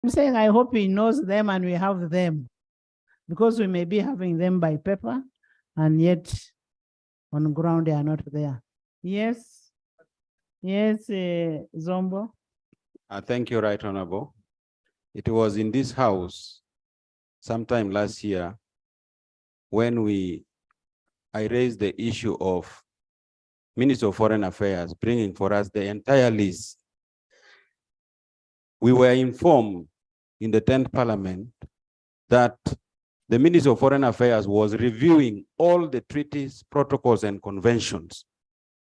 I'm saying I hope he knows them and we have them, because we may be having them by paper and yet on ground they are not there. Yes. Yes, Zombo. Thank you, Right Honorable. It was in this house sometime last year when I raised the issue of Minister of Foreign Affairs bringing for us the entire list. We were informed in the 10th Parliament that the Minister of Foreign Affairs was reviewing all the treaties, protocols, and conventions.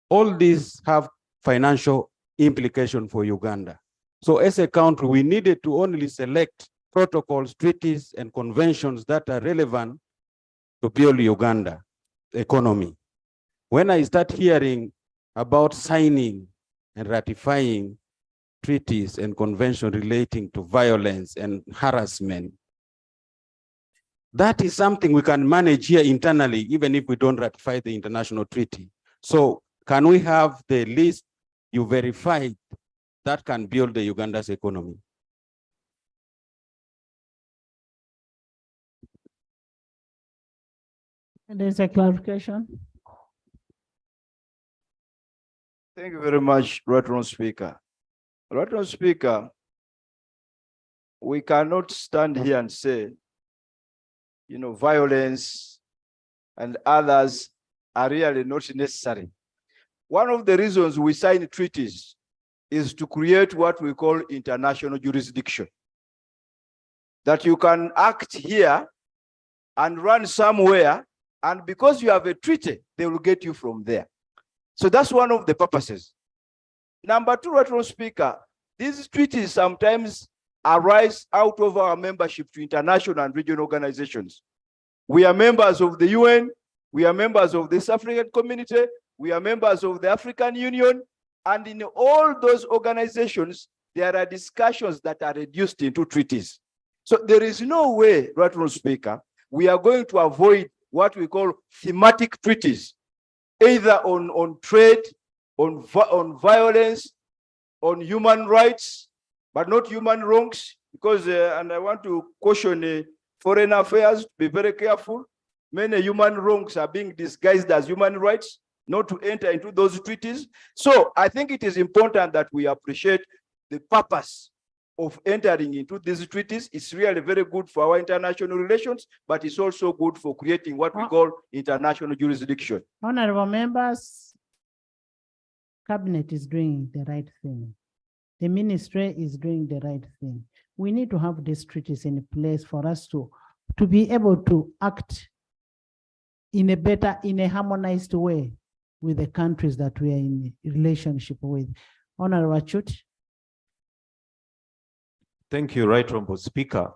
All these have financial implication for Uganda. So as a country, we needed to only select protocols, treaties, and conventions that are relevant to build Uganda economy. When I start hearing about signing and ratifying treaties and conventions relating to violence and harassment, that is something we can manage here internally, even if we don't ratify the international treaty. So can we have the list you verified that can build the Uganda's economy? There's a clarification. Thank you very much, Right Honourable Speaker. Right Honourable Speaker, we cannot stand here and say, violence and others are really not necessary. One of the reasons we sign treaties is to create what we call international jurisdiction. That you can act here and run somewhere, and because you have a treaty, they will get you from there. So that's one of the purposes. Number two, Right Honourable Speaker, these treaties sometimes arise out of our membership to international and regional organizations. We are members of the UN, we are members of the East African Community, we are members of the African Union, and in all those organizations, there are discussions that are reduced into treaties. So there is no way, Right Honourable Speaker, we are going to avoid what we call thematic treaties, either on trade, on violence, on human rights, but not human wrongs, because, and I want to caution foreign affairs to be very careful. Many human wrongs are being disguised as human rights, not to enter into those treaties. So I think it is important that we appreciate the purpose of entering into these treaties. It's really very good for our international relations, but it's also good for creating what we call international jurisdiction. Honorable members, Cabinet is doing the right thing. The ministry is doing the right thing. We need to have these treaties in place for us to be able to act in a harmonized way with the countries that we are in relationship with. Honorable Chut. Thank you, Right Honourable Speaker.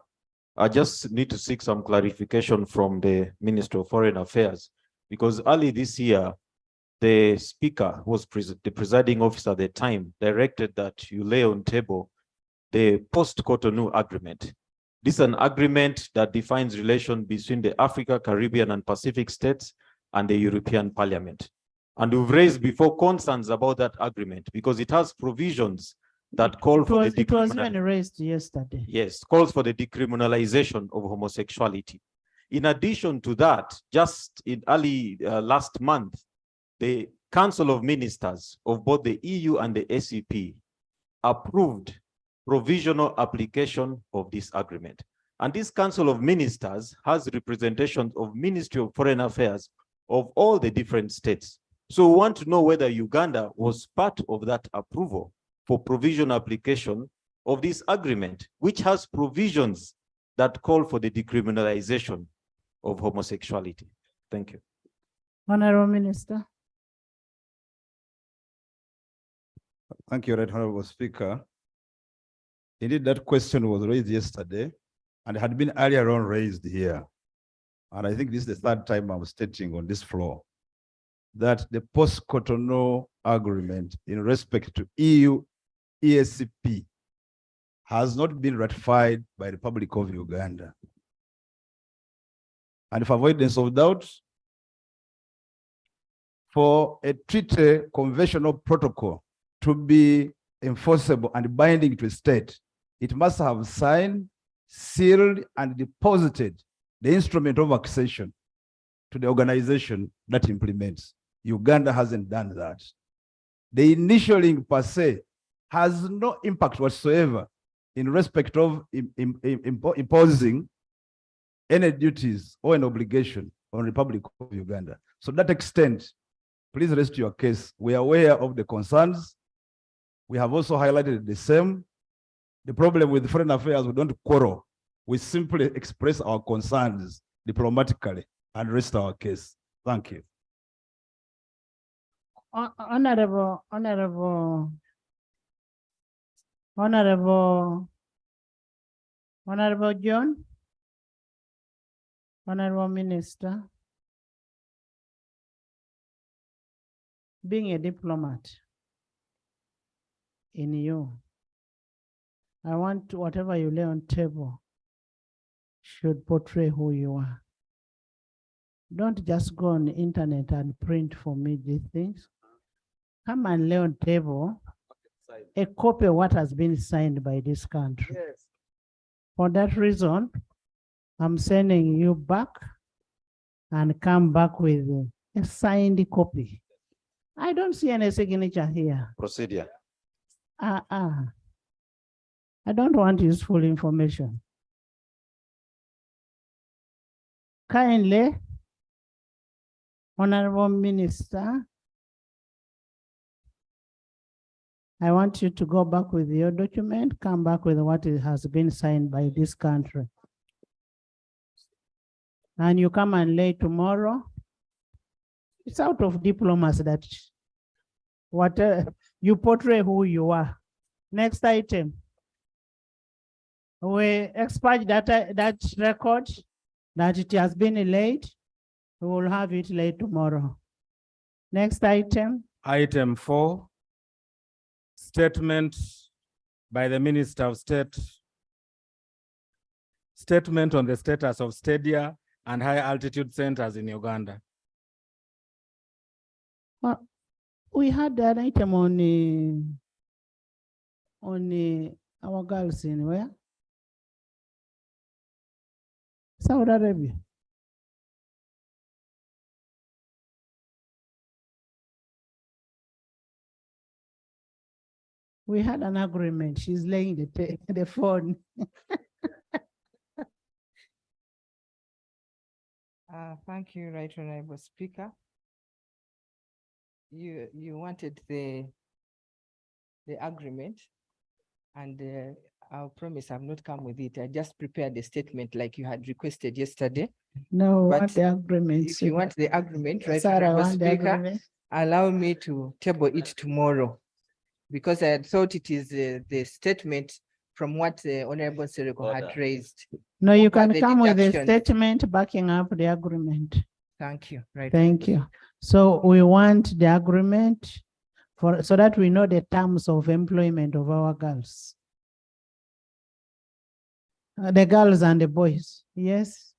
I just need to seek some clarification from the Minister of Foreign Affairs, because early this year, the Speaker was the presiding officer at the time, directed that you lay on table the Post-Cotonou agreement. This is an agreement that defines relations between the Africa, Caribbean, and Pacific states and the European Parliament. And we've raised before concerns about that agreement because it has provisions that call for the It was even raised yesterday. Yes, calls for the decriminalization of homosexuality. In addition to that, just in early last month, the Council of Ministers of both the EU and the ACP approved provisional application of this agreement. And this Council of Ministers has representation of Ministry of Foreign Affairs of all the different states. So we want to know whether Uganda was part of that approval for provisional application of this agreement, which has provisions that call for the decriminalization of homosexuality. Thank you. Honorable Minister. Thank you, Right Honourable Speaker. Indeed, that question was raised yesterday and had been earlier on raised here. And I think this is the third time I'm stating on this floor that the Post-Cotonou agreement in respect to EU ESCP has not been ratified by the Republic of Uganda. And for avoidance of doubt, for a treaty conventional protocol to be enforceable and binding to a state, it must have signed, sealed, and deposited the instrument of accession to the organization that implements. Uganda hasn't done that. The initialing per se has no impact whatsoever in respect of imposing any duties or an obligation on the Republic of Uganda. So to that extent, please rest your case. We are aware of the concerns. We have also highlighted the same. The problem with foreign affairs, we don't quarrel. We simply express our concerns diplomatically and rest our case. Thank you. Honorable John, Honorable Minister, being a diplomat in you, I want whatever you lay on table should portray who you are. Don't just go on the internet and print for me these things. Come and lay on table a copy of what has been signed by this country. Yes. For that reason, I'm sending you back and come back with a signed copy. I don't see any signature here. Procedure. I don't want useful information. Kindly, Honorable Minister, I want you to go back with your document, come back with what has been signed by this country. And you come and lay tomorrow. It's out of diplomacy that you portray who you are. Next item. We expect that record that it has been laid. We will have it laid tomorrow. Next item. Item 4, statement by the Minister of State. Statement on the status of stadia and high altitude centers in Uganda. Well, we had that item on our girls in where? Saudi Arabia. We had an agreement. She's laying the phone. Thank you, Right Honorable Speaker. You wanted the agreement, and I'll promise I've not come with it. I just prepared the statement like you had requested yesterday. No, But want the agreement. If you want the agreement, Right Sarah, Honorable want the Speaker, agreement. allow me to table it tomorrow, because I had thought it is the statement from what the Honorable Sereko had raised. No, you What are can the come with a deductions? statement backing up the agreement. Thank you. Right. Thank you. So we want the agreement so that we know the terms of employment of our girls. The girls and the boys. Yes.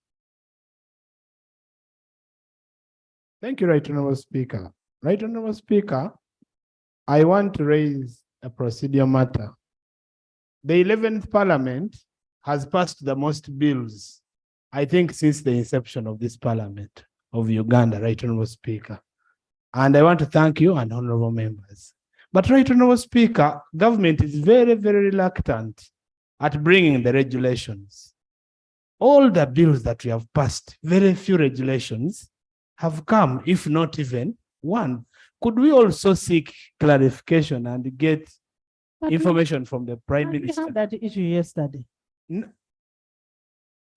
Thank you, Right Honorable Speaker. Right Honorable Speaker, I want to raise a procedural matter. The 11th Parliament has passed the most bills, I think, since the inception of this Parliament of Uganda, Right Honorable Speaker. And I want to thank you and honorable members. But Right Honorable Speaker, government is very, very reluctant at bringing the regulations. All the bills that we have passed, very few regulations have come, if not even one. Could we also seek clarification and get information from the Prime Minister? We had that issue yesterday. No.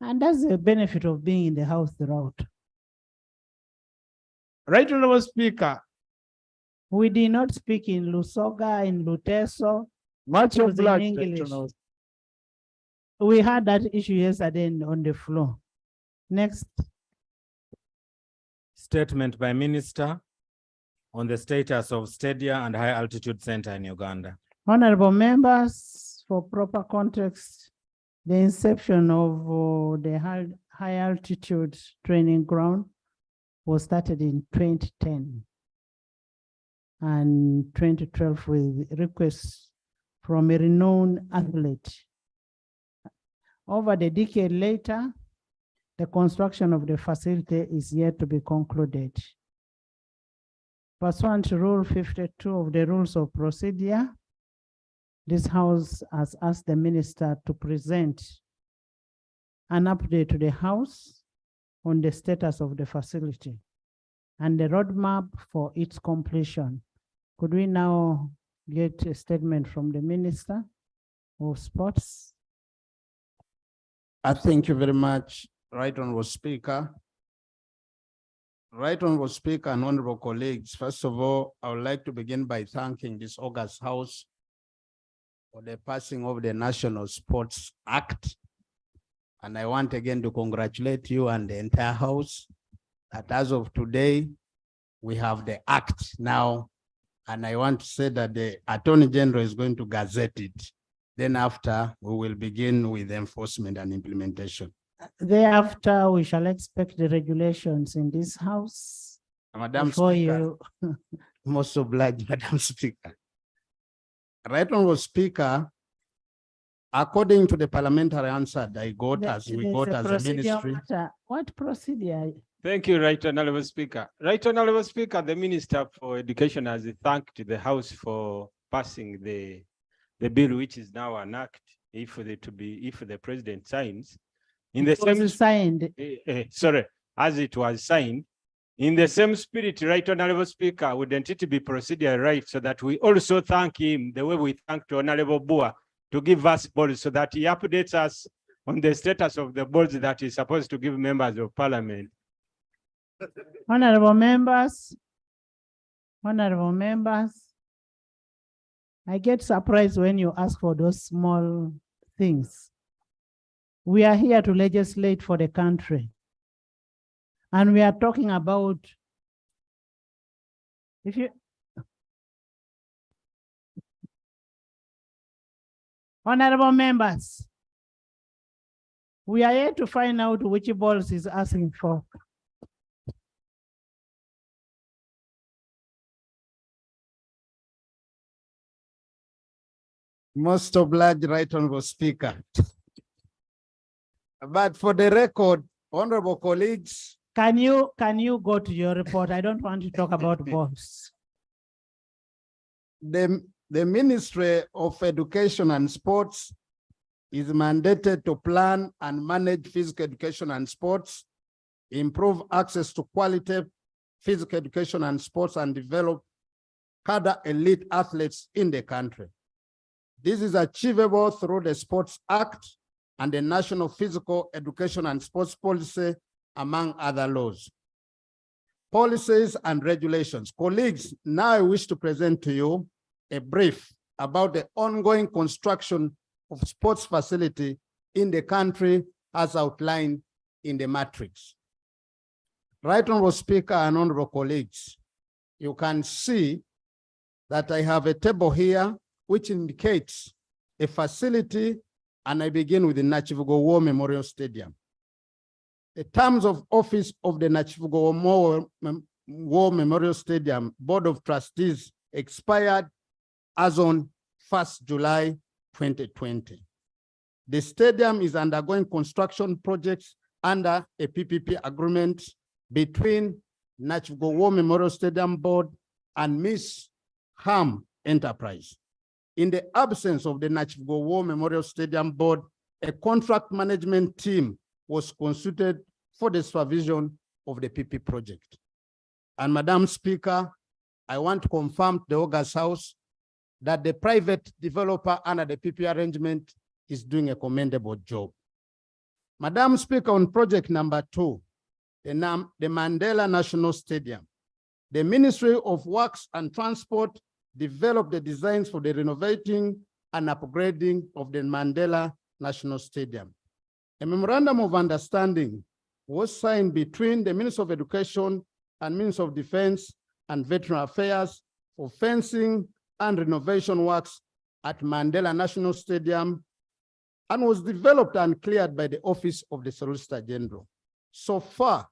And that's the benefit of being in the house throughout. Right Honorable Speaker, We did not speak in Lusoga, in Luteso. much It was in obliged, Right English. Honorable. We had that issue yesterday on the floor. Next. Statement by Minister on the status of stadia and high altitude center in Uganda. Honorable members, for proper context, the inception of the high altitude training ground was started in 2010 and 2012 with requests from a renowned athlete Over the decade later, the construction of the facility is yet to be concluded. Pursuant to Rule 52 of the Rules of Procedure, this House has asked the Minister to present an update to the House on the status of the facility and the roadmap for its completion. Could we now get a statement from the Minister of Sports? I thank you very much, Right Honorable Speaker. Right Honorable Speaker and honorable colleagues, first of all, I would like to begin by thanking this August House for the passing of the National Sports Act. And I want again to congratulate you and the entire House that as of today, we have the act now. And I want to say that the Attorney General is going to gazette it. Then after, we will begin with enforcement and implementation. Thereafter, we shall expect the regulations in this House. Madam Before Speaker, you, most obliged, Madam Speaker. Right Honorable Speaker, according to the parliamentary answer that I got as we got as a ministry. matter. What procedure? Thank you, Right Honorable Speaker. Right Honorable Speaker, the Minister for Education has thanked the House for passing the bill, which is now an act, if the President signs. In the same Signed. sorry, as it was signed, in the same spirit, Right Honorable Speaker, wouldn't it be procedure right so that we also thank him the way we thanked Honorable Bua to give us balls so that he updates us on the status of the balls that he's supposed to give members of parliament. Honorable members, I get surprised when you ask for those small things. We are here to legislate for the country. And we are talking about, honorable members, we are here to find out which balls he's asking for. Most obliged, Right Honorable Speaker. But for the record, honorable colleagues, Can you go to your report? I don't want to talk about balls. the Ministry of Education and Sports is mandated to plan and manage physical education and sports, improve access to quality physical education and sports, and develop cadre elite athletes in the country. This is achievable through the Sports Act and the National Physical Education and Sports Policy, among other laws. Policies and regulations. Colleagues, now I wish to present to you a brief about the ongoing construction of sports facility in the country as outlined in the matrix. Right Honorable Speaker and honorable colleagues, you can see that I have a table here which indicates a facility, and I begin with the Nachivugo War Memorial Stadium. The terms of office of the Nachivugo War Memorial Stadium Board of Trustees expired as on 1st July 2020. The stadium is undergoing construction projects under a PPP agreement between Nachivugo War Memorial Stadium Board and Miss Ham Enterprise. In the absence of the Nachivugo War Memorial Stadium Board, a contract management team was consulted for the supervision of the PP project. And Madam Speaker, I want to confirm to the August House that the private developer under the PP arrangement is doing a commendable job. Madam Speaker, on project number 2, the Mandela National Stadium, the Ministry of Works and Transport developed the designs for the renovating and upgrading of the Mandela National Stadium. A memorandum of understanding was signed between the Minister of Education and Minister of Defense and Veterinary Affairs for fencing and renovation works at Mandela National Stadium, and was developed and cleared by the Office of the Solicitor General. So far,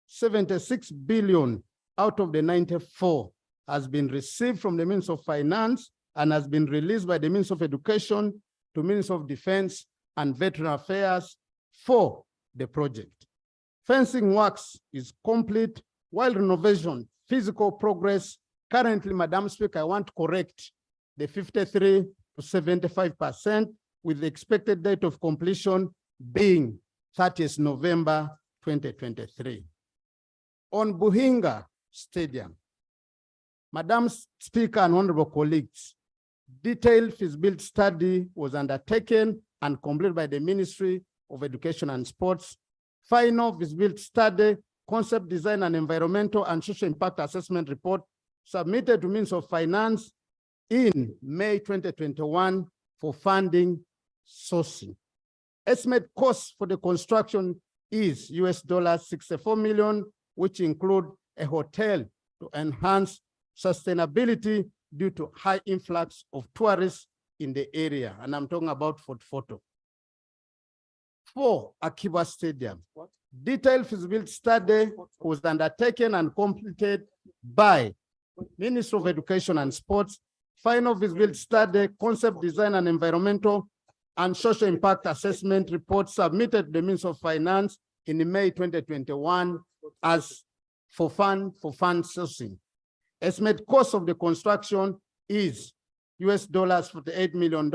76 billion out of the 94 has been received from the Minister of Finance and has been released by the Minister of Education to Minister of Defense and Veterינary Affairs for the project. Fencing works is complete, while renovation, physical progress, currently, Madam Speaker, I want to correct the 53 to 75%, with the expected date of completion being 30th November 2023. On Buhinga Stadium, Madam Speaker and honorable colleagues, detailed feasibility study was undertaken and completed by the Ministry of Education and Sports. Final feasibility study, concept design and environmental and social impact assessment report submitted to Ministry of Finance in May 2021 for funding sourcing. Estimate cost for the construction is $64 million, which include a hotel to enhance sustainability due to high influx of tourists in the area. And I'm talking about Fort Photo. For Akiba Stadium, detailed feasibility study was undertaken and completed by Ministry of Education and Sports. Final feasibility study, concept design and environmental and social impact assessment report submitted to the Ministry of Finance in May 2021 as for fund sourcing. Estimate cost of the construction is $48 million,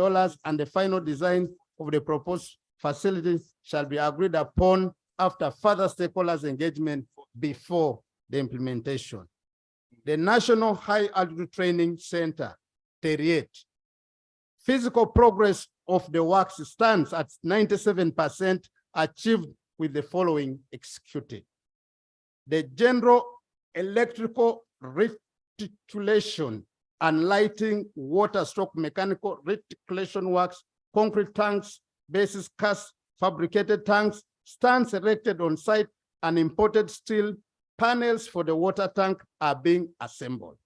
and the final design of the proposed facility shall be agreed upon after further stakeholders engagement before the implementation. The National High Altitude Training Center, Terriet. Physical progress of the works stands at 97% achieved with the following executed. The general electrical reticulation and lighting, water stroke mechanical reticulation works, concrete tanks, bases cast, fabricated tanks, stands erected on site, and imported steel panels for the water tank are being assembled.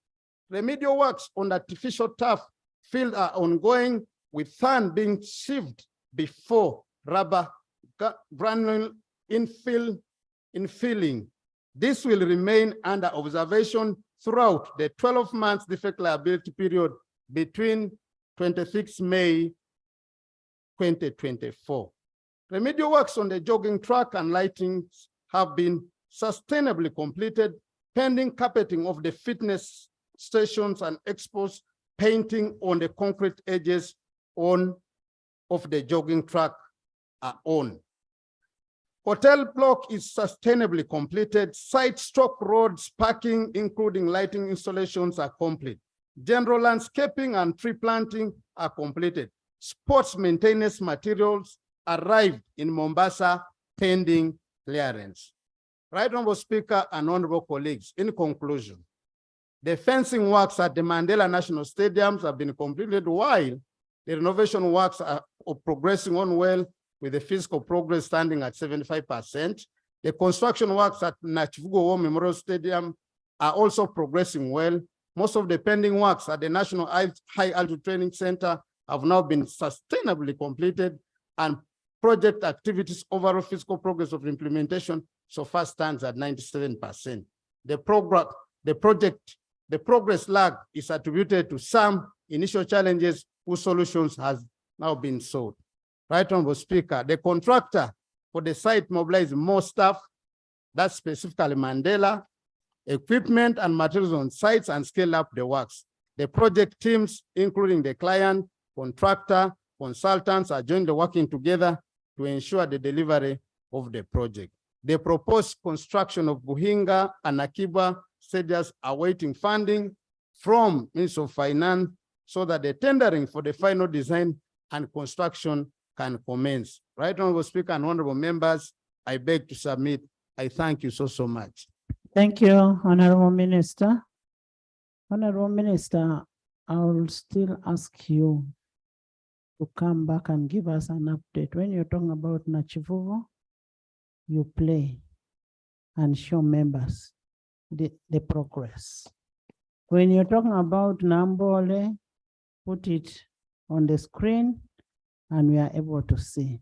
Remedial works on artificial turf field are ongoing, with sand being sieved before rubber granule infilling. This will remain under observation throughout the 12 months defect liability period between 26 May 2024. Remedial works on the jogging track and lighting have been sustainably completed, pending carpeting of the fitness stations and expos, painting on the concrete edges of the jogging track are on. Hotel block is sustainably completed. Site stroke roads, parking, including lighting installations, are complete. General landscaping and tree planting are completed. Sports maintenance materials arrived in Mombasa pending clearance. Right Honorable Speaker and honorable colleagues, in conclusion, the fencing works at the Mandela National Stadiums have been completed, while the renovation works are progressing on well, with the physical progress standing at 75%. The construction works at Nachivugo War Memorial Stadium are also progressing well. Most of the pending works at the National High Altitude Training Center have now been sustainably completed, and project activities overall physical progress of implementation so far stands at 97%. The progress lag is attributed to some initial challenges whose solutions has now been solved. Right Honorable Speaker, the contractor for the site mobilized more staff, that's specifically Mandela, equipment and materials on sites, and scale up the works. The project teams, including the client, contractor, consultants, are jointly working together to ensure the delivery of the project. The proposed construction of Buhinga and Akiba stadiums are awaiting funding from Ministry of Finance so that the tendering for the final design and construction can commence. Right Honorable Speaker and honorable members, I beg to submit. I thank you so much. Thank you, Honorable Minister. Honorable Minister, I will still ask you to come back and give us an update. When you're talking about Nachivugo, you play and show members the progress. When you're talking about Nambole, put it on the screen and we are able to see.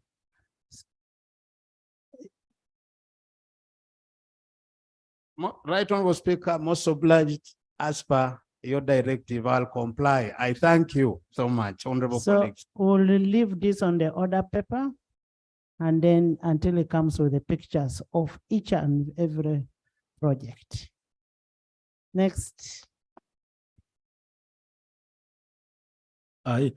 Right Honorable Speaker, most obliged, as per your directive, I'll comply. I thank you so much, honorable colleagues. We'll leave this on the order paper And then until it comes with the pictures of each and every project. Next. We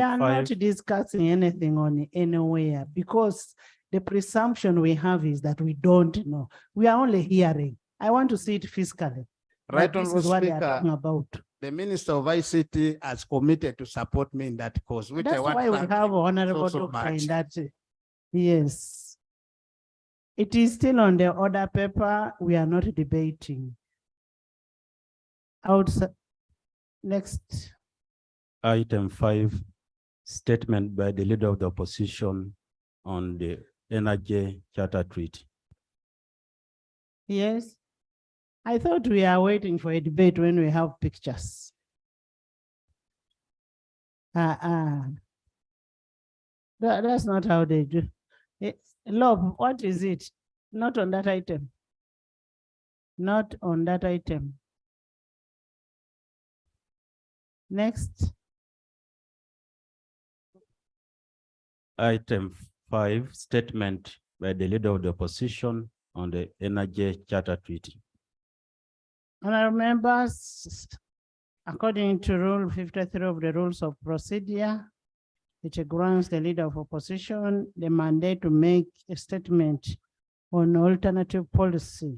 are not discussing anything on anywhere because the presumption we have is that we don't know. We are only hearing. I want to see it physically. Right, This Honorable is what they are Speaker. talking about. The Minister of ICT has committed to support me in that cause, which I That's want why to we thank have him honorable so doctor in much. that. Yes. It is still on the order paper. We are not debating. Outside. Next. Item 5, statement by the leader of the opposition on the Energy Charter Treaty. Yes. I thought we are waiting for a debate when we have pictures. That's not how they do. Lob, what is it? Not on that item. Not on that item. Next. Item 5, statement by the leader of the opposition on the Energy Charter Treaty. Honorable members, according to Rule 53 of the Rules of Procedure, it grants the leader of opposition the mandate to make a statement on alternative policy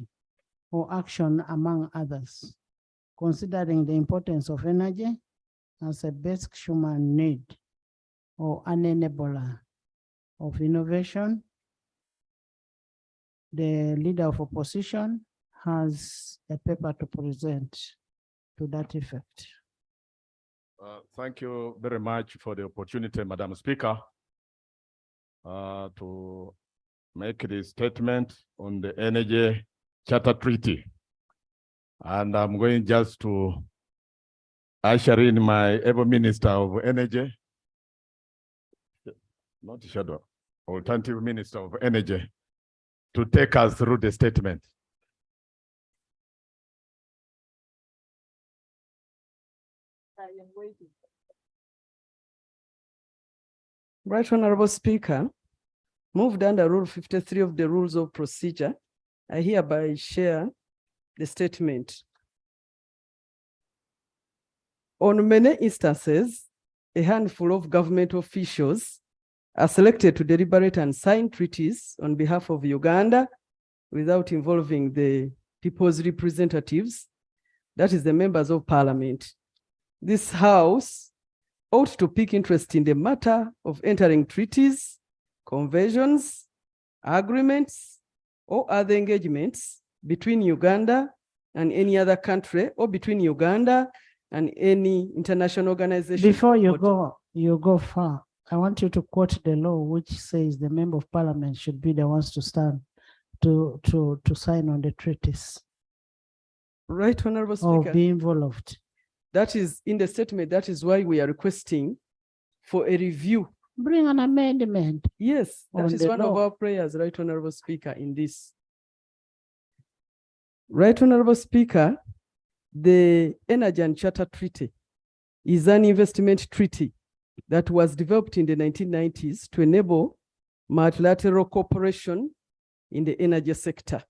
or action, among others, considering the importance of energy as a basic human need or an enabler of innovation. The leader of opposition has a paper to present to that effect. Thank you very much for the opportunity, Madam Speaker, to make this statement on the Energy Charter Treaty. And I'm going just to usher in my able Minister of Energy, not shadow, alternative Minister of Energy, to take us through the statement. Right, Honorable Speaker, moved under Rule 53 of the Rules of Procedure, I hereby share the statement. On many instances, a handful of government officials are selected to deliberate and sign treaties on behalf of Uganda without involving the people's representatives, that is the members of parliament. This House ought to pick interest in the matter of entering treaties, conventions, agreements, or other engagements between Uganda and any other country, or between Uganda and any international organization. Before you go far, I want you to quote the law which says the member of parliament should be the ones to stand to sign on the treaties. Right, Honorable Or Speaker. be involved. That is in the statement. That is why we are requesting for a review. Bring an amendment. Yes, that is one of law. our prayers, Right, Honorable Speaker, in this. Right, Honorable Speaker, the Energy and Charter Treaty is an investment treaty that was developed in the 1990s to enable multilateral cooperation in the energy sector.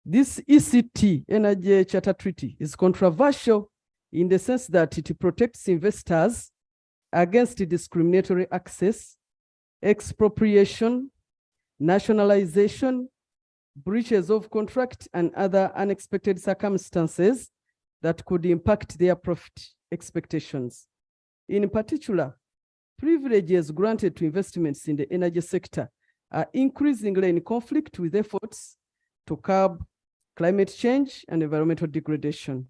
This ECT, Energy Charter Treaty, is controversial in the sense that it protects investors against discriminatory access, expropriation, nationalization, breaches of contract, and other unexpected circumstances that could impact their profit expectations. In particular, privileges granted to investments in the energy sector are increasingly in conflict with efforts to curb climate change and environmental degradation.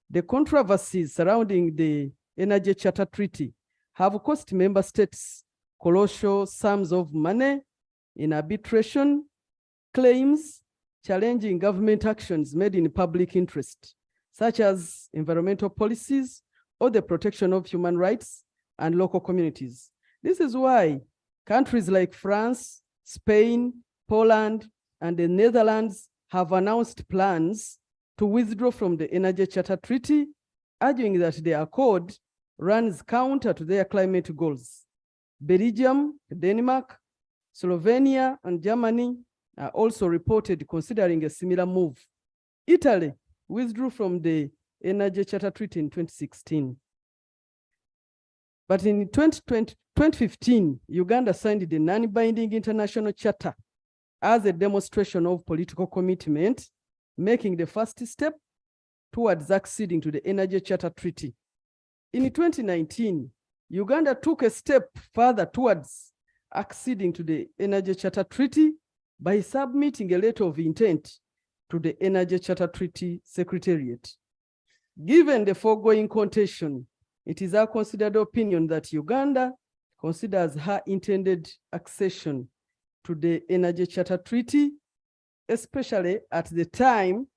The controversies surrounding the Energy Charter Treaty have cost member states colossal sums of money in arbitration, claims challenging government actions made in public interest, such as environmental policies or the protection of human rights and local communities. This is why countries like France, Spain, Poland, and the Netherlands have announced plans to withdraw from the Energy Charter Treaty, arguing that the accord runs counter to their climate goals. Belgium, Denmark, Slovenia, and Germany are also reported considering a similar move. Italy withdrew from the Energy Charter Treaty in 2016. But in 2015, Uganda signed the non-binding international charter as a demonstration of political commitment, making the first step towards acceding to the Energy Charter Treaty. In 2019, Uganda took a step further towards acceding to the Energy Charter Treaty by submitting a letter of intent to the Energy Charter Treaty Secretariat. Given the foregoing contention, it is our considered opinion that Uganda considers her intended accession to the Energy Charter Treaty, especially at the time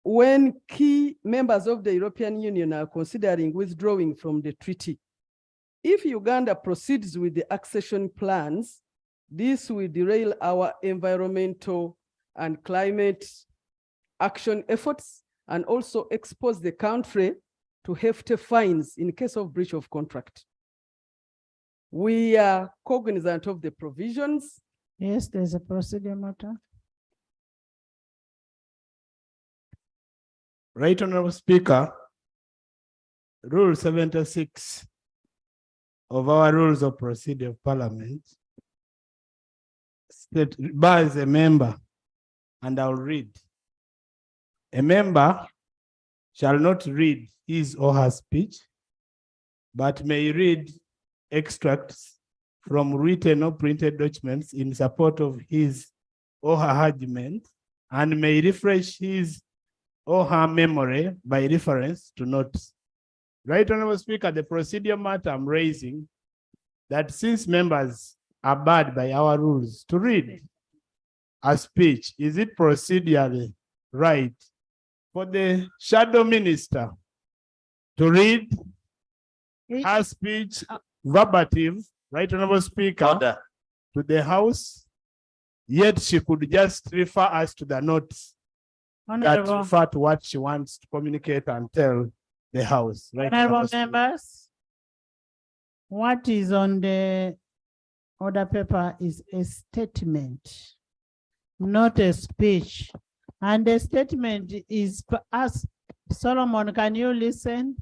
when key members of the European Union are considering withdrawing from the treaty. If Uganda proceeds with the accession plans, this will derail our environmental and climate action efforts and also expose the country to hefty fines in case of breach of contract. We are cognizant of the provisions. Yes, there's a procedure matter. Right Honorable Speaker, Rule 76 of our Rules of Procedure of Parliament state bars a member, and I'll read. A member shall not read his or her speech, but may read extracts from written or printed documents in support of his or her argument, and may refresh his or her memory by reference to notes. Right Honorable Speaker, the procedure matter I'm raising that since members are barred by our rules to read a speech, is it procedurally right for the shadow minister to read her speech verbatim, Right Honorable Speaker, to the House, yet she could just refer us to the notes that refer to what she wants to communicate and tell the House. Right, Honorable members, what is on the order paper is a statement, not a speech. And the statement is as Solomon, can you listen?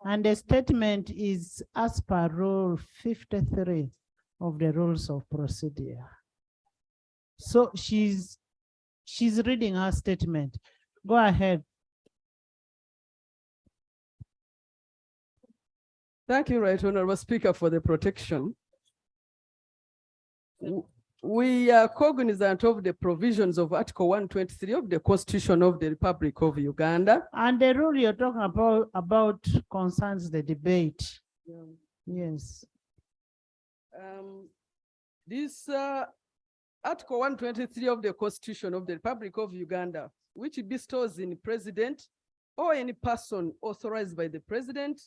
And the statement is as per Rule 53 of the Rules of Procedure. So she's reading her statement. Go ahead. Thank you, Right Honorable Speaker, for the protection. We are cognizant of the provisions of Article 123 of the Constitution of the Republic of Uganda. And the rule you're talking about concerns the debate. Yeah. Yes. This Article 123 of the Constitution of the Republic of Uganda, which bestows in the president or any person authorized by the president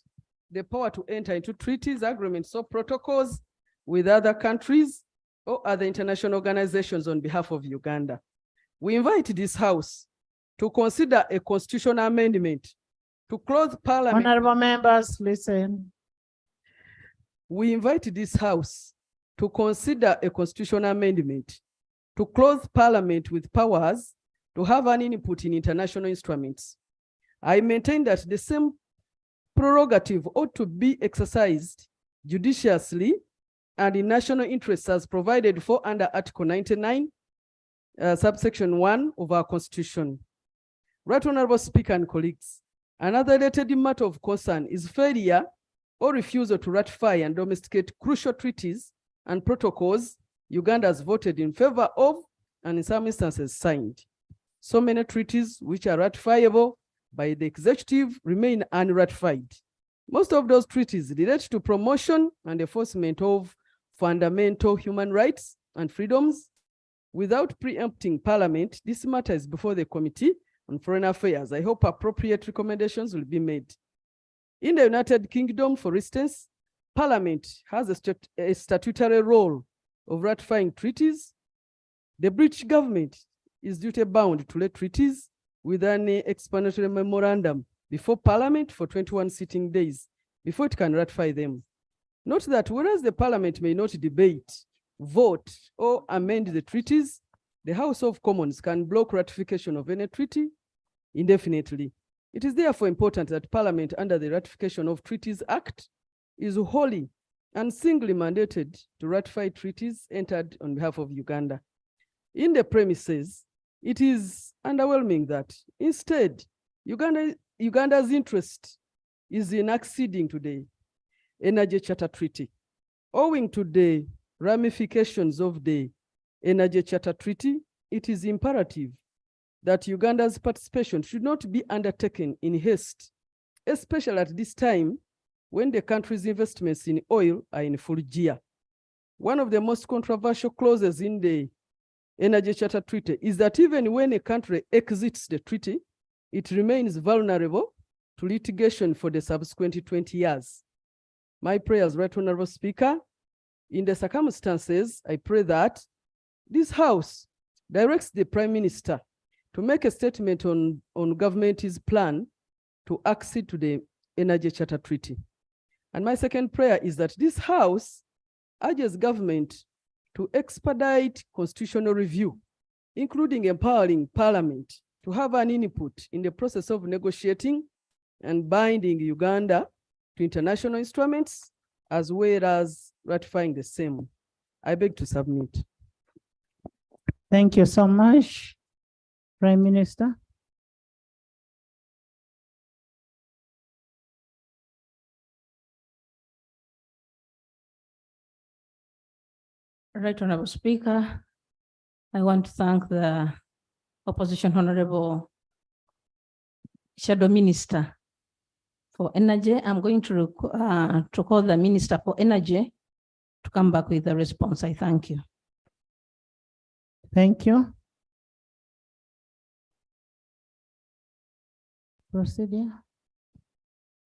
the power to enter into treaties, agreements, or protocols with other countries or other international organizations on behalf of Uganda. We invite this House to consider a constitutional amendment to close Parliament. Honorable members, listen. We invite this House to consider a constitutional amendment to close Parliament with powers to have an input in international instruments. I maintain that the same prerogative ought to be exercised judiciously and in national interests as provided for under Article 99, subsection 1 of our Constitution. Right Honorable Speaker and colleagues, another related matter of concern is failure or refusal to ratify and domesticate crucial treaties and protocols Uganda has voted in favor of and in some instances signed. So many treaties which are ratifiable by the executive remain unratified. Most of those treaties relate to promotion and enforcement of fundamental human rights and freedoms. Without preempting Parliament, this matter is before the Committee on Foreign Affairs. I hope appropriate recommendations will be made. In the United Kingdom, for instance, Parliament has a statutory role of ratifying treaties. The British government is duty bound to let treaties with an explanatory memorandum before Parliament for 21 sitting days before it can ratify them. Note that whereas the Parliament may not debate, vote, or amend the treaties, the House of Commons can block ratification of any treaty indefinitely. It is therefore important that Parliament, under the Ratification of Treaties Act, is wholly and singly mandated to ratify treaties entered on behalf of Uganda. In the premises, it is underwhelming that instead, Uganda's interest is in acceding to the Energy Charter Treaty. Owing to the ramifications of the Energy Charter Treaty, it is imperative that Uganda's participation should not be undertaken in haste, especially at this time when the country's investments in oil are in full gear. One of the most controversial clauses in the Energy Charter Treaty is that even when a country exits the treaty, it remains vulnerable to litigation for the subsequent 20 years. My prayers, Right Honorable Speaker, in the circumstances, I pray that this House directs the Prime Minister to make a statement on government's plan to accede to the Energy Charter Treaty. And my second prayer is that this House urges government to expedite constitutional review, including empowering Parliament to have an input in the process of negotiating and binding Uganda to international instruments, as well as ratifying the same. I beg to submit. Thank you so much, Prime Minister. Right Honorable Speaker, I want to thank the Opposition Honorable Shadow Minister for Energy. I'm going to call the Minister for Energy to come back with a response. I thank you. Thank you. Procedure.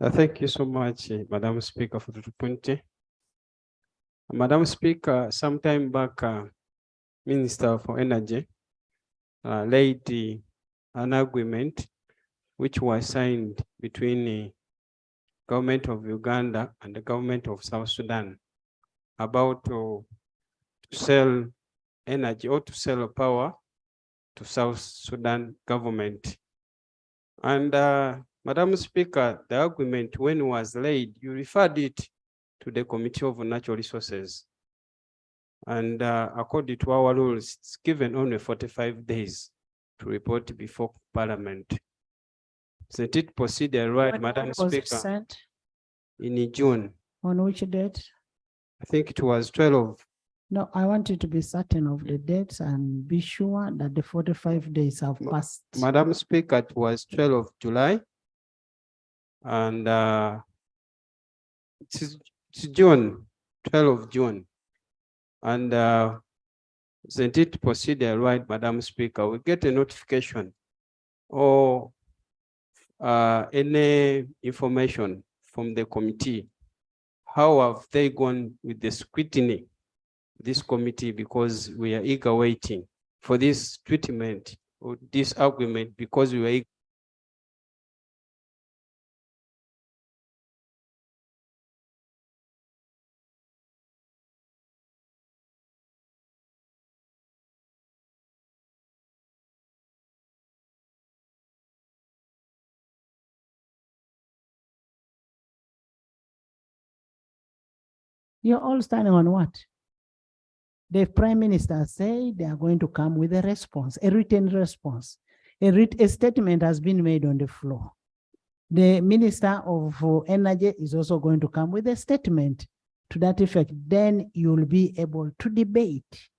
Thank you so much, Madam Speaker, for the opportunity. Madam Speaker, sometime back, Minister for Energy laid an agreement which was signed between the government of Uganda and the government of South Sudan about to sell energy or to sell power to South Sudan government. And Madam Speaker, the agreement, when it was laid, you referred it to the Committee of Natural Resources. And according to our rules, it's given only 45 days to report before Parliament. Isn't it procedure right, When Madam was it Speaker? sent? In June. On which date? I think it was 12. No, I want you to be certain of the dates and be sure that the 45 days have passed. Madam Speaker, it was 12 of July. And it's June, 12 of June. And isn't it procedure right, Madam Speaker? We get a notification or any information from the committee. How have they gone with the scrutiny, this committee, because we are eager waiting for this treatment or this agreement, because we are eager. You're all standing on what? The Prime Minister said they are going to come with a response, a written response. A statement has been made on the floor. The Minister of Energy is also going to come with a statement to that effect. Then you'll be able to debate.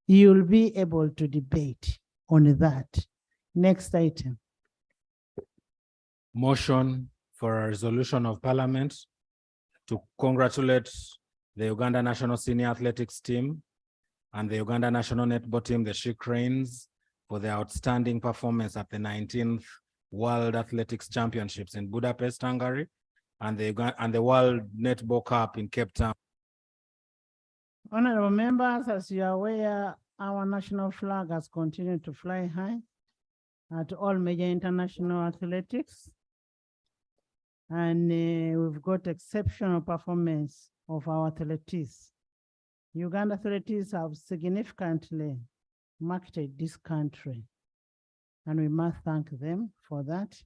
You'll be able to debate on that. Next item. Motion for a resolution of Parliament to congratulate the Uganda National Senior Athletics Team and the Uganda National Netball Team, the She Cranes, for their outstanding performance at the 19th World Athletics Championships in Budapest, Hungary, and the World Netball Cup in Cape Town. Honorable members, as you are aware, our national flag has continued to fly high at all major international athletics. And we've got exceptional performance of our athletes. Uganda athletes have significantly marketed this country, and we must thank them for that.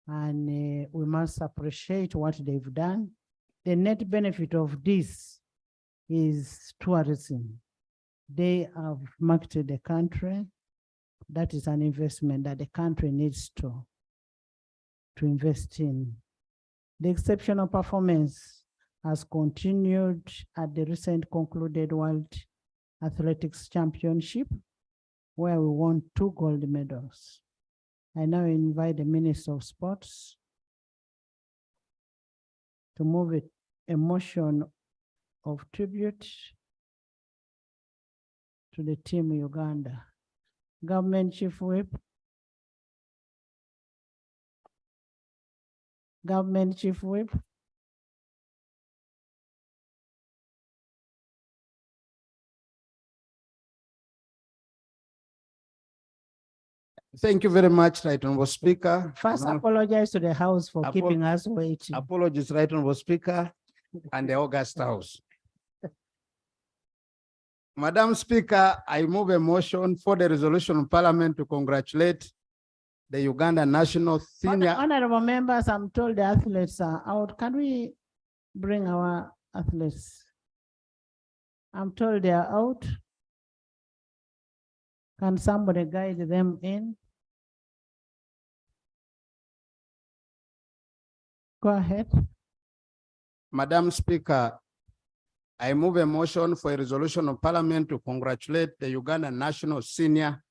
And we must appreciate what they've done. The net benefit of this is tourism. They have marketed the country. That is an investment that the country needs to invest in. The exceptional performance has continued at the recent concluded World Athletics Championship, where we won 2 gold medals. I now invite the Minister of Sports to move a motion of tribute to the team Uganda. Government Chief Whip. Government Chief Whip. Thank you very much, Right Honorable Speaker. First, apologize to the House for keeping us waiting. Apologies, Right Honorable Speaker, and the August House. Madam Speaker, I move a motion for the resolution of Parliament to congratulate the Uganda National Senior. Honorable members, I'm told the athletes are out. Can we bring our athletes? I'm told they are out. Can somebody guide them in? Go ahead. Madam Speaker, I move a motion for a resolution of Parliament to congratulate the Uganda National Senior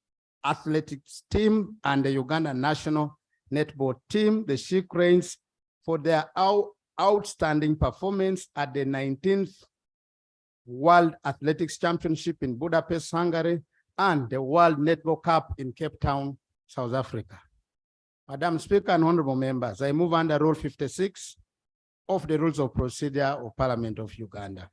Athletics Team and the Uganda National Netball Team, the She Cranes, for their outstanding performance at the 19th World Athletics Championship in Budapest, Hungary, and the World Netball Cup in Cape Town, South Africa. Madam Speaker and honorable members, I move under Rule 56 of the Rules of Procedure of Parliament of Uganda.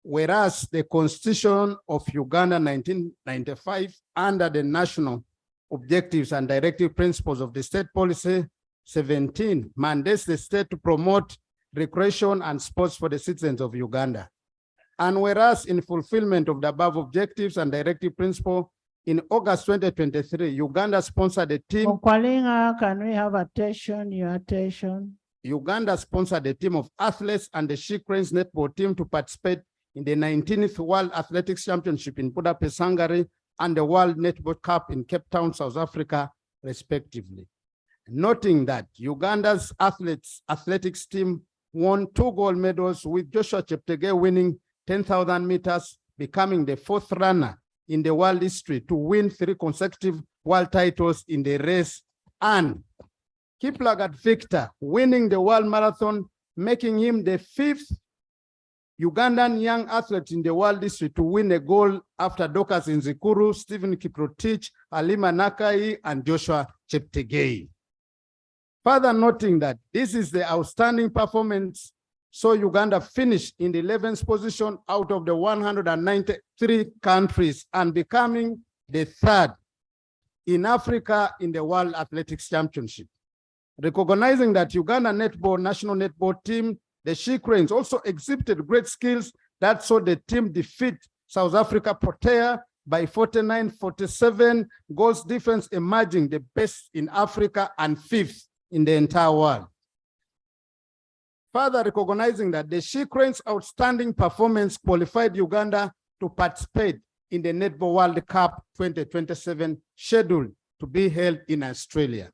Whereas the Constitution of Uganda 1995, under the National Objectives and Directive Principles of the State Policy 17, mandates the state to promote recreation and sports for the citizens of Uganda. And whereas in fulfillment of the above objectives and directive principle, in August 2023, Uganda sponsored a team. Okwalinga, can we have attention, your attention? Uganda sponsored a team of athletes and the She Cranes netball team to participate in the 19th World Athletics Championship in Budapest, Hungary, and the World Netball Cup in Cape Town, South Africa, respectively. Noting that Uganda's athletics team won 2 gold medals, with Joshua Cheptegei winning 10,000 meters, becoming the 4th runner in the world history to win 3 consecutive world titles in the race, and Kiplagat Victor winning the world marathon, making him the 5th Ugandan young athlete in the world history to win a gold after Dorcas Nzikuru, Stephen Kiprotich, Halima Nakai, and Joshua Cheptegei. Further noting that this is the outstanding performance, so Uganda finished in the 11th position out of the 193 countries and becoming the 3rd in Africa in the World Athletics Championship. Recognizing that Uganda national netball team, the She Cranes, also exhibited great skills that saw the team defeat South Africa Protea by 49-47, goals difference emerging the best in Africa and 5th in the entire world. Further recognizing that the She Cranes' outstanding performance qualified Uganda to participate in the Netball World Cup 2027 scheduled to be held in Australia.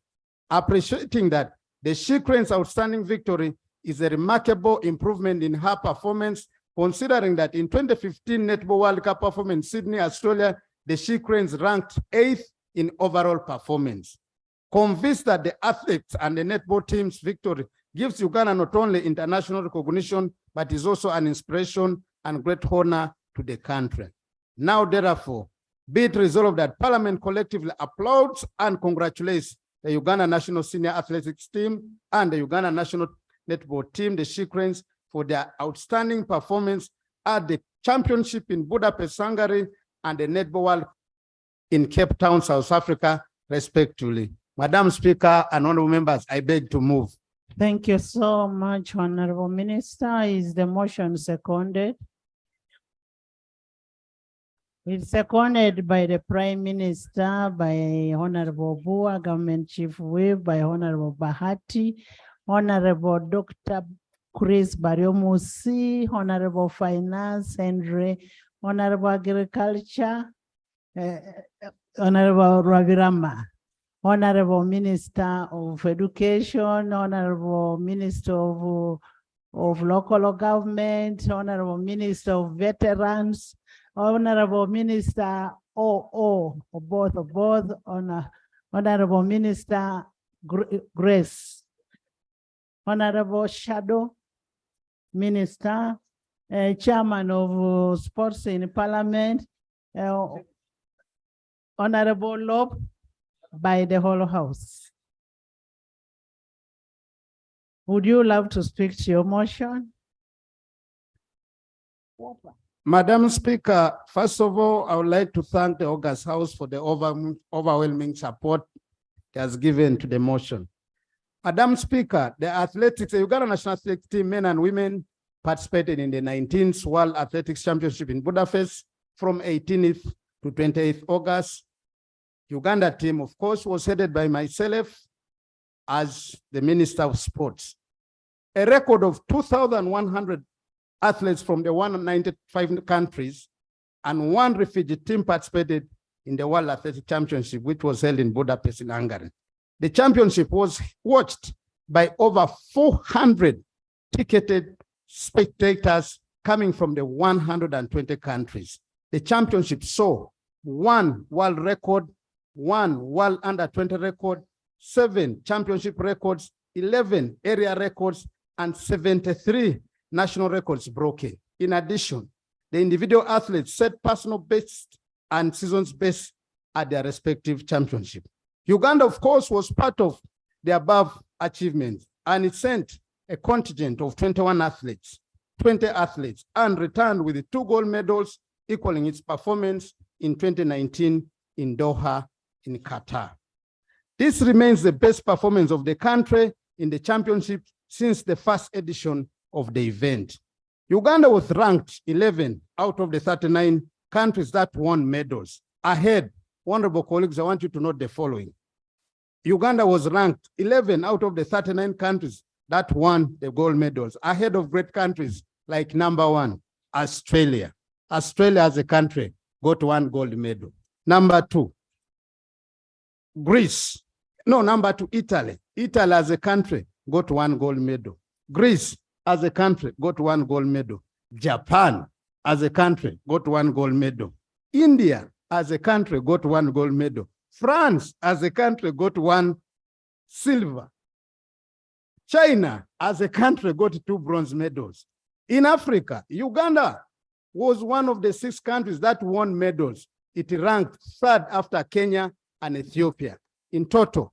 Appreciating that the She Cranes' outstanding victory is a remarkable improvement in her performance, considering that in 2015 Netball World Cup performance in Sydney, Australia, the She Cranes ranked 8th in overall performance. Convinced that the athletes and the netball team's victory gives Uganda not only international recognition, but is also an inspiration and great honor to the country. Now, therefore, be it resolved that Parliament collectively applauds and congratulates the Uganda National Senior Athletics Team and the Uganda National Netball Team, the She Cranes, for their outstanding performance at the championship in Budapest, Hungary, and the Netball World in Cape Town, South Africa, respectively. Madam Speaker and honorable members, I beg to move. Thank you so much, Honorable Minister. Is the motion seconded? It's seconded by the Prime Minister, by Honorable Bua, Government Chief Whip, by Honorable Bahati, Honorable Dr. Chris Bariomusi, Honorable Finance Henry, Honorable Agriculture, Honorable Ravirama, Honorable Minister of Education, Honorable Minister of Local Government, Honorable Minister of Veterans, Honorable Minister both, Honorable Minister Grace, Honorable Shadow Minister, Chairman of Sports in Parliament, Honorable Lob, by the whole House. Would you love to speak to your motion? Madam Speaker, first of all, I would like to thank the August House for the overwhelming support it has given to the motion. Madam Speaker, the Uganda National Athletics team, men and women, participated in the 19th World Athletics Championship in Budapest from 18th to 28th August. Uganda team, of course, was headed by myself as the Minister of Sports. A record of 2,100 athletes from the 195 countries and one refugee team participated in the World Athletics Championship, which was held in Budapest in Hungary. The championship was watched by over 400 ticketed spectators coming from the 120 countries. The championship saw 1 world record, 1 world under 20 record, 7 championship records, 11 area records, and 73 national records broken. In addition, the individual athletes set personal best and season's best at their respective championship. Uganda, of course, was part of the above achievements, and it sent a contingent of 21 athletes, 20 athletes, and returned with 2 gold medals, equaling its performance in 2019 in Doha, in Qatar. This remains the best performance of the country in the championship since the first edition of the event. Uganda was ranked 11 out of the 39 countries that won medals. Ahead, honorable colleagues, I want you to note the following. Uganda was ranked 11 out of the 39 countries that won the gold medals, ahead of great countries like number 1, Australia. Australia as a country got 1 gold medal. Number 2, Greece. No, number 2, Italy. Italy as a country got 1 gold medal. Greece as a country got 1 gold medal. Japan as a country got 1 gold medal. India as a country got 1 gold medal. France as a country got 1 silver. China as a country got 2 bronze medals. In Africa, Uganda was one of the 6 countries that won medals. It ranked 3rd after Kenya and Ethiopia. In total,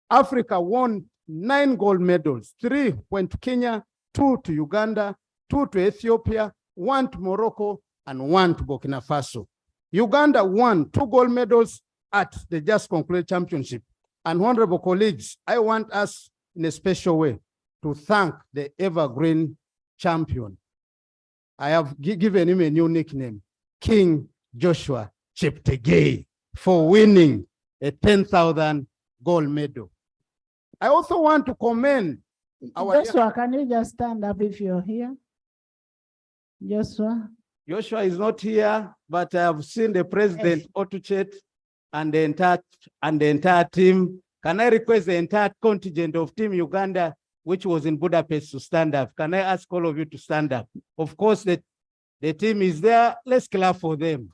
Africa won 9 gold medals. 3 went to Kenya, 2 to Uganda, 2 to Ethiopia, 1 to Morocco, and 1 to Burkina Faso. Uganda won 2 gold medals at the just concluded championship. And honorable colleagues, I want us in a special way to thank the evergreen champion. I have given him a new nickname, King Joshua Cheptegei, for winning a 10,000 gold medal. I also want to commend our— Joshua, can you just stand up if you're here? Joshua? Joshua is not here, but I have seen the president, Otuchet, and the entire team. Can I request the entire contingent of Team Uganda, which was in Budapest, to stand up? Can I ask all of you to stand up? Of course, the team is there. Let's clap for them.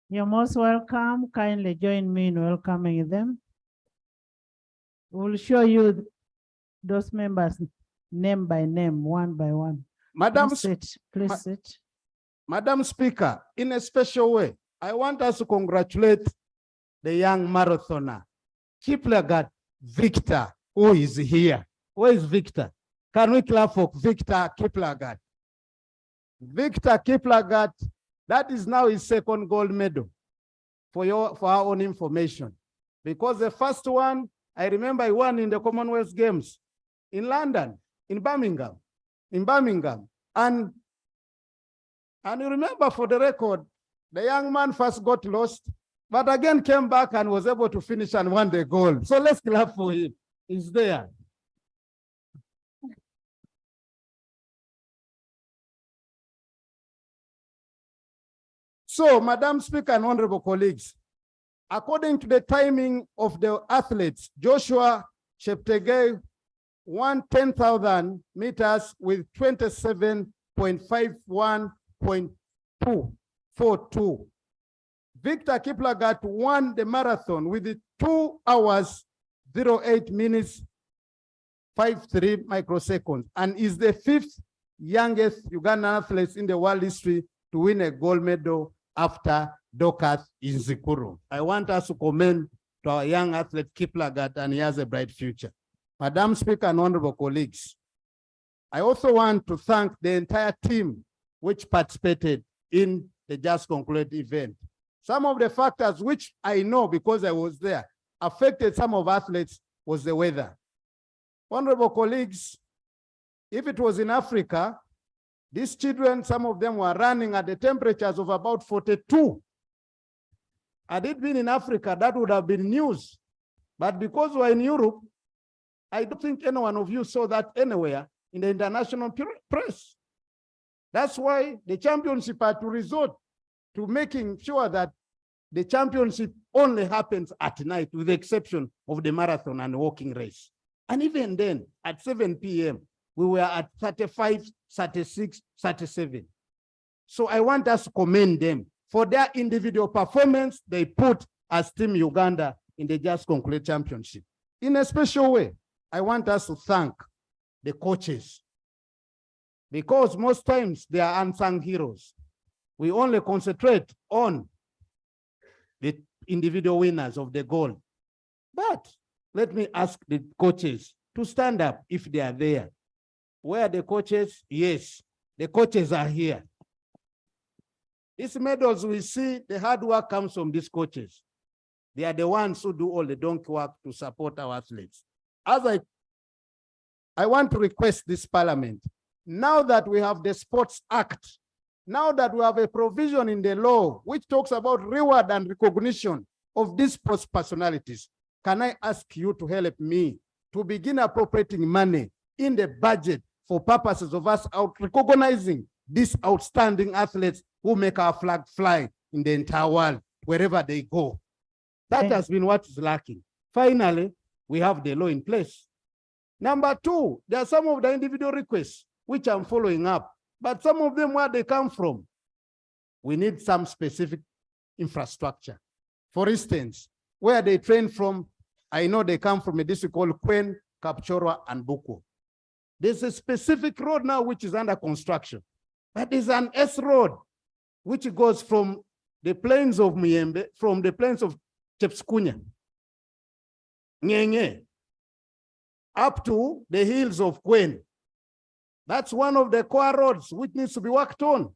You're most welcome. Kindly join me in welcoming them. We'll show you those members name by name, one by one. Madam, please sit. Madam Speaker, in a special way, I want us to congratulate the young marathoner, Kiplagat Victor, who is here. Where is Victor? Can we clap for Victor Kiplagat? Victor Kiplagat, that is now his 2nd gold medal. for our own information. Because the first one, I remember I won in the Commonwealth Games in London, in Birmingham. And you remember, for the record, the young man first got lost, but again came back and was able to finish and won the gold. So let's clap for him. He's there. So, Madam Speaker and honorable colleagues, according to the timing of the athletes, Joshua Cheptegei won 10,000 meters with 27.51.242. Victor Kiplagat won the marathon with 2 hours, 08 minutes, 53 microseconds, and is the 5th youngest Ugandan athlete in the world history to win a gold medal after Dorcas Inzikuru. I want us to commend to our young athlete Kiplagat, and he has a bright future. Madam Speaker and honorable colleagues, I also want to thank the entire team which participated in the just concluded event. Some of the factors which I know because I was there affected some of athletes was the weather. Honorable colleagues, if it was in Africa, these children, some of them were running at the temperatures of about 42. Had it been in Africa, that would have been news. But because we're in Europe, I don't think any one of you saw that anywhere in the international press. That's why the championship had to resort to making sure that the championship only happens at night, with the exception of the marathon and walking race. And even then, at 7 p.m., we were at 35, 36, 37. So I want us to commend them for their individual performance they put as Team Uganda in the just concluded championship. In a special way, I want us to thank the coaches, because most times they are unsung heroes. We only concentrate on the individual winners of the gold. But let me ask the coaches to stand up if they are there. Where are the coaches? Yes, the coaches are here. These medals we see, the hard work comes from these coaches. They are the ones who do all the donkey work to support our athletes. As I want to request this parliament, now that we have the Sports Act, now that we have a provision in the law which talks about reward and recognition of these sports personalities, can I ask you to help me to begin appropriating money in the budget for purposes of us recognizing these outstanding athletes who make our flag fly in the entire world, wherever they go? That has been what is lacking. Finally, we have the law in place. Number two, there are some of the individual requests which I'm following up, but some of them, where they come from, we need some specific infrastructure. For instance, where they train from, I know they come from a district called Kwen, Kapchorwa, and Buku. There's a specific road now which is under construction, but there's an S road which goes from the plains of Muyembe, from the plains of Chepskunya, Ngenge, up to the hills of Kwen. That's one of the core roads which needs to be worked on.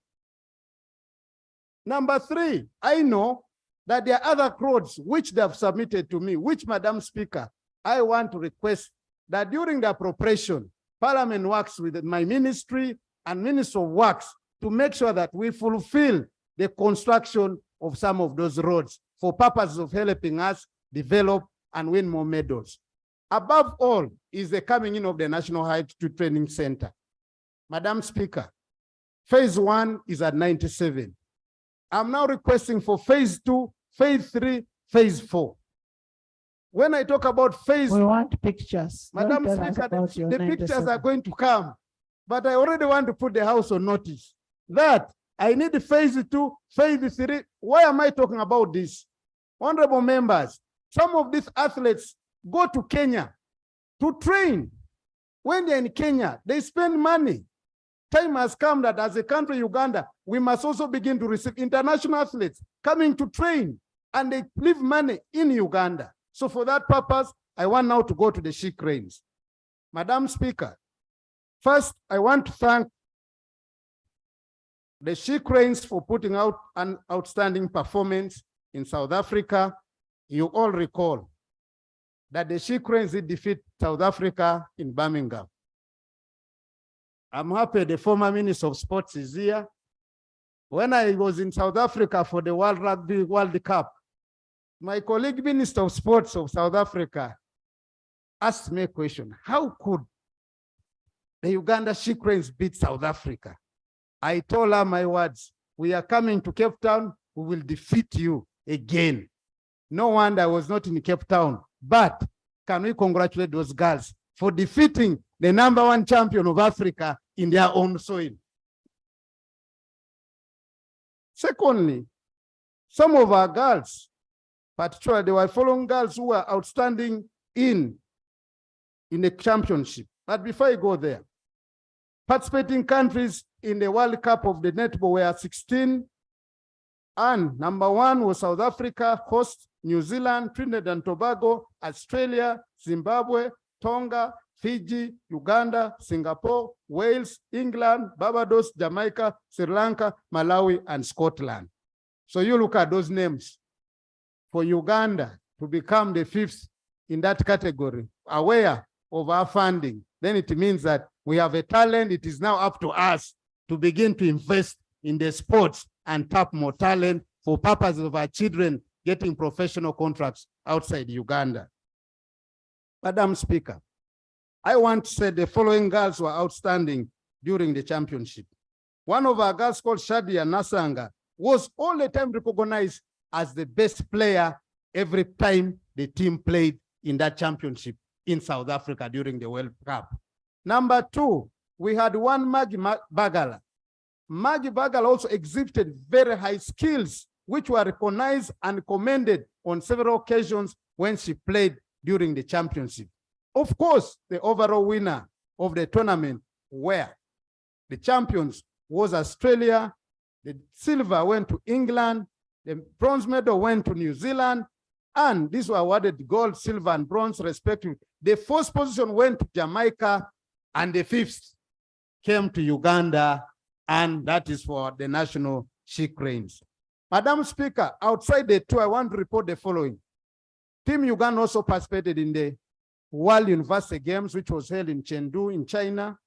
Number three, I know that there are other roads which they have submitted to me, which, Madam Speaker, I want to request that during the appropriation, Parliament works with my ministry and Minister of Works to make sure that we fulfill the construction of some of those roads for purposes of helping us develop and win more medals. Above all is the coming in of the National High Altitude Training Center. Madam Speaker, phase 1 is at 97. I'm now requesting for phase 2, phase 3, phase 4. When I talk about phase, we want pictures. Madam Speaker, the pictures are going to come, but I already want to put the House on notice that I need phase 2, phase 3. Why am I talking about this? Honorable members, some of these athletes go to Kenya to train. When they're in Kenya, they spend money. Time has come that as a country, Uganda, we must also begin to receive international athletes coming to train, and they leave money in Uganda. So for that purpose, I want now to go to the she cranes. Madam Speaker, first, I want to thank the she cranes for putting out an outstanding performance in South Africa. You all recall that the She Cranes did defeat South Africa in Birmingham. I'm happy the former Minister of Sports is here. When I was in South Africa for the World Rugby World Cup, my colleague Minister of Sports of South Africa asked me a question: how could the Uganda She Cranes beat South Africa? I told her my words: we are coming to Cape Town, we will defeat you again. No wonder I was not in Cape Town, but can we congratulate those girls for defeating the #1 champion of Africa in their own soil? Secondly, some of our girls, particularly they were following girls who were outstanding in the championship. But before I go there, participating countries in the World Cup of the netball were 16, and #1 was South Africa, host New Zealand, Trinidad and Tobago, Australia, Zimbabwe, Tonga, Fiji, Uganda, Singapore, Wales, England, Barbados, Jamaica, Sri Lanka, Malawi, and Scotland. So you look at those names. For Uganda to become the 5th in that category, aware of our funding, then it means that we have a talent. It is now up to us to begin to invest in the sports and tap more talent for purposes of our children getting professional contracts outside Uganda. Madam Speaker, I want to say the following girls were outstanding during the championship. One of our girls, called Shadia Nasanga, was all the time recognized as the best player every time the team played in that championship in South Africa during the World Cup. #2, we had one Maggie Bagala. Maggie Bagala also exhibited very high skills, which were recognized and commended on several occasions when she played during the championship. Of course, the overall winner of the tournament were the champions was Australia. The silver went to England. The bronze medal went to New Zealand. And these were awarded gold, silver, and bronze respectively. The 4th position went to Jamaica, and the 5th came to Uganda, and that is for the national She Cranes. Madam Speaker, outside the two, I want to report the following. Team Uganda also participated in the World University Games, which was held in Chengdu in China.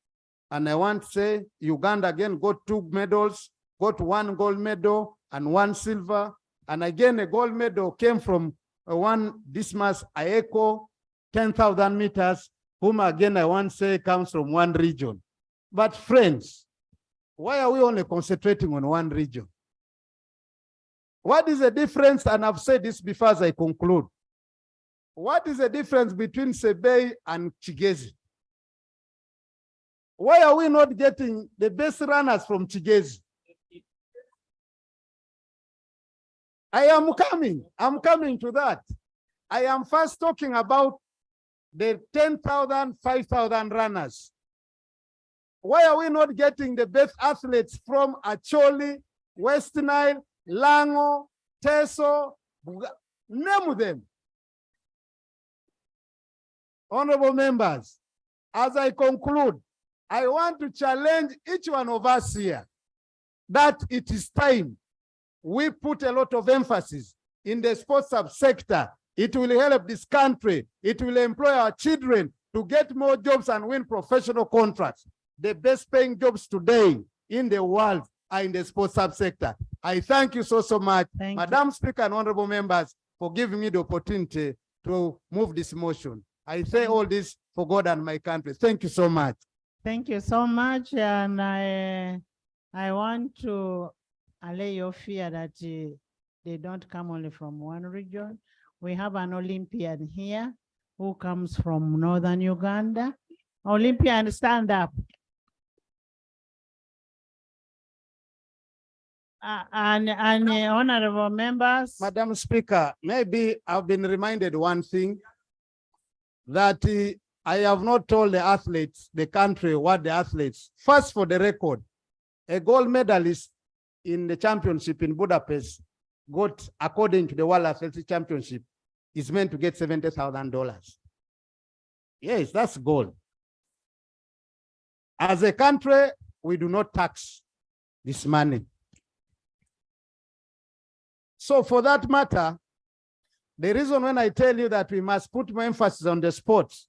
And I want to say Uganda again got 2 medals, got 1 gold medal and 1 silver. And again, a gold medal came from one Dismas Aeko, 10,000 meters, whom again I want to say comes from one region. But friends, why are we only concentrating on one region? What is the difference? And I've said this before as I conclude. What is the difference between Sebei and Chigezi? Why are we not getting the best runners from Chigezi? I'm coming to that. I am first talking about the 10,000, 5,000 runners. Why are we not getting the best athletes from Acholi, West Nile, Lango, Teso, name them? Honorable members, as I conclude, I want to challenge each one of us here that it is time we put a lot of emphasis in the sports subsector. It will help this country. It will employ our children to get more jobs and win professional contracts. The best paying jobs today in the world are in the sports subsector. I thank you so much, Madam Speaker and honorable members, for giving me the opportunity to move this motion. I say all this for God and my country. Thank you so much. Thank you so much. And I want to allay your fear that they don't come only from one region. We have an Olympian here who comes from northern Uganda. Olympian, stand up. And honorable members. Madam Speaker, maybe I've been reminded one thing, that I have not told the athletes, the country, what the athletes. First, for the record, a gold medalist in the championship in Budapest got, according to the World Athletics Championship, is meant to get $70,000. Yes, that's gold. As a country, we do not tax this money. So for that matter, the reason when I tell you that we must put more emphasis on the sports,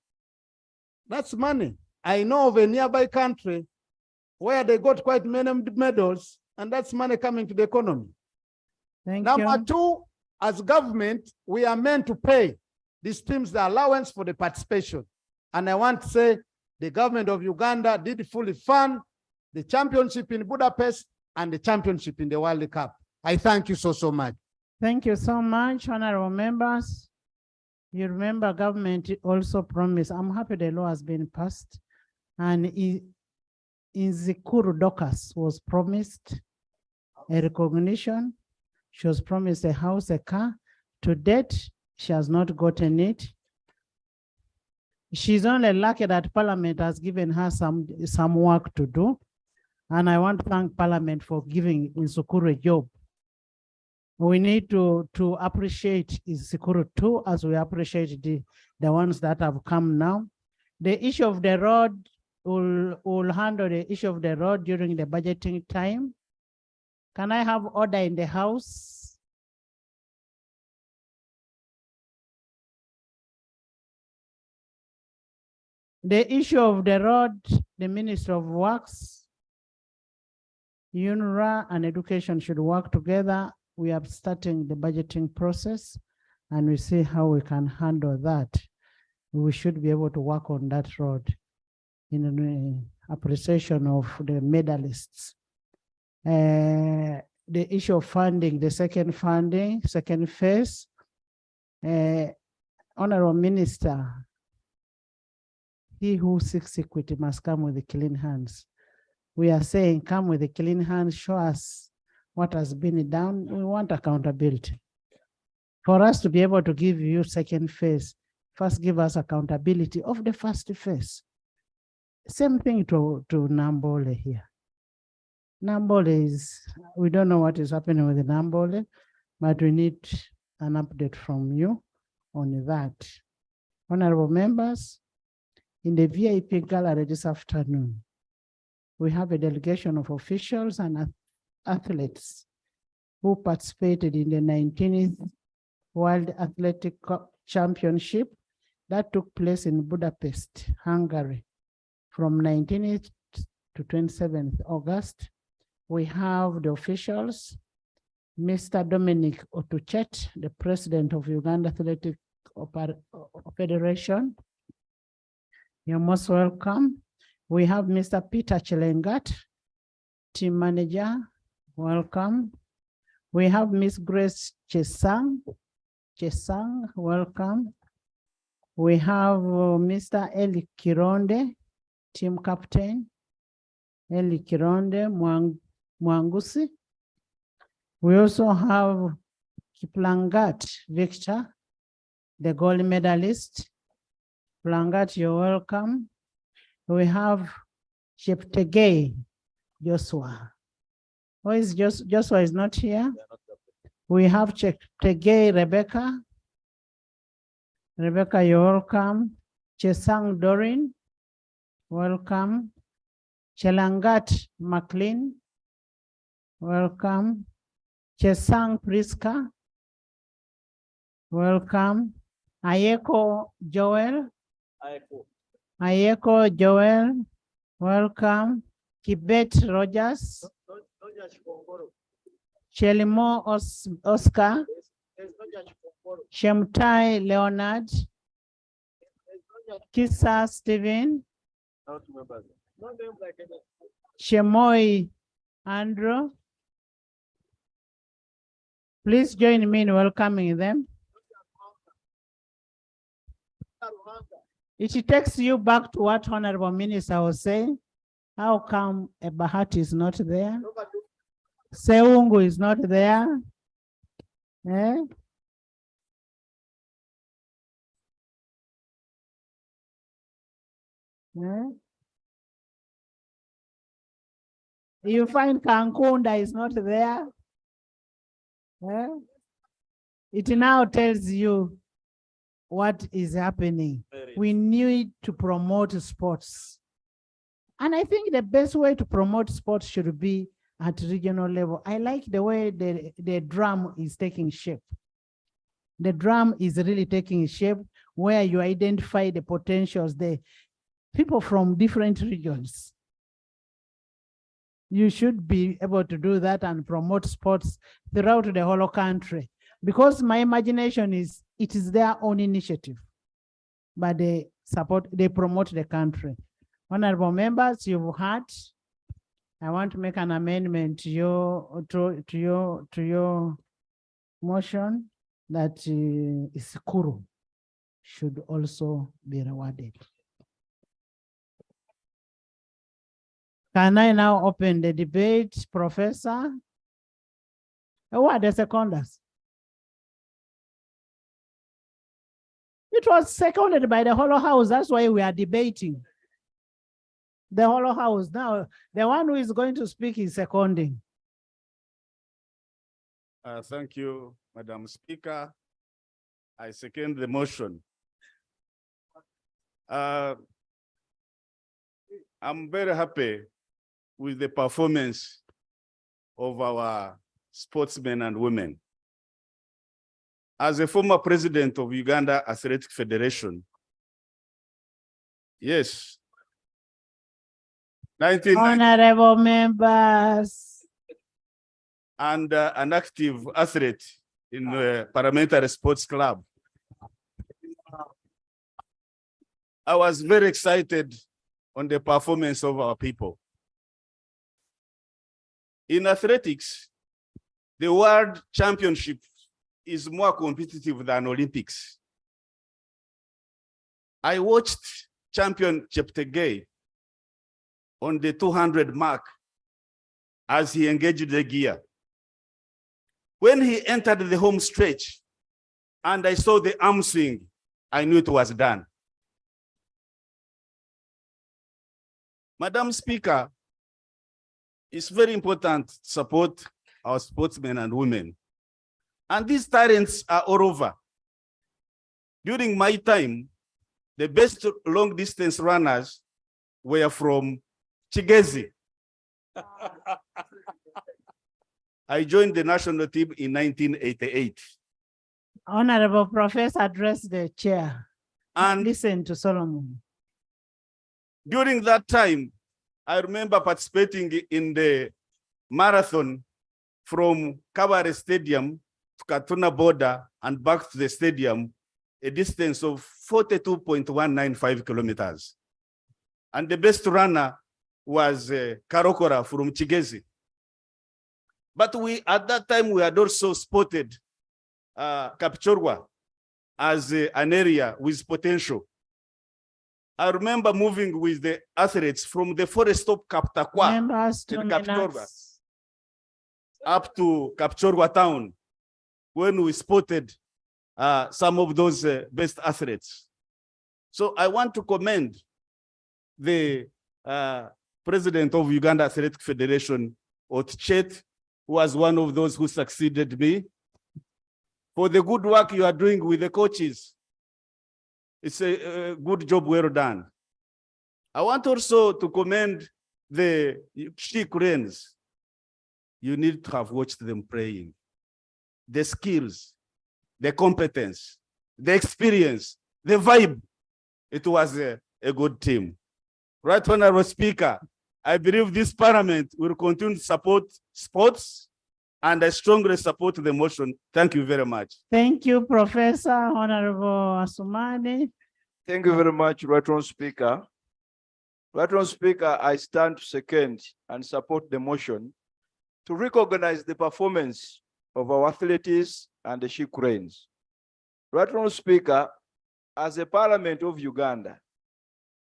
that's money. I know of a nearby country where they got quite many medals, and that's money coming to the economy. Thank Number you. two, as government, we are meant to pay these teams the allowance for the participation. And I want to say the government of Uganda did fully fund the championship in Budapest and the championship in the World Cup. I thank you so much. Thank you so much, honorable members. You remember government also promised, I'm happy the law has been passed, and in Zikuru Docas was promised a recognition. She was promised a house, a car. To date, she has not gotten it. She's only lucky that Parliament has given her some work to do. And I want to thank Parliament for giving Nzukuru a job. We need to appreciate Nzukuru too, as we appreciate the ones that have come now. The issue of the road, will handle the issue of the road during the budgeting time. Can I have order in the House? The issue of the road, the Minister of Works, UNRWA and Education should work together. We are starting the budgeting process and we see how we can handle that. We should be able to work on that road in appreciation of the medalists. The issue of funding, the second phase, Honorable Minister, he who seeks equity must come with clean hands. We are saying, come with clean hands, show us what has been done. We want accountability. For us to be able to give you second phase, first give us accountability of the first phase. Same thing to Nambole here. Nambole is, we don't know what is happening with the Nambole, but we need an update from you on that. Honorable members, in the VIP gallery this afternoon, we have a delegation of officials and athletes who participated in the 19th World Athletic Championship that took place in Budapest, Hungary, from 19th to 27th August. We have the officials, Mr. Dominic Otuchet, the president of Uganda Athletic Federation. You're most welcome. We have Mr. Peter Chelengat, team manager. Welcome. We have Miss Grace Chesang, welcome. We have Mr. Eli Kironde, team captain. Eli Kironde Mwangusi. We also have Kiplangat Victor, the gold medalist. Plangat, you're welcome. We have Cheptegei Joshua. Why is Joshua is not here? We have Cheptegei Rebecca. Rebecca, you're welcome. Chesang Dorin, welcome. Chelangat McLean, welcome. Chesang Priska, welcome. Ayeko Joel, welcome. Kibet Rogers, Chelimo Oscar, Shemtai Leonard, Kisa Stephen, Shemoy Andrew. Please join me in welcoming them. It takes you back to what Honorable Minister was saying. How come a Bahati is not there? Seungu is not there. Eh? Eh? You find Kankunda is not there. Eh? It now tells you what is happening. We need to promote sports. And I think the best way to promote sports should be at regional level. I like the way the drum is taking shape. The drum is really taking shape where you identify the potentials, the people from different regions. You should be able to do that and promote sports throughout the whole country, because my imagination is it is their own initiative, but they promote the country. Honorable members, you've heard. I want to make an amendment to your motion that Isikuru should also be rewarded. Can I now open the debate, Professor? Who are the seconders? It was seconded by the whole house. That's why we are debating. The whole house. Now, the one who is going to speak is seconding. Thank you, Madam Speaker. I second the motion. I'm very happy with the performance of our sportsmen and women. As a former president of Uganda Athletic Federation, yes. Honorable members. And an active athlete in the Parliamentary Sports Club. I was very excited on the performance of our people. In athletics, the World Championship is more competitive than Olympics. I watched champion Cheptegei on the 200 mark as he engaged the gear. When he entered the home stretch and I saw the arm swing, I knew it was done. Madam Speaker, it's very important to support our sportsmen and women. And these talents are all over. During my time, the best long distance runners were from Chigezi. I joined the national team in 1988. Honorable Professor, address the chair and listen to Solomon. During that time, I remember participating in the marathon from Kabare Stadium to Katuna border and back to the stadium, a distance of 42.195 kilometers. And the best runner was Karokora from Chigezi. But at that time, we had also spotted Kapchorwa as an area with potential. I remember moving with the athletes from the forest of Kaptakwa in Kapchorwa up to Kapchorwa town when we spotted some of those best athletes. So I want to commend the president of Uganda Athletic Federation, Otchet, who was one of those who succeeded me, for the good work you are doing with the coaches. It's a good job, well done. I want also to commend the She Cranes. You need to have watched them praying. The skills, the competence, the experience, the vibe. It was a good team. Right, Honorable Speaker, I believe this parliament will continue to support sports, and I strongly support the motion. Thank you very much. Thank you, Professor. Honorable Asumani. Thank you very much, Right Honorable Speaker. Right Honorable Speaker, I stand to second and support the motion to recognize the performance of our athletes and the She Cranes. Right Honorable Speaker, as a parliament of Uganda,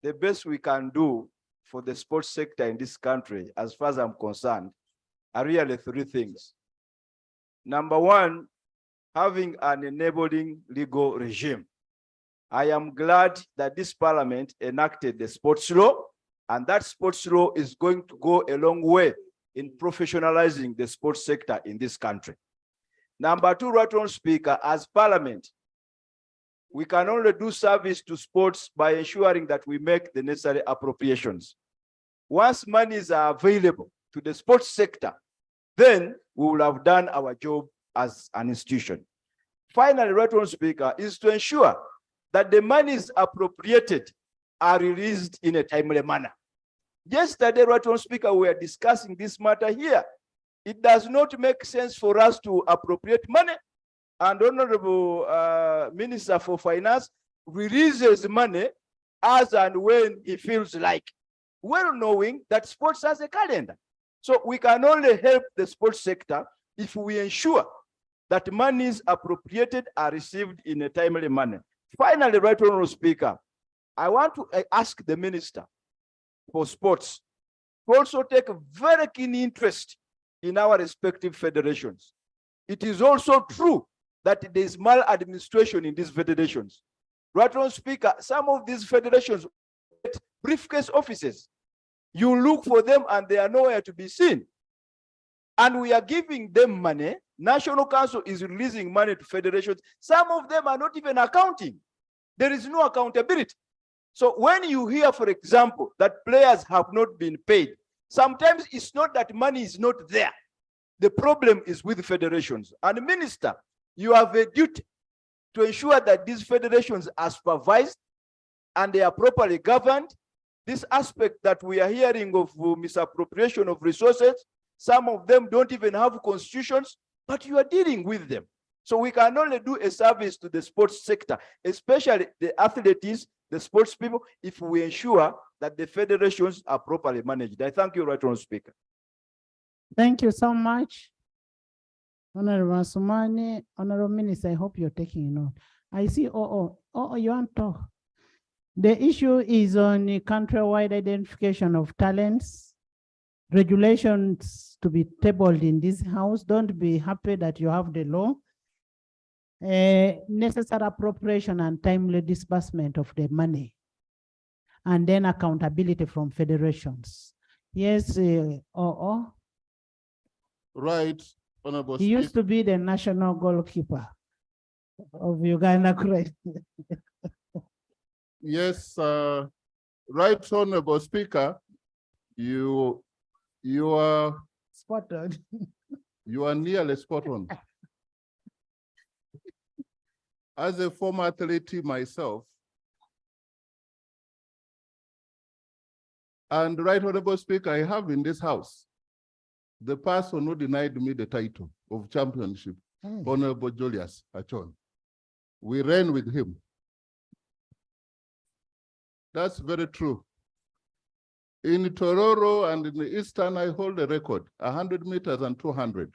the best we can do for the sports sector in this country, as far as I'm concerned, are really three things. Number one, having an enabling legal regime. I am glad that this parliament enacted the sports law, and that sports law is going to go a long way in professionalizing the sports sector in this country. Number two, Right Honorable Speaker, as parliament, we can only do service to sports by ensuring that we make the necessary appropriations. Once monies are available to the sports sector, then we will have done our job as an institution. Finally, Right Honourable Speaker, is to ensure that the monies appropriated are released in a timely manner. Yesterday, Right Honourable Speaker, we were discussing this matter here. It does not make sense for us to appropriate money and Honorable Minister for Finance releases money as and when he feels like, well knowing that sports has a calendar. So we can only help the sports sector if we ensure that monies appropriated are received in a timely manner. Finally, Right Honourable Speaker, I want to ask the Minister for Sports to also take a very keen interest in our respective federations. It is also true that there is maladministration in these federations. Right Honourable Speaker, some of these federations get briefcase offices. You look for them and they are nowhere to be seen. And we are giving them money. National Council is releasing money to federations. Some of them are not even accounting. There is no accountability. So when you hear, for example, that players have not been paid, sometimes it's not that money is not there. The problem is with federations. And Minister, you have a duty to ensure that these federations are supervised and they are properly governed. This aspect that we are hearing of misappropriation of resources, some of them don't even have constitutions, but you are dealing with them. So we can only do a service to the sports sector, especially the athletes, the sports people, if we ensure that the federations are properly managed. I thank you, Right Honourable Speaker. Thank you so much. Honorable Sumani, Honorable Minister, I hope you're taking note. I see, you want to talk. The issue is on the countrywide identification of talents, regulations to be tabled in this house. Don't be happy that you have the law. Necessary appropriation and timely disbursement of the money, and then accountability from federations. Yes, Right, Honorable he Speaker. used to be the national goalkeeper of Uganda, correct? Yes, Right Honorable Speaker, you are spot on. You are nearly spot on. As a former athlete myself, and Right Honorable Speaker, I have in this house the person who denied me the title of championship, Honorable Julius Achon. We ran with him. That's very true. In Tororo and in the Eastern, I hold a record, 100 meters and 200.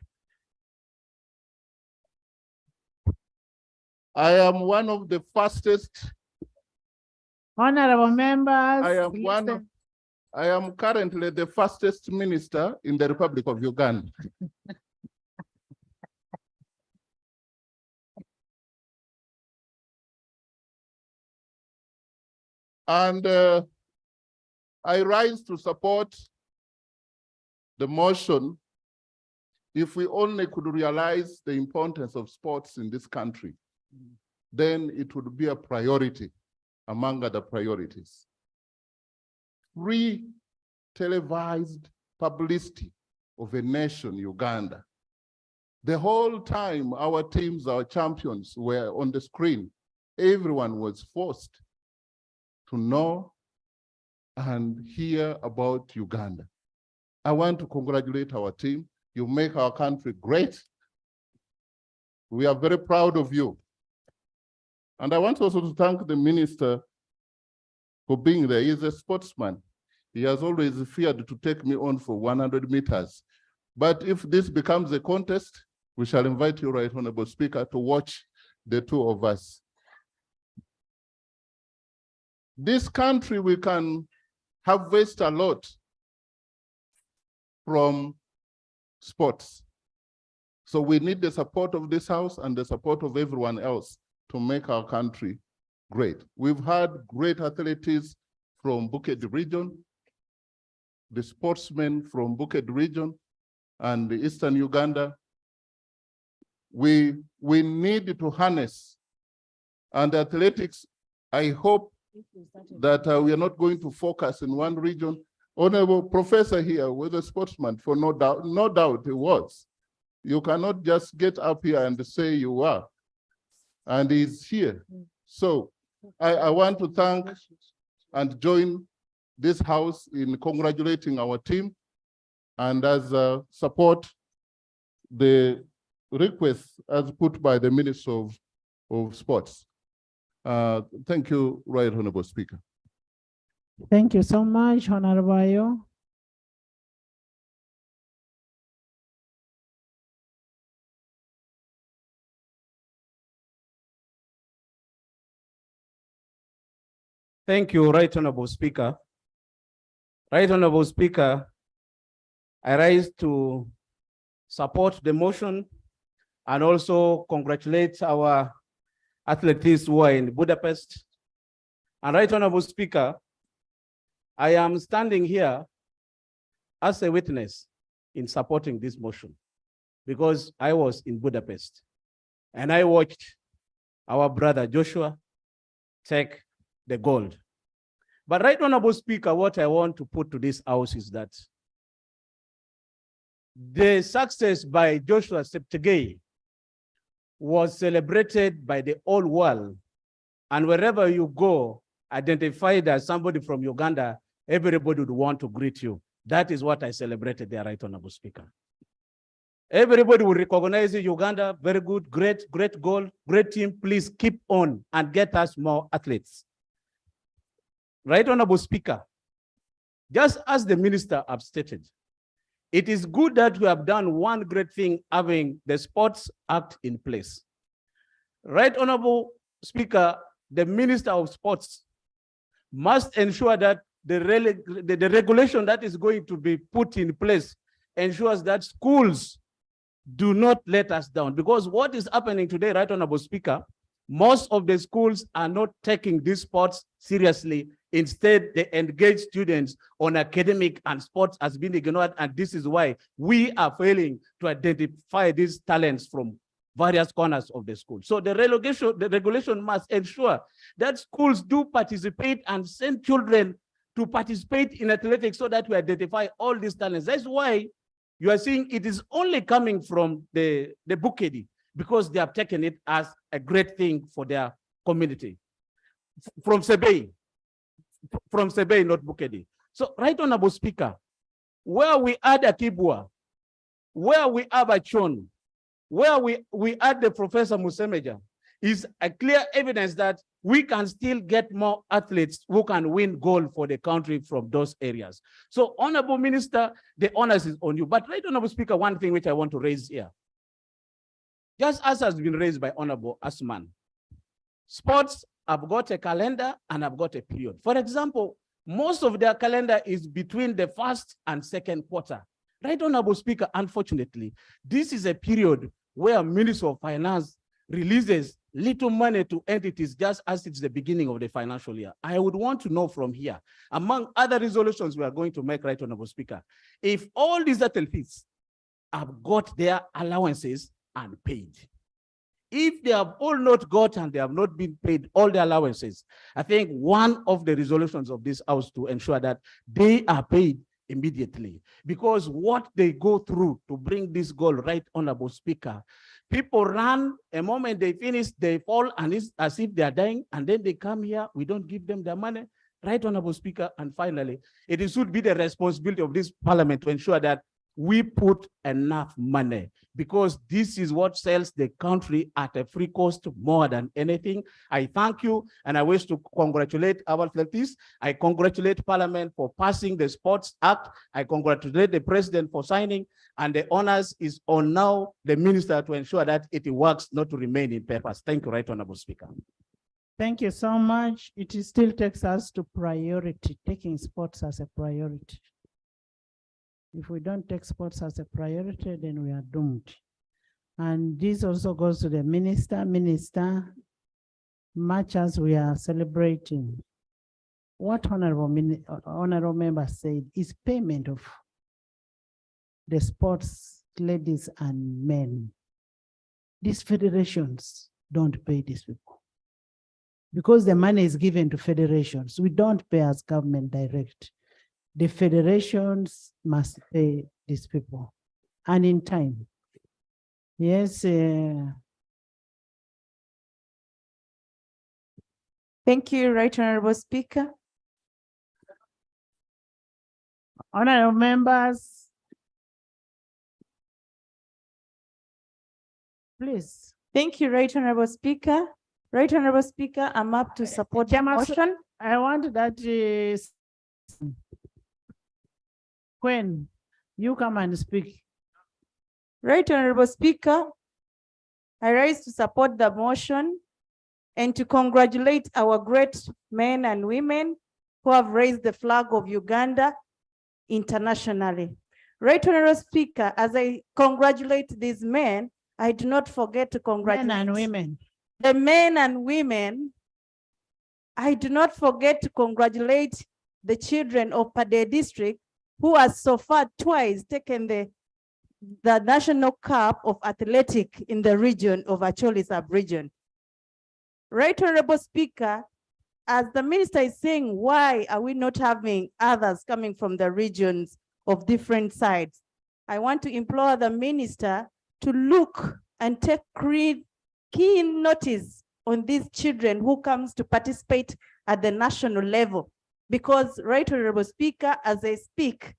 I am one of the fastest. Honorable members. I am currently the fastest minister in the Republic of Uganda. And I rise to support the motion if we only could realize the importance of sports in this country, then it would be a priority among other priorities. Free televised publicity of a nation, Uganda. The whole time our teams, our champions were on the screen, everyone was forced to know and hear about Uganda. I want to congratulate our team. You make our country great. We are very proud of you. And I want also to thank the minister for being there. He's a sportsman. He has always feared to take me on for 100 meters. But if this becomes a contest, we shall invite you, Right Honorable Speaker, to watch the two of us. This country, we can harvest a lot from sports. So we need the support of this house and the support of everyone else to make our country great. We've had great athletes from Bukit region, the sportsmen from Bukit region and the Eastern Uganda. We need to harness, and athletics, I hope that we are not going to focus in one region. Honorable Professor here was a sportsman, for no doubt he was. You cannot just get up here and say you are. And he's here. So I want to thank and join this house in congratulating our team and as support the request as put by the Minister of Sports. Thank you, Right Honorable Speaker. Thank you so much, Honorable Ayo. Thank you, Right Honorable Speaker. Right Honorable Speaker, I rise to support the motion and also congratulate our athletes who are in Budapest. And Right Honorable Speaker, I am standing here as a witness in supporting this motion because I was in Budapest and I watched our brother Joshua take the gold. But Right Honorable Speaker, what I want to put to this house is that the success by Joshua Cheptegei was celebrated by the whole world. And wherever you go, identified as somebody from Uganda, everybody would want to greet you. That is what I celebrated there, Right Honorable Speaker. Everybody will recognize Uganda, very good, great goal, great team. Please keep on and get us more athletes. Right Honorable Speaker, just as the minister have stated, it is good that we have done one great thing, having the Sports Act in place. Right Honorable Speaker, the Minister of Sports must ensure that the regulation that is going to be put in place ensures that schools do not let us down. Because what is happening today, Right Honorable Speaker, most of the schools are not taking these sports seriously. Instead, they engage students on academic and sports has been ignored. And this is why we are failing to identify these talents from various corners of the school. So the regulation must ensure that schools do participate and send children to participate in athletics so that we identify all these talents. That's why you are seeing it is only coming from the Bukedi, because they have taken it as a great thing for their community. From Sebei, not Bukedi. So, Right Honorable Speaker, where we add a Kibwa, where we have a Chon, where we add the Professor Musemeja, is a clear evidence that we can still get more athletes who can win gold for the country from those areas. So, Honorable Minister, the honors is on you. But Right Honorable Speaker, one thing which I want to raise here, just as has been raised by Honorable Asman, sports have got a calendar and have got a period. For example, most of their calendar is between the first and second quarter. Right Honorable Speaker, unfortunately, this is a period where Minister of Finance releases little money to entities just as it's the beginning of the financial year. I would want to know from here, among other resolutions we are going to make, Right Honorable Speaker, if all these athletes have got their allowances and paid. If they have all not got and they have not been paid all the allowances, I think one of the resolutions of this house to ensure that they are paid immediately, because what they go through to bring this goal, Right Honorable Speaker, people run, a moment they finish, they fall, and it's as if they are dying, and then they come here, we don't give them their money. Right Honorable Speaker, and finally, it should be the responsibility of this parliament to ensure that we put enough money, because this is what sells the country at a free cost more than anything. I thank you, and I wish to congratulate our athletes. I congratulate Parliament for passing the Sports Act. I congratulate the President for signing, and the honors is on now the Minister to ensure that it works, not to remain in papers. Thank you, Right Honorable Speaker. Thank you so much. It still takes us to priority, taking sports as a priority. If we don't take sports as a priority, then we are doomed. And this also goes to the minister. Minister, much as we are celebrating, what honorable member said is payment of the sports ladies and men. These federations don't pay these people, because the money is given to federations. We don't pay as government direct. the federations must pay these people and in time. Yes. Thank you, Right Honorable Speaker. Honorable members, please. Thank you, Right Honorable Speaker. Right Honorable Speaker, I'm up to support the motion. I want that when you come and speak. Right Honorable Speaker, I rise to support the motion and to congratulate our great men and women who have raised the flag of Uganda internationally. Right Honorable Speaker, as I congratulate these men, I do not forget to congratulate Men and women. the men and women. I do not forget to congratulate the children of Pade District who has so far twice taken the National Cup of Athletic in the region of Acholi sub-region. Right Honorable Speaker, as the minister is saying, why are we not having others coming from the regions of different sides? I want to implore the minister to look and take keen notice on these children who comes to participate at the national level. Because, Right Honorable Speaker, as I speak,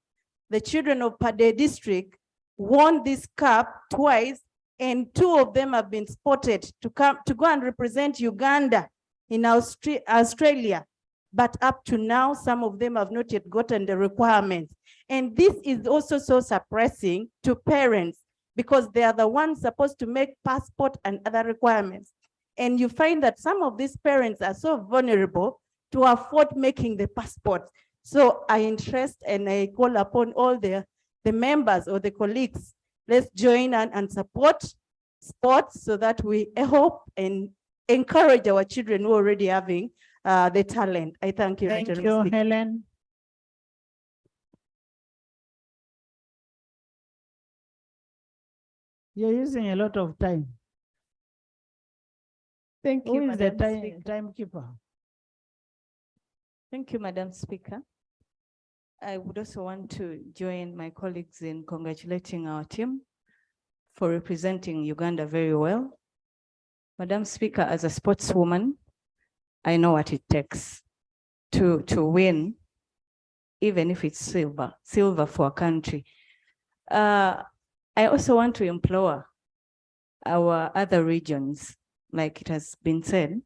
the children of Pade District won this cup twice, and 2 of them have been spotted to go and represent Uganda in Australia. But up to now, some of them have not yet gotten the requirements. And this is also so suppressing to parents because they are the ones supposed to make passport and other requirements. And you find that some of these parents are so vulnerable to afford making the passport. So I interest and I call upon all the members or the colleagues, let's join and support sports so that we help and encourage our children who are already having the talent. I thank you. Thank you, Helen. You're using a lot of time. Thank you, Who is the Madam Speaker. timekeeper? Thank you, Madam Speaker. I would also want to join my colleagues in congratulating our team for representing Uganda very well. Madam Speaker, as a sportswoman, I know what it takes to win, even if it's silver for a country. I also want to implore our other regions, like it has been said,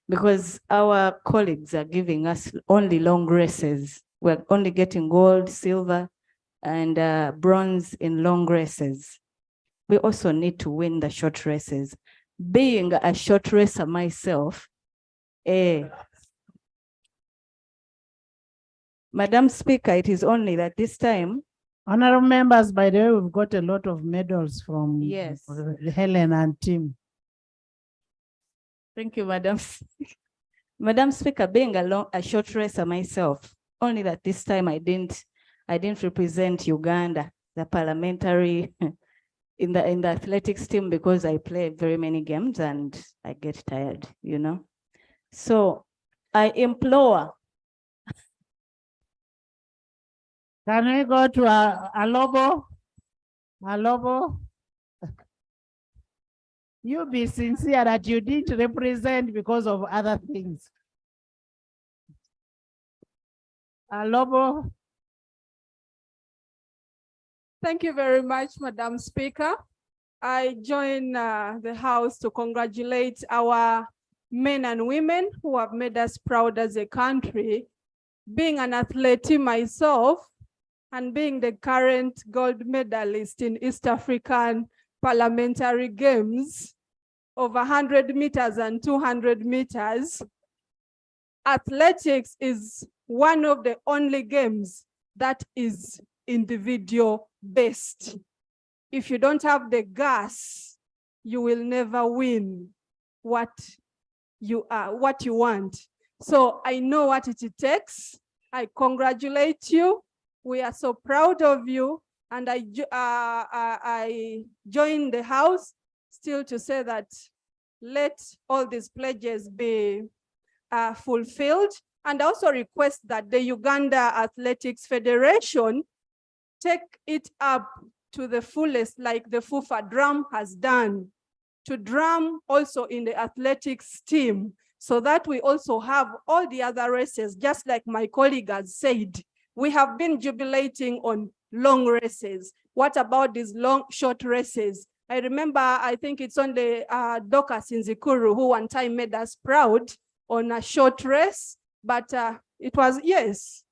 because our colleagues are giving us only long races. We're only getting gold, silver, and bronze in long races. We also need to win the short races. Being a short racer myself, Madam Speaker, it is only that this time. Honorable members, by the way, we've got a lot of medals from Yes. Helen and team. Thank you, Madam. Madam Speaker, being a short racer myself, only that this time I didn't represent Uganda, the parliamentary in the athletics team, because I play very many games and I get tired, you know. So I implore. Can we go to Alobo? Alobo? You be sincere that you didn't represent because of other things. Alobo? Thank you very much, Madam Speaker. I join the House to congratulate our men and women who have made us proud as a country. Being an athlete myself and being the current gold medalist in East African Parliamentary Games of 100 meters and 200 meters, athletics is one of the only games that is individual based. If you don't have the gas, you will never win what you want. So I know what it takes. I congratulate you. We are so proud of you. And I join the House still to say that let all these pledges be fulfilled And also request that the Uganda Athletics Federation take it up to the fullest, like the FUFA drum has done, to drum also in the athletics team, so that we also have all the other races, just like my colleague has said. We have been jubilating on long races. What about these short races? I remember, I think it's on the Dorcas in Zikuru, who one time made us proud on a short race, but it was, yes,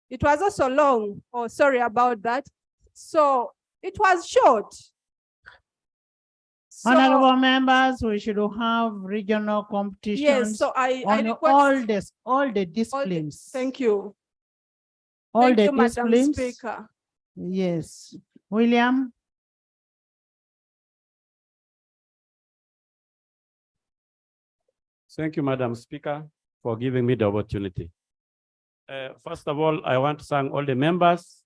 it was also long. Oh, sorry about that. So it was short. So, Honorable members, we should have regional competitions. yes, so I on request all the disciplines. thank you. All Thank the you, Madam disciplines. Speaker. Yes. William? Thank you, Madam Speaker, for giving me the opportunity. First of all, I want to thank all the members.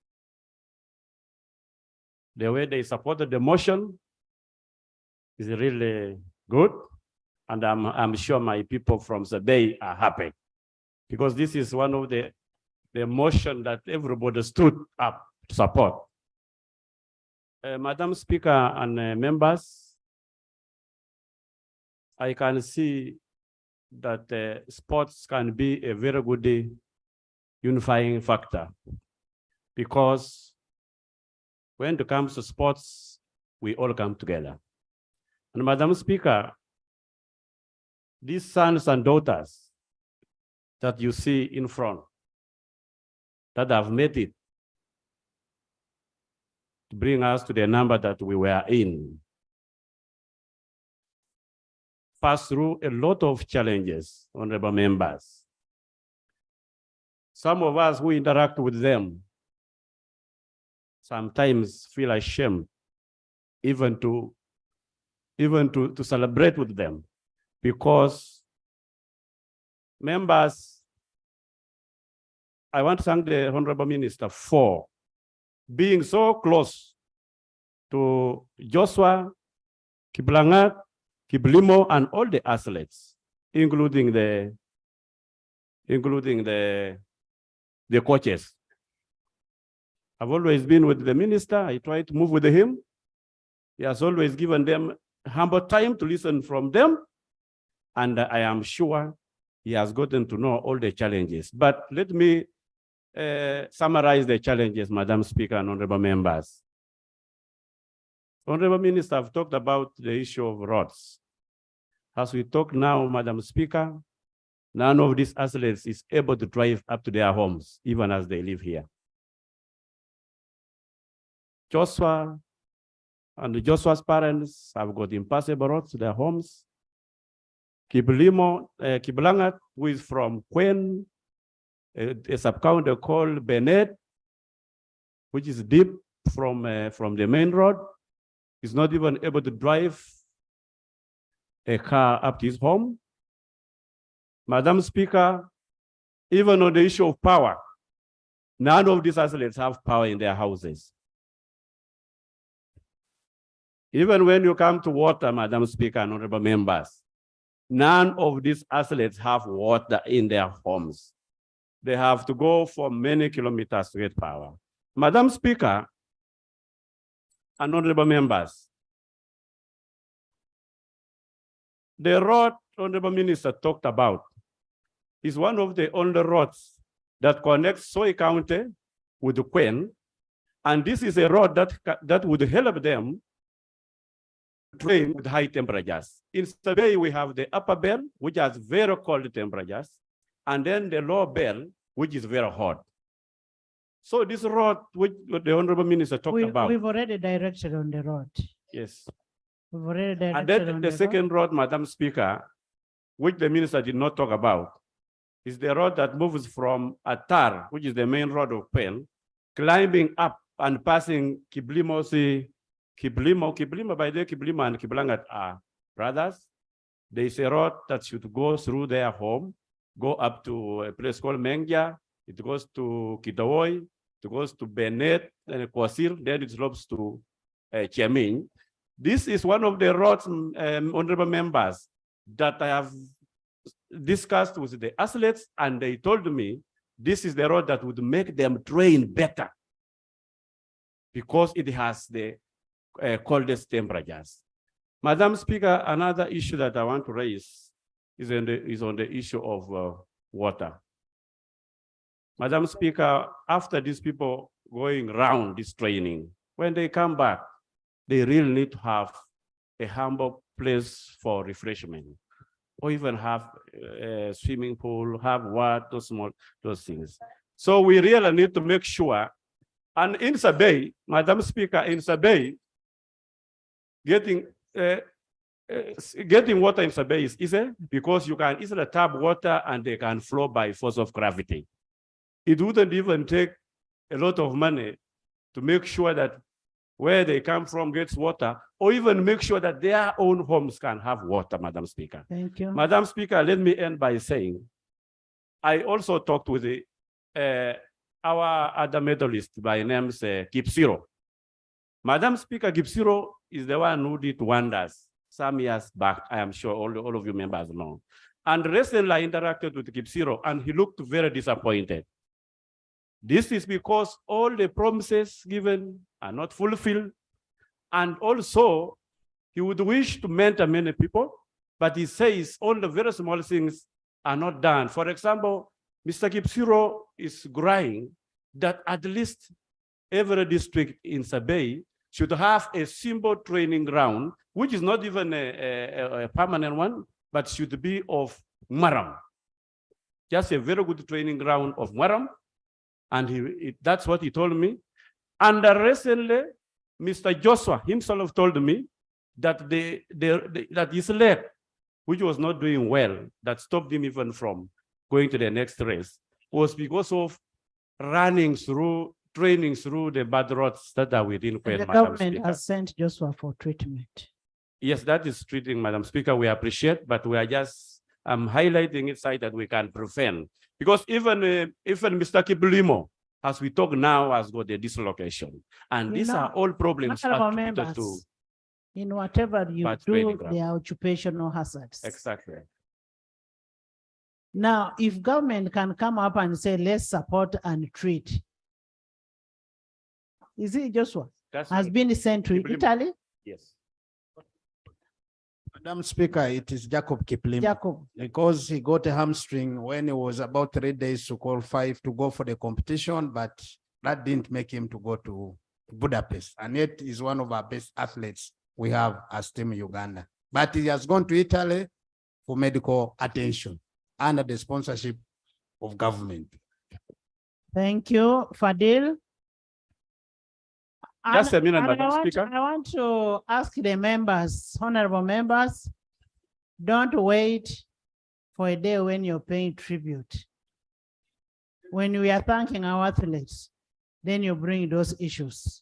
The way they supported the motion is really good. And I'm sure my people from the Bay are happy, because this is one of the motion that everybody stood up to support. Madam Speaker and members, I can see that sports can be a very good unifying factor, because when it comes to sports, we all come together. And Madam Speaker, these sons and daughters that you see in front, that have made it to bring us to the number that we were in, passed through a lot of challenges, honorable members. Some of us who interact with them sometimes feel ashamed even to celebrate with them, because members, I want to thank the Honorable Minister for being so close to Joshua, Kiblangat, Kiblimo, and all the athletes, including the coaches. I've always been with the minister. I try to move with him. He has always given them humble time to listen from them. And I am sure he has gotten to know all the challenges. But let me summarize the challenges, Madam Speaker and honorable members. Honorable Minister, I've talked about the issue of roads. As we talk now, Madam Speaker, none of these athletes is able to drive up to their homes, even as they live here. Joshua and Joshua's parents have got impassable roads to their homes. Kiblangat, who is from Kwen, a sub-county called Bennett, which is deep from the main road, is not even able to drive a car up to his home. Madam Speaker, even on the issue of power, none of these athletes have power in their houses. Even when you come to water, Madam Speaker and honorable members, none of these athletes have water in their homes. They have to go for many kilometers to get power. Madam Speaker and honorable members, the road honorable minister talked about is one of the only roads that connects Soy County with Kwen. And this is a road that would help them train with high temperatures. In Sabay, we have the upper bell, which has very cold temperatures, and then the lower bell, which is very hot. So this road, which the honorable minister talked about. We've already directed on the road. Yes. We've already directed And then on the second road, Madam Speaker, which the minister did not talk about, is the road that moves from Atar, which is the main road of Pen, climbing up and passing Kiblimo, by the way, Kiblimo and Kiblangat are brothers. There is a road that should go through their home, go up to a place called Mengia, it goes to Kitawoy, it goes to Bennett, and Kwasir, then it slopes to Chiamin. This is one of the roads, honorable members, that I have discussed with the athletes, and they told me this is the road that would make them train better because it has the coldest temperatures. Madam Speaker, another issue that I want to raise is on the issue of water. Madam Speaker, after these people going around this training, when they come back, they really need to have a humble place for refreshment, or even have a swimming pool, have what, those things. So we really need to make sure. And in Sabay, Madam Speaker, in Sabay, getting water in Sabay is easy because you can easily tap water and they can flow by force of gravity. It wouldn't even take a lot of money to make sure that where they come from gets water, or even make sure that their own homes can have water, Madam Speaker. Thank you. Madam Speaker, let me end by saying, I also talked with our other medalist by name Kipsiro. Madam Speaker, Kipsiro is the one who did wonders some years back. I am sure all of you members know. And recently I interacted with Kipsiro and he looked very disappointed. This is because all the promises given are not fulfilled. And also, he would wish to mentor many people, but he says all the very small things are not done. For example, Mr. Kipsiro is crying that at least every district in Sabay should have a simple training ground, which is not even a permanent one, but should be of Maram. Just a very good training ground of Maram. And that's what he told me. And recently, Mr. Joshua himself told me that that his leg, which was not doing well, that stopped him even from going to the next race, was because of training through the bad roads that are within Queen, The Madam government Speaker. has sent Joshua for treatment. Yes, that is treating, Madam Speaker. We appreciate, but we are just highlighting it so that we can prevent. Because even Mr. Kiblimo, as we talk now, has got a dislocation. And these are all problems Honorable attributed to. members, in whatever you bad do, training ground. there are occupational hazards. Exactly. Now, if government can come up and say, let's support and treat. Is it Joshua? That's Has right. been sent to Kiplimo. Italy? Yes. Madam Speaker, it is Jacob Kiplimo. Jacob. Because he got a hamstring when he was about 3 days to qualify to go for the competition, but that didn't make him to go to Budapest. And yet he's one of our best athletes we have as Team Uganda. But he has gone to Italy for medical attention under the sponsorship of government. Thank you, Fadil. Just a minute, And Madam Speaker. I want to ask the members, honorable members, don't wait for a day when you're paying tribute. When we are thanking our athletes, then you bring those issues.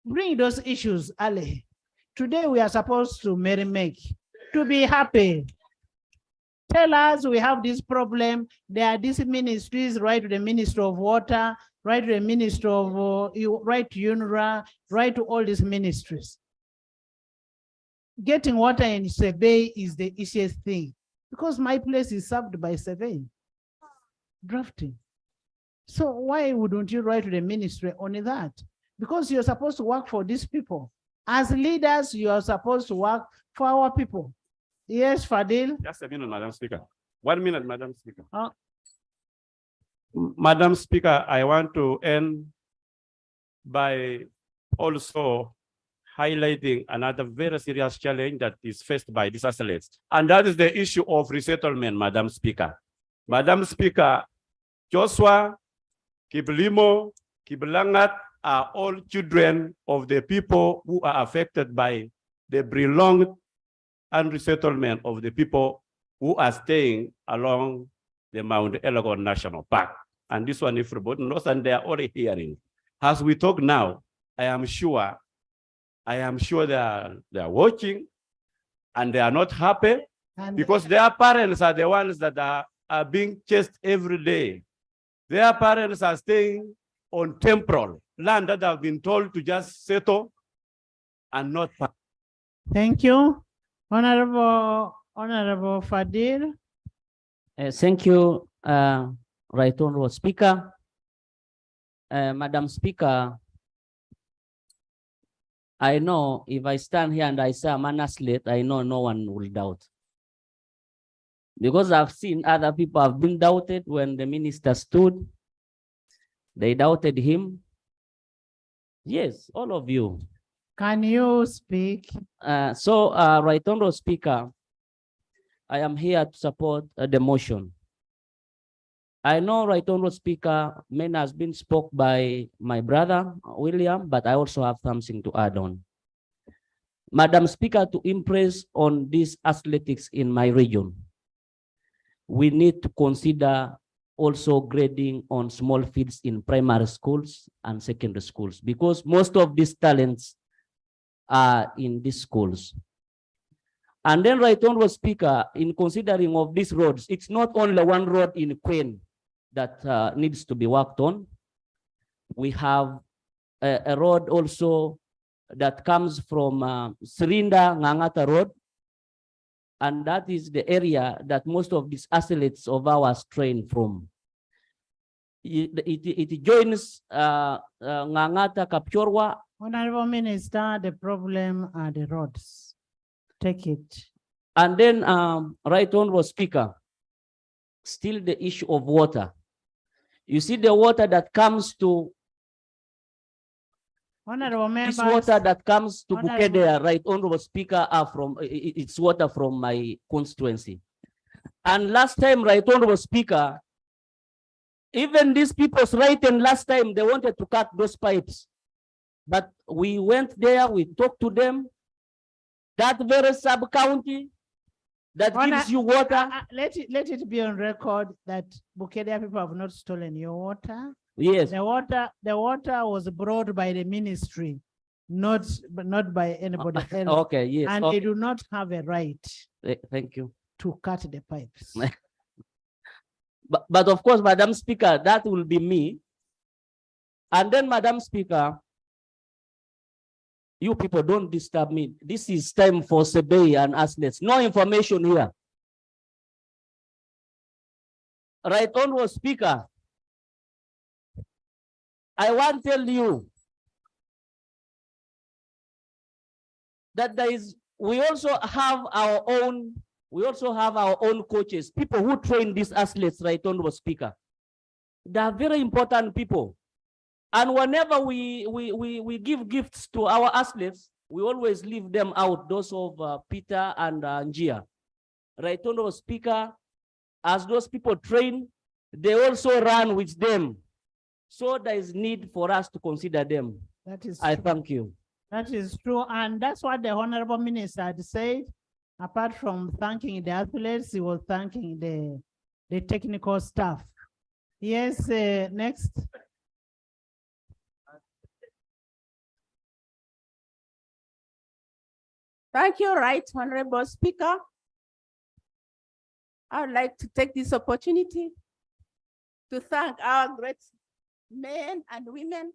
Bring those issues early. Today we are supposed to merry-make, to be happy. Tell us we have this problem. There are these ministries, write to the Minister of Water, write to the Minister of, write to UNRWA, write to all these ministries. Getting water in Sabay is the easiest thing because my place is served by Sabay, drafting. So why wouldn't you write to the ministry on that? Because you're supposed to work for these people. As leaders, you are supposed to work for our people. Yes, Fadil. Just a minute, Madam Speaker. 1 minute, Madam Speaker. Madam Speaker, I want to end by also highlighting another very serious challenge that is faced by these athletes. And that is the issue of resettlement, Madam Speaker. Madam Speaker, Joshua, Kiblimo, Kiblangat are all children of the people who are affected by the prolonged unresettlement of the people who are staying along the Mount Elgon National Park. And this one, everybody knows, and they are already hearing. As we talk now, I am sure they are watching and they are not happy because their parents are the ones that are being chased every day. Their parents are staying on temporal land that have been told to just settle and not. Thank you. Honorable Honorable Fadil. Thank you, Right Honorable Speaker. Madam Speaker, I know if I stand here and I say I'm an athlete, I know no one will doubt. Because I've seen other people have been doubted when the minister stood. They doubted him. Yes, all of you. Can you speak? Right Honorable Speaker, I am here to support the motion. I know, Right Honorable Speaker, many has been spoke by my brother, William, but I also have something to add on. Madam Speaker, to impress on this athletics in my region, we need to consider also grading on small fields in primary schools and secondary schools, because most of these talents are in these schools. And then, Right Honorable Speaker, in considering of these roads, it's not only one road in Queen that needs to be worked on. We have a road also that comes from Sirinda Ngangata Road, and that is the area that most of these athletes of ours train from. It joins Ngangata Kapchorwa. Honorable Minister, the problem are the roads. Take it. And then, Right Honorable Speaker, still the issue of water. You see the water that comes to Honorable members, this water that comes to Bukedea, Right Honorable Speaker, are from it's water from my constituency. And last time, Right Honorable Speaker, even these people's right, and last time they wanted to cut those pipes. But we went there, we talked to them. That very sub-county that gives you water. Let it be on record that Bukedea people have not stolen your water. Yes. The water was brought by the ministry, not by anybody else. Okay, yes. And Okay. they do not have a right Thank you. to cut the pipes. But of course, Madam Speaker, that will be me. And then, Madam Speaker, you people don't disturb me. This is time for Sebei and athletes. No information here. Right Honorable Speaker, I want to tell you that we also have our own coaches, people who train these athletes, Right Honorable Speaker. They are very important people. And whenever we give gifts to our athletes, we always leave them out, those of Peter and Njia. Right Honorable Speaker, as those people train, they also run with them. So there is need for us to consider them. That is I true. thank you. That is true. And that's what the Honorable Minister had said. Apart from thanking the athletes, he was thanking the technical staff. Yes, next. Thank you, Right Honorable Speaker. I would like to take this opportunity to thank our great men and women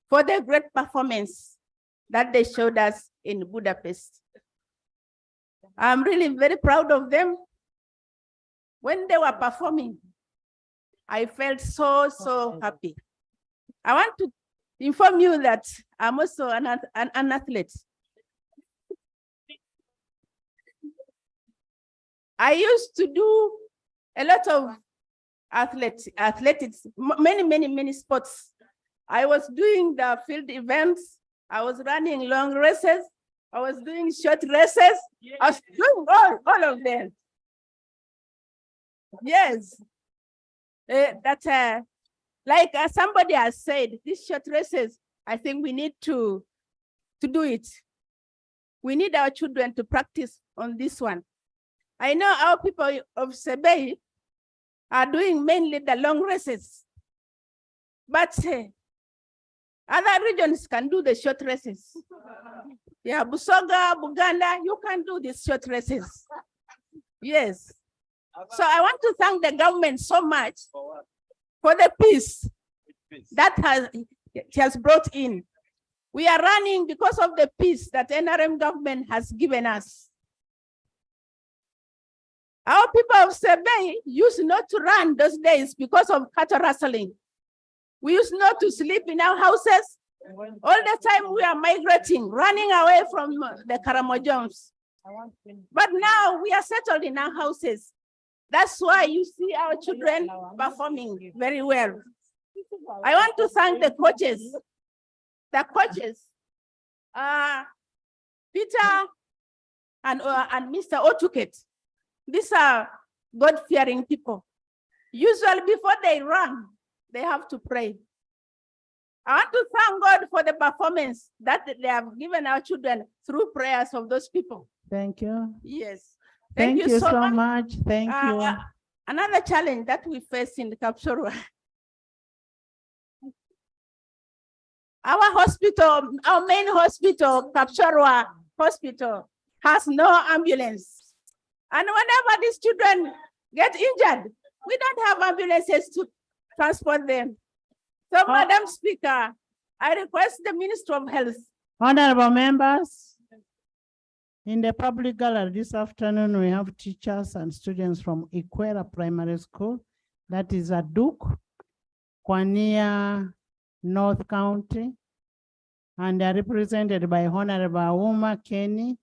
for their great performance that they showed us in Budapest. I'm really very proud of them. When they were performing, I felt so happy. I want to inform you that I'm also an athlete. I used to do a lot of athletics, many sports. I was doing the field events. I was running long races. I was doing short races. I was doing all of them. Yes. Like somebody has said, these short races, I think we need to do it. We need our children to practice on this one. I know our people of Sebei are doing mainly the long races, but other regions can do the short races. Yeah, Busoga, Buganda, you can do these short races. Yes. So I want to thank the government so much for the peace that has brought in. We are running because of the peace that NRM government has given us. Our people of Sebei used not to run those days because of cattle rustling. We used not to sleep in our houses. All the time we are migrating, running away from the Karamojons. But now we are settled in our houses. That's why you see our children performing very well. I want to thank the coaches. The coaches, Peter and Mr. Otuket. These are God-fearing people. Usually before they run, they have to pray. I want to thank God for the performance that they have given our children through prayers of those people. Thank you. Yes. Thank you so much. Thank you. Another challenge that we face in the Kapchorwa. Our hospital, our main hospital, Kapchorwa Hospital, has no ambulance. And whenever these children get injured, we don't have ambulances to transport them. So, Madam Speaker, I request the Minister of Health. Honorable members, in the public gallery this afternoon, we have teachers and students from Ikwera Primary School, that is Aduk, Kwania, North County, and they are represented by Honorable Uma Kenny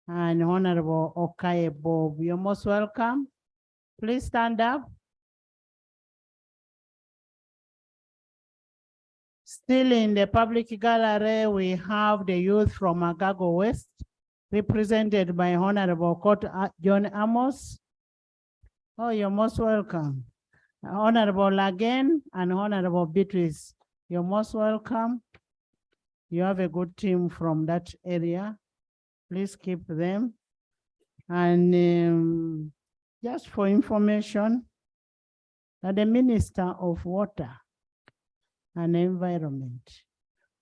and Honorable Okaye Bob. You're most welcome. Please stand up. Still in the public gallery, we have the youth from Agago West, represented by Honorable John Amos. Oh, you're most welcome. Honorable Lagen and Honorable Beatrice, you're most welcome. You have a good team from that area. Please keep them. And just for information, that the Minister of Water and Environment,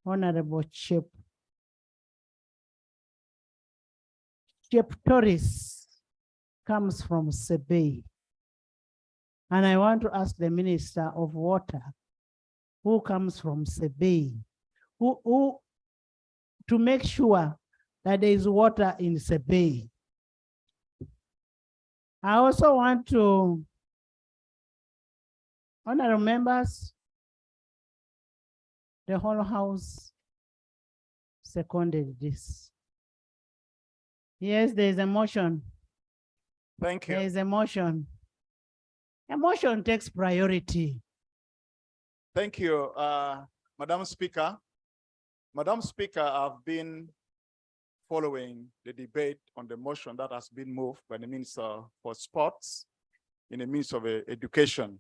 Honorable Chip Torres, comes from Sebei. And I want to ask the Minister of Water, who comes from Sebei, who to make sure that there is water in Sebei. I also want to, honorable members, the whole house seconded this. Yes, there is a motion. Thank you. There is a motion. A motion takes priority. Thank you, Madam Speaker. Madam Speaker, I've been following the debate on the motion that has been moved by the Minister for Sports in the Minister of Education.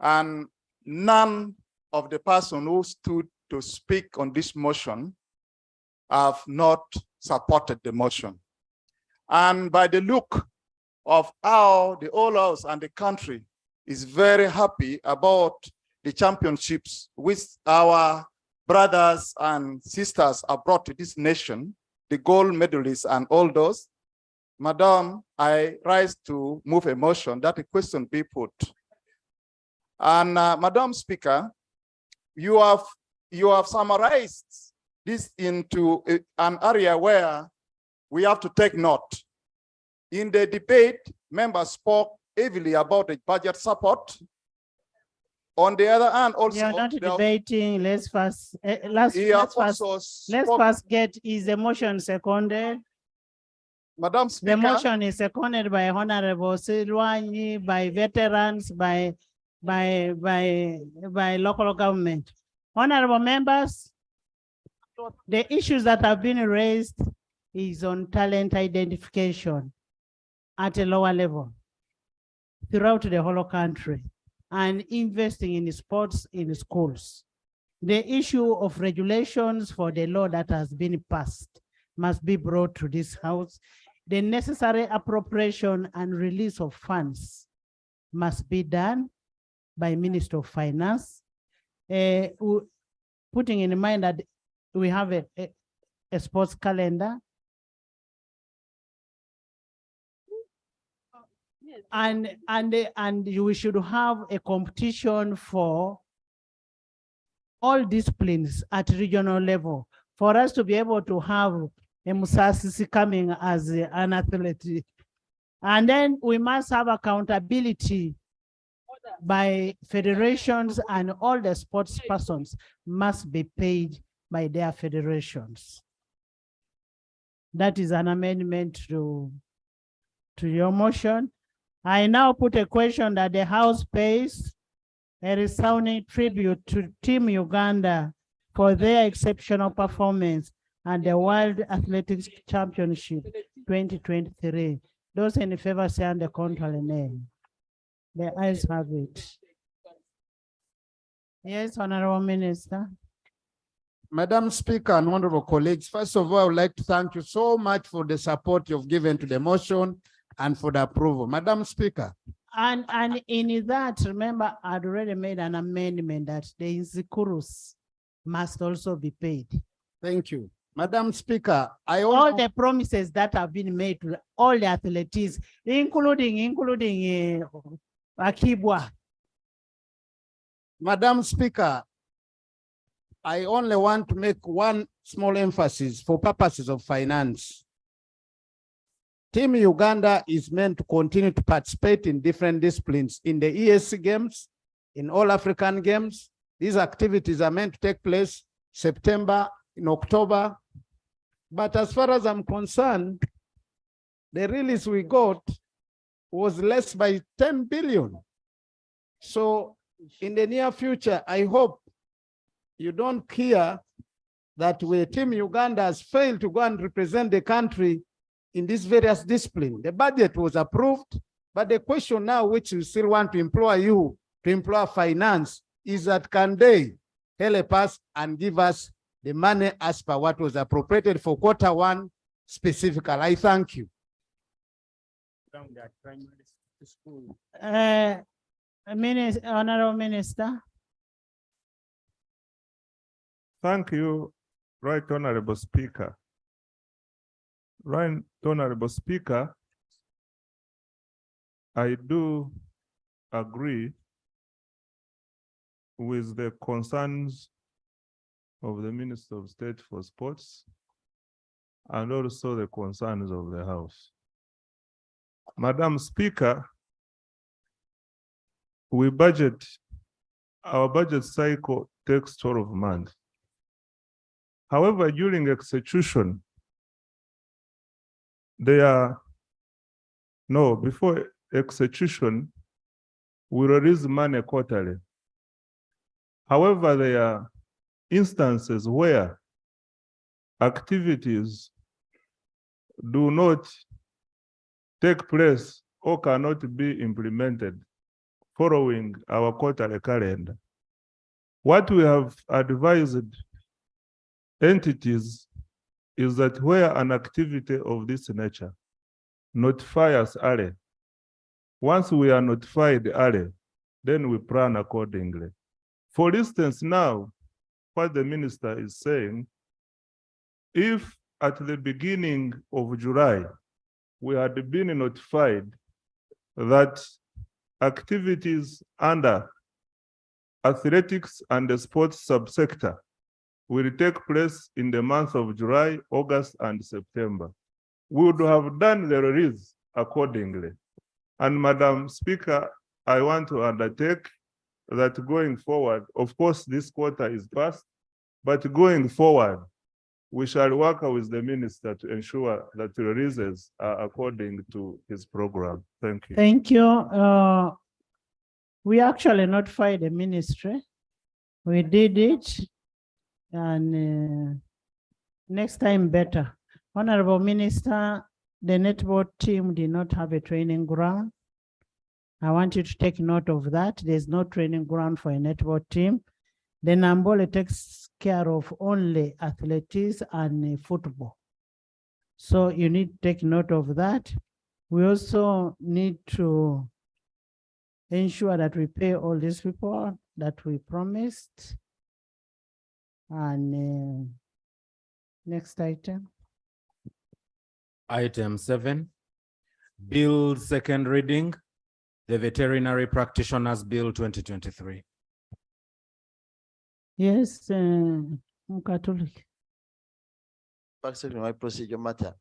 And none of the person who stood to speak on this motion have not supported the motion. And by the look of how the whole house and the country is very happy about the championships which our brothers and sisters are brought to this nation, the gold medalists and all those, Madam, I rise to move a motion that a question be put. And Madam Speaker, you have summarized this into an area where we have to take note. In the debate, members spoke heavily about the budget support. On the other hand, also you're not debating. Let's first get, is the motion seconded? Madam Speaker, the motion is seconded by Honorable Silwani, by veterans, by local government. Honorable members, the issues that have been raised is on talent identification at a lower level throughout the whole country, and investing in sports in schools. The issue of regulations for the law that has been passed must be brought to this house. The necessary appropriation and release of funds must be done by Minister of Finance, putting in mind that we have a sports calendar. And we should have a competition for all disciplines at regional level for us to be able to have a Musasisi coming as an athlete And then we must have accountability by federations, and all the sports persons must be paid by their federations. That is an amendment to your motion. I now put a question that the House pays a resounding tribute to Team Uganda for their exceptional performance at the World Athletics Championship 2023. Those in favor say on the contrary, nay. The ayes have it. Yes, Honorable Minister. Madam Speaker and honorable colleagues, first of all, I would like to thank you so much for the support you've given to the motion and for the approval. Madam Speaker. And in that, remember, I'd already made an amendment that the Nzikurus must also be paid. Thank you. Madam Speaker, all the promises that have been made to all the athletes, including Akibwa. Madam Speaker, I only want to make one small emphasis for purposes of finance. Team Uganda is meant to continue to participate in different disciplines in the ESC Games, in all African Games. These activities are meant to take place September, in October. But as far as I'm concerned, the release we got was less by 10 billion. So in the near future, I hope you don't hear that Team Uganda has failed to go and represent the country in these various disciplines. The budget was approved, but the question now, which we still want to employ you to employ finance, is that can they help us and give us the money as per what was appropriated for Q1 specifically? I thank you. Honorable Minister. Thank you, Right Honorable Speaker. Right Honorable Speaker, I do agree with the concerns of the Minister of State for Sports and also the concerns of the House. Madam Speaker, our budget cycle takes 12 months. However, during execution, before execution, we release money quarterly. However, there are instances where activities do not take place or cannot be implemented following our quarterly calendar. What we have advised entities is that where an activity of this nature notifies early, once we are notified early, then we plan accordingly. For instance, now, what the minister is saying, if at the beginning of July, we had been notified that activities under athletics and the sports subsector will take place in the months of July, August, and September, we would have done the release accordingly. And Madam Speaker, I want to undertake that going forward, of course, this quarter is past, but going forward, we shall work with the minister to ensure that the releases are according to his program. Thank you. Thank you. We actually notified the ministry. We did it, and next time better. Honorable Minister, the netball team did not have a training ground. I want you to take note of that. There's no training ground for a netball team. The Nambole takes care of only athletics and football. So you need to take note of that. We also need to ensure that we pay all these people that we promised. And next item. Item 7, Bill second reading, the Veterinary Practitioners Bill 2023. Yes, Catholic. My procedure matter.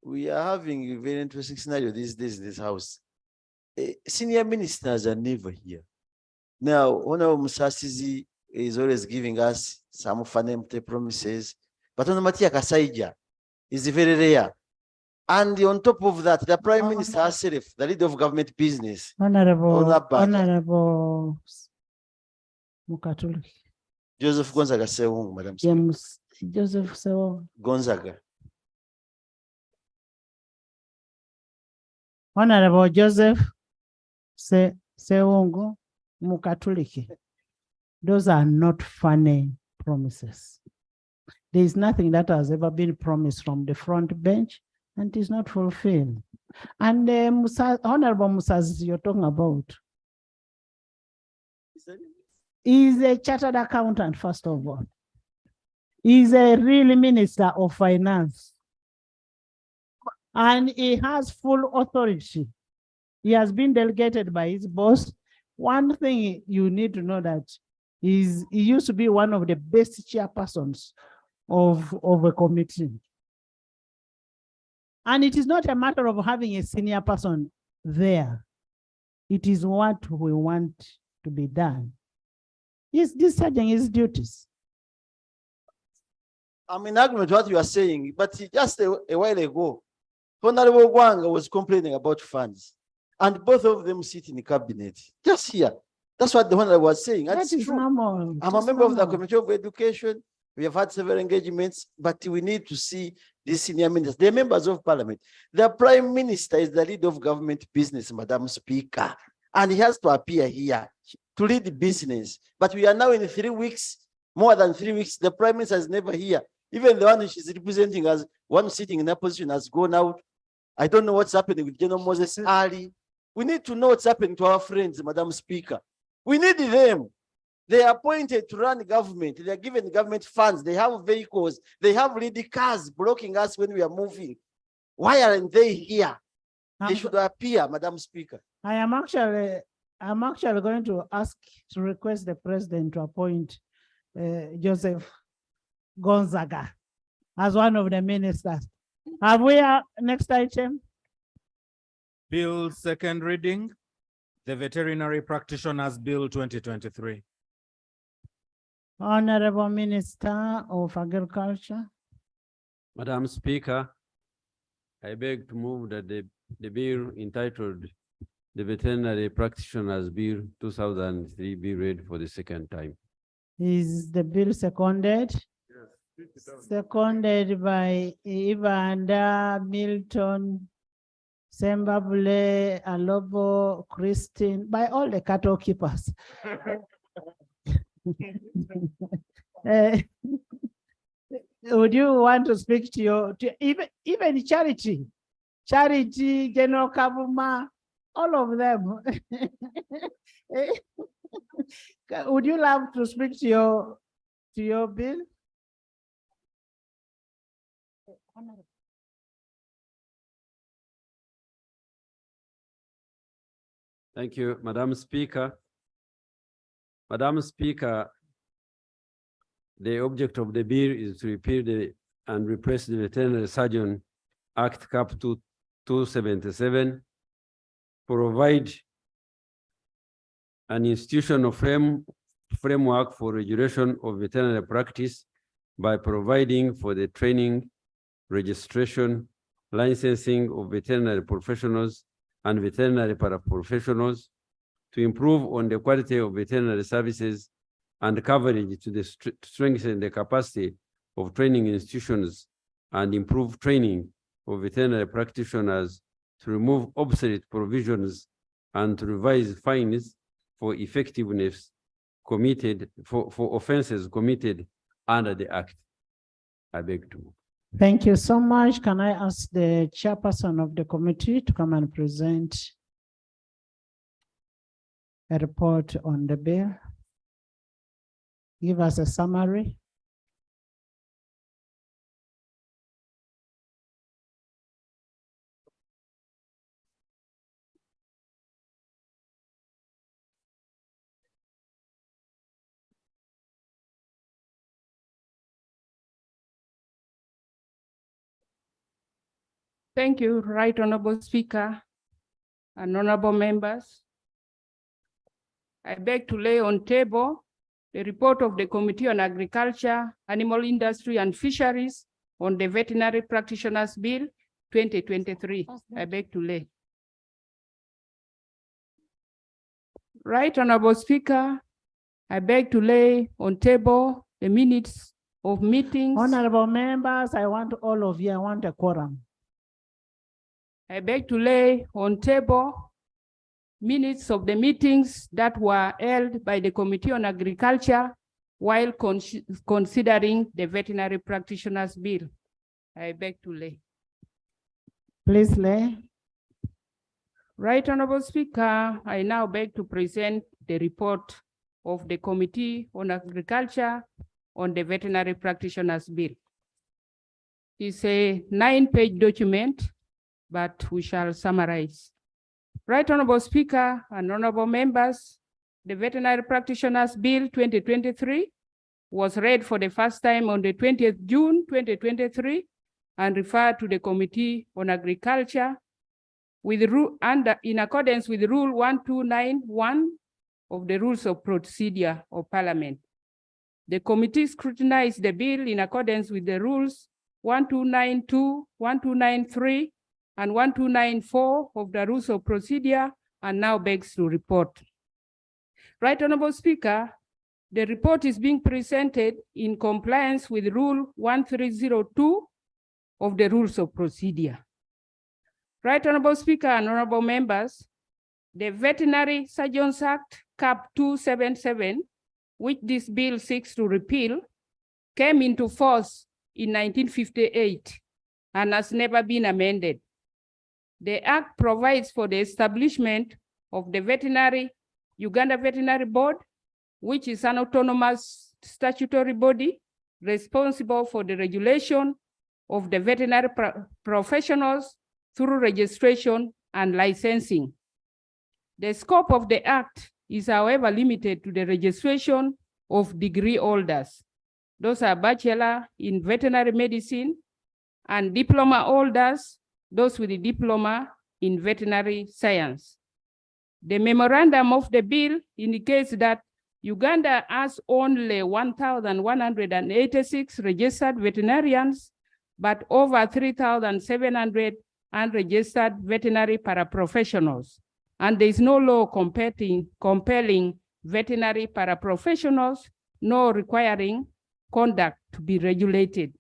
we are having a very interesting scenario these days in this house. Senior ministers are never here. Now, Honorable Musasizi is always giving us some fun empty promises, but on Matia Kasaija is very rare. And on top of that, the Prime Minister herself, the leader of government business, Honorable Mukatuli. Joseph Gonzaga Sewung, Madam Speaker. James Joseph Sewung. Gonzaga. Honorable Joseph Sewungu Mukatuliki. Those are not funny promises. There is nothing that has ever been promised from the front bench and is not fulfilled. And Honorable Musas you're talking about is a chartered accountant, first of all. He's a real minister of finance. And he has full authority. He has been delegated by his boss. One thing you need to know that he used to be one of the best chairpersons of a committee. And it is not a matter of having a senior person there. It is what we want to be done. He's discharging his duties. I'm in agreement with what you are saying, but just a while ago, Honorable Wang was complaining about funds, and both of them sit in the cabinet. Just here. That's what the Honorable was saying. That's That is true. normal. I'm a member of the Committee of Education. We have had several engagements, but we need to see these senior ministers, they're members of parliament. The Prime Minister is the leader of government business, Madam Speaker, and he has to appear here to lead the business. But we are now in 3 weeks, more than 3 weeks. The Prime Minister is never here. Even the one she's representing as one sitting in that position has gone out. I don't know what's happening with General Moses Ali. We need to know what's happening to our friends, Madam Speaker. We need them. They are appointed to run government. They are given government funds. They have vehicles. They have lead cars blocking us when we are moving. Why aren't they here? They should appear, Madam Speaker. I'm actually going to request the president to appoint Joseph Gonzaga as one of the ministers. Have we next item? Bill second reading, the Veterinary Practitioners Bill 2023. Honorable Minister of Agriculture. Madam Speaker, I beg to move that the bill entitled the Veterinary Practitioners Bill 2003 be read for the second time. Is the bill seconded? Yes. Seconded by Evander, Milton, Sembabule, Alobo, Christine, by all the cattle keepers. Would you want to speak to even Charity, General Kavuma, all of them? Would you love to speak to your bill? Thank you, Madam Speaker. Madam Speaker, the object of the bill is to repeal and replace the Veterinary Surgeon Act Cap 277, provide an institutional framework for regulation of veterinary practice by providing for the training, registration, licensing of veterinary professionals and veterinary paraprofessionals, to improve on the quality of veterinary services and coverage to strengthen the capacity of training institutions and improve training of veterinary practitioners, to remove obsolete provisions and to revise fines for effectiveness committed for offenses committed under the Act. I beg to. Thank you so much. Can I ask the chairperson of the committee to come and present a report on the bill? Give us a summary. Thank you, Right Honorable Speaker and honorable members. I beg to lay on table the report of the Committee on Agriculture, Animal Industry and Fisheries on the Veterinary Practitioners Bill 2023. I beg to lay. Right Honorable Speaker, I beg to lay on table the minutes of meetings. Honorable members, I want all of you, I want a quorum. I beg to lay on table minutes of the meetings that were held by the Committee on Agriculture while considering the Veterinary Practitioners Bill. I beg to lay. Please lay. Right Honorable Speaker, I now beg to present the report of the Committee on Agriculture on the Veterinary Practitioners Bill. It's a 9-page document, but we shall summarize. Right Honorable Speaker and honorable members, the Veterinary Practitioners Bill 2023 was read for the first time on the 20th June 2023 and referred to the Committee on Agriculture with in accordance with Rule 1291 of the Rules of Procedure of Parliament. The committee scrutinized the bill in accordance with the rules 1292, 1293, and 1294 of the Rules of Procedure, and now begs to report. Right Honorable Speaker, the report is being presented in compliance with Rule 1302 of the Rules of Procedure. Right Honorable Speaker and honorable members, the Veterinary Surgeons Act, Cap 277, which this bill seeks to repeal, came into force in 1958 and has never been amended. The Act provides for the establishment of the Uganda Veterinary Board, which is an autonomous statutory body responsible for the regulation of the veterinary professionals through registration and licensing. The scope of the Act is, however, limited to the registration of degree holders. Those are bachelor in veterinary medicine, and diploma holders, those with a diploma in veterinary science. The memorandum of the bill indicates that Uganda has only 1,186 registered veterinarians, but over 3,700 unregistered veterinary paraprofessionals. And there is no law compelling veterinary paraprofessionals, nor requiring conduct to be regulated.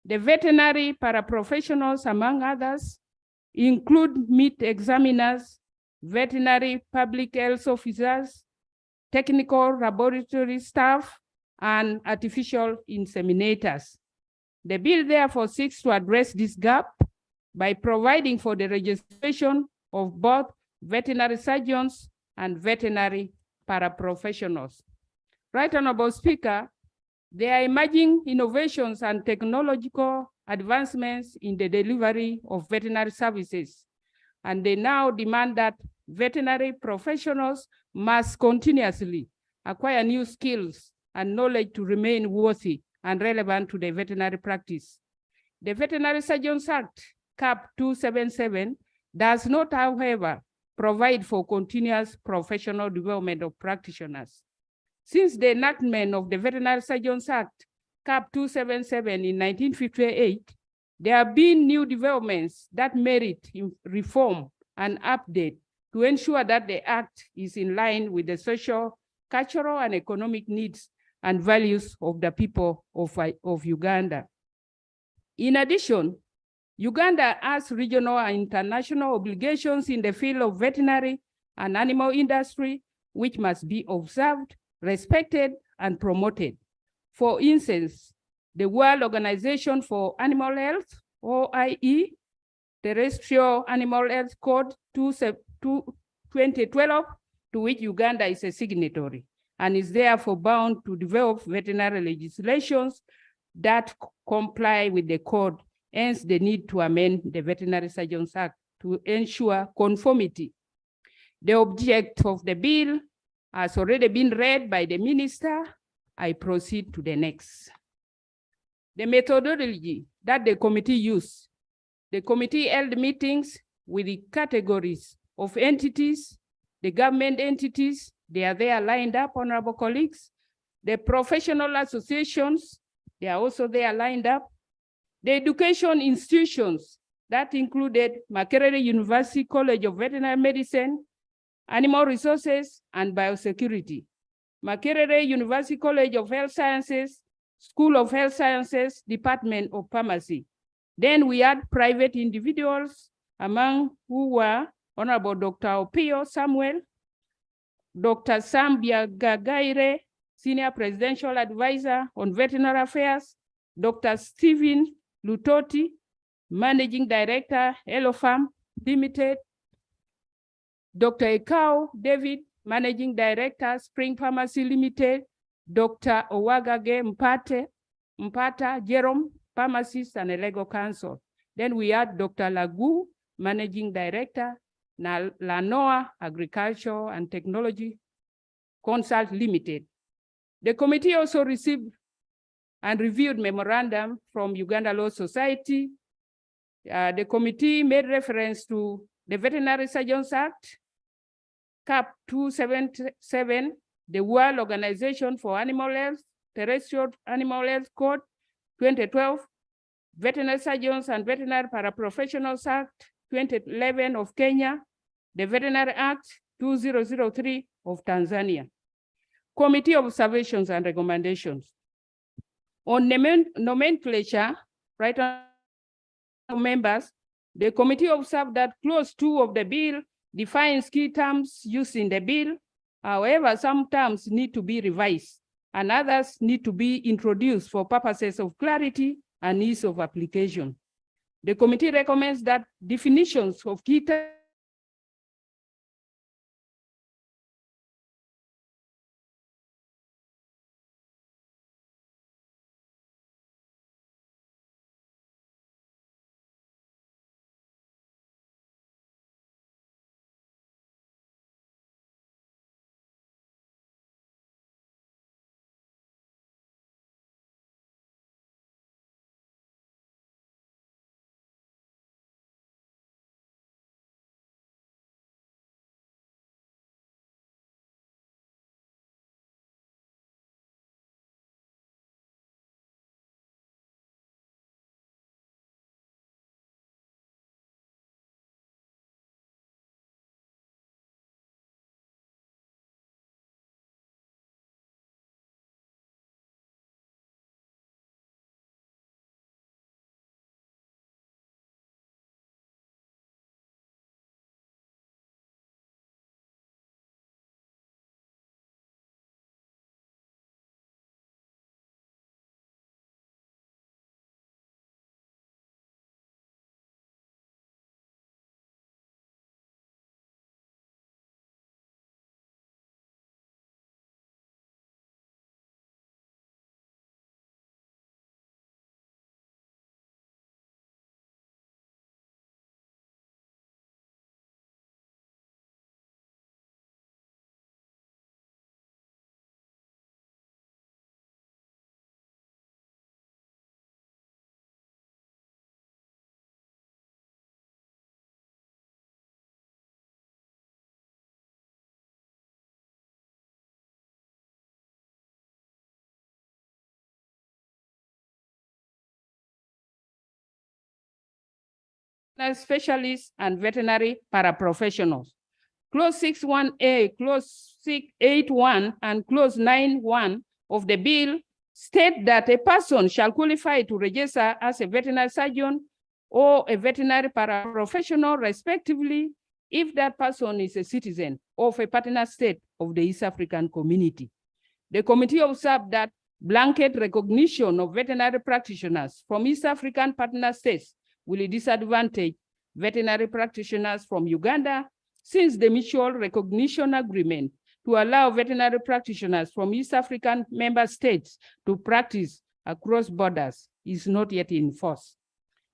The veterinary paraprofessionals, among others, include meat examiners, veterinary public health officers, technical laboratory staff, and artificial inseminators. The bill therefore seeks to address this gap by providing for the registration of both veterinary surgeons and veterinary paraprofessionals. Right Honorable Speaker, there are emerging innovations and technological advancements in the delivery of veterinary services, and they now demand that veterinary professionals must continuously acquire new skills and knowledge to remain worthy and relevant to the veterinary practice. The Veterinary Surgeons Act, Cap 277, does not, however, provide for continuous professional development of practitioners. Since the enactment of the Veterinary Surgeons Act, Cap 277 in 1958, there have been new developments that merit reform and update to ensure that the Act is in line with the social, cultural, and economic needs and values of the people of Uganda. In addition, Uganda has regional and international obligations in the field of veterinary and animal industry, which must be observed, respected, and promoted. For instance, the World Organization for Animal Health, OIE, Terrestrial Animal Health Code 2012, to which Uganda is a signatory, and is therefore bound to develop veterinary legislations that comply with the code, hence the need to amend the Veterinary Surgeons Act to ensure conformity. The object of the bill has already been read by the minister. I proceed to the next. The methodology that the committee used The committee held meetings with the categories of entities, the government entities, they are there lined up, honorable colleagues. The professional associations, they are also there lined up. The education institutions, that included Makerere University College of Veterinary Medicine, Animal Resources, and Biosecurity. Makerere University College of Health Sciences, School of Health Sciences, Department of Pharmacy. Then we had private individuals, among who were Honorable Dr. Opio Samuel, Dr. Sam Biagagaire, Senior Presidential Advisor on Veterinary Affairs, Dr. Stephen Lutoti, Managing Director, Elofam Limited, Dr. Ekau David, Managing Director, Spring Pharmacy Limited, Dr. Owagage Mpata Jerome, Pharmacist and a legal counsel. Then we had Dr. Lagu, Managing Director, Lanoa Agriculture and Technology Consult Limited. The committee also received and reviewed memorandum from Uganda Law Society. The committee made reference to the Veterinary Surgeons Act, CAP 277, the World Organization for Animal Health, Terrestrial Animal Health Code 2012, Veterinary Surgeons and Veterinary Paraprofessionals Act 2011 of Kenya, the Veterinary Act 2003 of Tanzania. Committee observations and recommendations. On nomenclature, right on members, the committee observed that clause 2 of the bill defines key terms used in the bill. However, some terms need to be revised and others need to be introduced for purposes of clarity and ease of application. The committee recommends that definitions of key terms specialists and veterinary paraprofessionals. Clause 61A, Clause 681, and Clause 91 of the bill state that a person shall qualify to register as a veterinary surgeon or a veterinary paraprofessional, respectively, if that person is a citizen of a partner state of the East African Community. The committee observed that blanket recognition of veterinary practitioners from East African partner states will disadvantage veterinary practitioners from Uganda, since the mutual recognition agreement to allow veterinary practitioners from East African member states to practice across borders is not yet in force.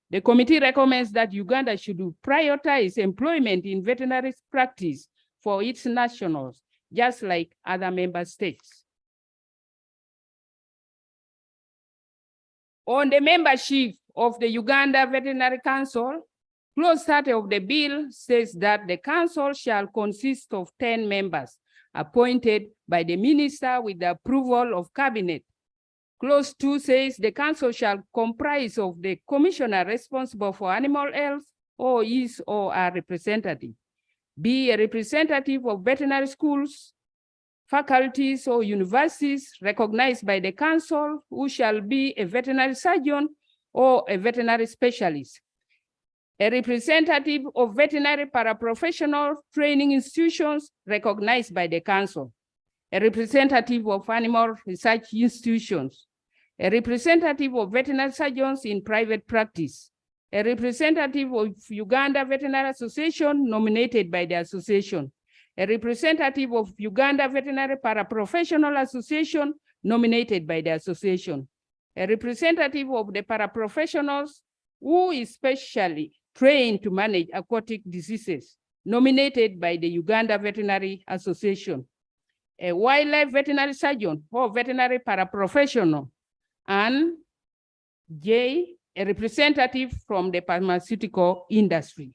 The committee recommends that Uganda should prioritize employment in veterinary practice for its nationals, just like other member states. On the membership of the Uganda Veterinary Council, clause 30 of the bill says that the council shall consist of 10 members appointed by the minister with the approval of cabinet. Clause 2 says the council shall comprise of the commissioner responsible for animal health or his or a representative, be a representative of veterinary schools, faculties or universities recognized by the council, who shall be a veterinary surgeon or a veterinary specialist, a representative of veterinary paraprofessional training institutions recognized by the council, a representative of animal research institutions, a representative of veterinary surgeons in private practice, a representative of Uganda Veterinary Association nominated by the association, a representative of Uganda Veterinary Paraprofessional Association nominated by the association, a representative of the paraprofessionals who is specially trained to manage aquatic diseases nominated by the Uganda Veterinary Association, a wildlife veterinary surgeon or veterinary paraprofessional, and J, a representative from the pharmaceutical industry.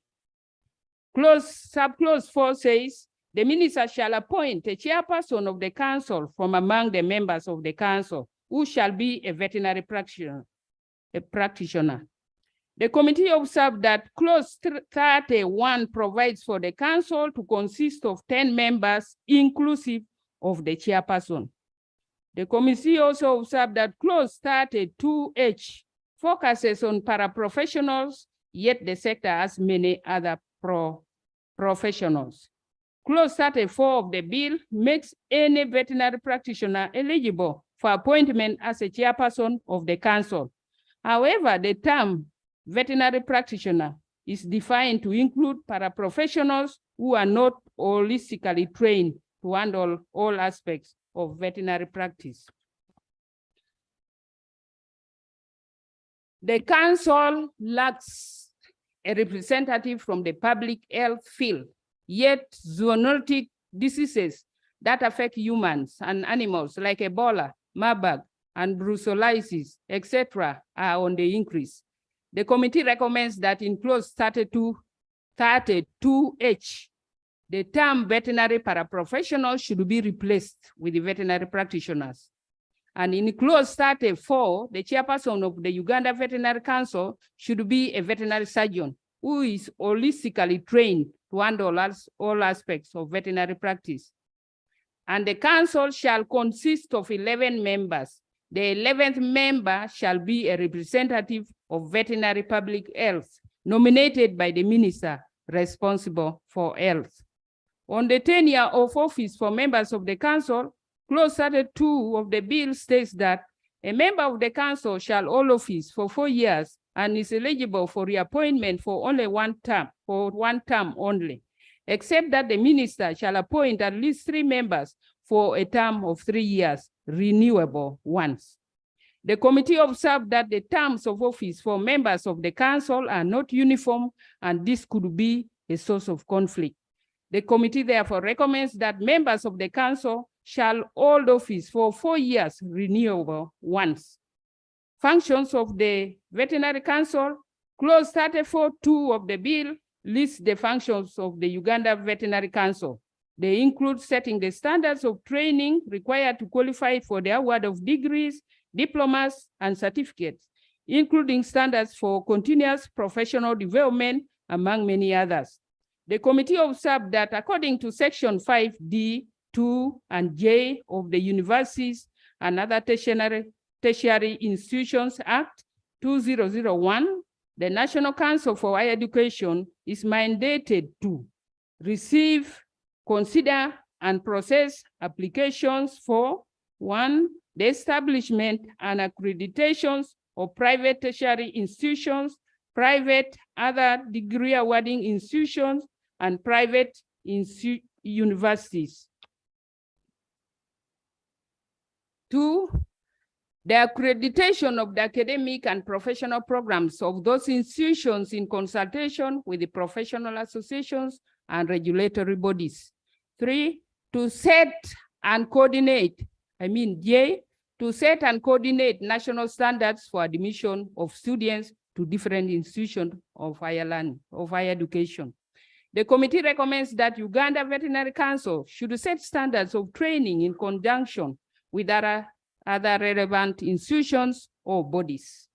Subclause 4 says, the minister shall appoint a chairperson of the council from among the members of the council, who shall be a veterinary practitioner. The committee observed that clause 31 provides for the council to consist of 10 members, inclusive of the chairperson. The committee also observed that clause 32H focuses on paraprofessionals, yet the sector has many other professionals. Clause 34 of the bill makes any veterinary practitioner eligible for appointment as a chairperson of the council. However, the term veterinary practitioner is defined to include paraprofessionals who are not holistically trained to handle all aspects of veterinary practice. The council lacks a representative from the public health field, yet zoonotic diseases that affect humans and animals like Ebola, Marburg, and brucellosis, etc., are on the increase. The committee recommends that in clause 32H, the term veterinary paraprofessional should be replaced with the veterinary practitioners. And in clause 34, the chairperson of the Uganda Veterinary Council should be a veterinary surgeon who is holistically trained to handle all aspects of veterinary practice. And the council shall consist of 11 members. The 11th member shall be a representative of veterinary public health, nominated by the minister responsible for health. On the tenure of office for members of the council, clause 32 of the bill states that a member of the council shall hold office for 4 years and is eligible for reappointment for only one term only, except that the minister shall appoint at least 3 members for a term of 3 years, renewable once. The committee observed that the terms of office for members of the council are not uniform, and this could be a source of conflict. The committee therefore recommends that members of the council shall hold office for 4 years, renewable once. Functions of the Veterinary Council, clause 34(2) of the bill lists the functions of the Uganda Veterinary Council. They include setting the standards of training required to qualify for the award of degrees, diplomas, and certificates, including standards for continuous professional development, among many others. The committee observed that according to Section 5D, 2, and J of the Universities and Other Tertiary Institutions Act 2001, the National Council for Higher Education is mandated to receive, consider, and process applications for 1, the establishment and accreditations of private tertiary institutions, private other degree awarding institutions, and private universities. 2, the accreditation of the academic and professional programs of those institutions in consultation with the professional associations and regulatory bodies. 3, to set and coordinate, J, to set and coordinate national standards for admission of students to different institutions of higher learning, of higher education. The committee recommends that Uganda Veterinary Council should set standards of training in conjunction with other relevant institutions or bodies.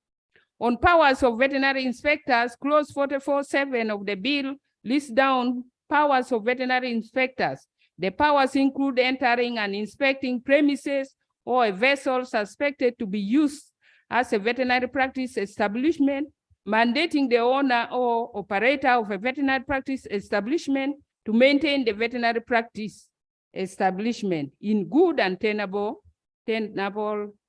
On powers of veterinary inspectors, clause 44.7 of the bill lists down powers of veterinary inspectors. The powers include entering and inspecting premises or a vessel suspected to be used as a veterinary practice establishment, mandating the owner or operator of a veterinary practice establishment to maintain the veterinary practice establishment in good and tenable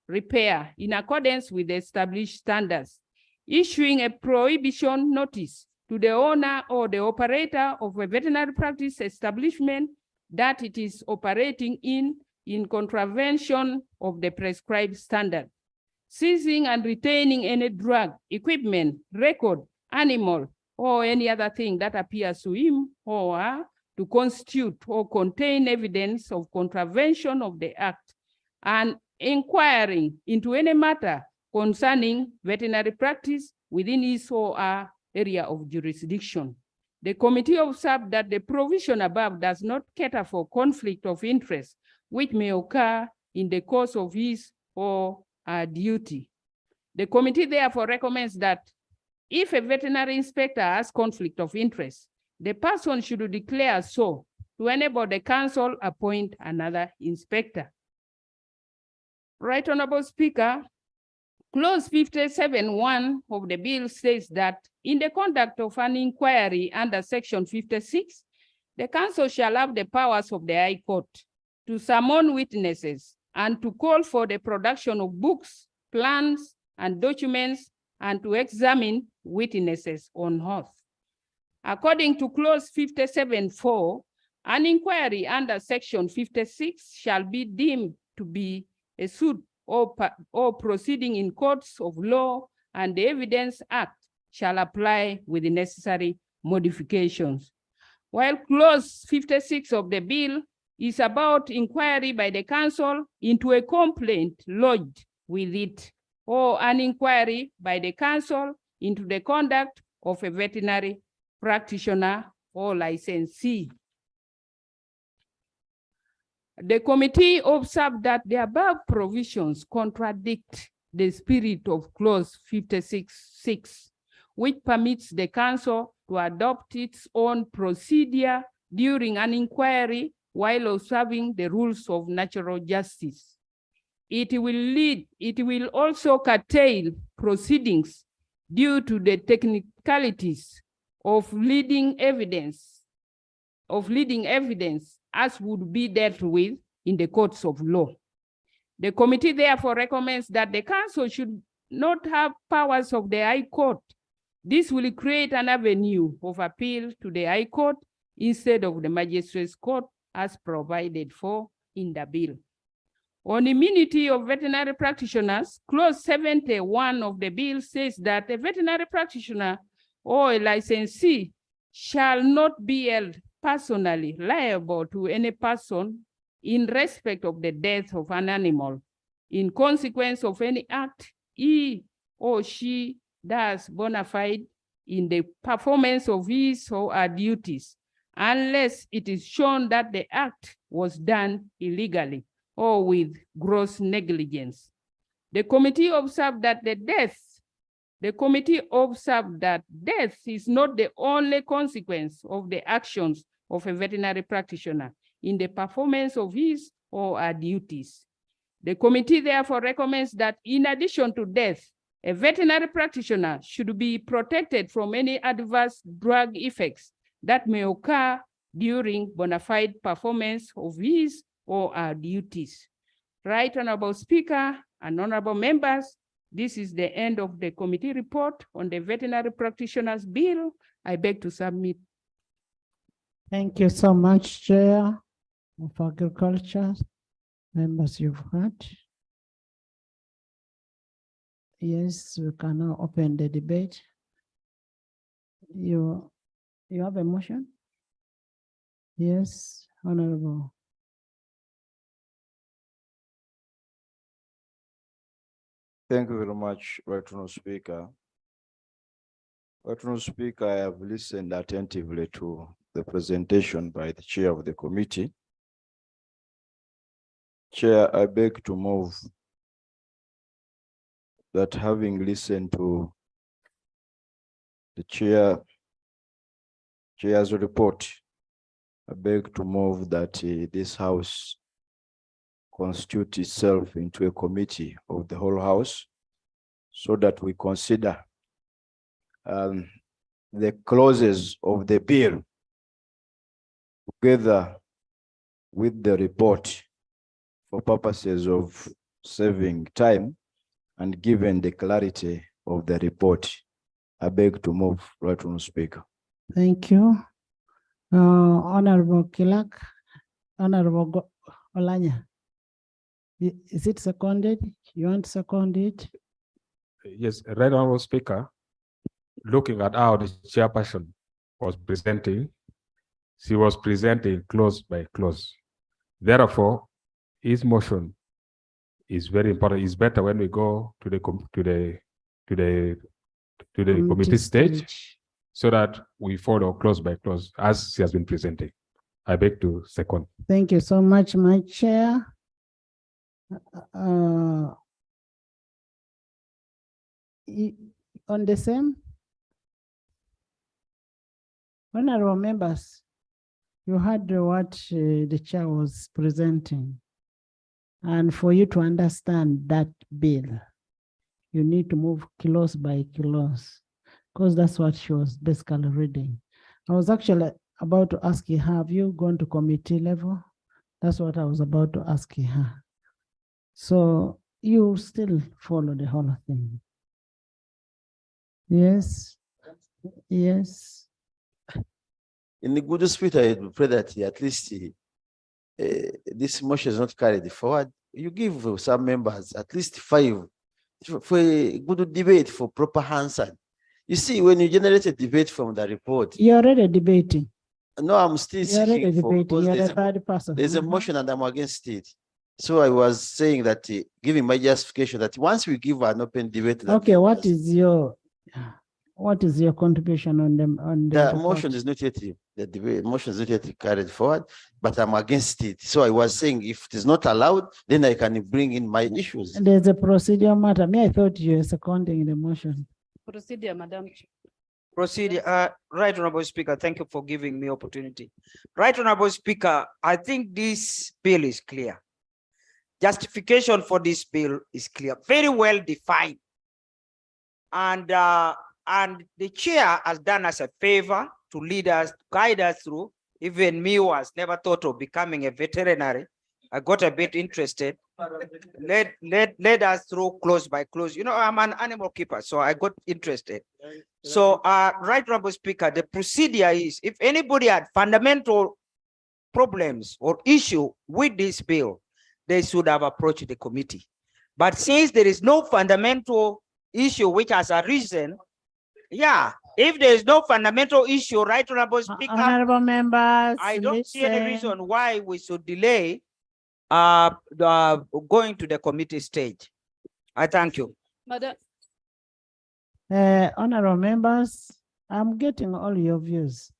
repair in accordance with the established standards, issuing a prohibition notice to the owner or the operator of a veterinary practice establishment that it is operating in contravention of the prescribed standard, seizing and retaining any drug, equipment, record, animal, or any other thing that appears to him or her to constitute or contain evidence of contravention of the act, and inquiring into any matter concerning veterinary practice within his or her area of jurisdiction. The committee observed that the provision above does not cater for conflict of interest, which may occur in the course of his or her duty. The committee therefore recommends that if a veterinary inspector has conflict of interest, the person should declare so to enable the council appoint another inspector. Right Honorable Speaker, clause 57.1 of the bill says that in the conduct of an inquiry under section 56, the council shall have the powers of the High Court to summon witnesses and to call for the production of books, plans, and documents, and to examine witnesses on oath. According to clause 57.4, an inquiry under section 56 shall be deemed to be a suit or proceeding in courts of law, and the Evidence Act shall apply with the necessary modifications. While clause 56 of the bill is about inquiry by the council into a complaint lodged with it, or an inquiry by the council into the conduct of a veterinary practitioner or licensee. The committee observed that the above provisions contradict the spirit of clause 56.6, which permits the council to adopt its own procedure during an inquiry while observing the rules of natural justice. It will also curtail proceedings due to the technicalities of leading evidence as would be dealt with in the courts of law. The committee therefore recommends that the council should not have powers of the High Court. This will create an avenue of appeal to the High Court instead of the Magistrates' Court as provided for in the bill. On immunity of veterinary practitioners, clause 71 of the bill says that a veterinary practitioner or a licensee shall not be held personally liable to any person in respect of the death of an animal in consequence of any act he or she does bona fide in the performance of his or her duties, unless it is shown that the act was done illegally or with gross negligence. The committee observed that death is not the only consequence of the actions of a veterinary practitioner in the performance of his or her duties. The committee therefore recommends that in addition to death, a veterinary practitioner should be protected from any adverse drug effects that may occur during bona fide performance of his or her duties. Right Honorable Speaker and honorable members, this is the end of the committee report on the Veterinary Practitioners Bill. I beg to submit. Thank you so much, Chair of Agriculture. Members you've heard. Yes, we can now open the debate. You have a motion? Yes, Honorable. Thank you very much, Right Honorable Speaker. Honorable Speaker, I have listened attentively to the presentation by the chair of the committee. Chair, I beg to move that having listened to the chair's report, I beg to move that this house constitute itself into a committee of the whole house so that we consider the clauses of the bill together with the report for purposes of saving time and given the clarity of the report. I beg to move, Right Honorable Speaker. Thank you. Honorable Kilak, Honorable Olanya. Is it seconded? You want to second it? Yes, Right Honorable Speaker, looking at how the chairperson was presenting, she was presenting clause by clause. Therefore, his motion is very important. It's better when we go to the committee stage so that we follow clause by clause as she has been presenting. I beg to second. Thank you so much, my chair. On the same, honorable members, you heard what the chair was presenting. And for you to understand that bill, you need to move clause by clause, because that's what she was basically reading. I was actually about to ask you, have you gone to committee level? That's what I was about to ask her. So you still follow the whole thing. Yes, yes. In the good spirit, I pray that at least this motion is not carried forward. You give some members at least 5 for a good debate for proper answer. You see, when you generate a debate from the report. You're already debating. No, I'm still You're already seeking for, debating. because You're there's a third person. there's a motion and I'm against it. So I was saying that giving my justification that once we give an open debate. Okay, what is your contribution on them on The report? motion is not yet, the debate motion is not yet carried forward, but I'm against it. So I was saying if it is not allowed, then I can bring in my issues. There's a procedure matter. I thought you were seconding the motion. Procedure, Madam Chair. Procedure, Right Honorable Speaker, thank you for giving me opportunity. Right Honorable Speaker, I think this bill is clear. Justification for this bill is clear, very well defined. And the chair has done us a favor to lead us, guide us through. Even me who has never thought of becoming a veterinary, I got a bit interested. Led us through close by close. You know, I'm an animal keeper, so I got interested. So, Right Honorable Speaker, the procedure is if anybody had fundamental problems or issue with this bill, they should have approached the committee. But since there is no fundamental issue which has arisen, yeah, if there is no fundamental issue, Right Honorable Speaker, Honorable members, I don't see any reason why we should delay going to the committee stage. I thank you. Madam. Honorable members, I'm getting all your views.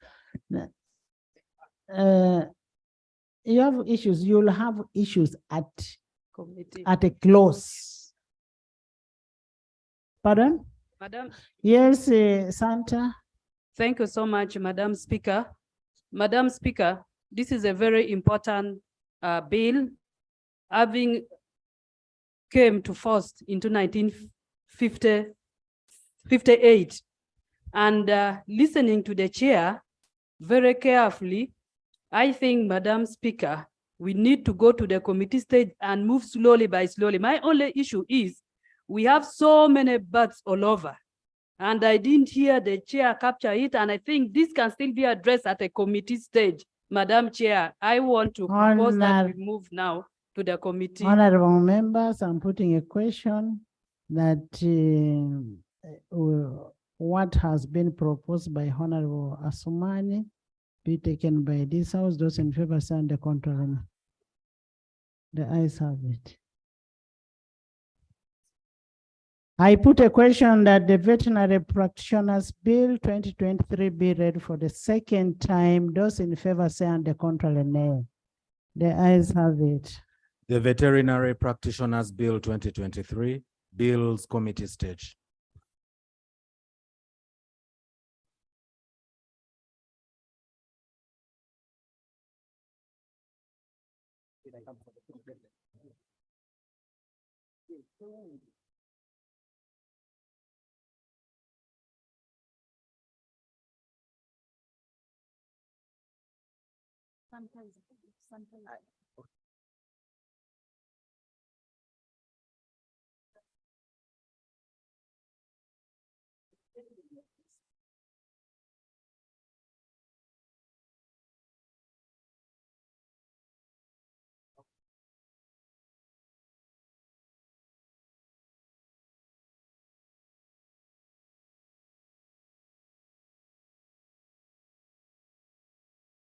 You have issues, you'll have issues at a close. Pardon? Madam. Yes, Santa. Thank you so much, Madam Speaker. Madam Speaker, this is a very important bill, having came to force into 1958. And listening to the chair very carefully, I think, Madam Speaker, we need to go to the committee stage and move slowly by slowly. My only issue is we have so many birds all over. And I didn't hear the chair capture it. And I think this can still be addressed at a committee stage. Madam Chair, I want to propose that we move now to the committee. Honorable members, I'm putting a question that what has been proposed by Honorable Asumani be taken by this house. Those in favor stand the contrary. The ayes have it. I put a question that the Veterinary Practitioners Bill 2023 be read for the second time. Those in favor say and the contrary nay. The ayes have it. The Veterinary Practitioners Bill 2023, Bills Committee stage.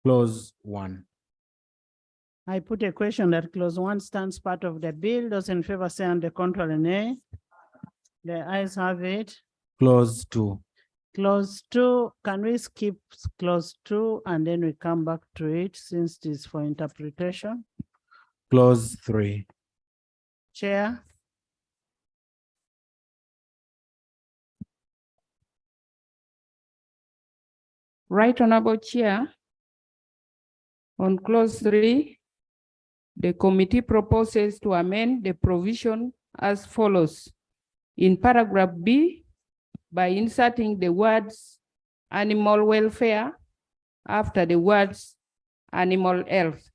Clause 1. I put a question that clause 1 stands part of the bill. Those in favor say and the contrary nay. The ayes have it. Clause 2. Clause 2, can we skip clause 2 and then we come back to it since it is for interpretation? Clause 3. Chair. Right Honorable Chair, on clause 3, the committee proposes to amend the provision as follows. In paragraph B, by inserting the words animal welfare after the words animal health.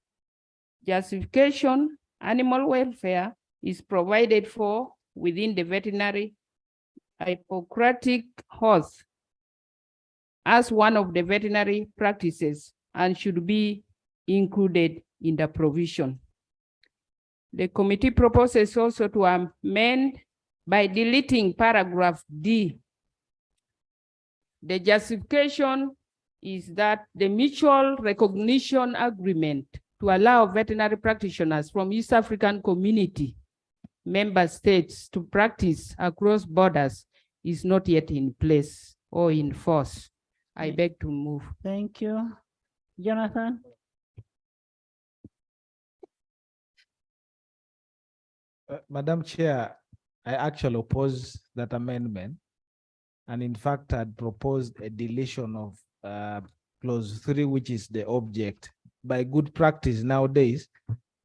Justification, animal welfare is provided for within the veterinary Hippocratic oath as one of the veterinary practices and should be included in the provision. The committee proposes also to amend by deleting paragraph D. The justification is that the mutual recognition agreement to allow veterinary practitioners from East African Community member states to practice across borders is not yet in place or in force. I beg to move. Thank you. Jonathan? Madam Chair, I actually oppose that amendment. And in fact, I'd proposed a deletion of clause 3, which is the object. By good practice nowadays,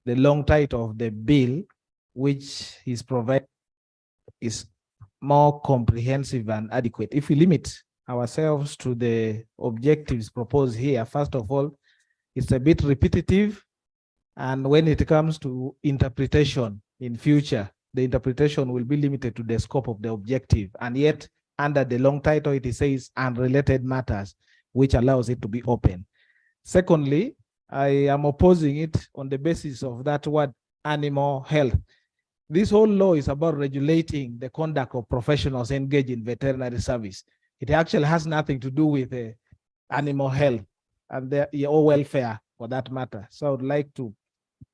the long title of the bill, which is provided, is more comprehensive and adequate. If we limit ourselves to the objectives proposed here, first of all, it's a bit repetitive. And when it comes to interpretation in future, the interpretation will be limited to the scope of the objective. And yet, under the long title, it says unrelated matters, which allows it to be open. Secondly, I am opposing it on the basis of that word animal health. This whole law is about regulating the conduct of professionals engaged in veterinary service. It actually has nothing to do with animal health and their welfare for that matter. So I would like to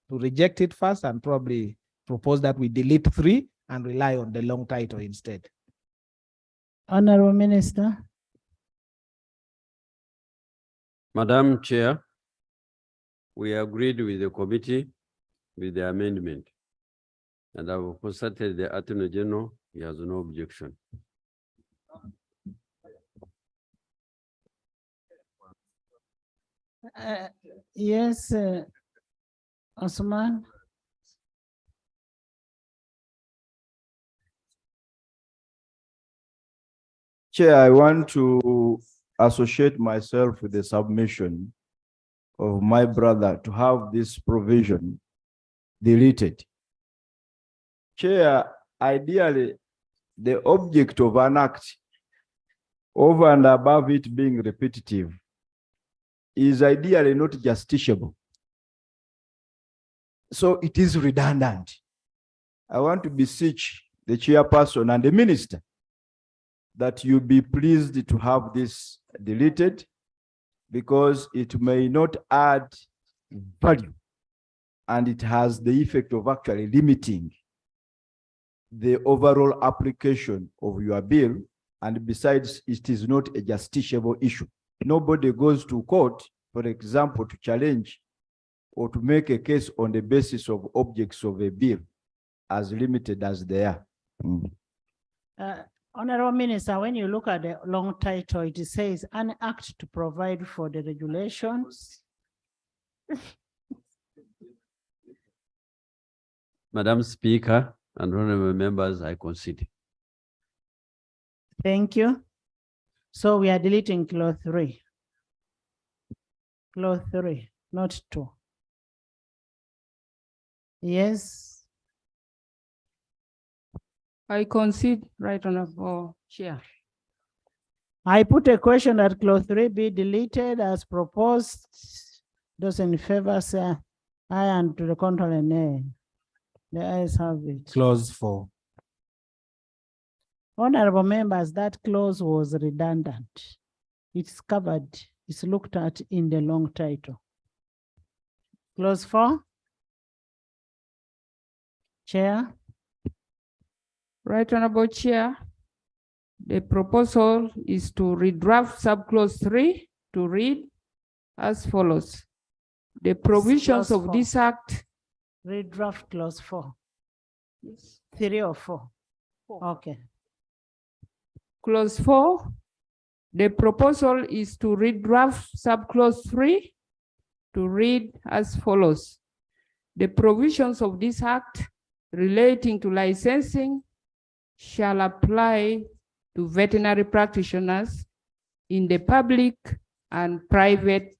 reject it first and probably propose that we delete 3 and rely on the long title instead. Honorable Minister. Madam Chair, we agreed with the committee with the amendment. And I've consulted the Attorney General, he has no objection. Yes, Osman. Chair, I want to associate myself with the submission of my brother to have this provision deleted. Chair, ideally, the object of an act, over and above it being repetitive, is ideally not justiciable. So it is redundant. I want to beseech the chairperson and the minister that you be pleased to have this deleted because it may not add value and it has the effect of actually limiting the overall application of your bill. And besides, it is not a justiciable issue. Nobody goes to court, for example, to challenge or to make a case on the basis of objects of a bill, as limited as they are. Honorable Minister, when you look at the long title, it says an act to provide for the regulations. Madam Speaker and honorable members, I concede. Thank you. So we are deleting clause 3. Clause 3, not 2. Yes. I concede, Right Honorable Chair. I put a question that clause 3 be deleted as proposed. Those in favor say aye, and to the contrary, nay. The ayes have it. Clause 4. Honorable members, that clause was redundant. It's covered, it's looked at in the long title. Clause 4. Chair. Right Honorable Chair, the proposal is to redraft subclause 3 to read as follows. The provisions Clause of 4. this act. Redraft clause 4. Yes. 3 or 4? 4. Okay. Clause 4, the proposal is to redraft subclause 3 to read as follows. The provisions of this act relating to licensing shall apply to veterinary practitioners in the public and private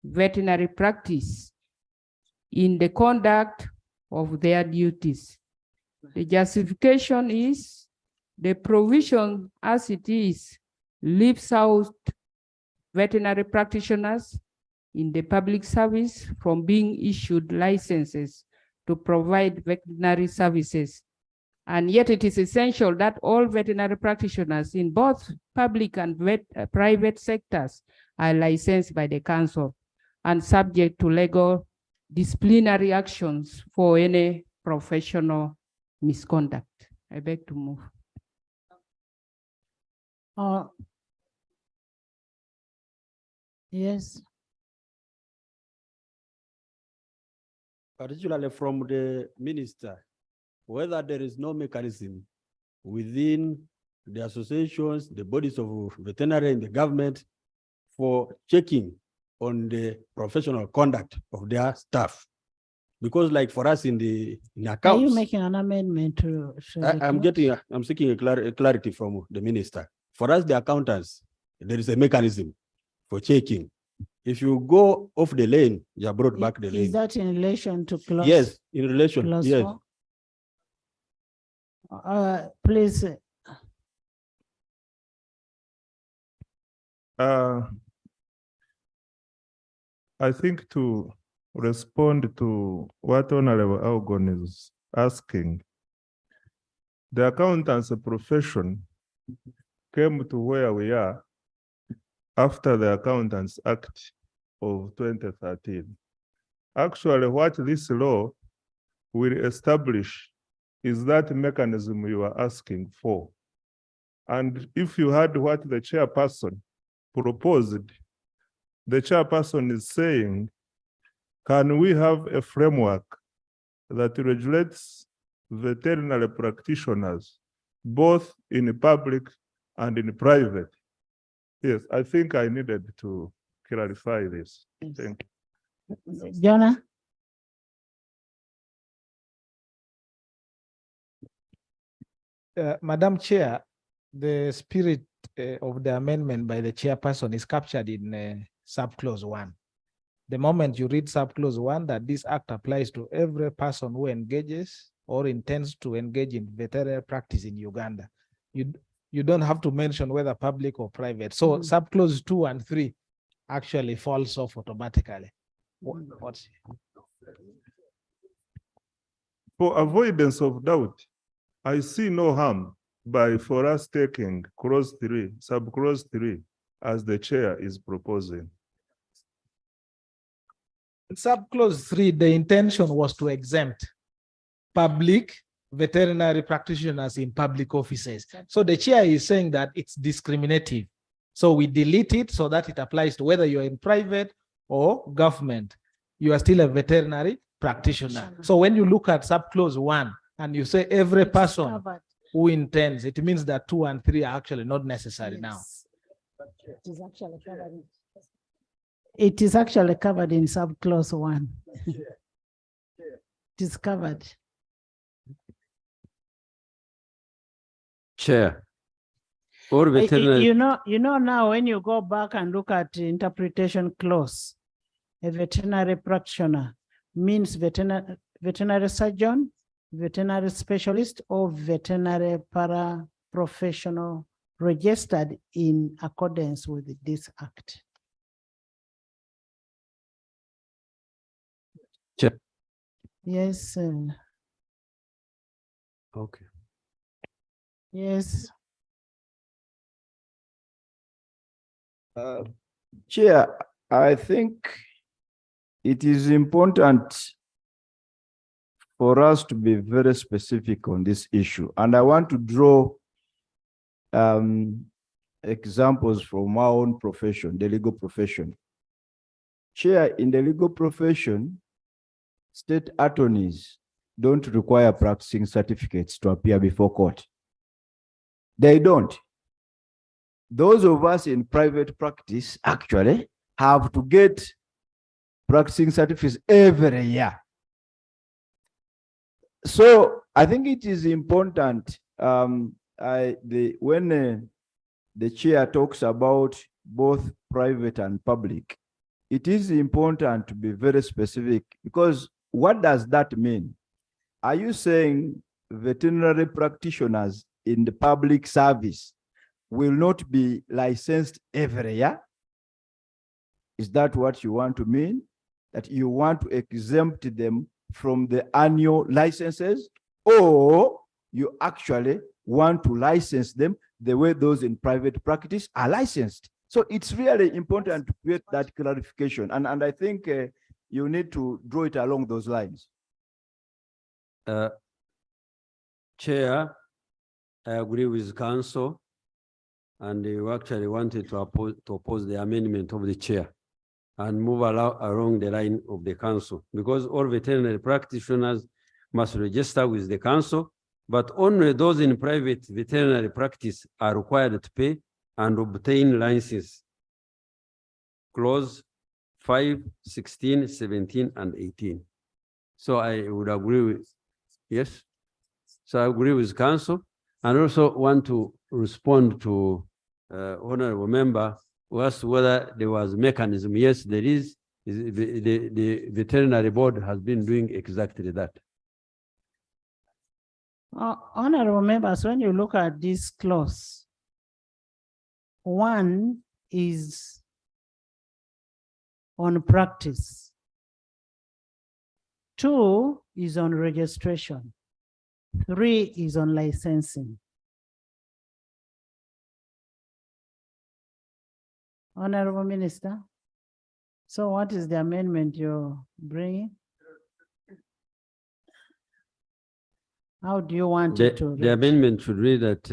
veterinary practice in the conduct of their duties. The justification is the provision as it is leaves out veterinary practitioners in the public service from being issued licenses to provide veterinary services. And yet it is essential that all veterinary practitioners in both public and private sectors are licensed by the council and subject to legal disciplinary actions for any professional misconduct. I beg to move. Yes. Particularly from the minister, whether there is no mechanism within the associations, the bodies of veterinary and the government for checking on the professional conduct of their staff. Because like for us in accounts. Are you making an amendment to? I'm seeking a clarity from the minister. For us, the accountants, there is a mechanism for checking. If you go off the lane, you are brought back the lane. Is that in relation to clause? Yes, in relation, clause yes. 4? Please. I think to respond to what Honorable Algon is asking, the accountants profession came to where we are after the Accountants Act of 2013. Actually, what this law will establish is that mechanism you are asking for. And if you had what the chairperson proposed, the chairperson is saying, can we have a framework that regulates veterinary practitioners, both in public and in private? Yes, I think I needed to clarify this. Thank you. Jonah? Madam Chair, the spirit of the amendment by the chairperson is captured in subclause 1. The moment you read subclause 1, that this act applies to every person who engages or intends to engage in veterinary practice in Uganda. You don't have to mention whether public or private. So subclause 2 and 3 actually falls off automatically. What's For avoidance of doubt, I see no harm for us taking subclause 3, as the chair is proposing. Subclause 3, the intention was to exempt public veterinary practitioners in public offices. So the chair is saying that it's discriminative. So we delete it so that it applies to whether you're in private or government, you are still a veterinary practitioner. So when you look at subclause 1 and you say every person covered. who intends, it means that 2 and 3 are actually not necessary now. It is actually covered. It is actually covered in subclause 1. It is covered. Chair. Or veterinary. You know now when you go back and look at the interpretation clause, a veterinary practitioner means veterinary surgeon, veterinary specialist, or veterinary paraprofessional registered in accordance with this act. Chair. Yes. Okay. Yes. Chair, I think it is important for us to be very specific on this issue. And I want to draw examples from our own profession, the legal profession. Chair, in the legal profession, state attorneys don't require practicing certificates to appear before court. They don't. Those of us in private practice actually have to get practicing certificates every year. So I think it is important when the chair talks about both private and public, it is important to be very specific, because what does that mean? Are you saying veterinary practitioners in the public service will not be licensed every year? Is that what you want to mean? That you want to exempt them from the annual licenses, or you actually want to license them the way those in private practice are licensed? So it's really important to create that clarification. And I think you need to draw it along those lines. Chair, I agree with council, and you actually wanted to oppose the amendment of the chair and move along the line of the council, because all veterinary practitioners must register with the council, but only those in private veterinary practice are required to pay and obtain license. Clause 5, 16, 17, and 18. So I would agree with, yes. So I agree with council, and also want to respond to honorable member who asked whether there was mechanism. Yes, there is. The veterinary board has been doing exactly that. Honorable members, when you look at this clause, 1 is on practice, 2 is on registration, 3 is on licensing. Honorable Minister, so what is the amendment you're bringing? How do you want it to read? The amendment should read that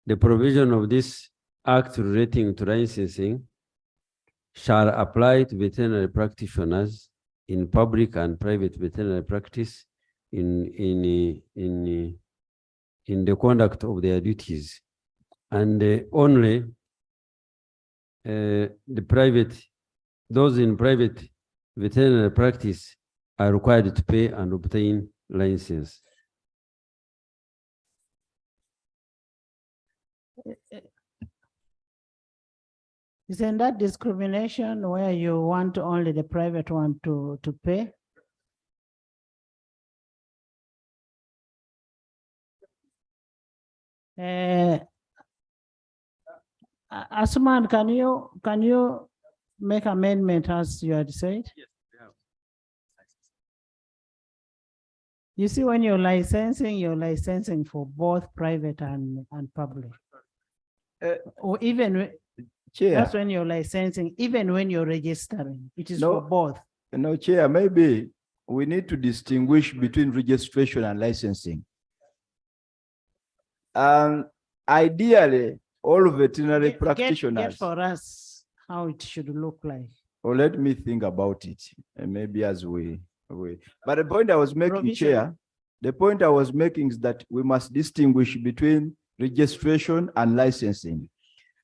the provision of this act relating to licensing shall apply to veterinary practitioners in public and private veterinary practice in the conduct of their duties, and only those in private veterinary practice are required to pay and obtain license. Isn't that discrimination where you want only the private one to pay? Asuman, can you make amendment as you had said? Yes, You see, when you're licensing for both private and public. Or even Chair. That's when you're licensing, even when you're registering, it is No. for both. No, Chair, maybe we need to distinguish between registration and licensing. Ideally, all veterinary Get practitioners. for us how it should look like. Or let me think about it, and maybe as we. But the point I was making, Provision. Chair, the point I was making is that we must distinguish between registration and licensing.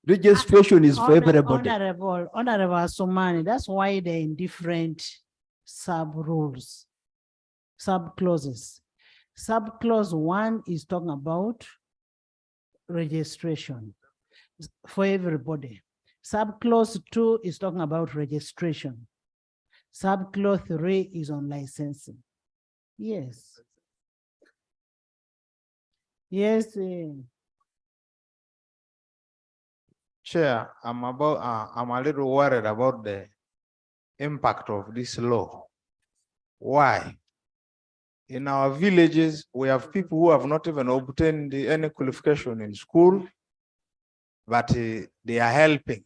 Registration is for everybody. Honorable Asumani, that's why they're in different sub-rules, sub-clauses. Sub-clause 1 is talking about registration for everybody. Sub-clause 2 is talking about registration. Sub-clause 3 is on licensing. Yes. Yes. Chair, I'm a little worried about the impact of this law. Why? In our villages, we have people who have not even obtained any qualification in school, but they are helping.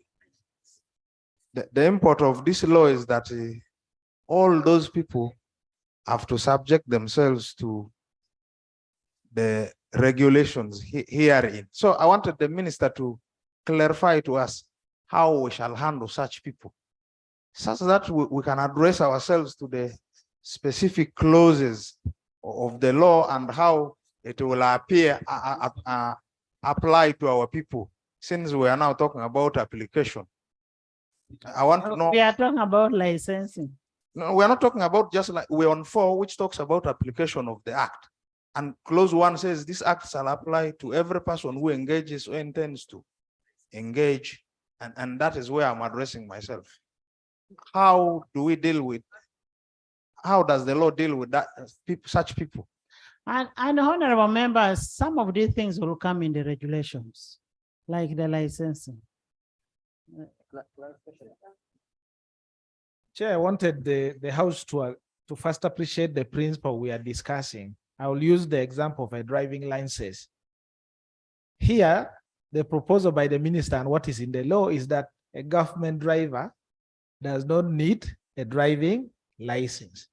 The import of this law is that all those people have to subject themselves to the regulations herein. So I wanted the minister to clarify to us how we shall handle such people, such that we can address ourselves to the specific clauses of the law and how it will apply to our people, since we are now talking about application. I want to know. We are talking about licensing. No, we are not talking about just like we're on 4, which talks about application of the act. And clause 1 says this act shall apply to every person who engages or intends to engage. And that is where I'm addressing myself. How do we deal with, how does the law deal with that, such people? And honorable members, some of these things will come in the regulations, like the licensing. Chair, I wanted the House to first appreciate the principle we are discussing. I will use the example of a driving license. Here, the proposal by the minister and what is in the law is that a government driver does not need a driving license.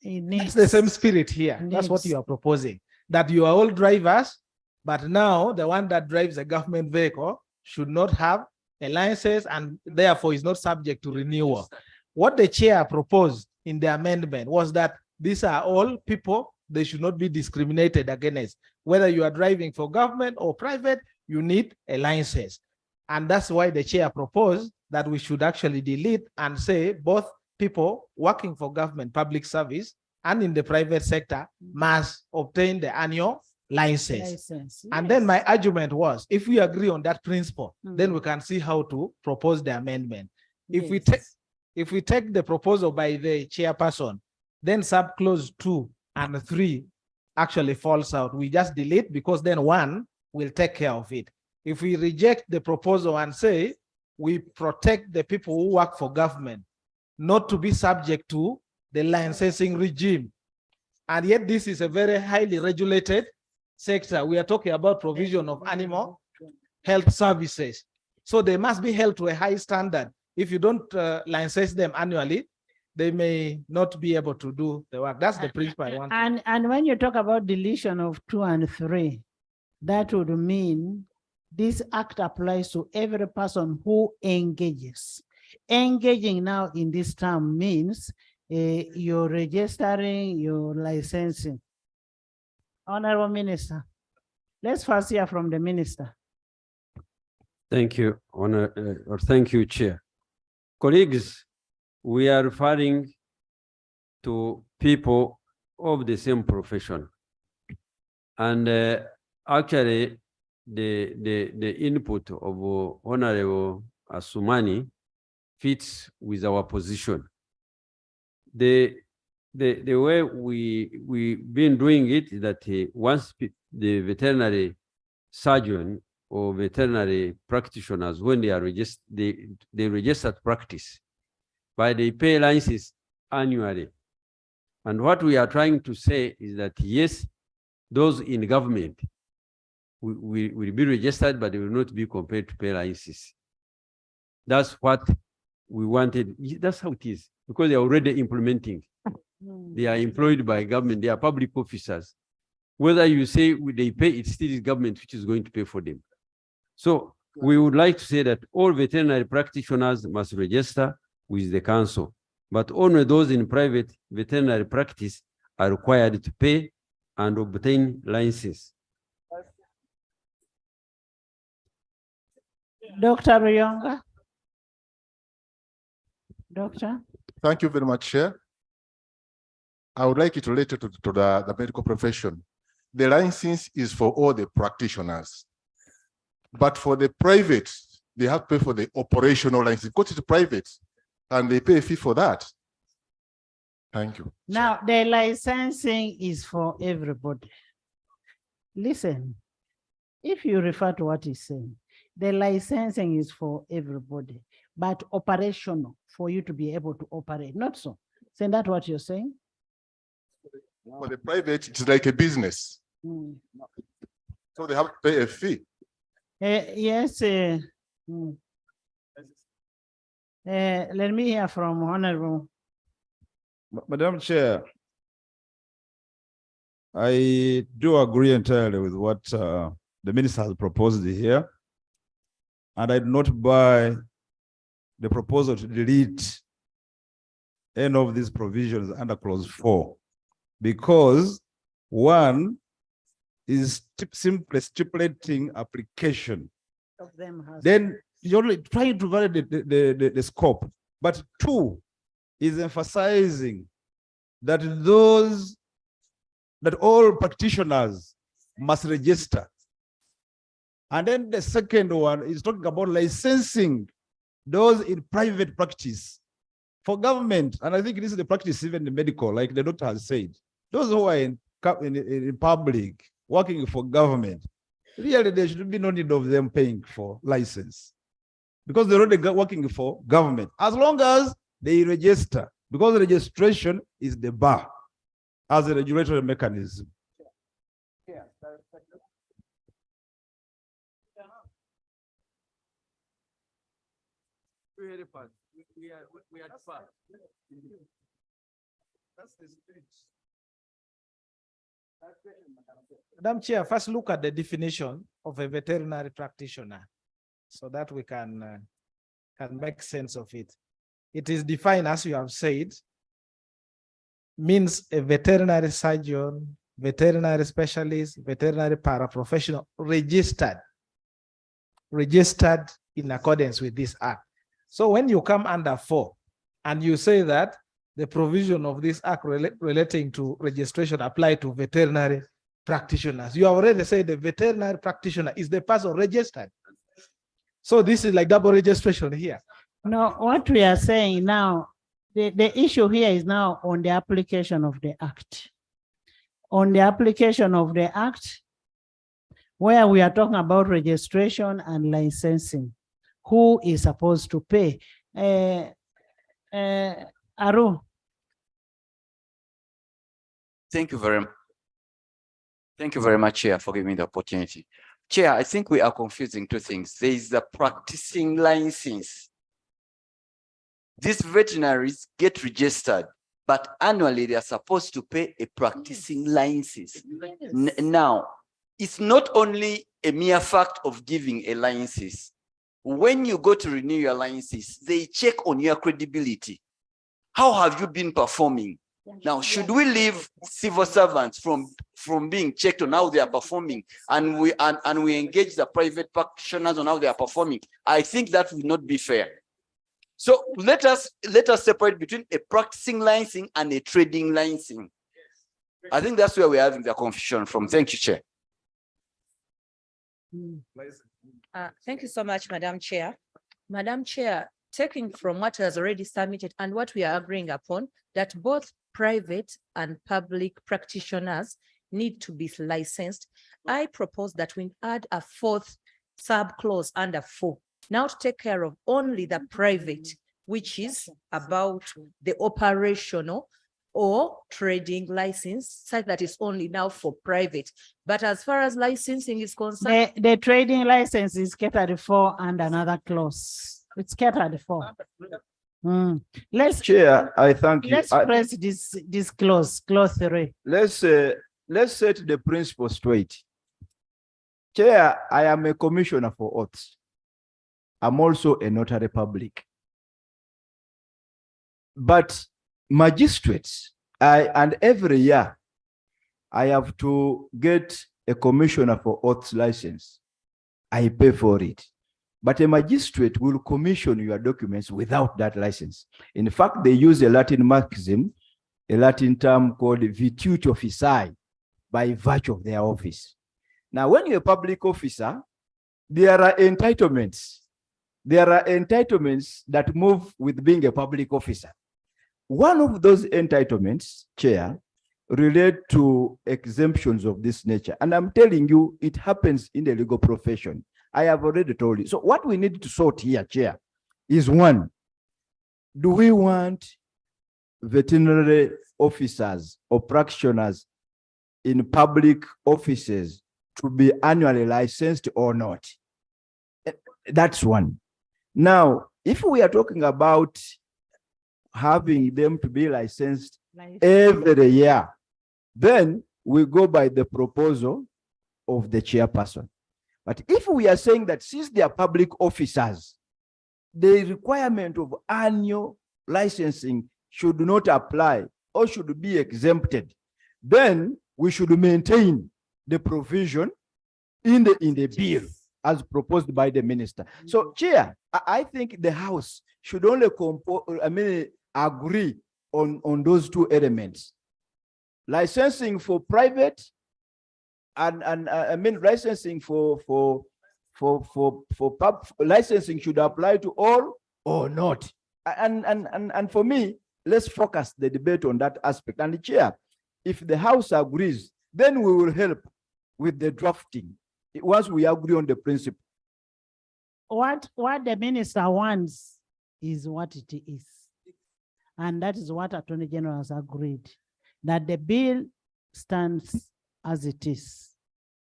It's the same spirit here. That's what you are proposing, that you are all drivers, but now the one that drives a government vehicle should not have a license and therefore is not subject to renewal. What the chair proposed in the amendment was that these are all people, they should not be discriminated against. Whether you are driving for government or private, you need a license. And that's why the chair proposed that we should actually delete and say both people working for government public service and in the private sector must obtain the annual license. And then my argument was, if we agree on that principle, then we can see how to propose the amendment. If we take the proposal by the chairperson, then subclause 2 and 3 actually falls out. We just delete because then 1 will take care of it. If we reject the proposal and say we protect the people who work for government not to be subject to the licensing regime, and yet this is a very highly regulated sector. We are talking about provision of animal health services. So they must be held to a high standard. If you don't license them annually, they may not be able to do the work. That's the principle I want. And when you talk about deletion of 2 and 3, that would mean this act applies to every person who engages. Engaging now in this term means you're registering, you're licensing. Honorable Minister, let's first hear from the Minister. Thank you, thank you, Chair. Colleagues, we are referring to people of the same profession. And actually, the input of Honorable Asumani fits with our position. The way we've been doing it is that once the veterinary surgeon or veterinary practitioners, when they are registered, they registered practice, but they pay licenses annually. And what we are trying to say is that yes, those in government will be registered, but they will not be compared to pay licenses. That's what we wanted. That's how it is, because they are already implementing. They are employed by government, they are public officers. Whether you say they pay, it's still the government which is going to pay for them. So we would like to say that all veterinary practitioners must register with the council, but only those in private veterinary practice are required to pay and obtain license. Dr. Ruyonga. Doctor. Thank you very much, Chair. I would like it related to the medical profession. The license is for all the practitioners. But for the private, they have to pay for the operational license. Go to the private and they pay a fee for that. Thank you. Now, the licensing is for everybody. Listen, if you refer to what he's saying, the licensing is for everybody, but operational for you to be able to operate. Not so. Isn't that what you're saying? For the private, it's like a business. So they have to pay a fee. Yes. Let me hear from Honorable. Madam Chair, I do agree entirely with what the minister has proposed here. And I do not buy the proposal to delete any of these provisions under clause 4, because one is simply stipulating application. Then you're only trying to validate the scope. But 2 is emphasizing that all practitioners must register. And then the second one is talking about licensing those in private practice for government. And I think this is the practice even in medical, like the doctor has said. Those who are in public, working for government, really there should be no need of them paying for license because they're already working for government, as long as they register, because registration is the bar as a regulatory mechanism. We are far. That's the spirit. Madam Chair, first look at the definition of a veterinary practitioner so that we can make sense of it. It is defined, as you have said, means a veterinary surgeon, veterinary specialist, veterinary paraprofessional registered in accordance with this act. So when you come under 4 and you say that the provision of this act relating to registration apply to veterinary practitioners, you have already said the veterinary practitioner is the person registered. So this is like double registration here. No, what we are saying now, the issue here is now on the application of the act. On the application of the act, where we are talking about registration and licensing, who is supposed to pay? Aru. Thank you very much, Chair, for giving me the opportunity. Chair, I think we are confusing 2 things. There is the practicing license. These veterinaries get registered, but annually they are supposed to pay a practicing license. Now, it's not only a mere fact of giving a license. When you go to renew your license, they check on your credibility. How have you been performing? Now, should we leave civil servants from being checked on how they are performing, and we engage the private practitioners on how they are performing? I think that would not be fair. So let us separate between a practicing licensing and a trading licensing. I think that's where we're having the confusion from. Thank you, Chair. Thank you so much, Madam Chair. Madam Chair, taking from what has already submitted and what we are agreeing upon, that both private and public practitioners need to be licensed, I propose that we add a 4th sub-clause under 4, now to take care of only the private, which is about the operational or trading license, such that is only now for private. But as far as licensing is concerned, The trading license is catered for and another clause. It's catered for. Let's Chair, I thank you. Let's press this clause 3. Let's let's set the principle straight. Chair, I am a commissioner for oaths. I'm also a notary public. But magistrates, and every year, I have to get a commissioner for oaths license. I pay for it. But a magistrate will commission your documents without that license. In fact, they use a Latin maxim, a Latin term called virtute officii, by virtue of their office. Now, when you're a public officer, there are entitlements. There are entitlements that move with being a public officer. One of those entitlements, Chair, relate to exemptions of this nature. And I'm telling you, it happens in the legal profession. I have already told you. So what we need to sort here, Chair, is one, do we want veterinary officers or practitioners in public offices to be annually licensed or not? That's one. Now, if we are talking about having them to be licensed every year, then we go by the proposal of the chairperson. But if we are saying that since they are public officers, the requirement of annual licensing should not apply or should be exempted, then we should maintain the provision in the bill as proposed by the minister. So, Chair, I think the House should only agree on those two elements. Licensing for private and licensing for licensing should apply to all or not. And for me, let's focus the debate on that aspect. And the Chair, if the House agrees, then we will help with the drafting once we agree on the principle. What the minister wants is what it is. And that is what Attorney General has agreed, that the bill stands as it is.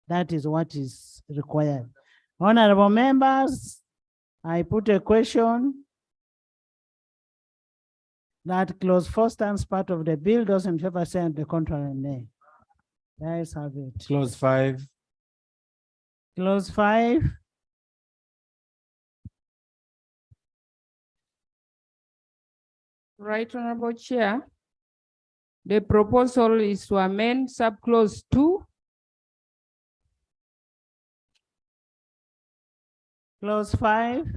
That is what is required. Honorable members, I put a question that clause 4 stands part of the bill. Those in favor say the contrary, nay. Let's have it. Clause 5. Clause 5. Right, Honorable Chair. The proposal is to amend subclause 2. Clause 5.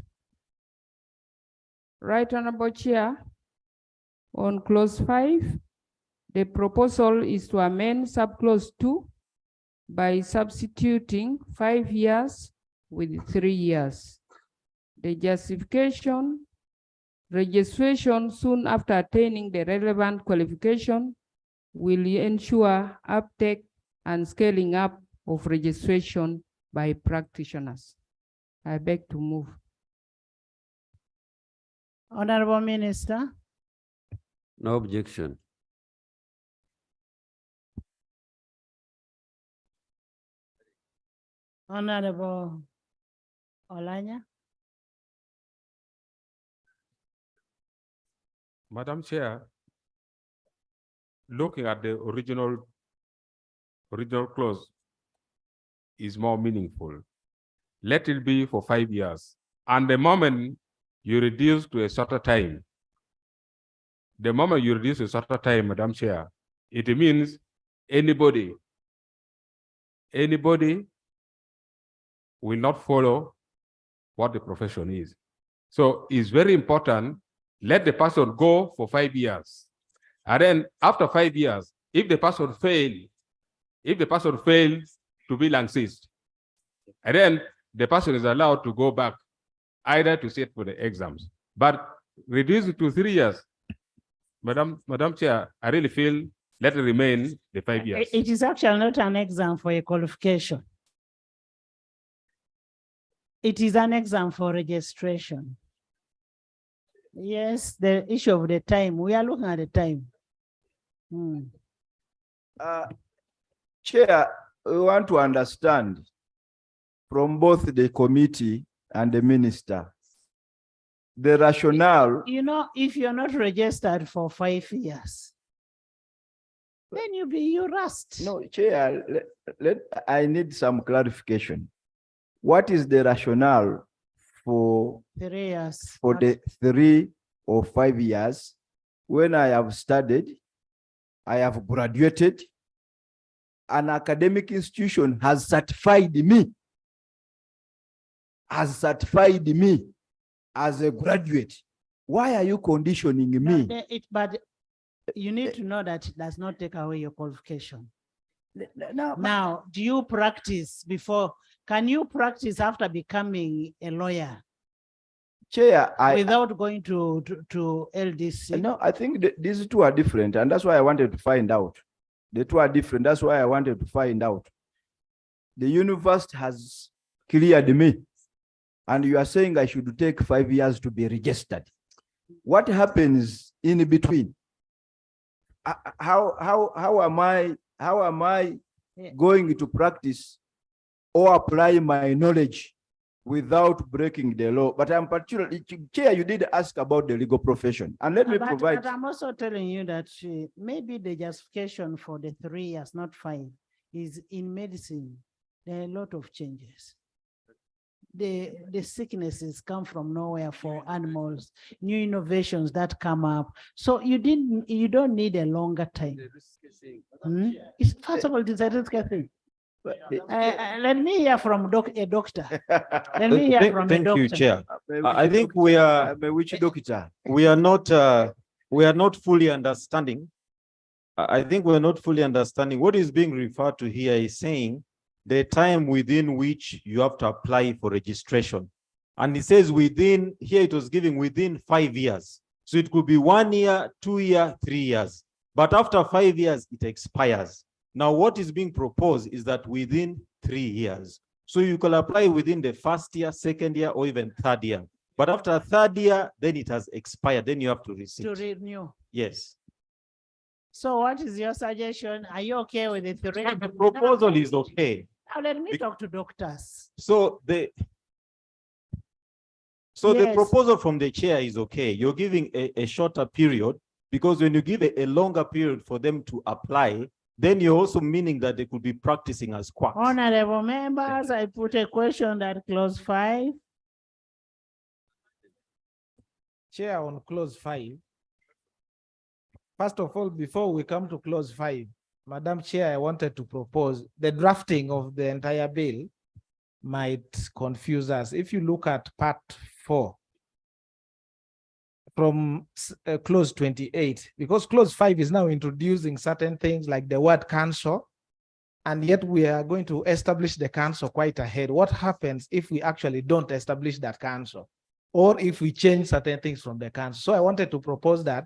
Right, Honorable Chair. On clause 5, the proposal is to amend subclause 2 by substituting 5 years with 3 years. The justification: registration soon after attaining the relevant qualification will ensure uptake and scaling up of registration by practitioners. I beg to move. Honorable Minister. No objection. Honorable Olanya. Madam Chair, looking at the original clause is more meaningful. Let it be for 5 years. And the moment you reduce to a shorter time, Madam Chair, it means anybody will not follow what the profession is. So it's very important, let the person go for 5 years. And then after 5 years, if the person fails to be licensed, and then the person is allowed to go back either to sit for the exams. But reduce it to 3 years. Madam Chair, I really feel let it remain the 5 years. It is actually not an exam for a qualification. It is an exam for registration. Yes, the issue of the time. We are looking at the time. Chair, we want to understand from both the committee and the minister the rationale. You know, if you're not registered for 5 years, then you rust. No, Chair, I need some clarification. What is the rationale for 3 years. for the 3 or 5 years when I have studied, I have graduated, an academic institution has certified me as a graduate? Why are you conditioning me? But you need to know that it does not take away your qualification. No, Now, do you practice before? Can you practice after becoming a lawyer? Chair, without going to LDC? No, I think these two are different, and that's why I wanted to find out. The two are different. That's why I wanted to find out. The university has cleared me, and you are saying I should take 5 years to be registered. What happens in between? How am I going to practice or apply my knowledge without breaking the law? But I'm particularly, Chair, you did ask about the legal profession, and let me provide. But I'm also telling you that maybe the justification for the 3 years, not 5, is in medicine. There are a lot of changes. The sicknesses come from nowhere for animals, new innovations that come up. So you don't need a longer time. It's first of all, it's a risky thing. Let me hear from a doctor. Let me hear from a doctor. Thank you, Chair. I think we are which doctor? We are not fully understanding. I think we're not fully understanding what is being referred to here is saying the time within which you have to apply for registration. And it says within, here it was giving within 5 years. So it could be 1 year, 2 years, 3 years. But after 5 years, it expires. Now, what is being proposed is that within 3 years. So you can apply within the first year, second year, or even third year. But after third year, then it has expired. Then you have to receive. To renew. Yes. So what is your suggestion? Are you okay with the 3? The proposal is okay. Now let me talk to doctors. So the proposal from the chair is okay. You're giving a shorter period, because when you give a longer period for them to apply, then you're also meaning that they could be practicing as quacks. Honorable members, I put a question that clause 5. Chair, on clause 5. First of all, before we come to clause 5, Madam Chair, I wanted to propose the drafting of the entire bill might confuse us. If you look at part 4 from clause 28, because clause 5 is now introducing certain things like the word council, and yet we are going to establish the council quite ahead. What happens if we actually don't establish that council, or if we change certain things from the council? So I wanted to propose that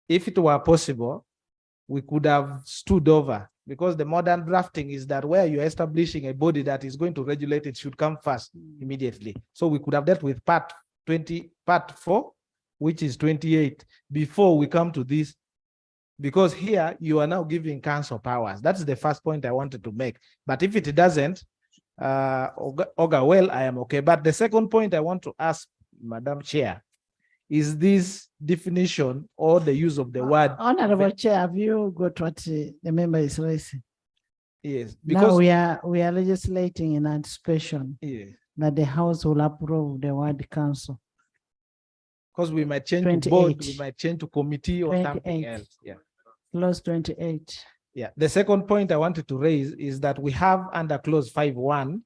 if it were possible, we could have stood over, because the modern drafting is that where you're establishing a body that is going to regulate it should come first immediately. So we could have dealt with part 4, which is 28, before we come to this, because here you are now giving council powers. That's the first point I wanted to make. But if it doesn't, well, I am okay. But the second point I want to ask Madam Chair is this definition or the use of the word. Honorable Chair, have you got what the member is raising? Yes, because now we are legislating in anticipation that the House will approve the word council. Because we might change to board, we might change to committee or something else. Yeah. Clause 28. Yeah. The second point I wanted to raise is that we have under clause 5.1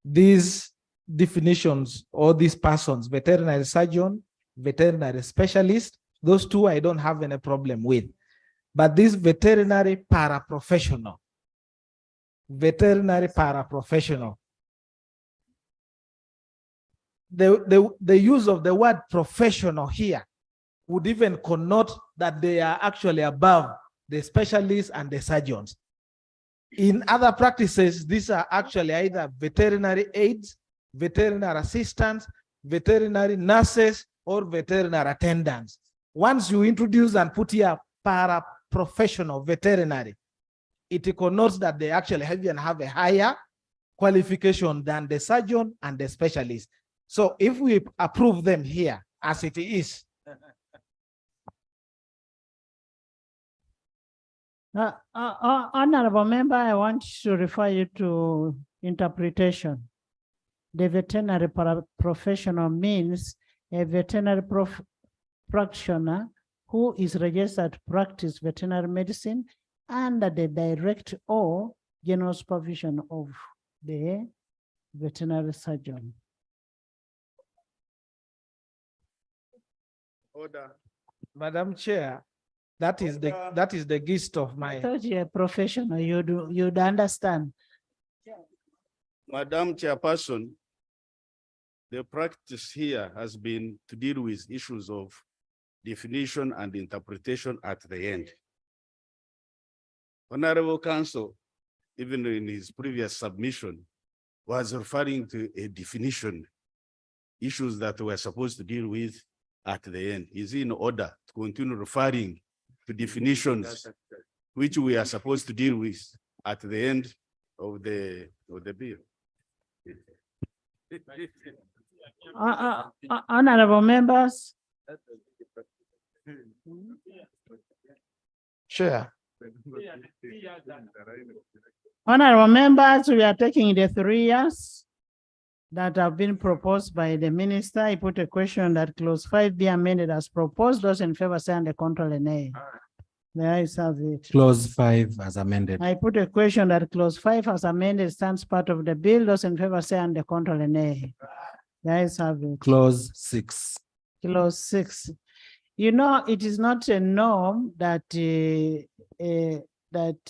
these definitions or these persons: veterinary surgeon, veterinary specialist. Those two I don't have any problem with. But this veterinary paraprofessional, the use of the word professional here would even connote that they are actually above the specialists and the surgeons. In other practices, these are actually either veterinary aides, veterinary assistants, veterinary nurses, or veterinary attendants. Once you introduce and put here paraprofessional veterinary, it connotes that they actually even have a higher qualification than the surgeon and the specialist. So if we approve them here as it is, Honorable member, I want to refer you to interpretation. The veterinary professional means a veterinary practitioner who is registered to practice veterinary medicine under the direct or general supervision of the veterinary surgeon. Order. Madam Chair, that is the gist of I my. thought you're a professional, you'd understand. Madam Chairperson, the practice here has been to deal with issues of definition and interpretation at the end. Honorable Counsel, even in his previous submission, was referring to a definition, issues that we're supposed to deal with at the end. Is in order to continue referring to definitions which we are supposed to deal with at the end of the bill? Honorable members. Chair. Honorable members, we are taking the 3 years that have been proposed by the minister. I put a question that clause 5 be amended as proposed. Those in favor say and the control an A. The ayes have it. Clause 5 as amended. I put a question that clause 5 as amended stands part of the bill. Those in favor say and the control an A. The ayes have it. Clause 6. Clause 6. You know, it is not a norm that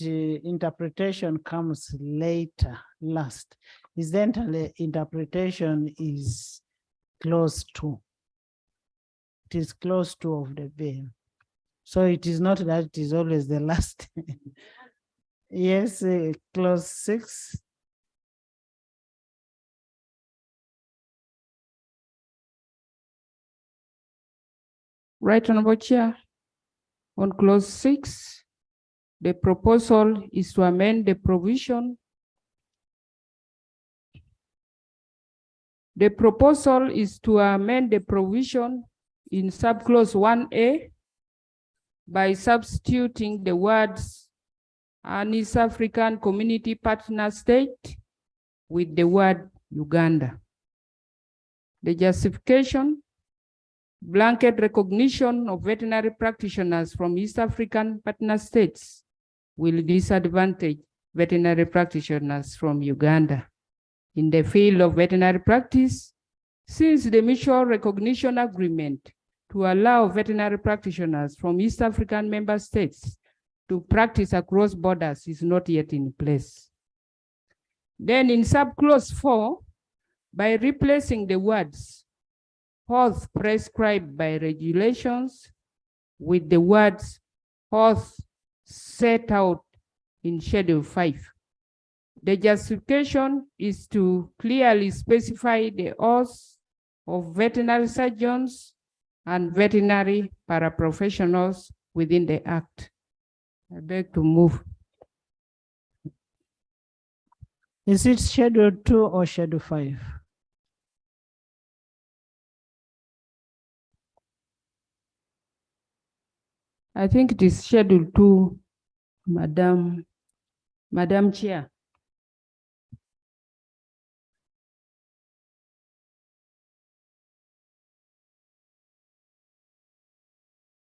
interpretation comes later, last. Incidentally, interpretation is clause 2. It is clause 2 of the bill. So it is not that it is always the last. Yes, clause 6. Right, Honorable Chair. On clause 6, the proposal is to amend the provision. The proposal is to amend the provision in subclause 1A by substituting the words an East African Community Partner State with the word Uganda. The justification: blanket recognition of veterinary practitioners from East African partner states will disadvantage veterinary practitioners from Uganda in the field of veterinary practice, since the mutual recognition agreement to allow veterinary practitioners from East African member states to practice across borders is not yet in place. Then in subclause 4, by replacing the words "health prescribed by regulations" with the words "health set out in Schedule 5. The justification is to clearly specify the oaths of veterinary surgeons and veterinary paraprofessionals within the Act. I beg to move. Is it Schedule 2 or Schedule 5? I think it is Schedule 2, Madam Chair.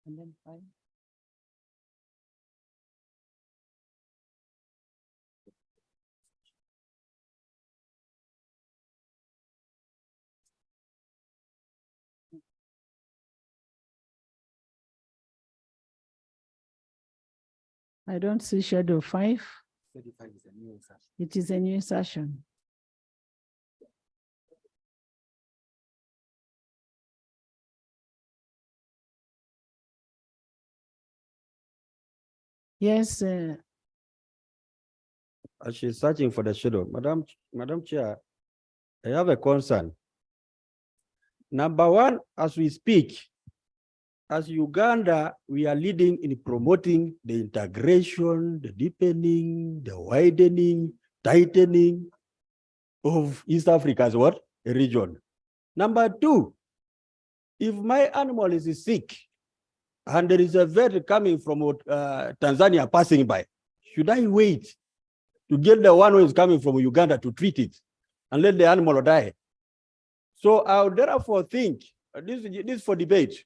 And then 5. I don't see Schedule 5. It is a new session. Yes. As she's searching for the schedule, Madam Chair, I have a concern. Number one, as we speak, as Uganda, we are leading in promoting the integration, the deepening, the widening, tightening of East Africa as what? A region. Number two, if my animal is sick and there is a vet coming from Tanzania passing by, should I wait to get the one who is coming from Uganda to treat it and let the animal die? So I would therefore think this is for debate.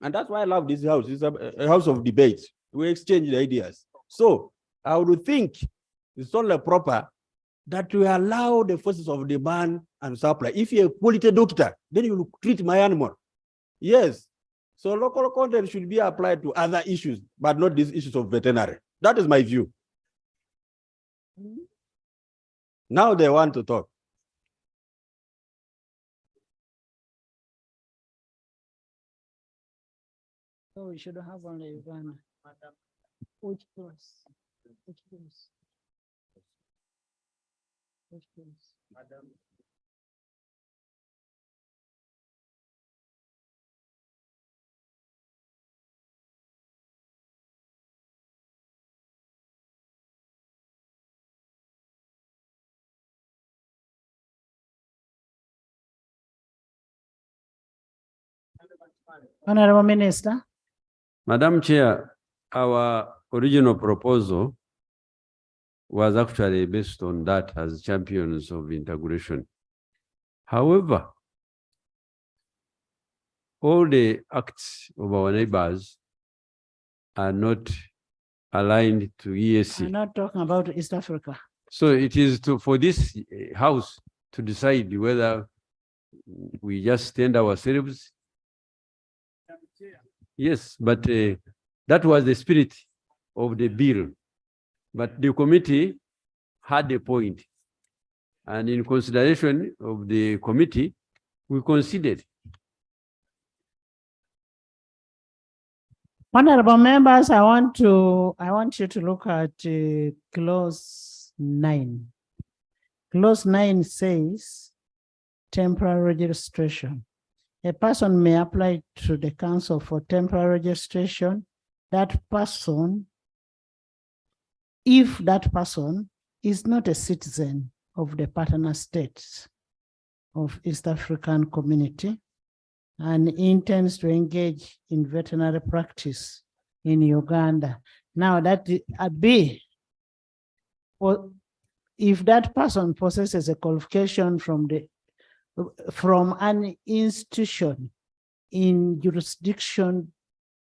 And that's why I love this house. It's a house of debate. We exchange the ideas. So I would think it's only proper that we allow the forces of demand and supply. If you're a quality doctor, then you will treat my animal. Yes. So local content should be applied to other issues, but not these issues of veterinary. That is my view. Now they want to talk. So we should have only Uganda. Which clause? Which clause? Which clause? Madam. Honorable Minister. Madam Chair, our original proposal was actually based on that as champions of integration. However, all the acts of our neighbors are not aligned to EAC. I'm not talking about East Africa. So it is for this house to decide whether we just stand ourselves. Yes, but that was the spirit of the bill. But the committee had a point. And in consideration of the committee, we considered. Honorable members, I want you to look at clause 9. Clause 9 says temporary registration. A person may apply to the council for temporary registration. That person, if that person is not a citizen of the partner states of East African community and intends to engage in veterinary practice in Uganda. Now that B, if that person possesses a qualification from an institution in jurisdiction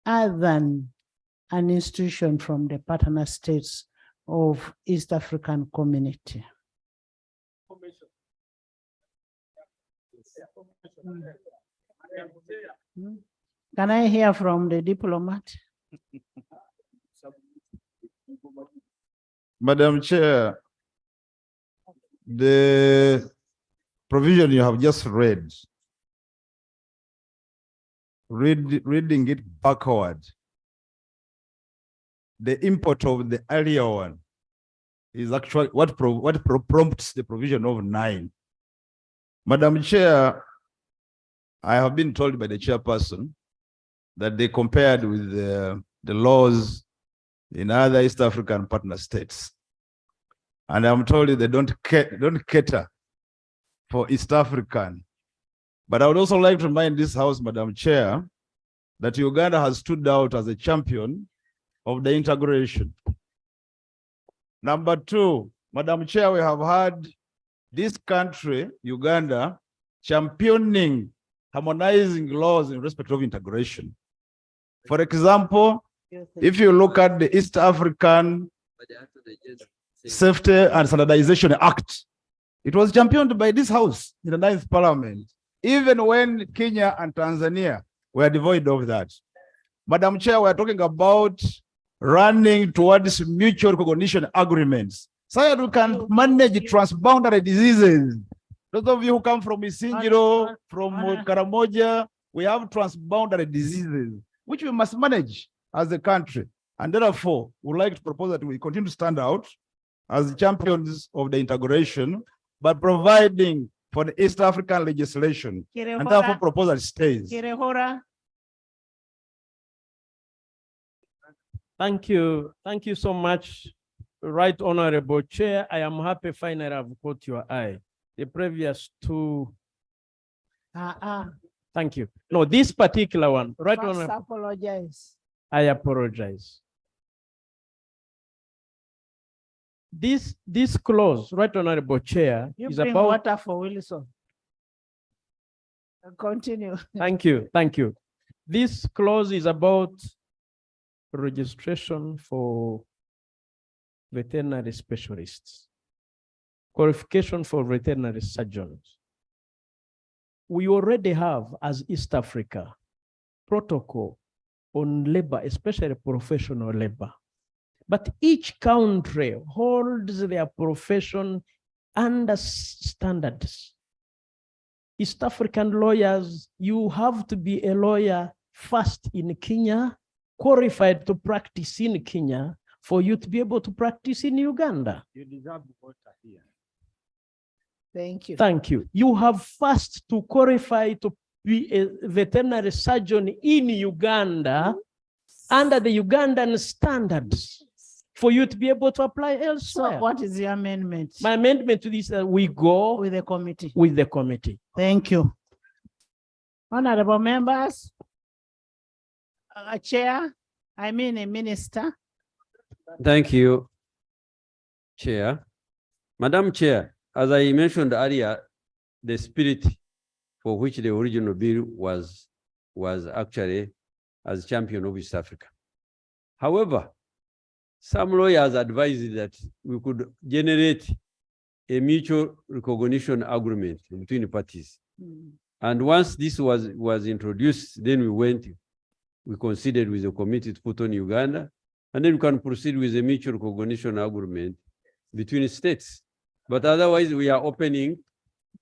other than an institution from the partner states of East African community. Can I hear from the diplomat? Madam Chair, the provision you have just read, reading it backward, the import of the earlier one is actually what prompts the provision of 9. Madam Chair, I have been told by the chairperson that they compared with the laws in other East African partner states. And I'm told they don't cater for East African. But I would also like to remind this house, Madam Chair, that Uganda has stood out as a champion of the integration. Number 2, Madam Chair, we have had this country, Uganda, championing harmonizing laws in respect of integration. For example, if you look at the East African Safety and Standardization Act, it was championed by this house in the 9th Parliament, even when Kenya and Tanzania were devoid of that. Madam Chair, we're talking about running towards mutual recognition agreements so that we can manage transboundary diseases. Those of you who come from Isingiro, from Karamoja, we have transboundary diseases, which we must manage as a country. And therefore, we would like to propose that we continue to stand out as champions of the integration, but providing for the East African legislation. And therefore, proposal stays. Thank you. Thank you so much, Right Honorable Chair. I am happy finally I've caught your eye. The previous two. Thank you. No, this particular one, right First, on. apologize. I apologize. This clause, right honorable chair, You is bring about. water for Wilson. Continue. Thank you, thank you. This clause is about registration for veterinary specialists, qualification for veterinary surgeons. We already have, as East Africa, protocol on labor, especially professional labor. But each country holds their profession under standards. East African lawyers, you have to be a lawyer first in Kenya, qualified to practice in Kenya, for you to be able to practice in Uganda. You deserve water here. Thank you. Thank you. You have first to qualify to be a veterinary surgeon in Uganda under the Ugandan standards for you to be able to apply elsewhere. So what is the amendment? My amendment to this, we go with the committee. With the committee. Thank you. Honorable members, Chair, I mean a minister. Thank you, Chair. Madam Chair, as I mentioned earlier, the spirit for which the original bill was actually as champion of East Africa. However, some lawyers advised that we could generate a mutual recognition agreement between the parties. And once this was introduced, then we considered with the committee to put on Uganda, and then we can proceed with a mutual recognition agreement between states. But otherwise, we are opening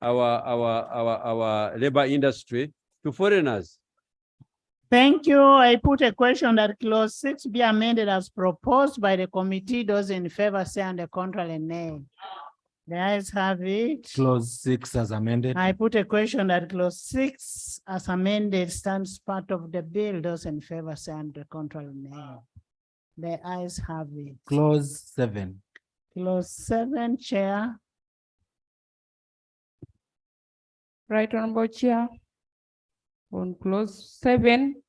our labor industry to foreigners. Thank you. I put a question that clause 6 be amended as proposed by the committee. Those in favor say on the contrary, nay. The ayes have it. Clause 6 as amended. I put a question that clause 6 as amended stands part of the bill. Those in favor say on the contrary, nay. The ayes have it. Clause 7. Clause 7, Chair. Right Honorable Chair. On clause 7,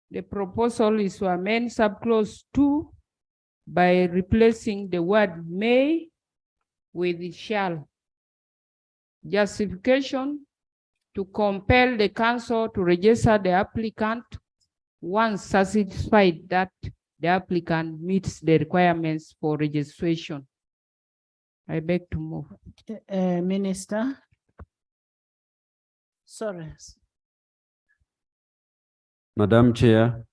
the proposal is to amend subclause 2 by replacing the word may with shall. Justification: to compel the council to register the applicant once satisfied that the applicant meets the requirements for registration. I beg to move. Minister. Sorry. Madam Chair,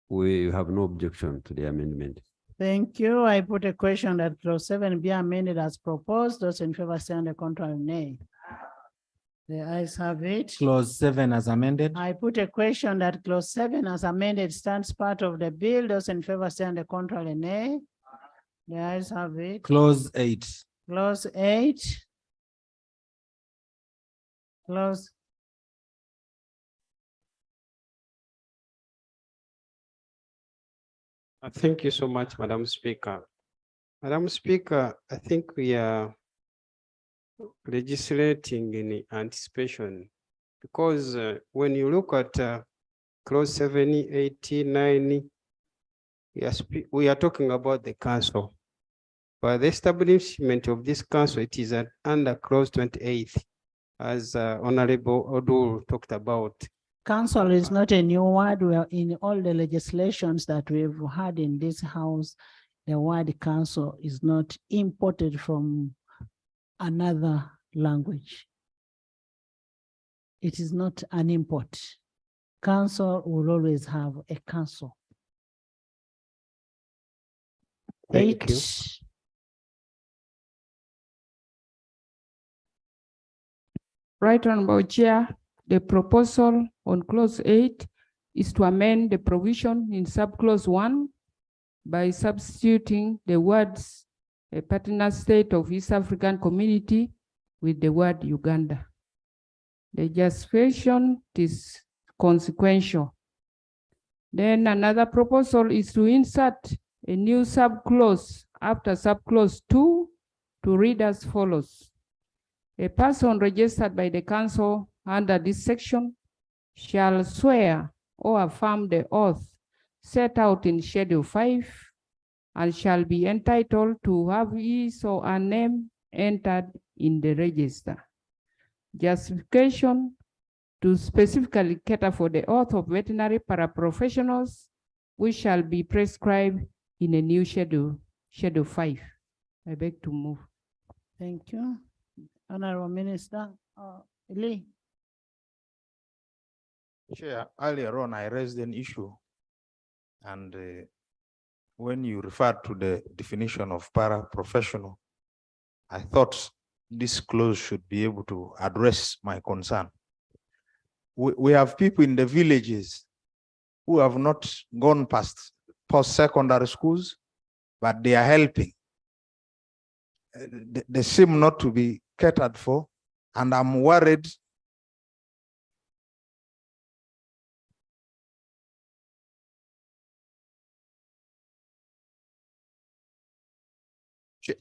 we have no objection to the amendment. Thank you. I put a question that clause 7 be amended as proposed. Those in favor say on the contrary, nay. The ayes have it. Clause 7 as amended. I put a question that clause 7 as amended stands part of the bill. Those in favor say on the contrary, nay. The ayes have it. Clause 8. Clause 8. Clause. Thank you so much, Madam Speaker. Madam Speaker, I think we are legislating in anticipation because when you look at clause 70, 80, 90, we are talking about the council. By the establishment of this council, it is under clause 28, as Honorable Odul talked about. Council is not a new word. We are in all the legislations that we've had in this house. The word council is not imported from another language. It is not an import. Council will always have a council. Thank you. Right Honorable Chair, the proposal on clause 8 is to amend the provision in subclause 1 by substituting the words a partner state of East African Community with the word Uganda. The justification is consequential. Then another proposal is to insert a new subclause after subclause 2 to read as follows. A person registered by the council under this section shall swear or affirm the oath set out in Schedule 5 and shall be entitled to have his or her name entered in the register. Justification to specifically cater for the oath of veterinary paraprofessionals, which shall be prescribed in a new schedule, Schedule 5. I beg to move. Thank you. Honorable Minister, Lee. Chair, earlier on, I raised an issue, and when you referred to the definition of paraprofessional, I thought this clause should be able to address my concern. We have people in the villages who have not gone past post-secondary schools, but they are helping. They seem not to be catered for, and I'm worried.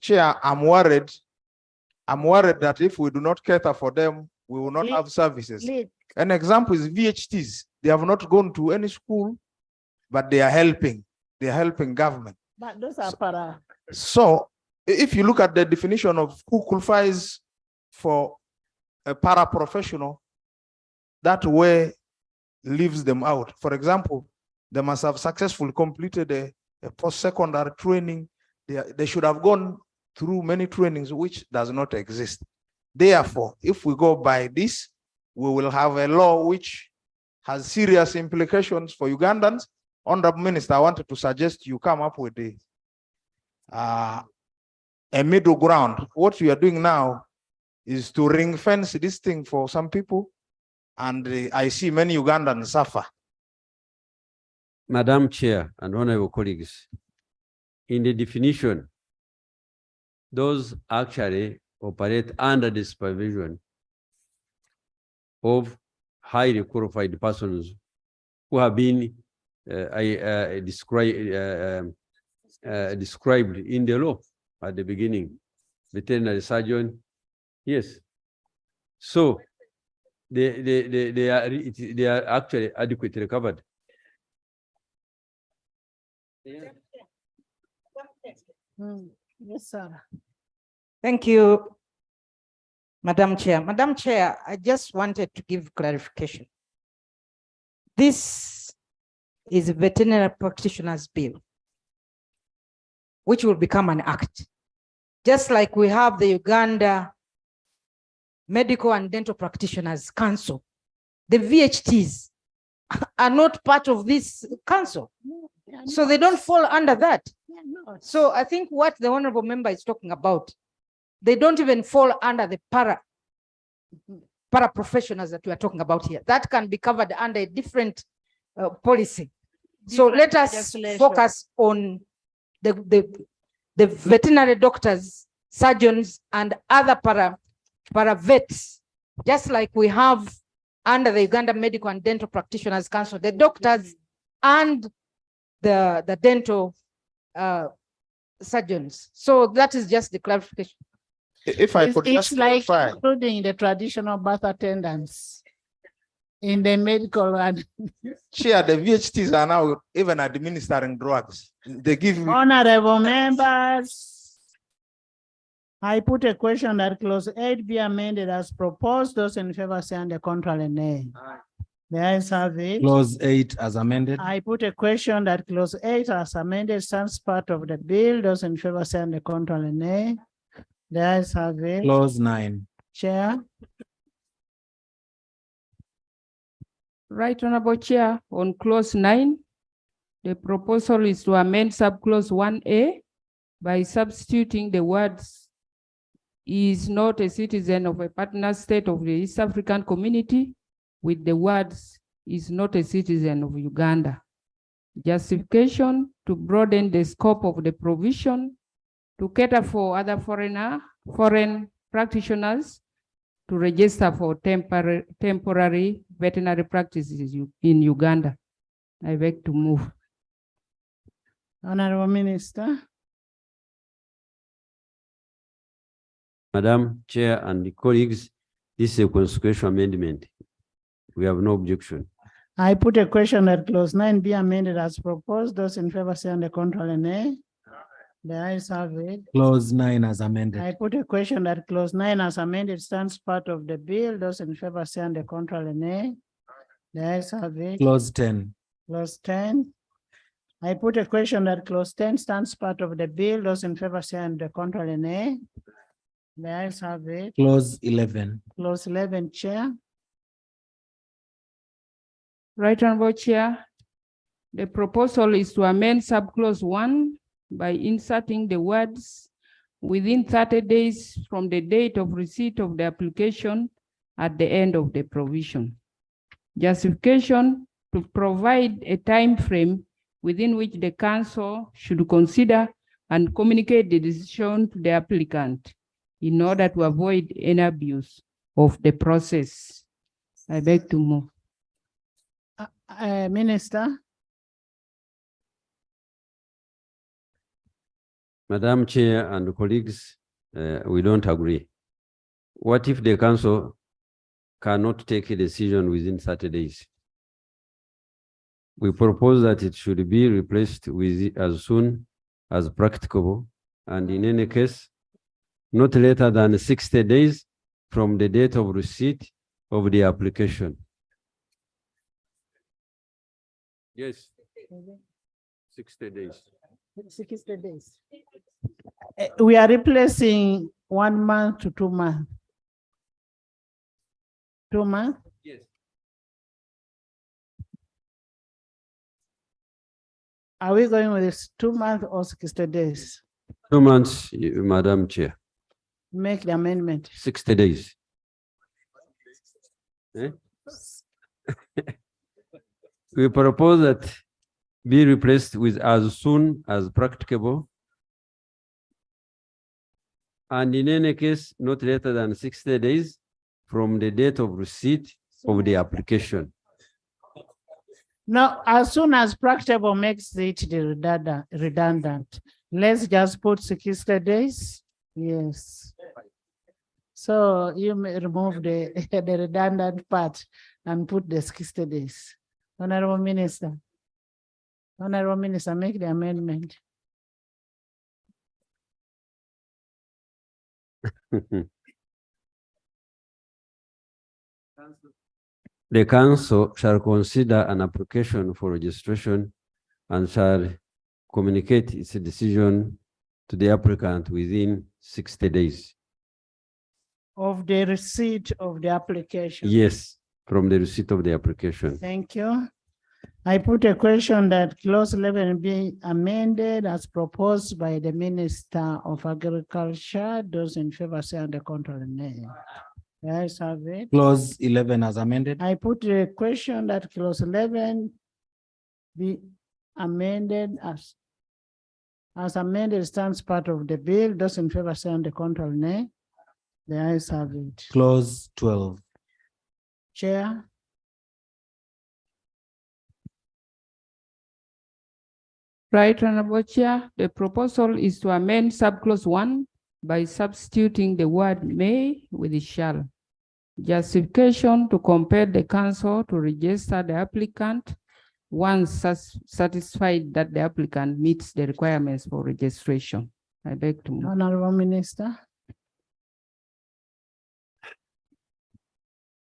Chair, I'm worried that if we do not cater for them, we will not have services. An example is VHTs. They have not gone to any school, but they are helping. They are helping government. But those are para. So if you look at the definition of who qualifies for a paraprofessional, that way leaves them out. For example, they must have successfully completed a post-secondary training. They should have gone through many trainings, which does not exist. Therefore, if we go by this, we will have a law which has serious implications for Ugandans. Honorable Minister, I wanted to suggest you come up with a middle ground. What you are doing now is to ring fence this thing for some people, and I see many Ugandans suffer. Madam Chair and honorable colleagues, in the definition, those actually operate under the supervision of highly qualified persons who have been described in the law at the beginning. Veterinary surgeon, yes. So they are actually adequately covered. Yes, sir. Thank you, Madam Chair. Madam Chair, I just wanted to give clarification. This is a Veterinary Practitioners Bill, which will become an act. Just like we have the Uganda Medical and Dental Practitioners Council, the VHTs are not part of this council. So they don't fall under that. So I think what the honorable member is talking about, they don't even fall under the paraprofessionals that we are talking about here. That can be covered under a different policy. So let us focus on the veterinary doctors, surgeons, and other para vets, just like we have under the Uganda Medical and Dental Practitioners Council, the doctors and the dental surgeons. So that is just the clarification. If I could It's just like clarify. including the traditional birth attendants in the medical and Chair, the VHTs are now even administering drugs. They give me. honorable members. I put a question that clause 8 be amended as proposed. Those in favor say and the contrary nay. The ayes have it. Clause 8 as amended. I put a question that clause 8 as amended stands part of the bill. Those in favor say and the contrary nay. The ayes have it. Clause 9. Chair. Right, Honorable Chair, on clause 9, the proposal is to amend subclause 1A by substituting the words "is not a citizen of a partner state of the East African Community" with the words "is not a citizen of Uganda." Justification to broaden the scope of the provision to cater for other foreign practitioners to register for temporary veterinary practices in Uganda. I beg to move. Honorable Minister. Madam Chair and the colleagues, this is a constitutional amendment. We have no objection. I put a question that clause 9 be amended as proposed. Those in favor say on the contrary, nay. The ayes have it. Clause 9 as amended. I put a question that clause 9 as amended stands part of the bill. Those in favor say on the contrary, nay. The ayes have it. Clause 10. Clause 10. I put a question that clause 10 stands part of the bill. Those in favor say on the contrary, nay. The ayes have it. Clause 11. Clause 11, Chair. Right Honorable Chair, the proposal is to amend subclause 1 by inserting the words within 30 days from the date of receipt of the application at the end of the provision. Justification to provide a time frame within which the council should consider and communicate the decision to the applicant in order to avoid any abuse of the process. I beg to move. Minister. Madam Chair and colleagues, we don't agree. What if the council cannot take a decision within 30 days? We propose that it should be replaced with as soon as practicable, and in any case, not later than 60 days from the date of receipt of the application. Yes, 60 days. 60 days. We are replacing 1 month to 2 months. 2 months? Yes. Are we going with this 2 months or 60 days? 2 months, Madam Chair. Make the amendment. 60 days. Eh? We propose that be replaced with as soon as practicable, and in any case, not later than 60 days from the date of receipt of the application. Now, as soon as practicable makes it redundant. Let's just put 60 days. Yes. So you may remove the, the redundant part and put the 60 days. Honorable Minister. Honorable Minister, make the amendment. The council shall consider an application for registration and shall communicate its decision to the applicant within 60 days. Of the receipt of the application. Yes, from the receipt of the application. Thank you. I put a question that clause 11 be amended as proposed by the Minister of Agriculture. Those in favor say on the contrary, nay. Yes, have it. Clause 11 as amended. I put a question that clause 11 be amended as amended stands part of the bill. Those in favor say on the contrary, nay. The ayes have it. Clause 12. Chair. Right, Honorable Chair, the proposal is to amend subclause 1 by substituting the word may with the shall. Justification to compel the council to register the applicant once satisfied that the applicant meets the requirements for registration. I beg to move. Honorable Minister.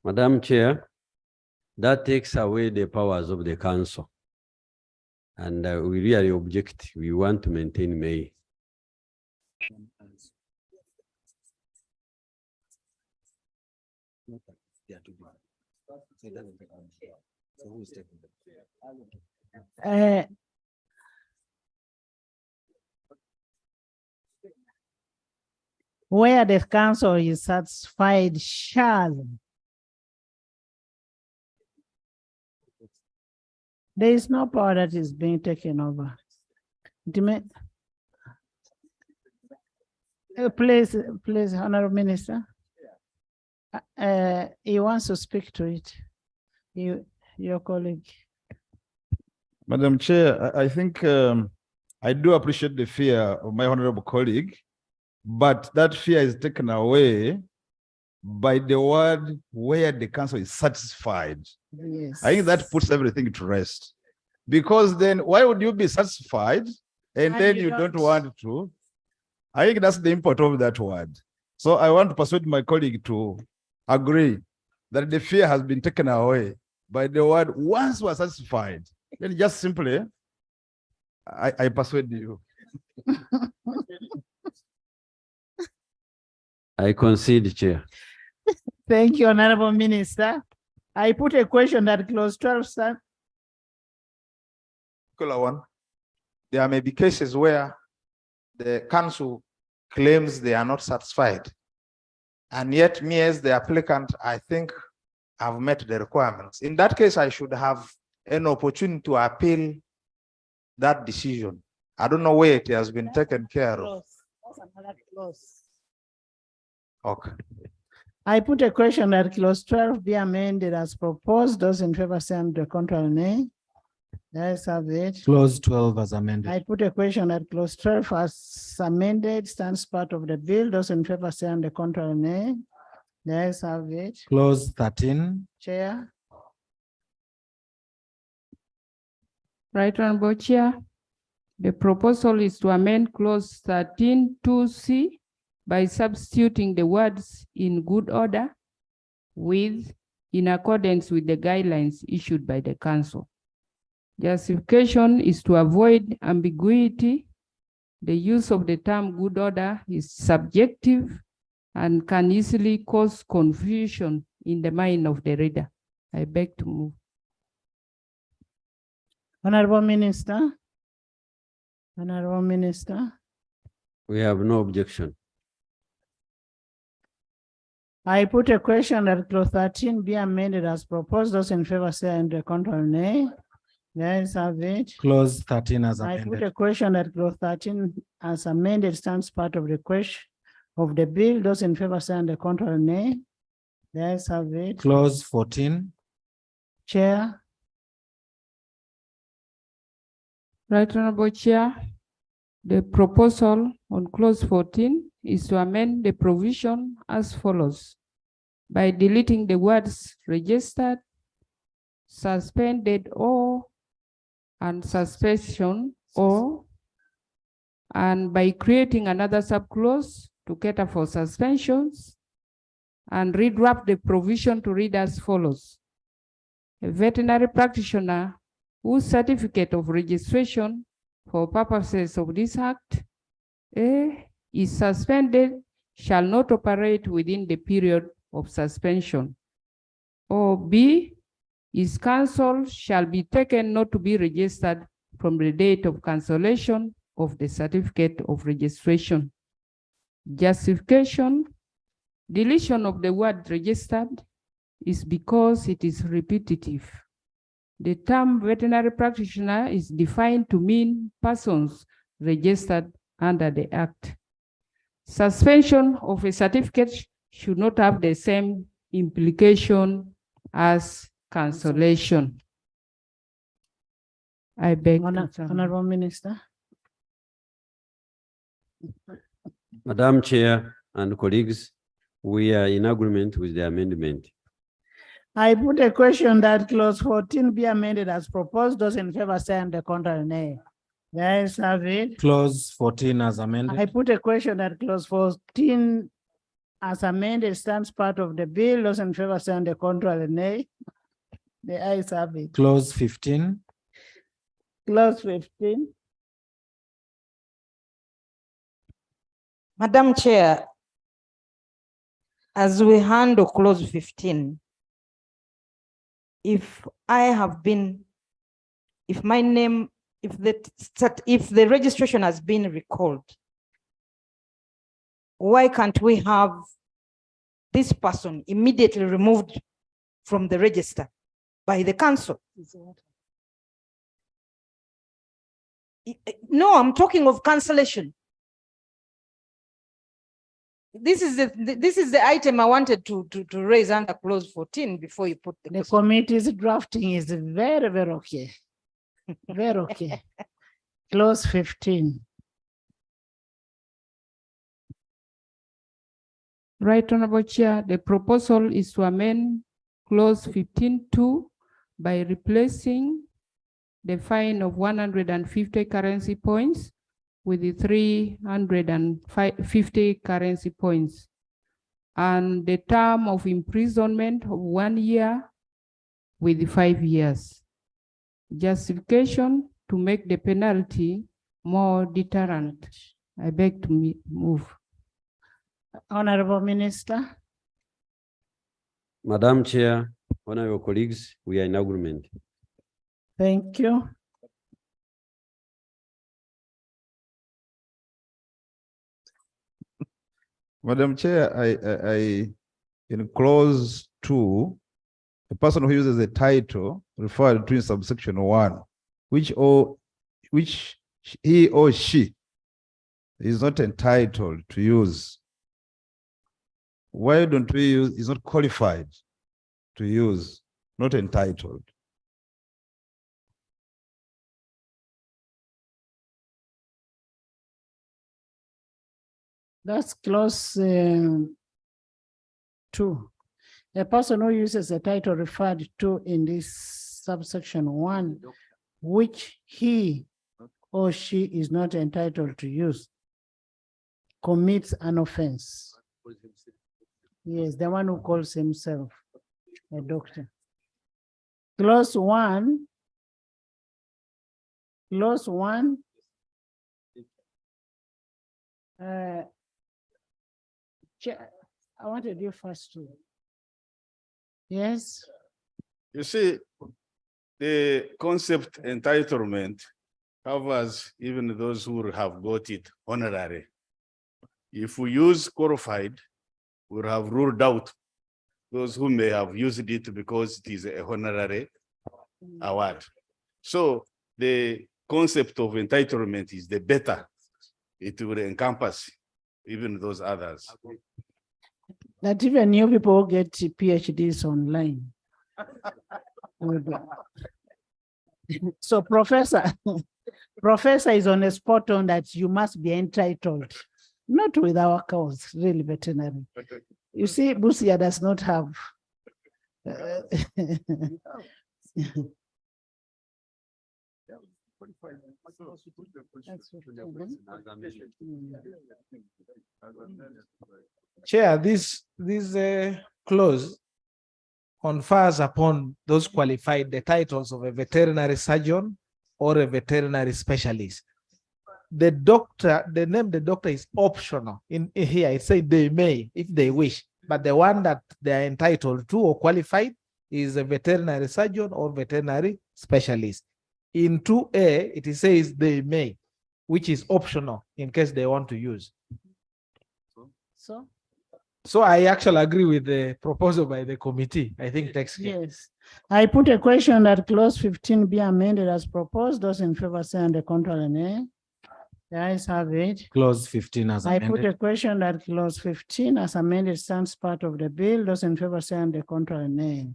Madam Chair, that takes away the powers of the council. And we really object. We want to maintain may. Where the council is satisfied shall. There is no power that is being taken over. Please, Honorable Minister. He wants to speak to it. Your colleague. Madam Chair, I think I do appreciate the fear of my honorable colleague, but that fear is taken away by the word where the council is satisfied. Yes. I think that puts everything to rest. Because then why would you be satisfied and then you don't want to? I think that's the import of that word. So I want to persuade my colleague to agree that the fear has been taken away by the word once we're satisfied. Then just simply, I persuade you. I concede, Chair. Thank you, Honorable Minister. I put a question at clause 12, sir. Particular one, there may be cases where the council claims they are not satisfied. And yet me as the applicant, I think I've met the requirements. In that case, I should have an opportunity to appeal that decision. I don't know where it has been taken care of. Okay. I put a question that clause 12 be amended as proposed. Those in favor say and the contrary nay. Let's have it. Clause 12 as amended. I put a question that clause 12 as amended stands part of the bill. Those in favor say and the contrary nay. Let's have it. Clause 13. Chair. Right Honorable Chair. The proposal is to amend clause 13 2C by substituting the words in good order with in accordance with the guidelines issued by the council. Justification is to avoid ambiguity. The use of the term good order is subjective and can easily cause confusion in the mind of the reader. I beg to move. Honorable Minister. Honorable Minister. We have no objection. I put a question that clause 13 be amended as proposed. Those in favor say and the contrary nay. Let's have it. Clause 13 as I amended. put a question that clause 13 as amended stands part of the question of the bill. Those in favor say and the contrary nay. Let's have it. Clause 14. Chair. Right Honorable Chair, the proposal on clause 14 is to amend the provision as follows. By deleting the words registered, suspended or, and suspension or, and by creating another subclause to cater for suspensions, and redraft the provision to read as follows. A veterinary practitioner whose certificate of registration for purposes of this act A is suspended shall not operate within the period of suspension. Or B is cancelled shall be taken not to be registered from the date of cancellation of the certificate of registration. Justification, deletion of the word registered is because it is repetitive. The term veterinary practitioner is defined to mean persons registered under the Act. Suspension of a certificate should not have the same implication as cancellation. I beg. Honorable Minister. Madam Chair and colleagues, we are in agreement with the amendment. I put a question that clause 14 be amended as proposed. Those in favor say and the contrary nay. Let's have it. Clause 14 as amended. I put a question that clause 14 as amended stands part of the bill. Those in favor say and the contrary nay. The ayes have it. Clause 15. Clause 15. Madam Chair, as we handle clause 15, if I have been, if my name, if the registration has been recalled, why can't we have this person immediately removed from the register by the council? No, I'm talking of cancellation. This is the item I wanted to raise under clause 14 before you put the committee's drafting is very, very okay. Very okay. Clause 15. Right Honorable Chair, the proposal is to amend clause 15.2 by replacing the fine of 150 currency points with the 350 currency points, and the term of imprisonment of 1 year with 5 years. Justification to make the penalty more deterrent. I beg to move. Honorable Minister. Madam Chair, honorable colleagues, we are in agreement. Thank you. Madam Chair, I in clause 2, a person who uses a title referred to in subsection 1, which he or she is not entitled to use. Why don't we use is not qualified to use, not entitled? That's clause 2. A person who uses a title referred to in this subsection 1, which he or she is not entitled to use, commits an offense. Yes, the one who calls himself a doctor. Clause 1. Clause 1. I wanted you first to. Yes. You see, the concept entitlement covers even those who have got it honorary. If we use qualified, we'll have ruled out those who may have used it because it is a honorary award. So the concept of entitlement is the better. It will encompass even those others. That even new people get PhDs online. So Professor is on a spot on that you must be entitled, not with our cause, really veterinary. You see, Busia does not have. Chair, this clause confers upon those qualified the titles of a veterinary surgeon or a veterinary specialist. The name the doctor is optional. In here, it says they may, if they wish, but the one that they are entitled to or qualified is a veterinary surgeon or veterinary specialist. In 2A, it says they may, which is optional in case they want to use. So I actually agree with the proposal by the committee. I think takes care. Yes. I put a question that clause 15 be amended as proposed. Those in favor say on the contrary, nay. The ayes have it. Clause 15 as I amended. put a question that clause 15 as amended stands part of the bill. Those in favor say on the contrary, nay.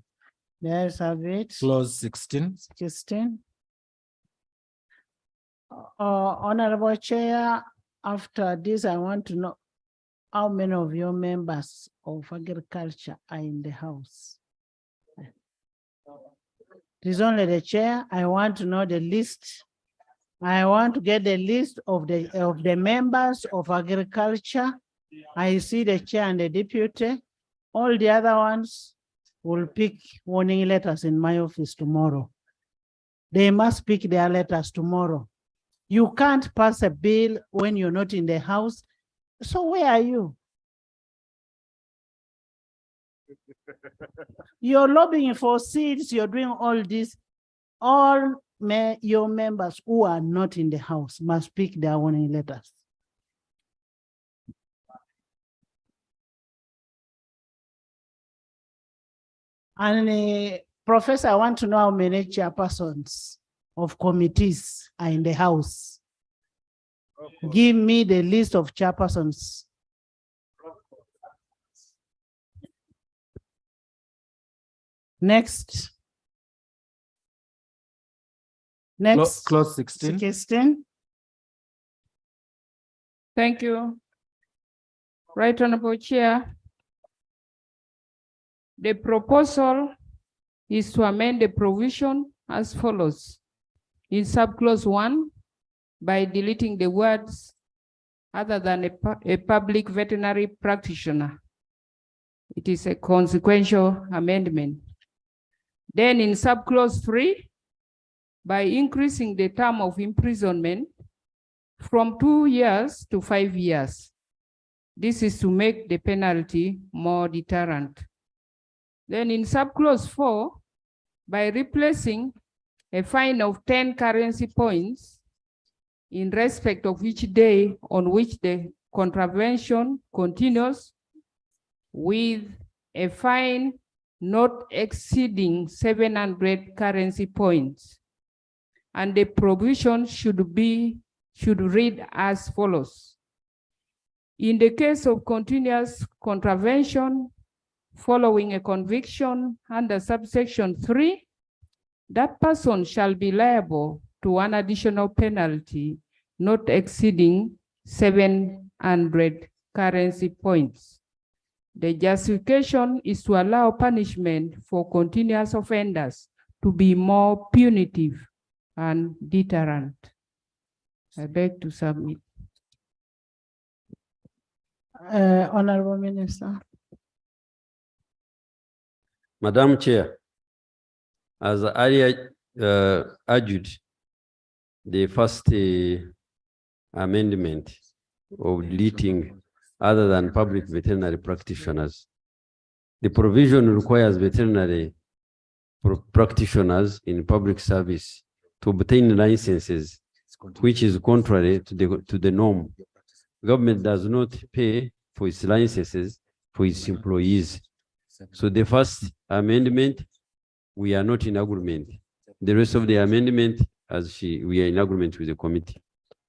The ayes have it. Clause 16. 16. Honorable Chair, after this, I want to know how many of your members of agriculture are in the house. It is only the chair. I want to know the list. I want to get the list of the members of agriculture. I see the chair and the deputy. All the other ones will pick warning letters in my office tomorrow. They must pick their letters tomorrow. You can't pass a bill when you're not in the house. So where are you? You're lobbying for seats, you're doing all this. All your members who are not in the house must pick their warning letters. And Professor, I want to know how many chairpersons of committees are in the house. Give me the list of chairpersons. Next. Next. Clause 16. 16. Thank you. Right Honorable Chair, The proposal is to amend the provision as follows. In subclause 1, by deleting the words other than a public veterinary practitioner. It is a consequential amendment. Then in subclause 3, by increasing the term of imprisonment from 2 years to 5 years. This is to make the penalty more deterrent. Then in subclause 4, by replacing a fine of 10 currency points in respect of each day on which the contravention continues with a fine not exceeding 700 currency points. And the provision should read as follows. In the case of continuous contravention following a conviction under subsection 3, that person shall be liable to an additional penalty not exceeding 700 currency points. The justification is to allow punishment for continuous offenders to be more punitive and deterrent. I beg to submit. Honorable Minister. Madam Chair, as earlier argued, the first amendment of deleting other than public veterinary practitioners, the provision requires veterinary practitioners in public service to obtain licenses, which is contrary to the norm. Government does not pay for its licenses for its employees. So the first amendment, we are not in agreement. The rest of the amendment, we are in agreement with the committee.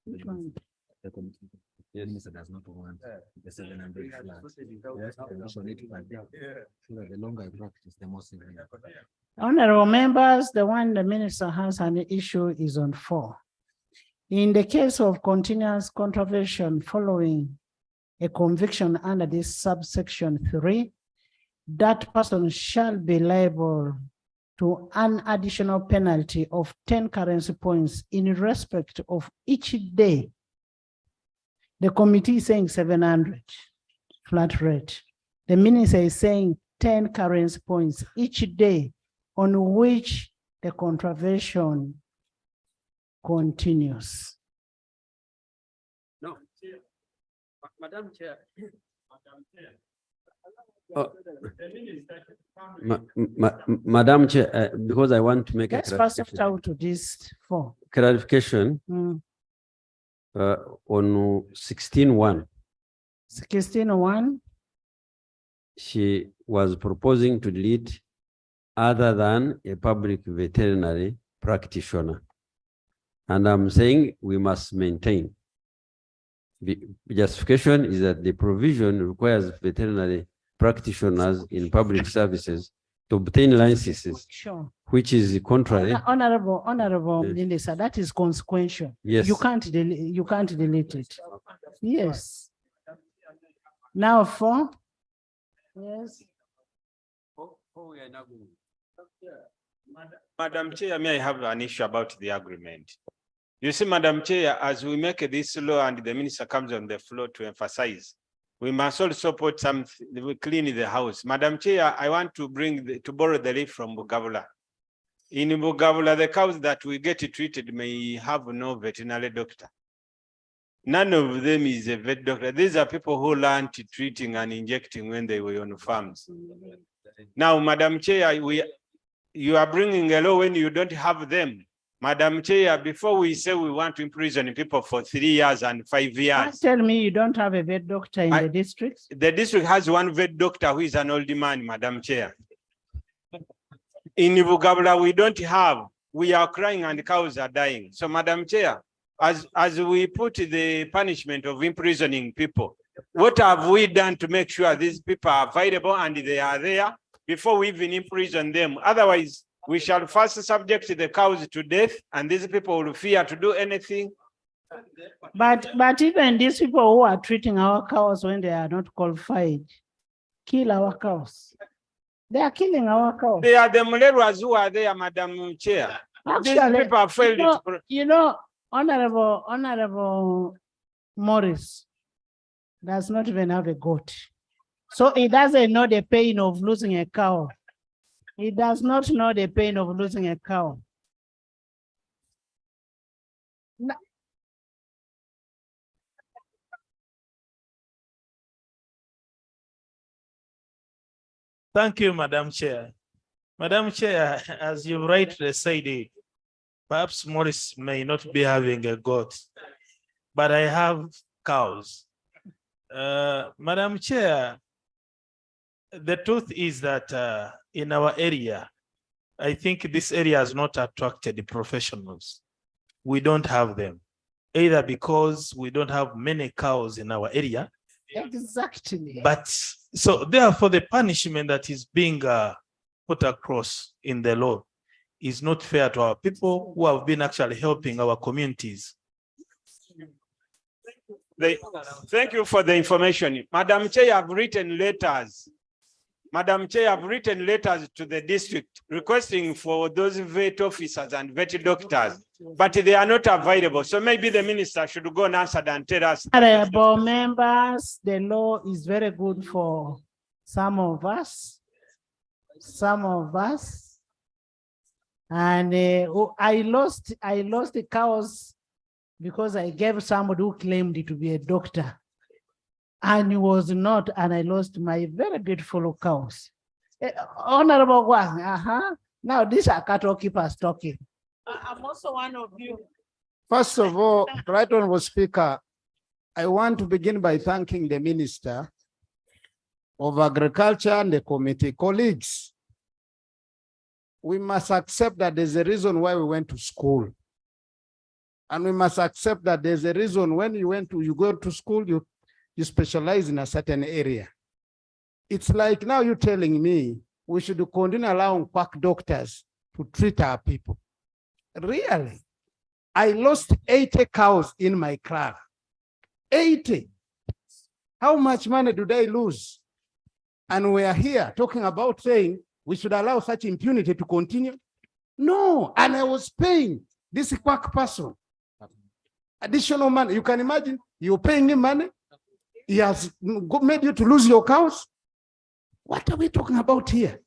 Which one? Yes. Minister does not want the 700 flats. The longer I practice, the more severe. Honorable members, the one the minister has an issue is on 4. In the case of continuous contravention following a conviction under this subsection 3, that person shall be liable to an additional penalty of 10 currency points in respect of each day. The committee is saying 700 flat rate. The minister is saying 10 currency points each day on which the contravention continues. No, Madam Chair. Madam Chair, because I want to make Let's a first out to this 4. clarification on 16.1. 16.1. She was proposing to delete other than a public veterinary practitioner. And I'm saying we must maintain. The justification is that the provision requires veterinary practitioners in public services to obtain licenses, Sure. which is contrary. Honorable Minister, that is consequential. Yes. You can't delete it. Yes. Now 4. Yes. Madam Chair, may I have an issue about the agreement? You see, Madam Chair, as we make this law and the minister comes on the floor to emphasize, we must also put something, we clean the house. Madam Chair, I want to borrow the leaf from Bugabula. In Bugabula, the cows that we get treated may have no veterinary doctor. None of them is a vet doctor. These are people who learned treating and injecting when they were on farms. Now, Madam Chair, you are bringing a law when you don't have them. Madam Chair, before we say we want to imprison people for 3 years and 5 years. Tell me you don't have a vet doctor in the district? The district has one vet doctor who is an old man, Madam Chair. In Bugabula, we don't have. We are crying and cows are dying. So, Madam Chair, as we put the punishment of imprisoning people, what have we done to make sure these people are available and they are there before we even imprison them? Otherwise, we shall first subject the cows to death, and these people will fear to do anything. But even these people who are treating our cows when they are not qualified, kill our cows. They are killing our cow. They are the Mulerwas who are there, Madam Chair. These Actually, people have failed Honorable Morris does not even have a goat. So he doesn't know the pain of losing a cow. He does not know the pain of losing a cow. Thank you, Madam Chair. Madam Chair, as you rightly said, perhaps Morris may not be having a goat, but I have cows. Madam Chair, the truth is that in our area, I think this area has not attracted the professionals. We don't have them, either because we don't have many cows in our area. Exactly. But so therefore the punishment that is being put across in the law is not fair to our people who have been actually helping our communities. Thank you for the information. Madam Chair, I've written letters. Madam Chair, I've written letters to the district requesting for those vet officers and vet doctors, but they are not available. So maybe the minister should go and answer and tell us. Honorable members, the law is very good for some of us. And I lost the cows because I gave somebody who claimed to be a doctor. And he was not, and I lost my very beautiful cows. Honorable one, now these are cattle keepers talking. I'm also one of you. First of all, Right Honorable Speaker, I want to begin by thanking the Minister of Agriculture and the committee. Colleagues, we must accept that there's a reason why we went to school. And we must accept that there's a reason when you go to school, you specialize in a certain area. It's like now you're telling me we should continue allowing quack doctors to treat our people. Really? I lost 80 cows in my car. 80. How much money do they lose? And we are here talking about saying we should allow such impunity to continue. No, and I was paying this quack person additional money. You can imagine you're paying him money. He has made you to lose your cows. What are we talking about here?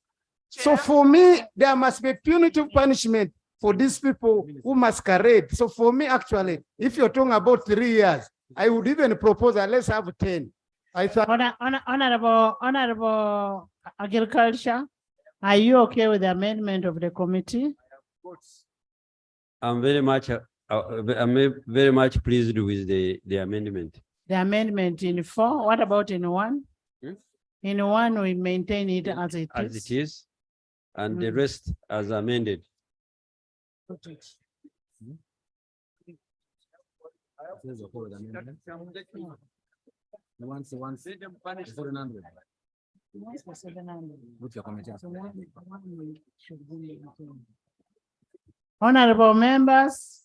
So for me, there must be punitive punishment for these people who masquerade. So for me, actually, if you're talking about 3 years, I would even propose that let's have 10. I thought. Honorable Agriculture, are you okay with the amendment of the committee? I'm very much pleased with the amendment. The amendment in 4, what about in 1? In 1, we maintain it as it is. As it is, and the rest as amended. Honorable members,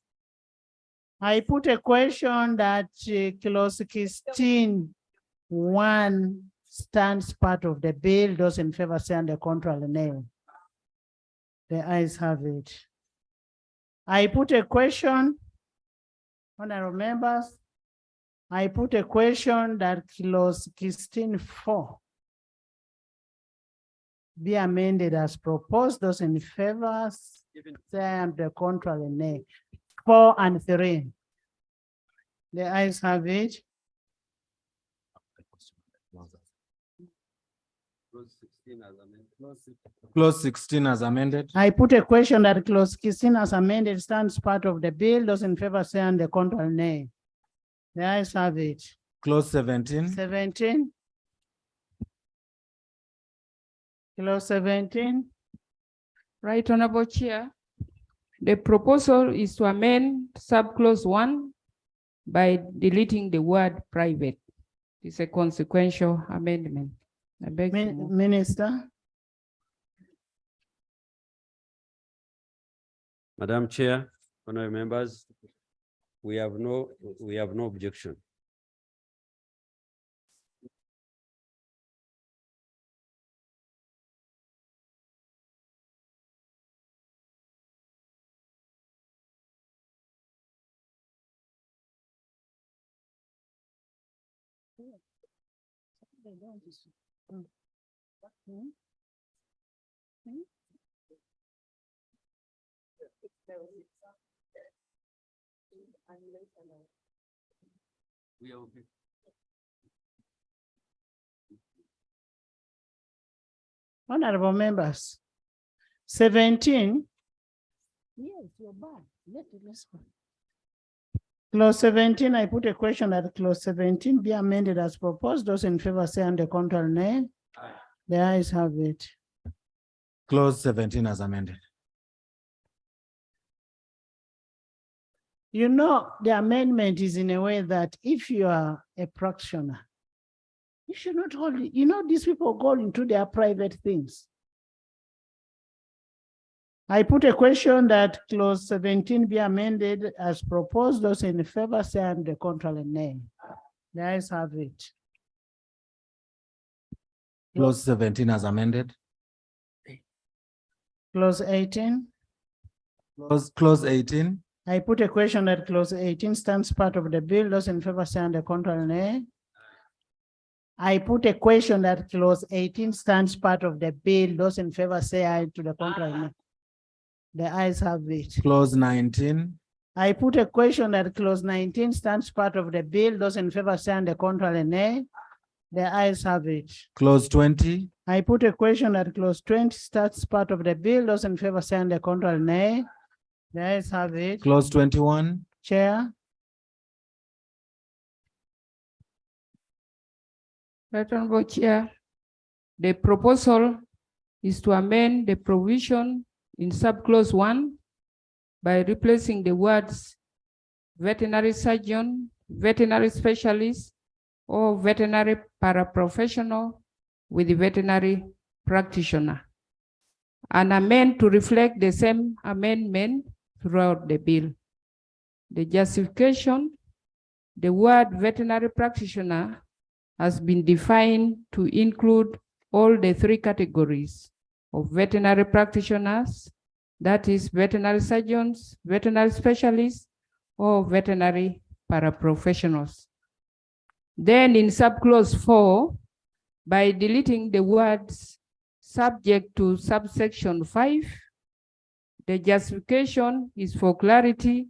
I put a question that clause 16(1) stands part of the bill. Those in favor say on the contrary, nay. The ayes have it. I put a question, honorable members, I put a question that clause 16(4) be amended as proposed. Those in favor say on the contrary, nay. 4 and 3. The ayes have it. Clause 16 as amended. I put a question that clause 16 as amended stands part of the bill. Those in favor say on the contrary, nay. The ayes have it. Clause 17. 17. Clause 17. Right, Honorable Chair. The proposal is to amend subclause 1 by deleting the word private. It's a consequential amendment. I beg to move. Minister. Madam Chair, honorable members, we have no objection. Honorable members, 17. Yes, you're bad. Let's go. Clause 17, I put a question that clause 17 be amended as proposed. Those in favor say on the contrary, nay. The ayes have it. Clause 17 as amended. You know, the amendment is in a way that if you are a practitioner, you should not hold it. You know, these people go into their private things. I put a question that clause 17 be amended as proposed. Those in favor say on the contrary, nay. The ayes have it. Clause 17 as amended. Clause 18. Clause 18. I put a question that clause 18 stands part of the bill. Those in favor say on the contrary, nay. I put a question that clause 18 stands part of the bill. Those in favor say aye, to the contrary, nay. The ayes have it. Clause 19. I put a question that clause 19 stands part of the bill. Those in favor say on the contrary, nay. The ayes have it. Clause 20. I put a question that clause 20 starts part of the bill. Those in favor say on the contrary, nay. The ayes have it. Clause 21. Chair. Right Honorable Chair, the proposal is to amend the provision in subclause 1 by replacing the words veterinary surgeon, veterinary specialist, or veterinary paraprofessional with the veterinary practitioner, and amend to reflect the same amendment throughout the bill. The justification, the word veterinary practitioner has been defined to include all the 3 categories of veterinary practitioners, that is veterinary surgeons, veterinary specialists, or veterinary paraprofessionals. Then in subclause 4, by deleting the words subject to subsection 5, the justification is for clarity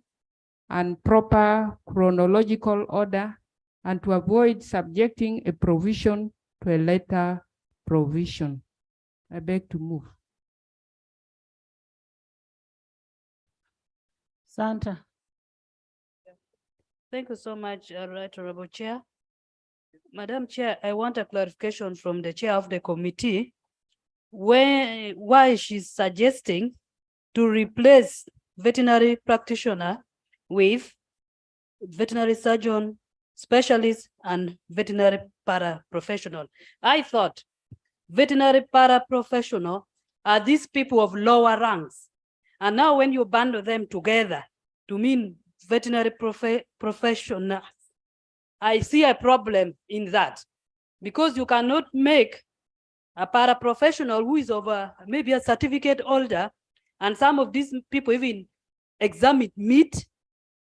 and proper chronological order, and to avoid subjecting a provision to a later provision. I beg to move. Santa. Thank you so much, Right Honorable Chair. Madam Chair, I want a clarification from the chair of the committee why she's suggesting to replace veterinary practitioner with veterinary surgeon, specialist, and veterinary paraprofessional. I thought veterinary paraprofessional are these people of lower ranks. And now when you bundle them together to mean veterinary professional, I see a problem in that, because you cannot make a paraprofessional who is over maybe a certificate holder, and some of these people even examine meat,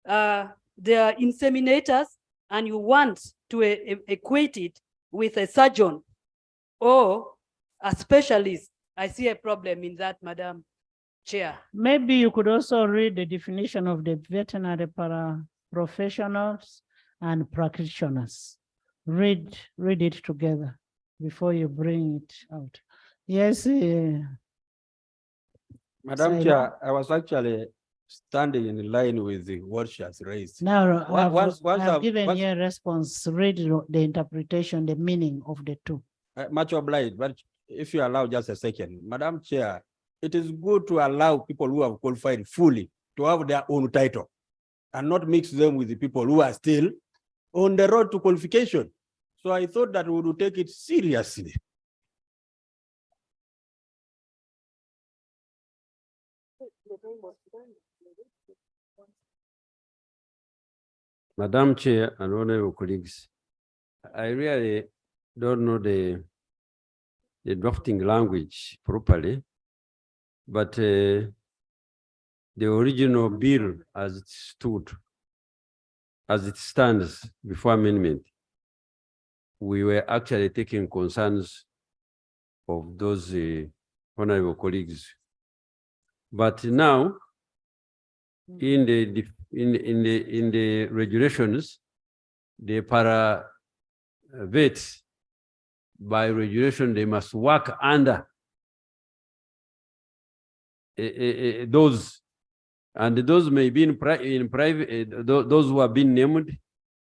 they are inseminators, and you want to equate it with a surgeon or a specialist. I see a problem in that, Madam Chair. Maybe you could also read the definition of the veterinary paraprofessionals and practitioners. Read it together before you bring it out. Yes. Madam Chair, I was actually standing in line with what she has raised. Now, I've given once- you a response. Read the interpretation, the meaning of the two. Much obliged, but if you allow just a second, Madam Chair, it is good to allow people who have qualified fully to have their own title and not mix them with the people who are still on the road to qualification. So I thought that we would take it seriously. Madam Chair and honorable colleagues, I really don't know the drafting language properly, but the original bill as it stood, as it stands before amendment, we were actually taking concerns of those honorable colleagues. But now, in the regulations, the para vets by regulation, they must work under those, and those may be in private, those who have been named,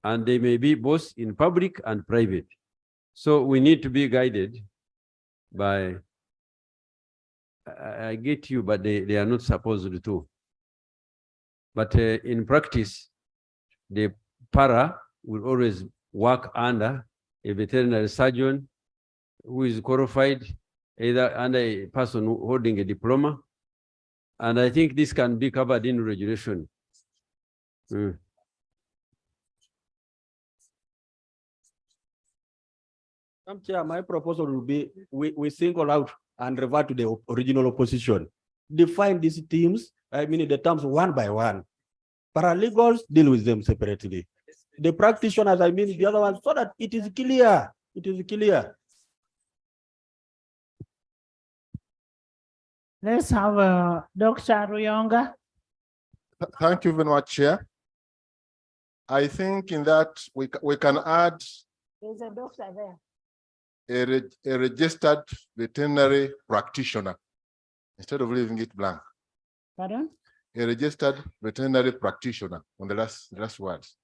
and they may be both in public and private. So we need to be guided by, I get you, but they are not supposed to. But in practice, the para will always work under a veterinary surgeon who is qualified, either under a person holding a diploma. And I think this can be covered in regulation. Chair, my proposal will be we single out and revert to the original opposition. Define these teams, I mean the terms one by one. Paralegals, deal with them separately. The practitioners, I mean the other ones, so that it is clear. It is clear. Let's have Dr. Ruyonga. Thank you very much, Chair. I think in that we can add There's a doctor there. a registered veterinary practitioner instead of leaving it blank. Pardon? A registered veterinary practitioner on the last words.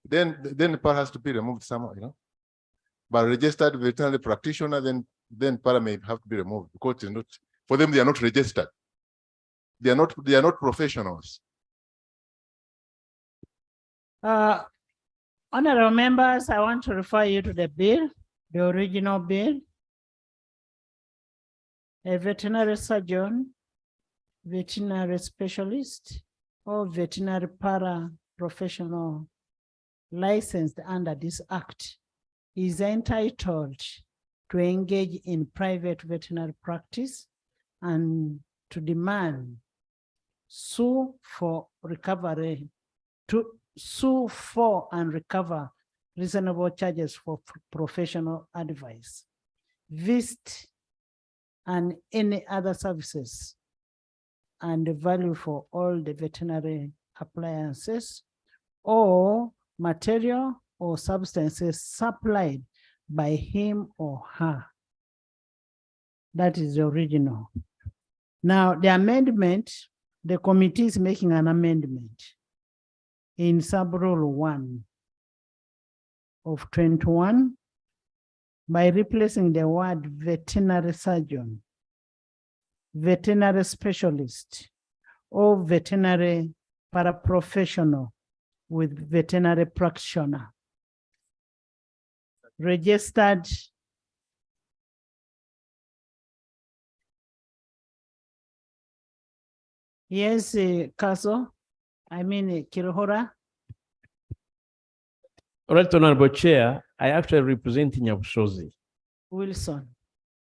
Then the part has to be removed somehow, you know. But registered veterinary practitioner, then para may have to be removed because it's not, for them they are not registered. They are not professionals. Honorable members, I want to refer you to the bill, the original bill. A veterinary surgeon, veterinary specialist, or veterinary para-professional licensed under this act is entitled to engage in private veterinary practice and to demand, sue for recovery, to sue for and recover reasonable charges for professional advice, visit and any other services, and the value for all the veterinary appliances or material or substances supplied by him or her. That is the original. Now, the amendment, the committee is making an amendment in sub-rule 1 of 21 by replacing the word veterinary surgeon, veterinary specialist, or veterinary paraprofessional with veterinary practitioner. Registered yes, Kaso, I mean Kirohora. Right, Honorable Chair, I actually represent Nyabushozi. Wilson.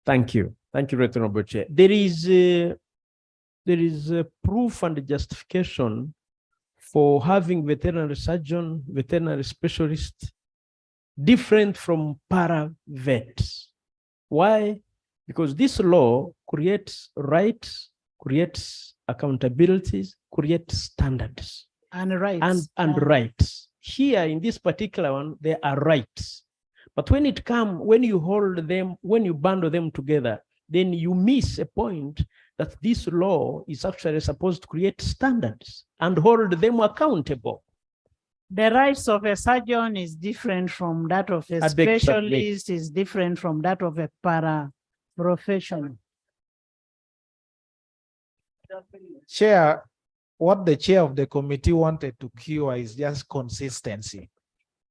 Thank you. Thank you, Right, Honorable Chair. There is a proof and justification for having veterinary surgeon, veterinary specialist, different from para-vets. Why? Because this law creates rights, creates accountabilities, creates standards. And rights. And rights. Here in this particular one, there are rights. But when it comes, when you hold them, when you bundle them together, then you miss a point that this law is actually supposed to create standards and hold them accountable. The rights of a surgeon is different from that of a specialist, is different from that of a para-professional. Chair, what the chair of the committee wanted to cure is just consistency.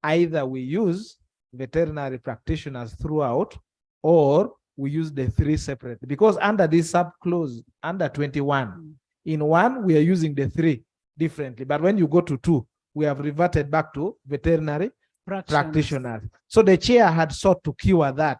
Either we use veterinary practitioners throughout, or we use the three separate, because under this sub-clause, under 21, in one, we are using the three differently. But when you go to 2, we have reverted back to veterinary practitioners. So the chair had sought to cure that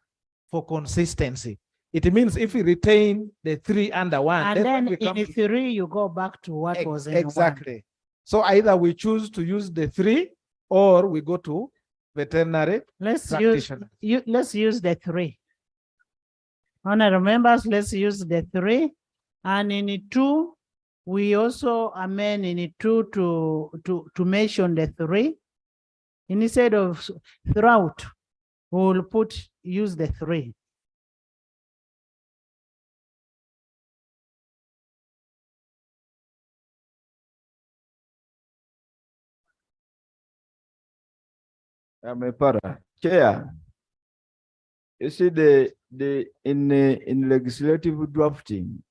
for consistency. It means if we retain the 3 under 1, and then in 3, you go back to what was in exactly. 1. So either we choose to use the 3 or we go to veterinary Let's practitioner. let's use the 3. Honorable members, let's use the 3. And in 2, we also amend in 2 to mention the 3. Instead of throughout, we'll use the 3. I'm a para. Chair, you see in legislative drafting,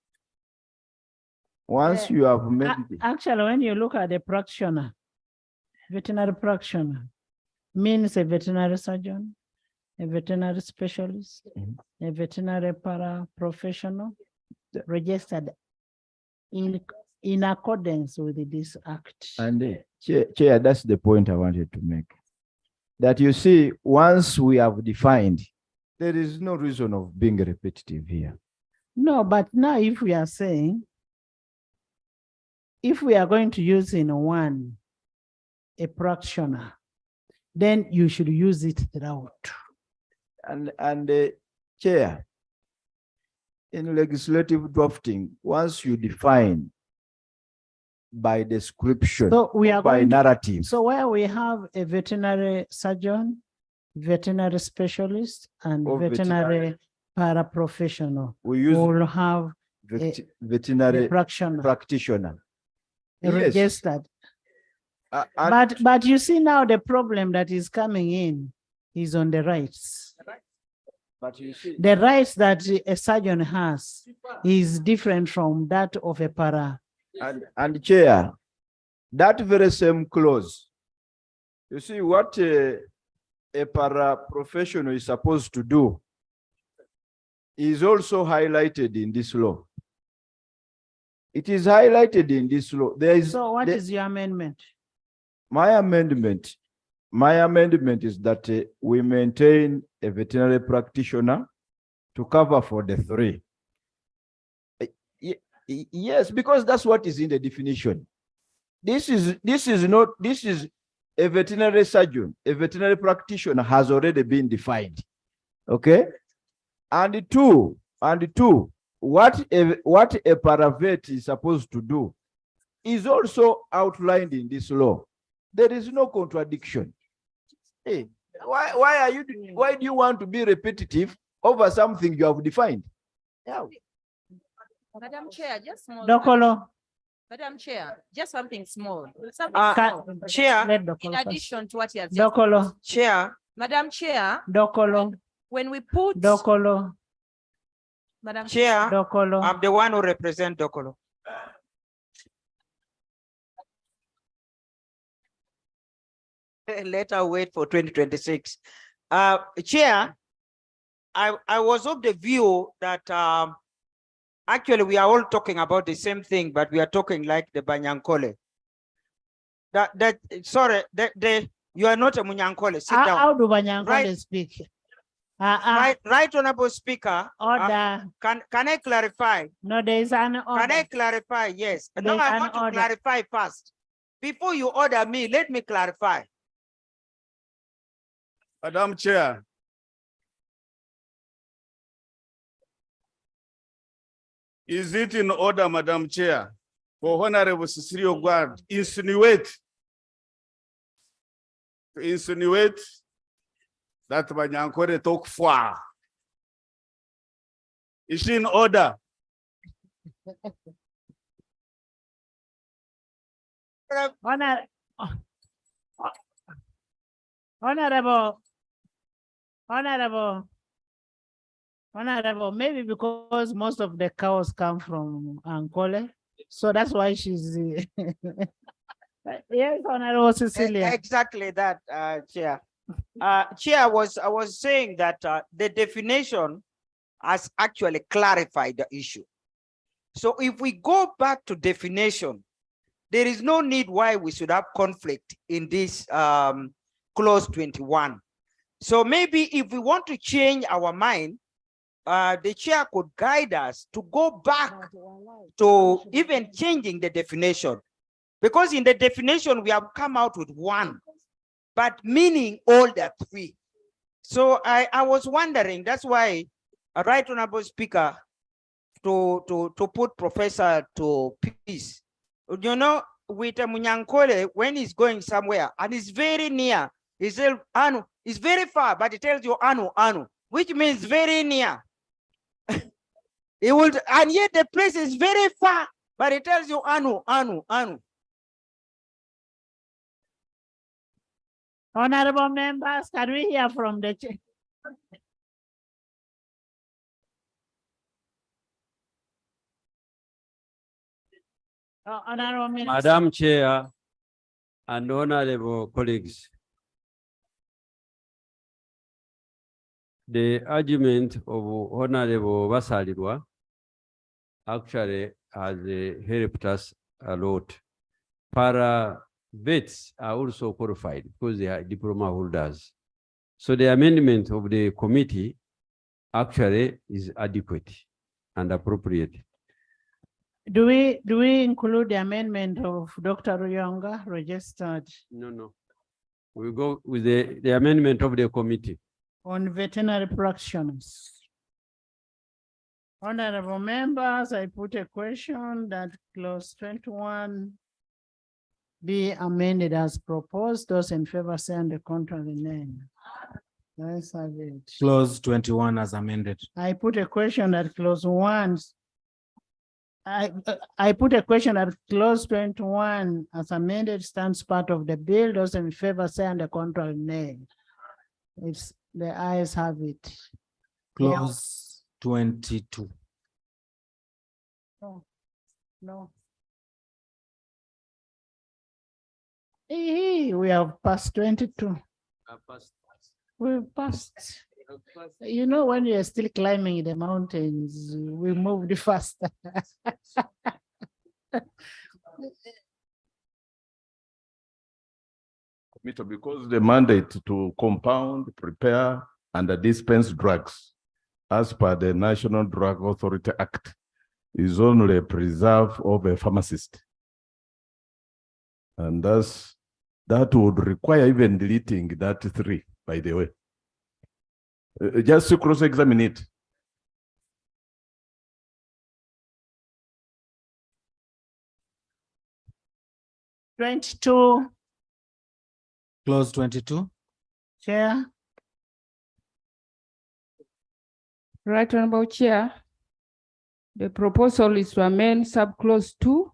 once you have made it, Actually, when you look at the practitioner, veterinary practitioner means a veterinary surgeon, a veterinary specialist, a veterinary paraprofessional registered in accordance with this act. and chair, that's the point I wanted to make. That you see, once we have defined, there is no reason of being repetitive here. No, but now if we are saying, if we are going to use in one, a practitioner, then you should use it throughout. And chair, in legislative drafting, once you define by description, So we are by going to- narrative, So where we have a veterinary surgeon, veterinary specialist, and Or veterinary paraprofessional, we use will have veterinary a practitioner. practitioner. Yes. Registered. And But you see now the problem that is coming in is on the rights. but you see, The rights that a surgeon has is different from that of a para. and chair, that very same clause, you see what a paraprofessional is supposed to do is also highlighted in this law. It is highlighted in this law. There is So what is your amendment? my amendment is that we maintain a veterinary practitioner to cover for the 3. Yes, because that's what is in the definition. This is a veterinary surgeon, a veterinary practitioner has already been defined. Okay. And two, what a paravet is supposed to do is also outlined in this law. There is no contradiction. Hey, why do you want to be repetitive over something you have defined? Yeah. Madam Chair, just small. Dokolo. Madam Chair, just something small. Chair. Let In Dokolo first. addition to what he has just. Dokolo. Chair. Madam Chair, Dokolo. when we put. Dokolo. Madam Chair, Dokolo. I'm the one who represents Dokolo. Let her wait for 2026. Chair, I was of the view that actually we are all talking about the same thing, but we are talking like the Banyankole. You are not a Munyankole. Sit down. How do Banyankole Right. speak? Right, Honorable Speaker. Order. Can I clarify? No, there is an order. Can I clarify? Yes. There No, is I an want to order. clarify first. Before you order me, let me clarify. Madam Chair. Is it in order, Madam Chair, for Honorable Cecilia Guard insinuate that Banyankore talk far? Is she in order? Honorable, maybe because most of the cows come from Ankole, so that's why she's. Yes, Honorable Cecilia. Exactly that, Chair. Chair, I was saying that the definition has actually clarified the issue. So if we go back to definition, there is no need why we should have conflict in this clause 21. So maybe if we want to change our mind, the chair could guide us to go back to even changing the definition. Because in the definition, we have come out with 1. but meaning all the three. So I was wondering, that's why, Right Honorable Speaker, to put Professor to peace. You know, with Munyankole, when he's going somewhere and it's very near, he says, Anu, it's very far, but it tells you Anu, Anu, which means very near. It would, and yet the place is very far, but it tells you Anu, Anu, Anu. Honorable members, can we hear from the chair? Honorable Minister. Madam Chair and honorable colleagues, the argument of Honorable Basalirwa actually has helped us a lot. Para vets are also qualified because they are diploma holders. So the amendment of the committee actually is adequate and appropriate. Do we include the amendment of Dr. Ruyonga registered? No. We go with the amendment of the committee. On veterinary practitioners. Honorable members, I put a question that clause 21 be amended as proposed. Those in favor say on the contrary, nay. Let's have it. Clause 21 as amended. I put a question that clause 1. I put a question that clause 21 as amended stands part of the bill. Those in favor say on the contrary, nay. It's the ayes have it. Clause 22. No. We have passed 22. We've passed. You know, when you're still climbing the mountains, we moved faster. Because the mandate to compound, prepare, and dispense drugs as per the National Drug Authority Act is only preserved of a pharmacist. And that would require even deleting that 3, by the way. Just to cross-examine it. Clause 22. Chair. Right Honorable Chair, the proposal is to amend subclause 2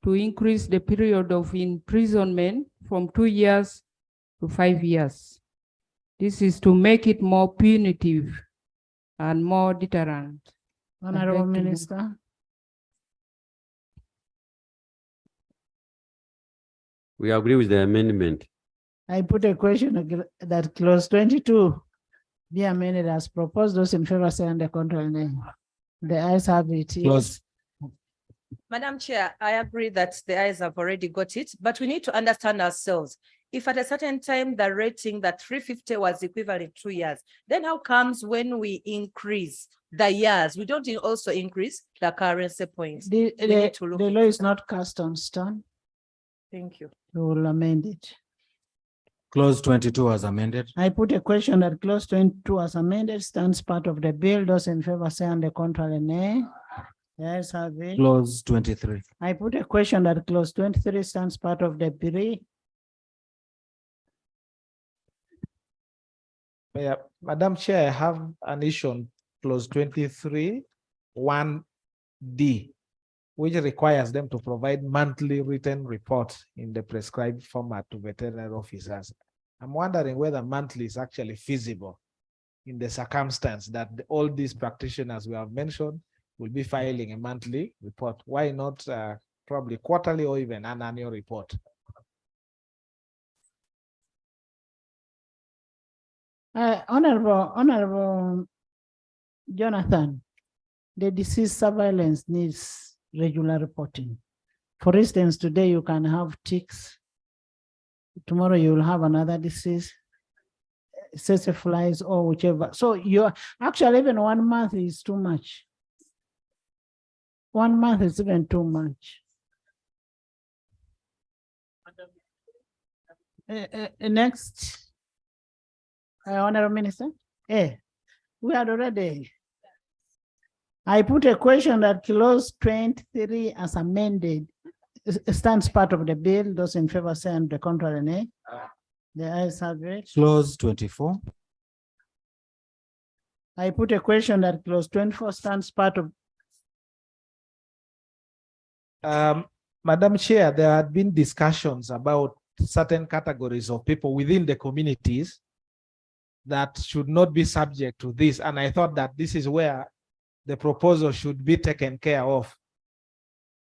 to increase the period of imprisonment from 2 years to 5 years. This is to make it more punitive and more deterrent. Honorable Minister. We agree with the amendment. I put a question that clause 22 be amended as proposed. Those in favor say on the contrary, nay. The ayes have it. Yes. Madam Chair, I agree that the ayes have already got it, but we need to understand ourselves. If at a certain time the rating that 350 was equivalent to 2 years, then how comes when we increase the years, we don't also increase the currency points? The law is not cast on stone. Thank you. We will amend it. Clause 22 as amended. I put a question that clause 22 as amended stands part of the bill. Those in favor say on the contrary, nay. Yes, have it. Clause 23. I put a question that clause 23 stands part of the bill. Yeah, Madam Chair, I have an issue on clause 23, 1D, which requires them to provide monthly written report in the prescribed format to veterinary officers. I'm wondering whether monthly is actually feasible in the circumstance that all these practitioners we have mentioned will be filing a monthly report. Why not probably quarterly or even an annual report? Honorable Jonathan, the disease surveillance needs regular reporting. For instance, today you can have ticks. Tomorrow you will have another disease, tsetse flies or whichever. So you're actually even 1 month is too much. 1 month is even too much. Next, Honorable Minister. We had already. I put a question that clause 23 as amended stands part of the bill. Those in favor say and the contrary nay. The ayes have it. Clause 24. I put a question that clause 24 stands part of. Madam Chair, there had been discussions about certain categories of people within the communities that should not be subject to this. And I thought that this is where the proposal should be taken care of.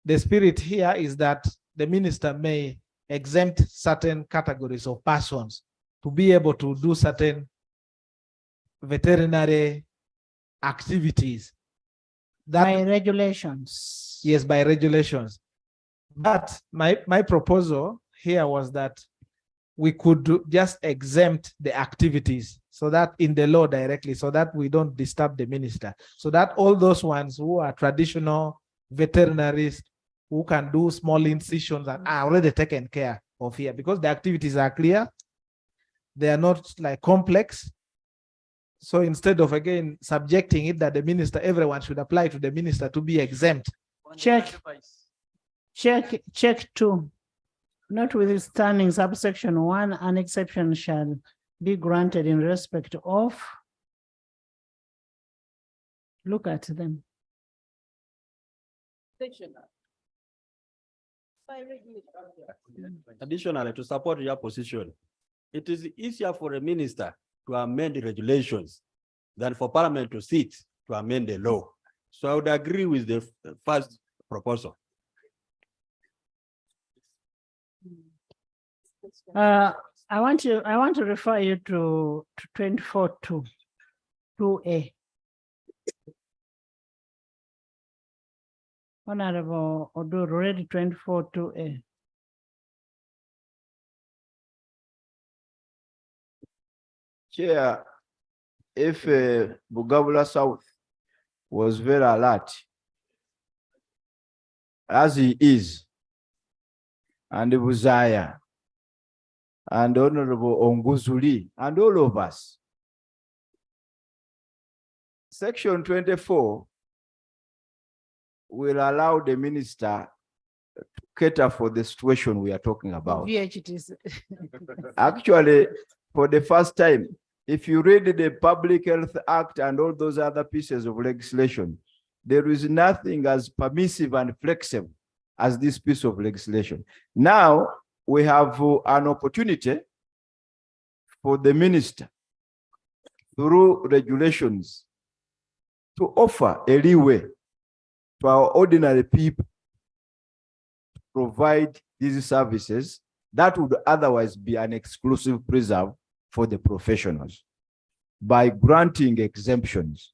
The spirit here is that the minister may exempt certain categories of persons to be able to do certain veterinary activities. By regulations. Yes, by regulations. But my proposal here was that we could just exempt the activities so that in the law directly, so that we don't disturb the minister, so that all those ones who are traditional veterinaries who can do small incisions are already taken care of here, because the activities are clear. They are not like complex. So instead of again subjecting it that the minister, everyone should apply to the minister to be exempt. Check 2. Notwithstanding subsection 1, an exception shall be granted in respect of. Look at them. Additionally, to support your position, it is easier for a minister to amend the regulations than for Parliament to sit to amend the law. So I would agree with the first proposal. I want to refer you to 24.2a. Honorable Odur, read 24.2a. Chair, if Bugabula South was very alert, as he is, and Buzaya, and Honorable Onguzuli, and all of us, Section 24 will allow the minister to cater for the situation we are talking about. VHTs. Actually, for the first time, if you read the Public Health Act and all those other pieces of legislation, there is nothing as permissive and flexible as this piece of legislation. Now, we have an opportunity for the minister through regulations to offer a leeway to our ordinary people to provide these services that would otherwise be an exclusive preserve for the professionals by granting exemptions.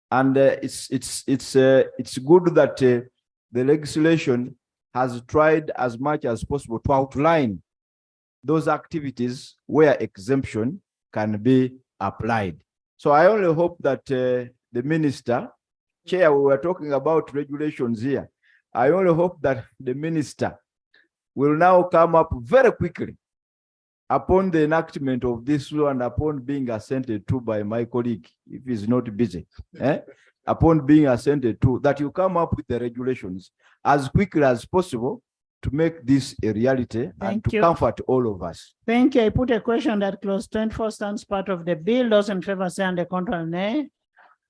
And it's good that the legislation has tried as much as possible to outline those activities where exemption can be applied. So I only hope that the minister, Chair, we were talking about regulations here. I only hope that the minister will now come up very quickly upon the enactment of this law and upon being assented to by my colleague, if he's not busy, upon being assented to, that you come up with the regulations as quickly as possible to make this a reality and to comfort all of us. Thank you. I put a question that clause 24 stands part of the bill. Those in favor say and the contrary nay.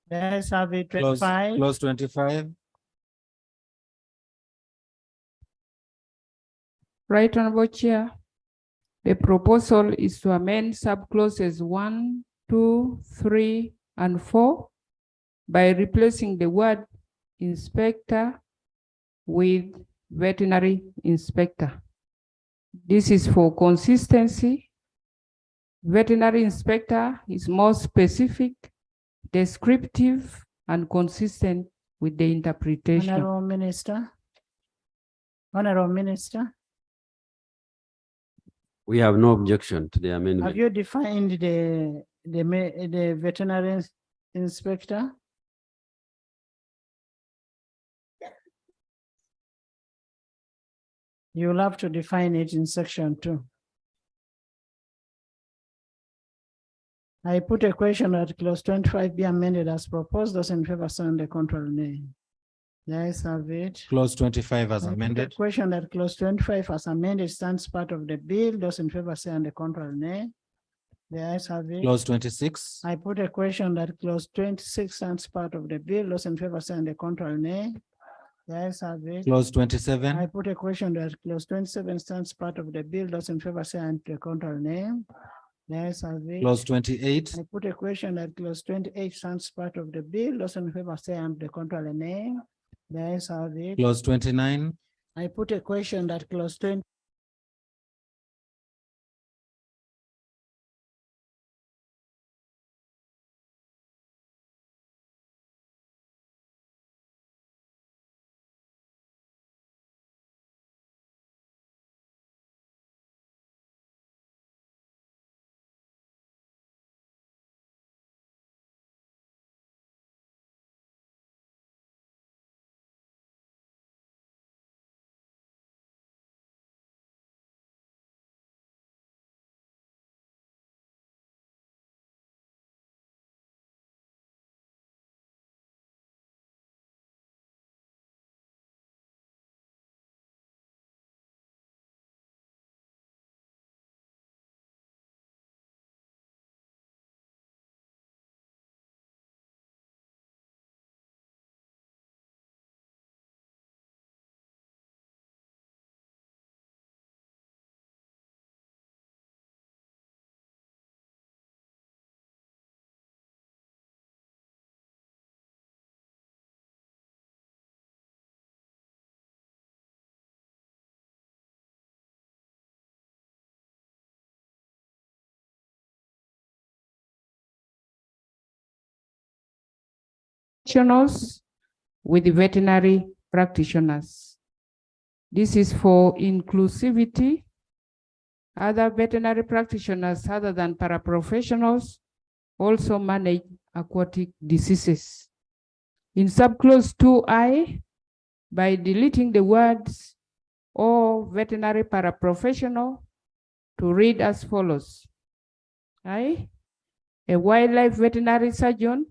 The ayes have it. 25. Clause 25. Right, Honorable Chair. The proposal is to amend subclauses 1, 2, 3, and 4 by replacing the word inspector with veterinary inspector. This is for consistency. Veterinary inspector is more specific, descriptive, and consistent with the interpretation. Honorable Minister. Honorable Minister. We have no objection to the amendment. Have you defined the veterinary inspector? You'll have to define it in section 2. I put a question that clause 25 be amended as proposed. Those in favor say on the contrary nay. The ayes have it. Clause 25 as I put a amended. question that clause 25 as amended stands part of the bill. Those in favor say on the contrary nay. The ayes have it. Clause 26. I put a question that clause 26 stands part of the bill. Those in favor say on the contrary nay. The ayes have it. Clause 27. I put a question that clause 27 stands part of the bill. Those in favor say on the contrary nay. The ayes have it. Clause 28. I put a question that clause 28 stands part of the bill. Those in favor say on the contrary nay. The ayes have it. Clause 29. I put a question that clause 20. Professionals with the veterinary practitioners. This is for inclusivity. Other veterinary practitioners other than paraprofessionals also manage aquatic diseases. In subclause 2I, by deleting the words or veterinary paraprofessional to read as follows. A wildlife veterinary surgeon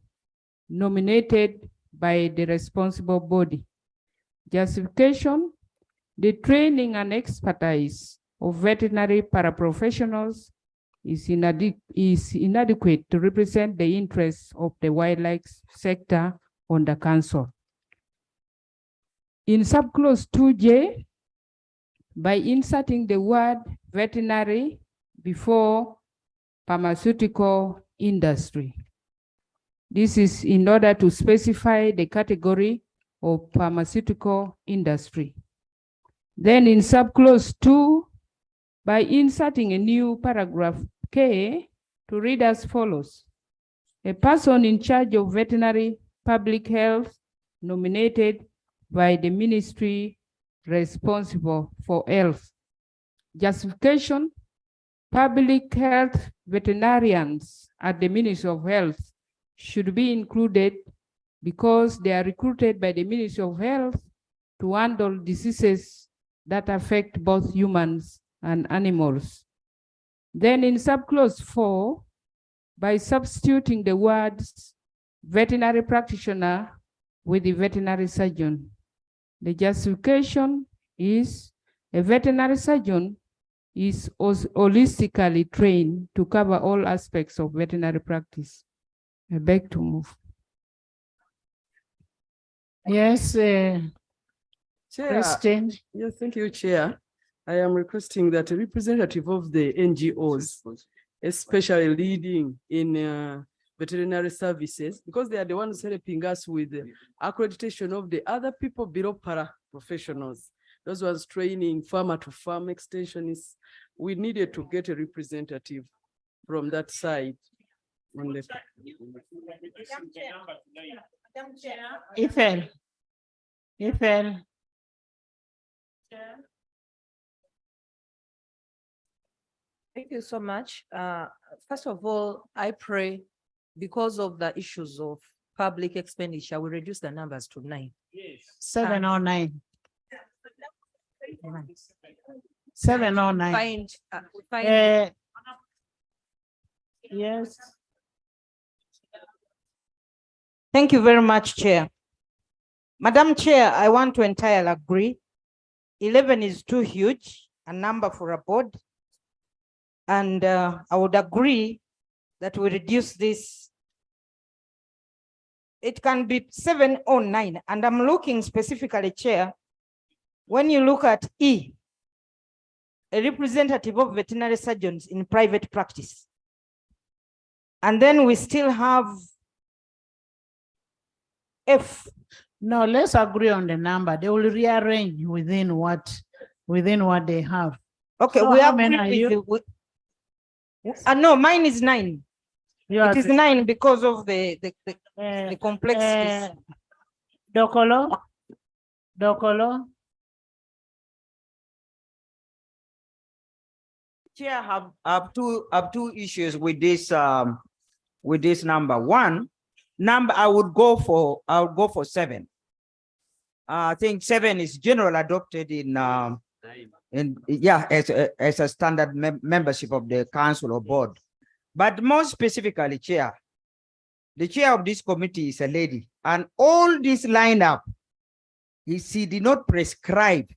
nominated by the responsible body. Justification: the training and expertise of veterinary paraprofessionals is inadequate to represent the interests of the wildlife sector on the council. In subclause 2J, by inserting the word veterinary before pharmaceutical industry. This is in order to specify the category of pharmaceutical industry. Then in subclause 2, by inserting a new paragraph K to read as follows. A person in charge of veterinary public health nominated by the ministry responsible for health. Justification: public health veterinarians at the Ministry of Health should be included because they are recruited by the Ministry of Health to handle diseases that affect both humans and animals. Then in subclause 4, by substituting the words veterinary practitioner with the veterinary surgeon. The justification is a veterinary surgeon is holistically trained to cover all aspects of veterinary practice. I beg to move. Yes, Chair. Christine. Yes, thank you, Chair. I am requesting that a representative of the NGOs, especially leading in veterinary services, because they are the ones helping us with the accreditation of the other people below para-professionals. Those ones training farmer to farm extensionists. We needed to get a representative from that side. Ifel. Thank you so much. First of all, I pray because of the issues of public expenditure, we reduce the numbers to 9. 709. 709. Find, Yes. Thank you very much, Chair. Madam Chair, I want to entirely agree. 11 is too huge a number for a board. And I would agree that we reduce this. It can be 7 or 9. And I'm looking specifically, Chair, when you look at E, a representative of veterinary surgeons in private practice. And then we still have F. No, let's agree on the number. They will rearrange within what they have. Okay, So we how have many are you? No, mine is 9. You It is 9 because of the complexities. Dokolo. Chair, have two issues with this number. One, I would go for 7. I think 7 is general adopted as a standard membership of the council or board. But more specifically, Chair, the chair of this committee is a lady, and all this lineup, she did not prescribe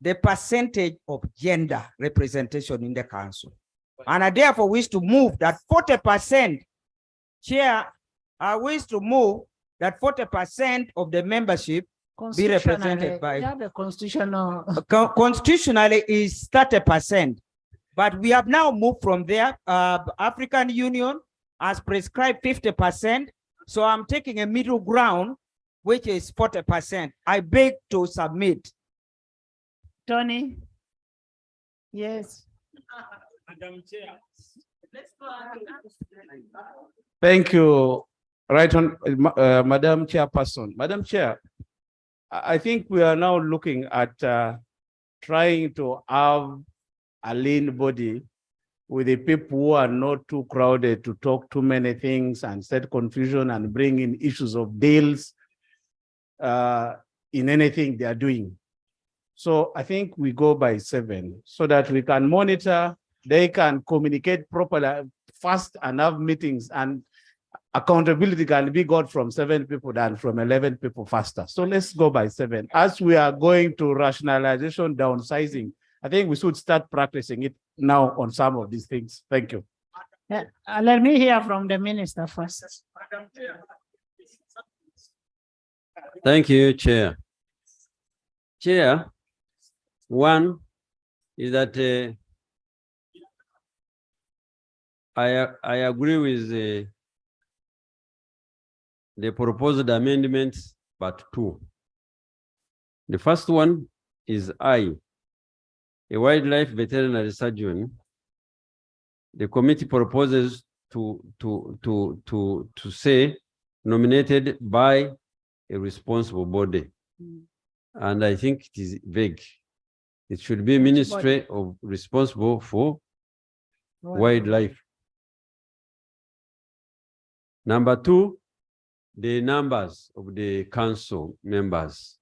the percentage of gender representation in the council. And I therefore wish to move that 40%, Chair, I wish to move that 40% of the membership be represented by. Yeah, the constitutional. Constitutionally is 30%, but we have now moved from there. African Union has prescribed 50%, so I'm taking a middle ground, which is 40%. I beg to submit. Tony? Yes. Madam Chair. Thank you, Madam Chairperson. Madam Chair, I think we are now looking at trying to have a lean body with the people who are not too crowded to talk too many things and set confusion and bring in issues of deals in anything they are doing. So I think we go by 7 so that we can monitor, they can communicate properly, fast and have meetings, and accountability can be got from 7 people than from 11 people faster. So let's go by 7. As we are going to rationalization, downsizing, I think we should start practicing it now on some of these things. Thank you. Let me hear from the minister first. Thank you, Chair. Chair, one is that I agree with the proposed amendments, but 2. The first one is a wildlife veterinary surgeon. The committee proposes to say nominated by a responsible body. And I think it is vague. It should be Ministry of responsible for wildlife. Number 2, the numbers of the council members.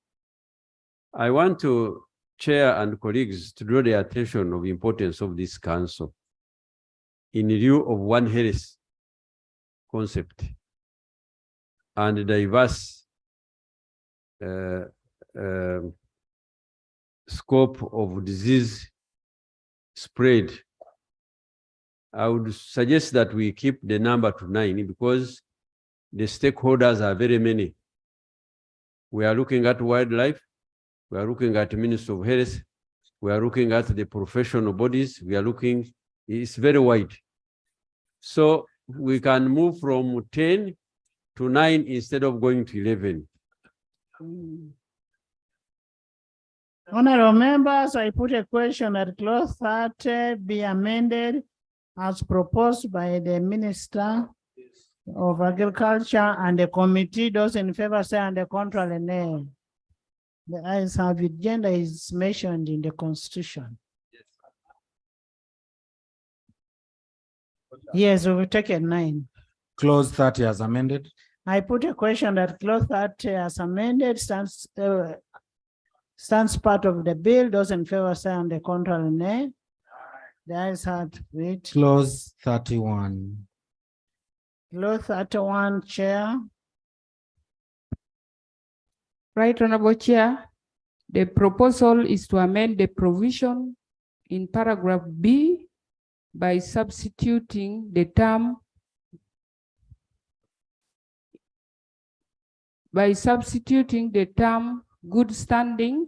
I want to chair and colleagues to draw the attention of the importance of this council in lieu of one health concept and diverse scope of disease spread. I would suggest that we keep the number to 9 because the stakeholders are very many. We are looking at wildlife, we are looking at the Ministry of Health, we are looking at the professional bodies, we are looking, it's very wide. So we can move from 10 to 9 instead of going to 11. Honorable members, I put a question that clause 30 be amended as proposed by the Minister of Agriculture and the committee. Those in favor say and the contrary nay. The ayes have it. Gender is mentioned in the Constitution. Yes, we will take a 9. Clause 30 as amended. I put a question that clause 30 as amended stands part of the bill. Those in favor say on the contrary nay. The ayes have it. Clause 31. Clause 31, Chair. Right, Honorable Chair, the proposal is to amend the provision in paragraph B by substituting the term good standing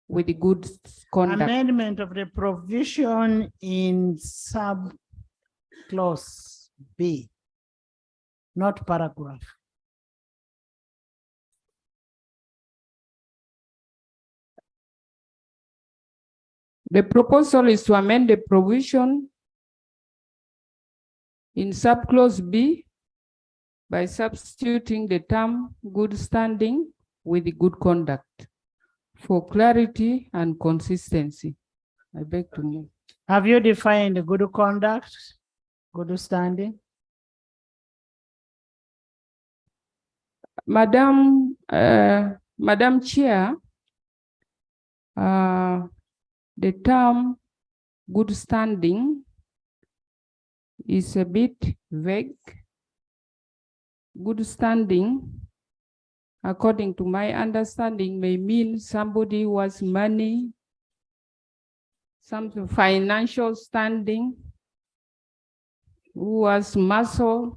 with good conduct. Amendment of the provision in sub-clause B, not paragraph. The proposal is to amend the provision in subclause B by substituting the term good standing with good conduct for clarity and consistency. I beg to move. Have you defined good conduct, good standing? Madam Chair, the term good standing is a bit vague. Good standing, according to my understanding, may mean somebody who has money, some financial standing, who has muscle.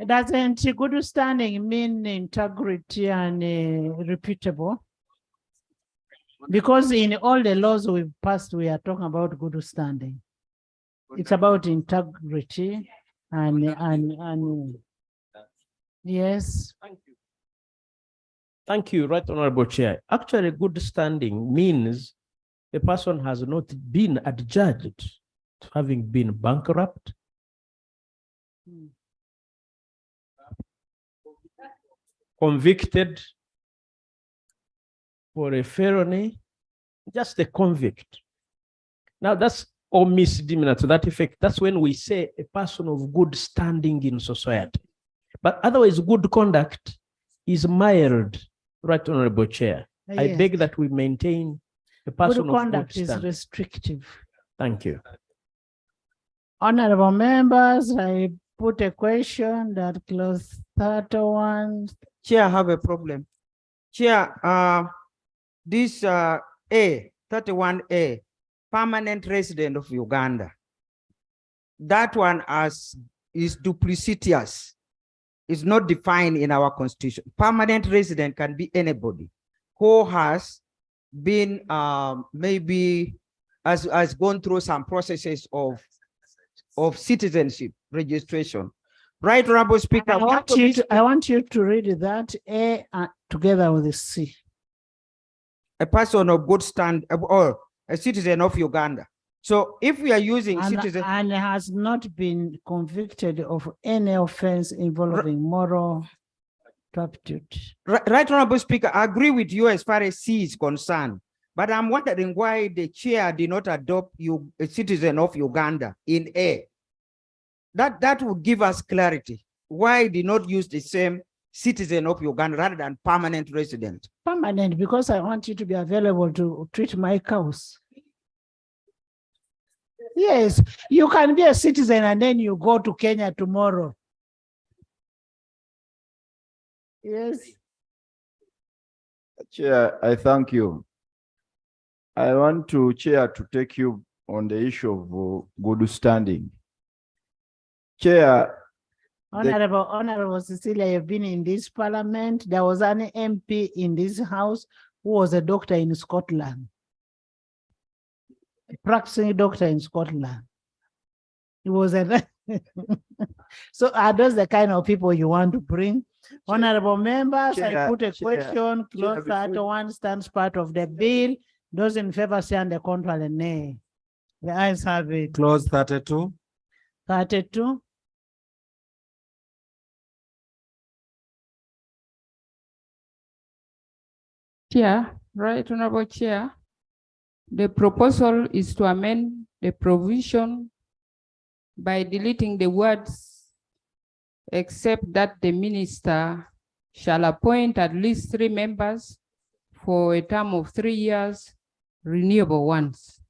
Doesn't good standing mean integrity and reputable? Because in all the laws we've passed, we are talking about good standing. It's about integrity and yes. Thank you, Right Honorable Chair. Actually, good standing means the person has not been adjudged to having been bankrupt, convicted for a felony, just a convict. Now that's or misdemeanor to that effect. That's when we say a person of good standing in society. But otherwise, good conduct is mild, Right Honorable Chair. I Yes. beg that we maintain a person Good of conduct good is standing. restrictive. Thank you. Honorable members, I put a question that clause 31. Chair, I have a problem. Chair, this A, 31A, permanent resident of Uganda. That one is duplicitous. It's not defined in our constitution. Permanent resident can be anybody who has been maybe has gone through some processes of citizenship registration. Right, Honorable Speaker. I want you to read that A together with the C. A person of good stand or a citizen of Uganda. So if we are using citizen and has not been convicted of any offense involving moral turpitude. Right, Honorable Speaker, I agree with you as far as C is concerned, but I'm wondering why the chair did not adopt you a citizen of Uganda in A. That would give us clarity. Why did not use the same citizen of Uganda rather than permanent resident? Permanent, because I want you to be available to treat my cows. Yes, you can be a citizen and then you go to Kenya tomorrow. Yes. Chair, I thank you. I want to, Chair, to take you on the issue of good standing. Chair. Honorable Cecilia, you've been in this parliament. There was an MP in this house who was a doctor in Scotland. A practicing doctor in Scotland. He was a so are those the kind of people you want to bring? Honorable members, I put a question. Clause 31 stands part of the bill. Those in favor say on the contrary, nay. The ayes have it. Clause 32. 32. Chair, Right Honorable Chair, the proposal is to amend the provision by deleting the words except that the minister shall appoint at least 3 members for a term of 3 years, renewable once.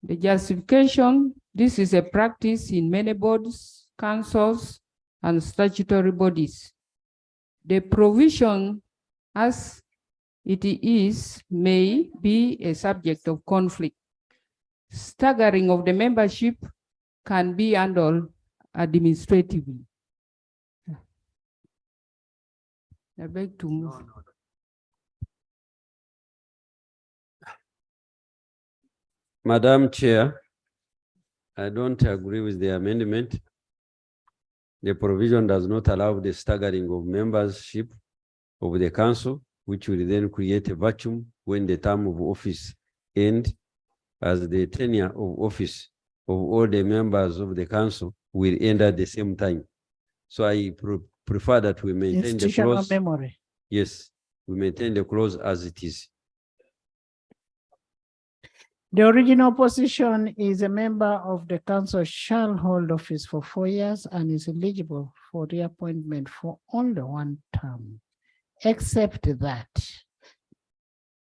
The justification, this is a practice in many boards councils, and statutory bodies. The provision as it is may be a subject of conflict. Staggering of the membership can be handled administratively. I beg to move. Madam Chair, I don't agree with the amendment. The provision does not allow the staggering of membership of the council, which will then create a vacuum when the term of office ends, as the tenure of office of all the members of the council will end at the same time. So I prefer that we maintain the Institutional clause. memory. Yes, we maintain the clause as it is. The original position is a member of the council shall hold office for 4 years and is eligible for reappointment for only one term, except that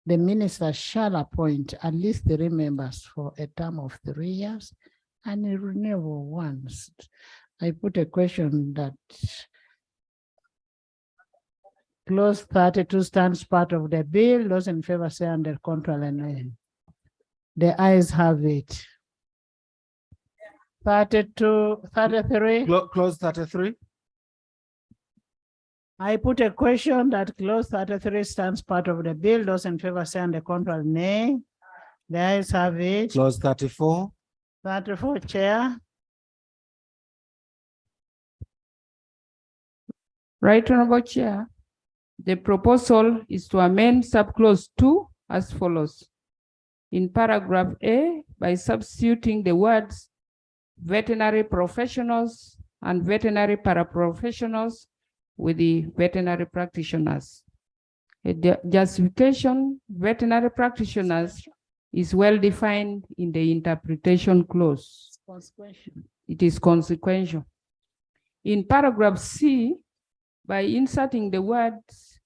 the minister shall appoint at least 3 members for a term of 3 years and renewable once. I put a question that clause 32 stands part of the bill. Those in favor say under control and nay. The ayes have it. 32, 33. Clause 33. I put a question that clause 33 stands part of the bill. Those in favor say under control nay. The ayes have it. Clause 34. 34, Chair. Right, Honorable Chair. The proposal is to amend subclause 2 as follows. In paragraph A, by substituting the words veterinary professionals and veterinary paraprofessionals with the veterinary practitioners. The justification, veterinary practitioners is well defined in the interpretation clause. It is consequential. In paragraph C, by inserting the words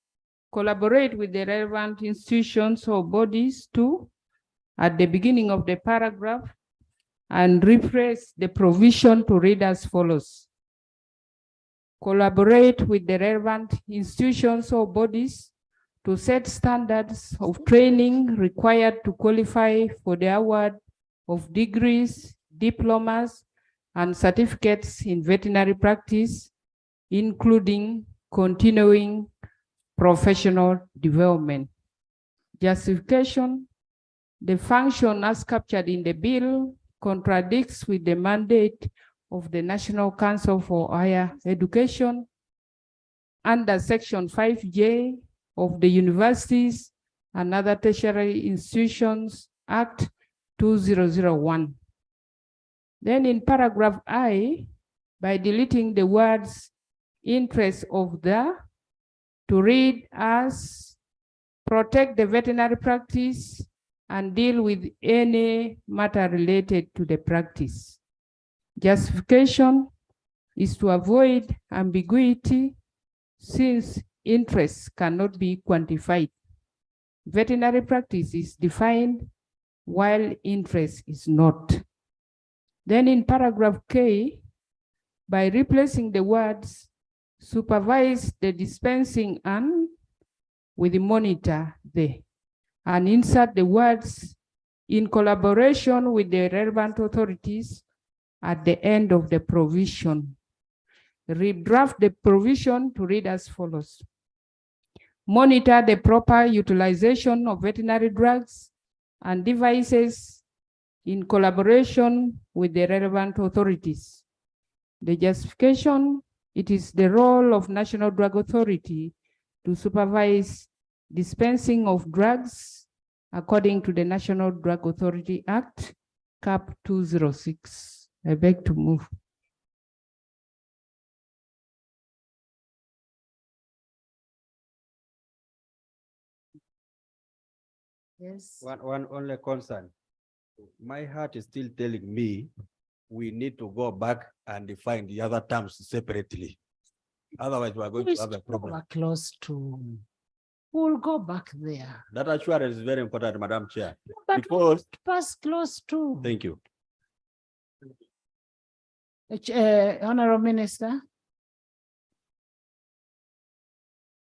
collaborate with the relevant institutions or bodies to at the beginning of the paragraph and rephrase the provision to read as follows. Collaborate with the relevant institutions or bodies to set standards of training required to qualify for the award of degrees, diplomas, and certificates in veterinary practice, including continuing professional development. Justification, the function as captured in the bill contradicts with the mandate of the National Council for Higher Education under Section 5J of the Universities and Other Tertiary Institutions Act 2001. Then in paragraph I, by deleting the words interest of the to read as protect the veterinary practice and deal with any matter related to the practice. Justification is to avoid ambiguity since interests cannot be quantified. Veterinary practice is defined while interest is not. Then in paragraph K, by replacing the words supervise the dispensing and with the monitor there, and insert the words in collaboration with the relevant authorities at the end of the provision. Redraft the provision to read as follows. Monitor the proper utilization of veterinary drugs and devices in collaboration with the relevant authorities. The justification, it is the role of National Drug Authority to supervise dispensing of drugs according to the National Drug Authority Act, Cap 206. I beg to move. Yes. One only concern. My heart is still telling me we need to go back and define the other terms separately. Otherwise, we are going to have a problem. Close to. We'll go back there. That assurance is very important, Madam Chair. But Because pass close to. thank you. Honorable Minister.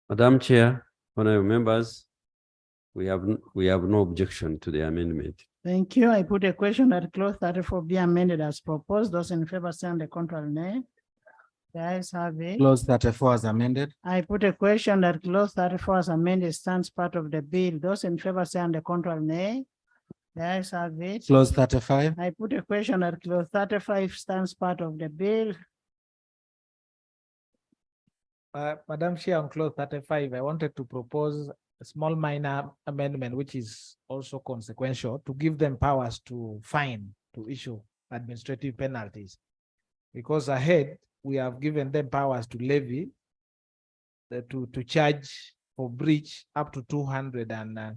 Madam Chair, honorable members, we have no objection to the amendment. Thank you. I put a question that clause 34 be amended as proposed. Those in favor say on the contrary, nay. The ayes have it. Clause 34 as amended. I put a question that clause 34 as amended stands part of the bill. Those in favor say on the contrary, nay. The ayes have it. Clause 35. I put a question that clause 35 stands part of the bill. Madam Chair, on clause 35, I wanted to propose a small minor amendment, which is also consequential, to give them powers to fine, to issue administrative penalties. Because ahead, we have given them powers to levy, to charge for breach up to 200 and I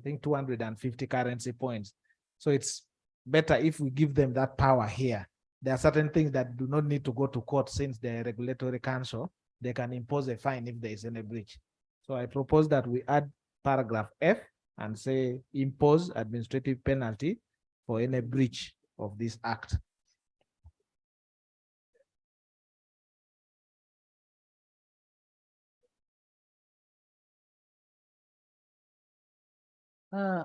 think 250 currency points. So it's better if we give them that power here. There are certain things that do not need to go to court since they're a regulatory council. They can impose a fine if there is any breach. So I propose that we add paragraph F and say impose administrative penalty for any breach of this act. Yeah,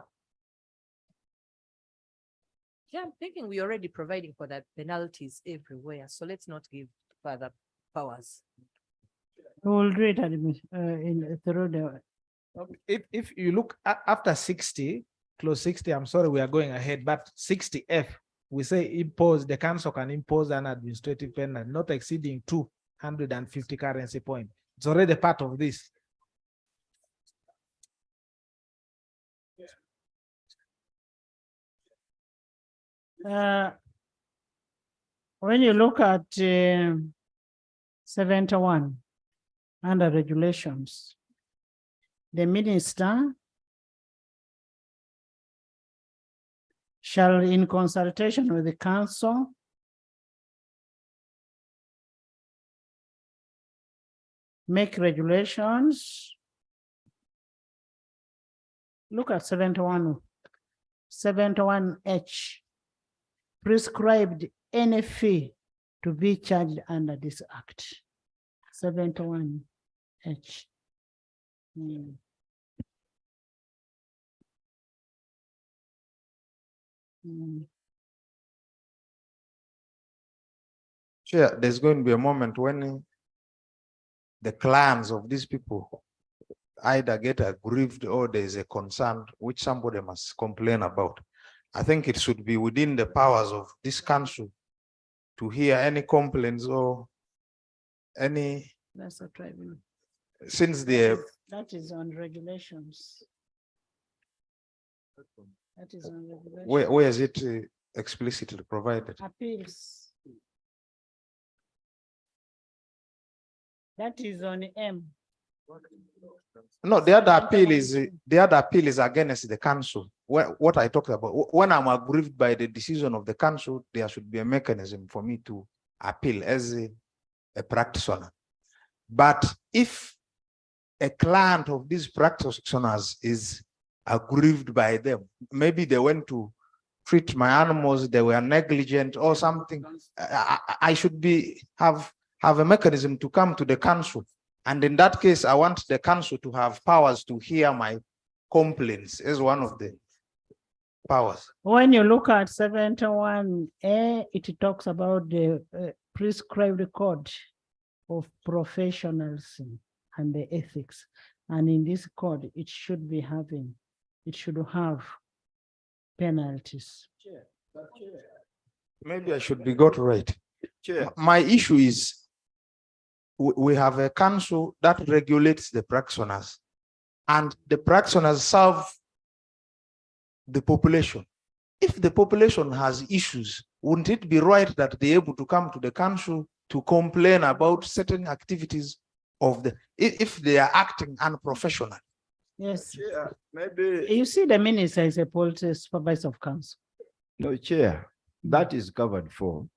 I'm thinking we're already providing for that penalties everywhere. So let's not give further powers. We will do it through the. If you look after 60, clause 60, I'm sorry, we are going ahead, but 60F, we say impose, the council can impose an administrative penalty not exceeding 250 currency points. It's already part of this. When you look at 71 under regulations, the minister shall, in consultation with the council, make regulations. Look at 71H, prescribed any fee to be charged under this act. 71H. Chair, there's going to be a moment when the clans of these people either get aggrieved or there's a concern which somebody must complain about. I think it should be within the powers of this council to hear any complaints or any. That's a tribunal. Since the That is on regulations. That is on regulations. where is it explicitly provided? Appeals. That is on M. No, the other appeal is against the council. What I talked about, when I'm aggrieved by the decision of the council, there should be a mechanism for me to appeal as a practitioner. But if a client of these practitioners is aggrieved by them, maybe they went to treat my animals, they were negligent or something, I should have a mechanism to come to the council. And in that case, I want the council to have powers to hear my complaints as one of the powers. When you look at 71A, it talks about the prescribed code of professionalism and the ethics. And in this code, it should have penalties. Maybe I should be got right. My issue is we have a council that regulates the practitioners, and the practitioners serve the population. If the population has issues, wouldn't it be right that they're able to come to the council to complain about certain activities of if they are acting unprofessional? Yes. Yeah, maybe. You see, the minister is a policy supervisor of council. No, Chair, that is covered for,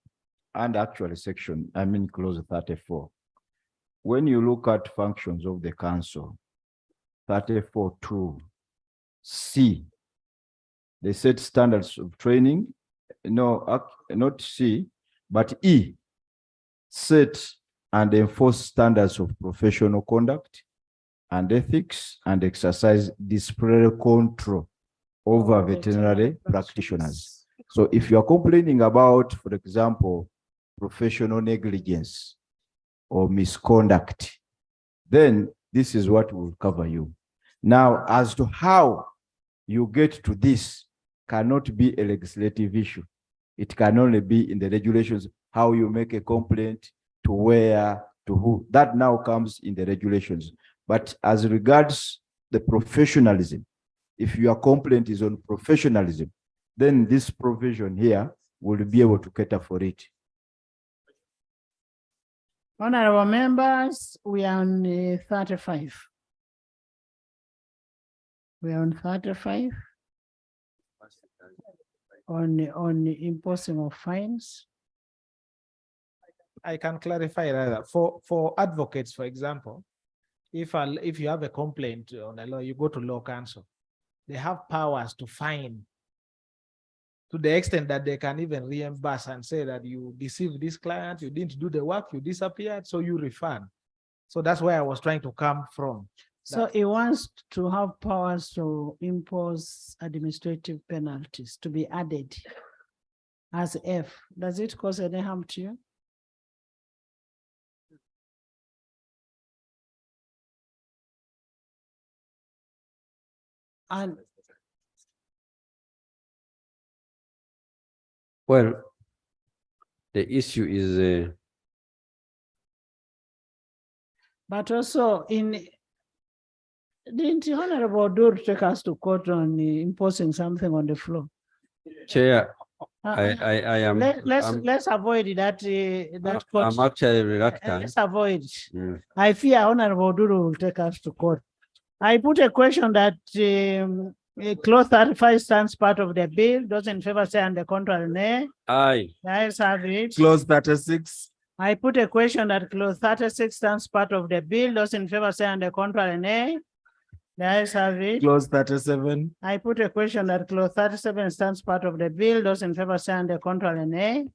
and actually clause 34. When you look at functions of the council, 34(2)(c), they set standards of training, no, not C, but E, set and enforce standards of professional conduct and ethics, and exercise disciplinary control over veterinary practitioners. So if you are complaining about, for example, professional negligence or misconduct, then this is what will cover you. Now, as to how you get to this cannot be a legislative issue. It can only be in the regulations, how you make a complaint, to where, to who. That now comes in the regulations. But as regards the professionalism, if your complaint is on professionalism, then this provision here will be able to cater for it. Honorable members, we are on 35. We are on 35 on imposing of fines. I can clarify that for advocates, for example, if you have a complaint on a law, you go to law counsel. They have powers to fine to the extent that they can even reimburse and say that you deceived this client, you didn't do the work, you disappeared, so you refund. So that's where I was trying to come from. So he wants to have powers to impose administrative penalties to be added as F. Does it cause any harm to you? And Well, the issue is but also didn't the Honorable Dur take us to court on imposing something on the floor? Chair. I am. Let's avoid that. Court. I'm actually reluctant. Let's avoid. I fear Honorable Duru will take us to court. I put a question that clause 35 stands part of the bill. Those in favor say on the contrary, nay. Aye. Ayes have it. Clause 36. I put a question that clause 36 stands part of the bill. Those in favor say on the contrary, nay. The ayes have it. Clause 37. I put a question that clause 37 stands part of the bill. Those in favor say on the contrary, nay.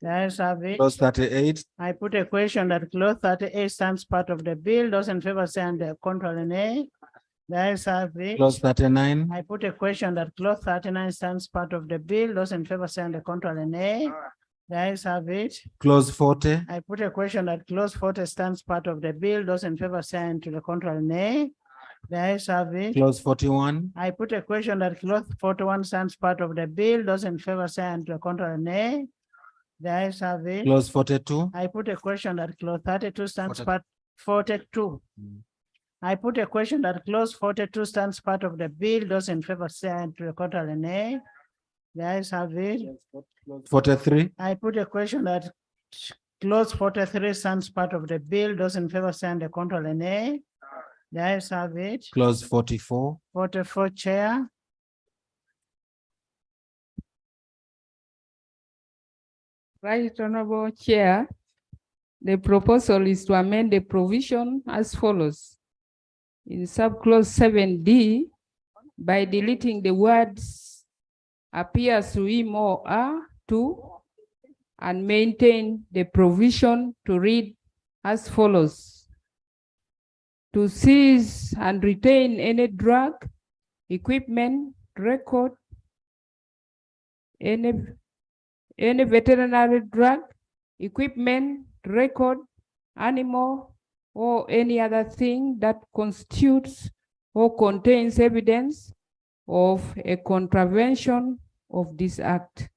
The ayes have it. Clause 38. I put a question that clause 38 stands part of the bill. Those in favor say on the contrary, nay. The ayes have it. Clause 39. I put a question that clause 39 stands part of the bill. Those in favor say on the contrary, nay. The ayes have it. Clause 40. I put a question that clause 40 stands part of the bill. Those in favor say on to the contrary, nay. The ayes have it. Clause 41. I put a question that clause 41 stands part of the bill. Those in favor say on to the contrary, nay. The ayes have it. Clause 42. I put a question that clause 32 stands part 42. I put a question that clause 42 stands part of the bill. Those in favor say on to the contrary, nay. The ayes have it. 43. I put a question that clause 43 stands part of the bill. Those in favor say on the contrary, nay. The ayes have it. Clause 44. 44, Chair. Right, Honorable Chair. The proposal is to amend the provision as follows. In subclause 7D, by deleting the words appears to him or her to, and maintain the provision to read as follows. To seize and retain any drug, equipment, record, any veterinary drug, equipment, record, animal, or any other thing that constitutes or contains evidence of a contravention of this act.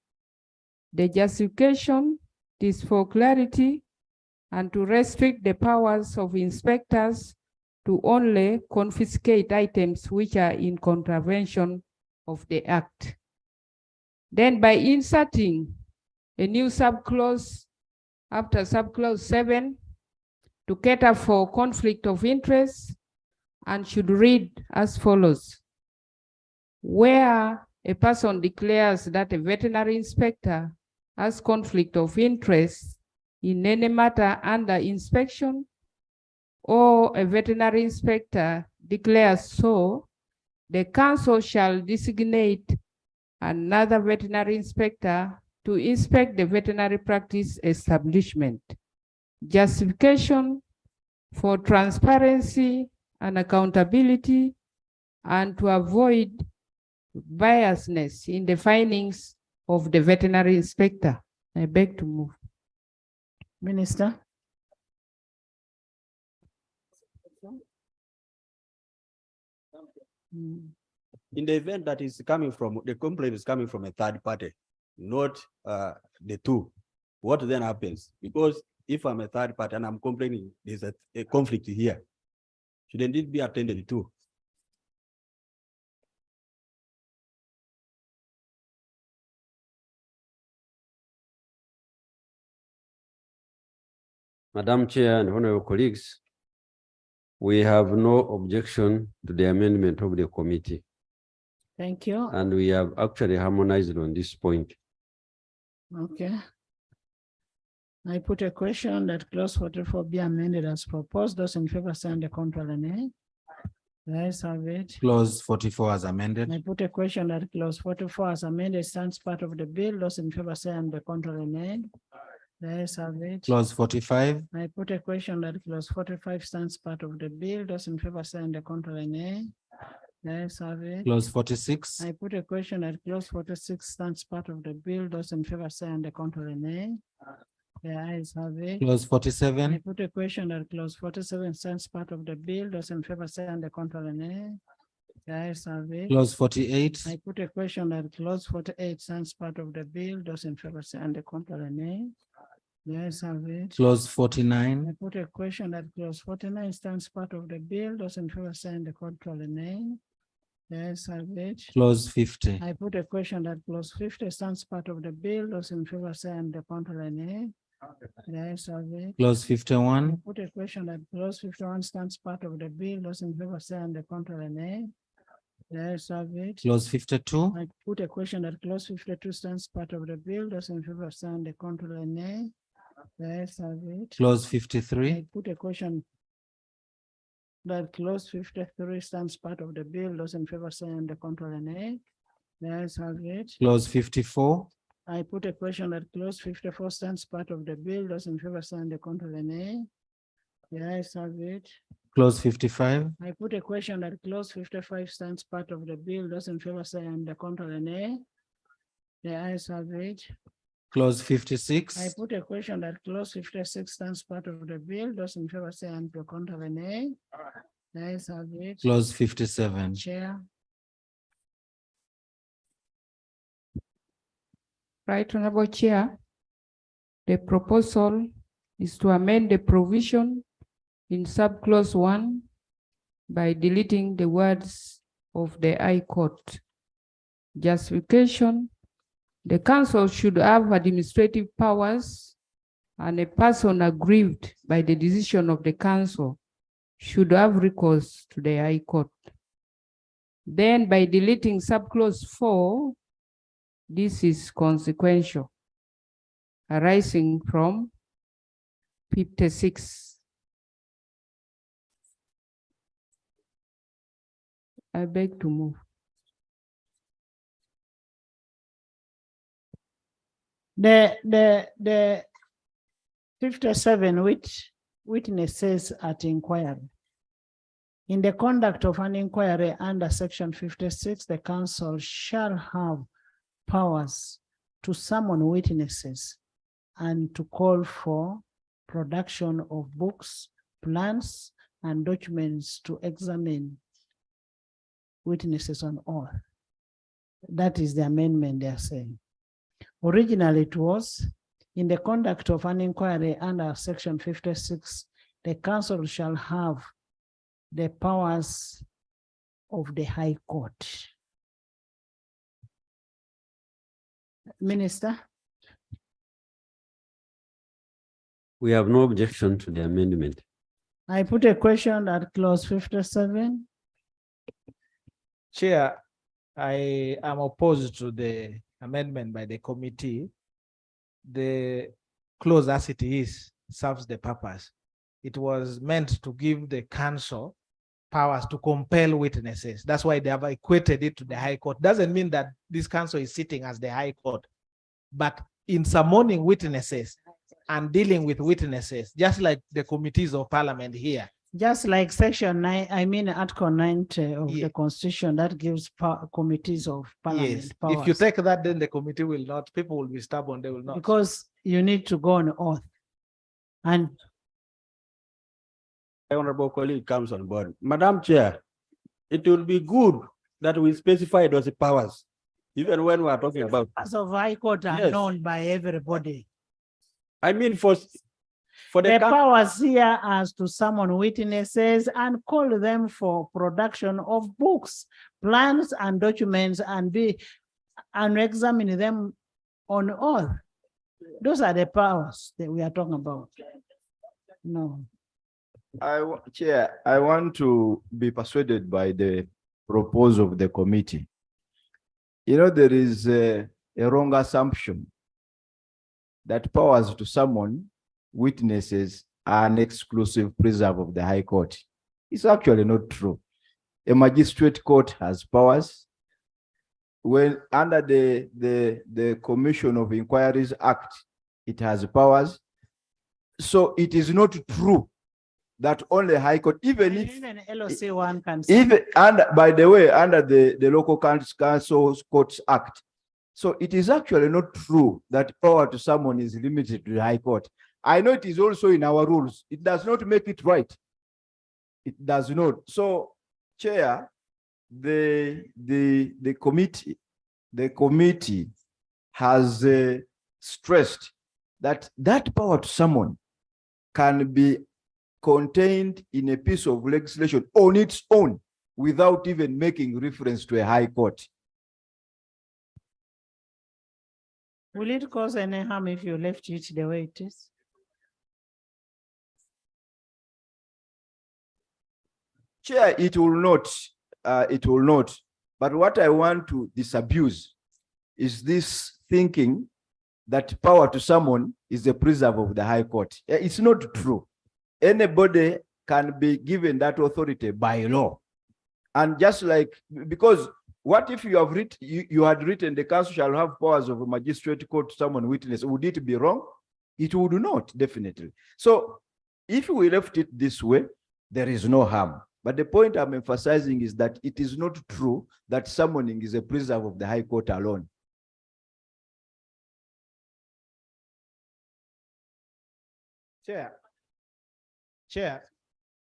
The justification is for clarity and to restrict the powers of inspectors to only confiscate items which are in contravention of the act. Then by inserting a new subclause after subclause 7 to cater for conflict of interest, and should read as follows. Where a person declares that a veterinary inspector has conflict of interest in any matter under inspection, or a veterinary inspector declares so, the council shall designate another veterinary inspector to inspect the veterinary practice establishment. justification for transparency and accountability, and to avoid biasness in the findings of the veterinary inspector. I beg to move. Minister. In the event that is coming from, the complaint is coming from a third party, not the two, what then happens? Because if I'm a third party and I'm complaining, there's a conflict here. Shouldn't it be attended to? Madam Chair and honorable colleagues, we have no objection to the amendment of the committee. Thank you. And we have actually harmonized on this point. Okay. I put a question that clause 44 be amended as proposed. Those in favor say the contrary nay. The ayes have it. Clause 44 as amended. I put a question that clause 44 as amended stands part of the bill. Those in favor say the contrary nay. The ayes have it. Clause 45. I put a question that clause 45 stands part of the bill. Those in favor say the contrary nay. The ayes have it. Clause 46. I put a question that clause 46 stands part of the bill. Those in favor say the contrary nay. The ayes have it. Clause 47. I put a question that clause 47 stands part of the bill. Those in favor say the contrary nay. The ayes have it. Clause 48. I put a question that clause 48 stands part of the bill. Those in favor say the contrary nay. The ayes have it. Clause I 49. put a question that clause 49 stands part of the bill. Those in favor say the contrary nay. The ayes have it. Clause 50. I put a question that clause 50 stands part of the bill. Those in favor say the contrary nay. The ayes have it. Clause 51. I put a question that clause 51 stands part of the bill. Those in favor say the contrary nay. The ayes have it. Clause 52. I put a question that clause 52 stands part of the bill. Those in favor say the contrary nay. The ayes have it. Clause 53. I put a question that clause 53 stands part of the bill. Those in favor say the contrary nay. The ayes have it. Clause 54. I put a question that clause 54 stands part of the bill. Those in favor say the contrary nay. The ayes have it. Clause 55. I put a question that clause 55 stands part of the bill. Those in favor say the contrary nay. The ayes have it. Clause I 56. put a question that clause 56 stands part of the bill. Those in favor say the contrary nay. The ayes have it. Clause 57. Chair. Right, Honorable Chair. The proposal is to amend the provision in subclause 1 by deleting the words of the High Court. Justification: the council should have administrative powers, and a person aggrieved by the decision of the council should have recourse to the High Court. Then by deleting subclause 4, this is consequential, arising from 56. I beg to move. The 57 which witnesses at inquiry. In the conduct of an inquiry under section 56, the council shall have powers to summon witnesses and to call for production of books, plans, and documents to examine witnesses on oath. That is the amendment they are saying. Originally, it was in the conduct of an inquiry under section 56, the council shall have the powers of the High Court. Minister? We have no objection to the amendment. I put a question at clause 57. Chair, I am opposed to the amendment by the committee. The clause as it is serves the purpose. It was meant to give the council powers to compel witnesses. That's why they have equated it to the High Court. Doesn't mean that this council is sitting as the High Court, but in summoning witnesses, and dealing with witnesses, just like the committees of parliament here. Just like section 9, I mean Article 90 of Yeah. the Constitution that gives committees of parliament Yes, powers. if you take that, then the committee will not, people will be stubborn, they will not. Because you need to go on oath. And Honorable colleague comes on board. Madam Chair, it will be good that we specify those powers, even when we are talking about. as of High Court are Yes. known by everybody. I mean, for The powers here as to summon witnesses and call them for production of books, plans and documents and examine them on oath. Those are the powers that we are talking about. No. Chair, I want to be persuaded by the proposal of the committee. You know, there is a wrong assumption that powers to summon witnesses are an exclusive preserve of the High Court. It's actually not true. A magistrate court has powers. When under the Commission of Inquiries Act, it has powers. So it is not true that only High Court, even if LOC one can even under, by the way, under the Local Council Courts Act. So it is actually not true that power to summon is limited to the High Court. I know it is also in our rules. It does not make it right. It does not. So, Chair, the committee has stressed that that power to summon can be contained in a piece of legislation on its own without even making reference to a High Court. Will it cause any harm if you left it the way it is? Chair, it will not. It will not. But what I want to disabuse is this thinking that power to summon is the preserve of the High Court. It's not true. Anybody can be given that authority by law. And just like, because what if you have written, you had written the council shall have powers of a magistrate court to summon witness? Would it be wrong? It would not, definitely. So if we left it this way, there is no harm. But the point I'm emphasizing is that it is not true that summoning is a preserve of the High Court alone. Chair,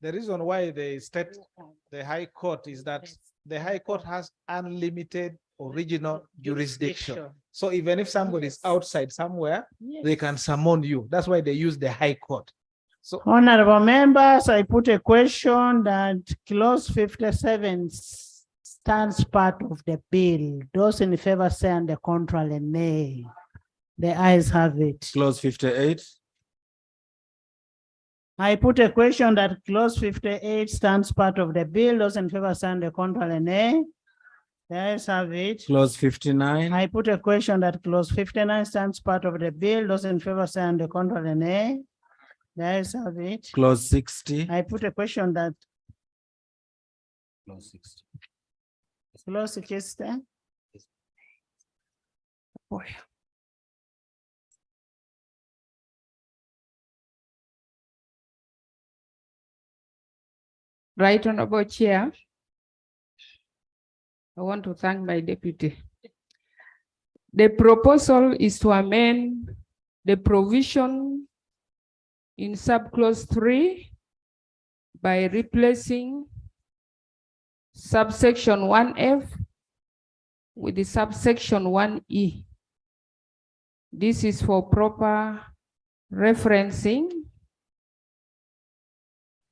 the reason why they state the High Court is that the High Court has unlimited original jurisdiction. So even if somebody is outside somewhere, they can summon you. That's why they use the High Court. So, Honorable members, I put a question that clause 57 stands part of the bill. Those in favor say on the contrary, nay. The ayes have it. Clause 58. I put a question that clause 58 stands part of the bill. Those in favor say on the contrary, nay. The ayes have it. Clause 59. I put a question that clause 59 stands part of the bill. Those in favor say on the contrary, nay. The ayes have it. Clause 60. I put a question that Clause 60. clause 60. Boy. Right Honorable Chair, I want to thank my deputy. The proposal is to amend the provision in subclause 3 by replacing subsection 1F with the subsection 1E. This is for proper referencing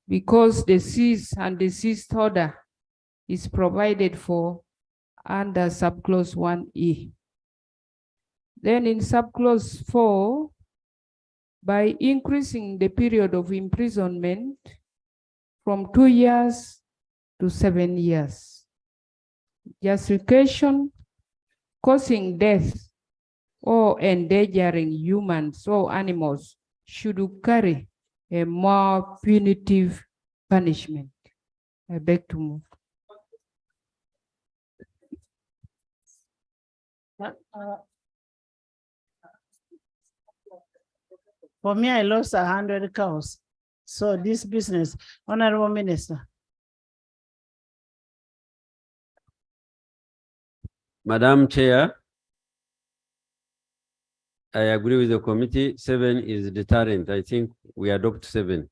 because the cease and desist order is provided for under subclause 1E. Then in subclause 4, by increasing the period of imprisonment from 2 years to 7 years. Justification causing death or endangering humans or animals should carry a more punitive punishment. I beg to move. For me, I lost 100 cows. So this business, Honorable Minister. Madam Chair, I agree with the committee. 7 is deterrent. I think we adopt 7.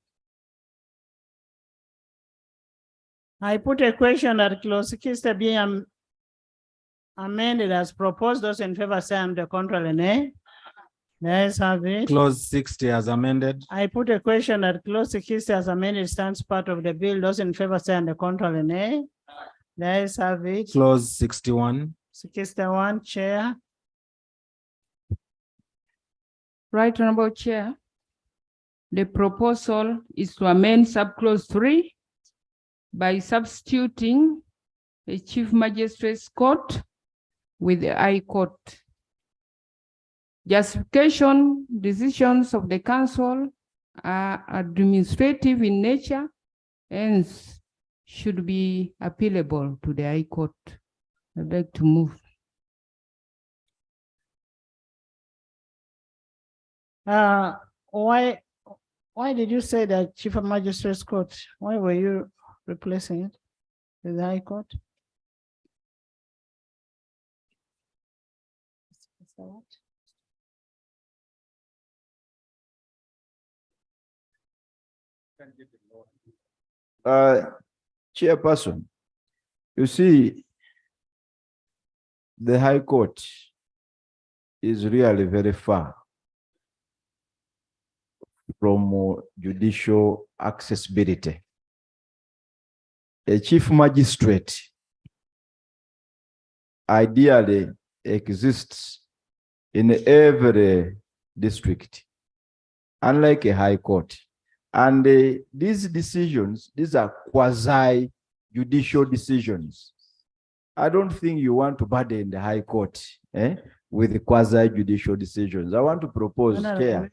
I put a question that clause 60 being amended as proposed. Those in favor say I'm the control and nay. Let's have it. Clause 60 as amended. I put a question that clause 60 as amended stands part of the bill. Those in favor say on the control and nay. Let's have it. Clause 61. 61, Chair. Right, Honorable Chair. The proposal is to amend subclause 3 by substituting the Chief Magistrate's Court with the High Court. Justification decisions of the council are administrative in nature, hence should be appealable to the High Court. I'd like to move. Why did you say that Chief Magistrate's Court? Why were you replacing it with the High Court? Chairperson, you see, the High Court is really very far from judicial accessibility. A chief magistrate ideally exists in every district, unlike a high court. And these decisions, these are quasi-judicial decisions. I don't think you want to burden the high court with quasi-judicial decisions. I want to propose, Chair,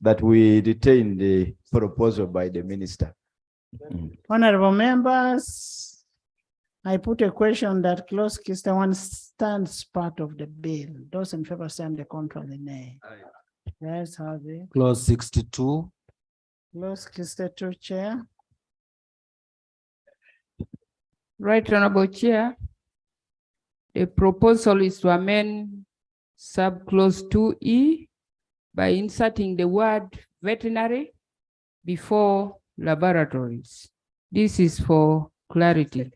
that we retain the proposal by the minister. Honorable members, I put a question that clause 61 stands part of the bill. Those in favor say the contrary nay. Let's have it. Clause 62. Clause 62, Chair. Right, Honorable Chair. The proposal is to amend subclause 2E by inserting the word veterinary before laboratories. This is for clarity.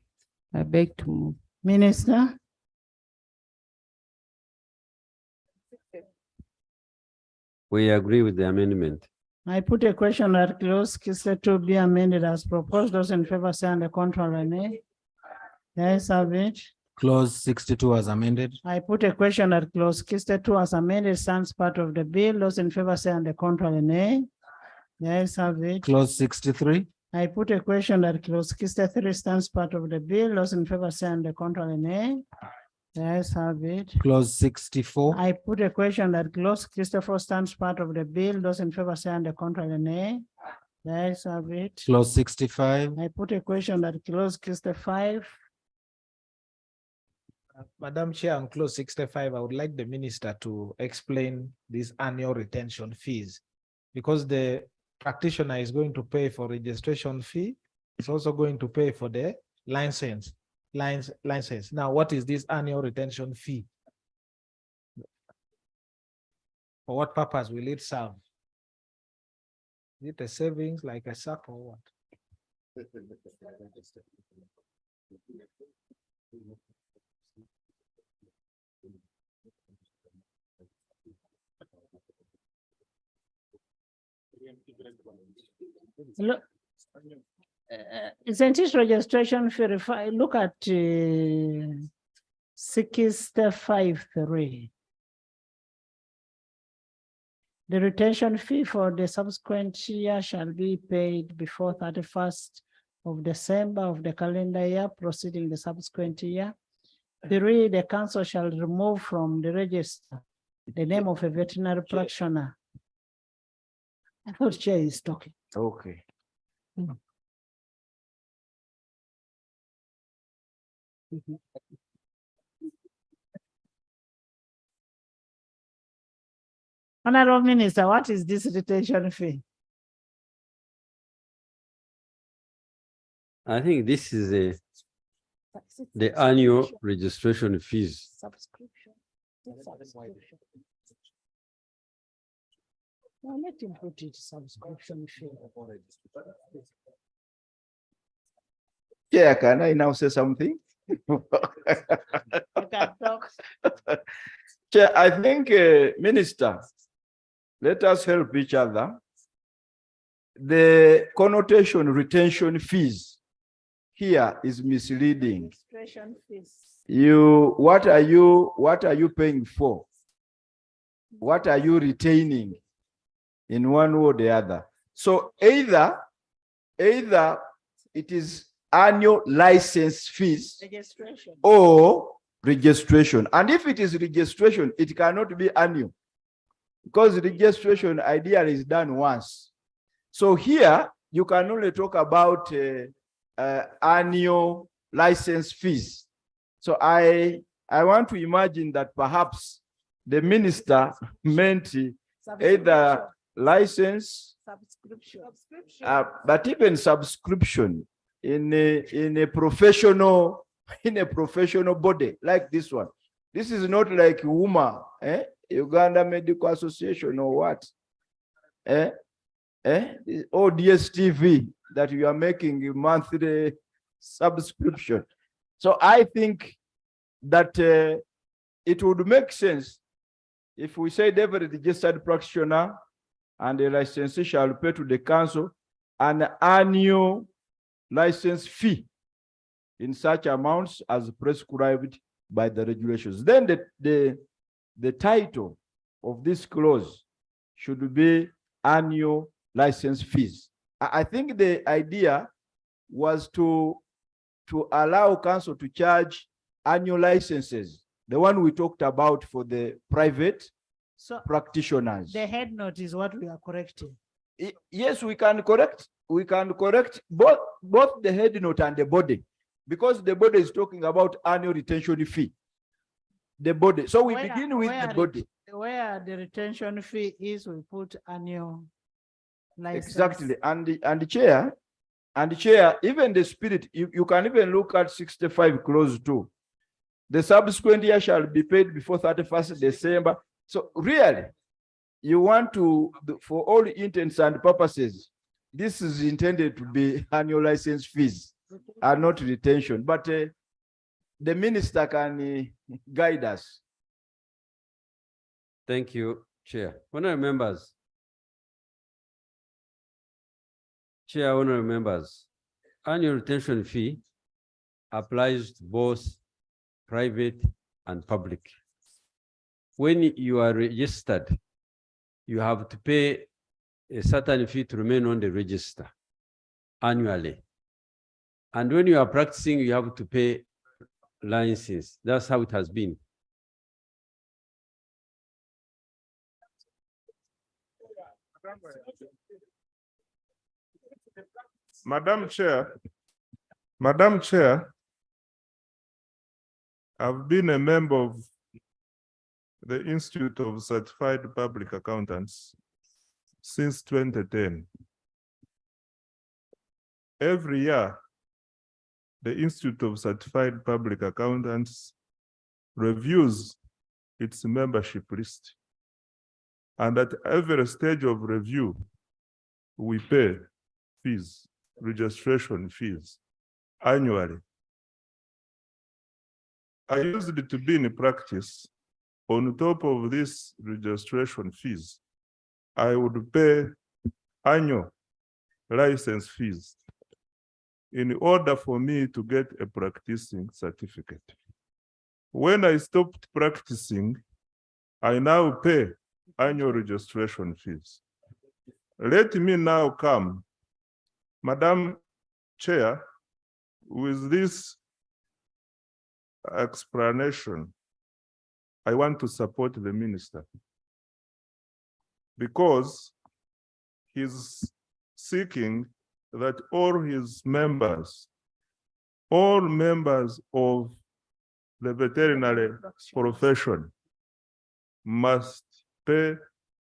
I beg to move. Minister. We agree with the amendment. I put a question that clause 62 be amended as proposed. Those in favor say on the contrary nay. Yes, have it. Clause 62 as amended. I put a question that clause 62 as amended stands part of the bill. Those in favor say on the contrary nay. Yes, have it. Clause 63. I put a question that clause 63 stands part of the bill. Those in favor say on the contrary nay. Yes, have it. Clause 64. I put a question that clause 64 stands part of the bill. Those in favor say on the contrary nay. Yes, have it. Clause 65. I put a question that clause 65. Madam Chair, on clause 65, I would like the minister to explain these annual retention fees, because the practitioner is going to pay for registration fee. It's also going to pay for the license. Now, what is this annual retention fee? For what purpose will it serve? Is it a savings like a SAC or what? Look, isn't it registration fee? Look at 65.3. The retention fee for the subsequent year shall be paid before 31st of December of the calendar year preceding the subsequent year. 3, the council shall remove from the register the name of a veterinary practitioner. I thought Chair is talking. Okay. Honorable Minister, what is this retention fee? I think this is the annual registration fees. Subscription. Now let him put it subscription fee. Yeah, can I now say something? You can talk. Chair, I think, Minister, let us help each other. The connotation retention fees here is misleading. Registration fees. What are you paying for? What are you retaining in one way or the other? So either it is annual license fees Registration. or registration. And if it is registration, it cannot be annual because registration ideally is done once. So here you can only talk about annual license fees. So I want to imagine that perhaps the minister meant either license, Subscription. but even subscription in a professional body like this one. This is not like UMA, Uganda Medical Association or what, or DSTV that you are making a monthly subscription. So I think that it would make sense if we said every registered practitioner and a licensee shall pay to the council an annual license fee in such amounts as prescribed by the regulations. Then the title of this clause should be annual license fees. I think the idea was to allow council to charge annual licenses, the one we talked about for the private practitioners. The head note is what we are correcting. Yes, we can correct both the head note and the body, because the body is talking about annual retention fee. The body. So we begin with the body. Where the retention fee is, we put annual license. Exactly. And chair, even the spirit, you can even look at 65 clause 2. The subsequent year shall be paid before 31st December. So really, you want to, for all intents and purposes, this is intended to be annual license fees and not retention. But the minister can guide us. Thank you, Chair. Honourable members. Chair, honourable members, annual retention fee applies to both private and public. When you are registered, you have to pay a certain fee to remain on the register annually. And when you are practicing, you have to pay license. That's how it has been. Madam Chair, I've been a member of the Institute of Certified Public Accountants since 2010. Every year, the Institute of Certified Public Accountants reviews its membership list. And at every stage of review, we pay fees, registration fees, annually. I used it to be in practice. On top of this registration fees, I would pay annual license fees in order for me to get a practicing certificate. When I stopped practicing, I now pay annual registration fees. Let me now come, Madam Chair, with this explanation. I want to support the minister because he's seeking that all his members, all members of the veterinary profession must pay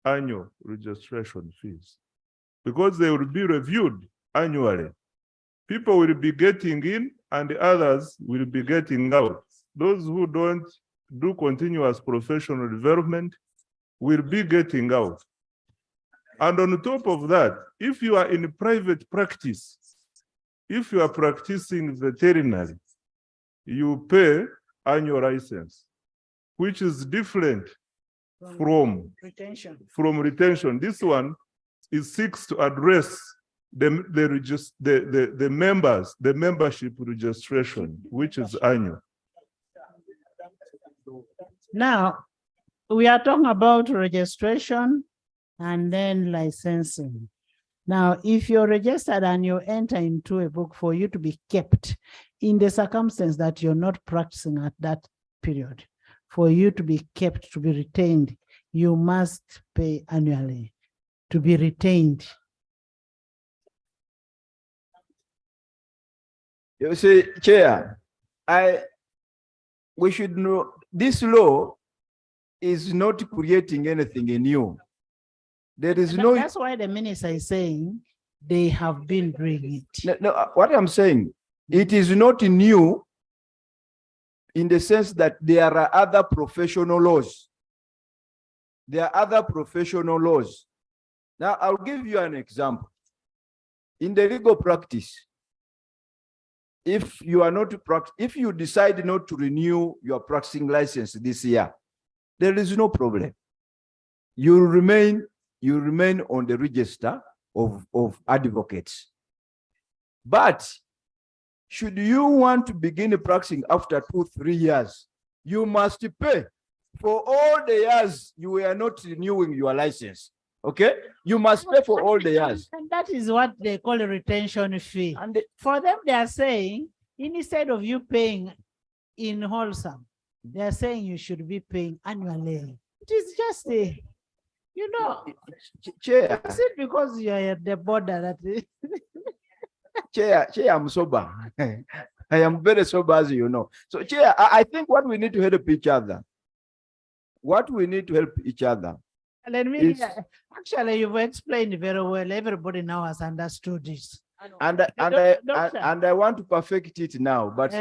annual registration fees because they will be reviewed annually. People will be getting in and others will be getting out. Those who don't do continuous professional development will be getting out. And on top of that, if you are in private practice, if you are practicing veterinary, you pay annual license, which is different from retention. This one is seeks to address the members, the membership registration, which is annual. Now, we are talking about registration and then licensing. Now, if you're registered and you enter into a book for you to be kept in the circumstance that you're not practicing at that period, for you to be kept, to be retained, you must pay annually to be retained. You see, Chair, we should know this law is not creating anything new. There is no. That's why the minister is saying they have been doing it. No, what I'm saying, it is not new in the sense that there are other professional laws. There are other professional laws. Now, I'll give you an example. In the legal practice, if you are not if you decide not to renew your practicing license this year, there is no problem. You remain on the register of advocates. But should you want to begin practicing after 2-3 years, you must pay for all the years you were not renewing your license. Okay, you must pay for all the years. And that is what they call a retention fee. And for them, they are saying, instead of you paying in wholesome, they are saying you should be paying annually. It is just a, you know, Chair. Is it because you are at the border that Chair, I'm sober. I am very sober, as you know. So, Chair, I think what we need to help each other. What we need to help each other. Let me, actually, you've explained very well. Everybody now has understood this. And I want to perfect it now, but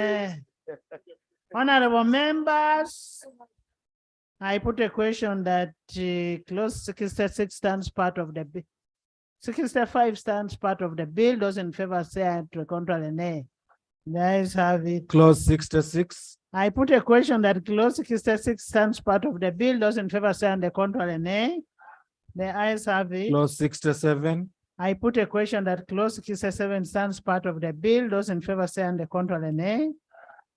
honorable members, I put a question that clause 66 stands part of the bill. 65 stands part of the bill. Those in favor say to control an A. The ayes have it. Clause 66. I put a question that clause 66 stands part of the bill. Those in favor say the control an A. The ayes have it. Clause 67. I put a question that clause 67 stands part of the bill. Those in favor say the control an A.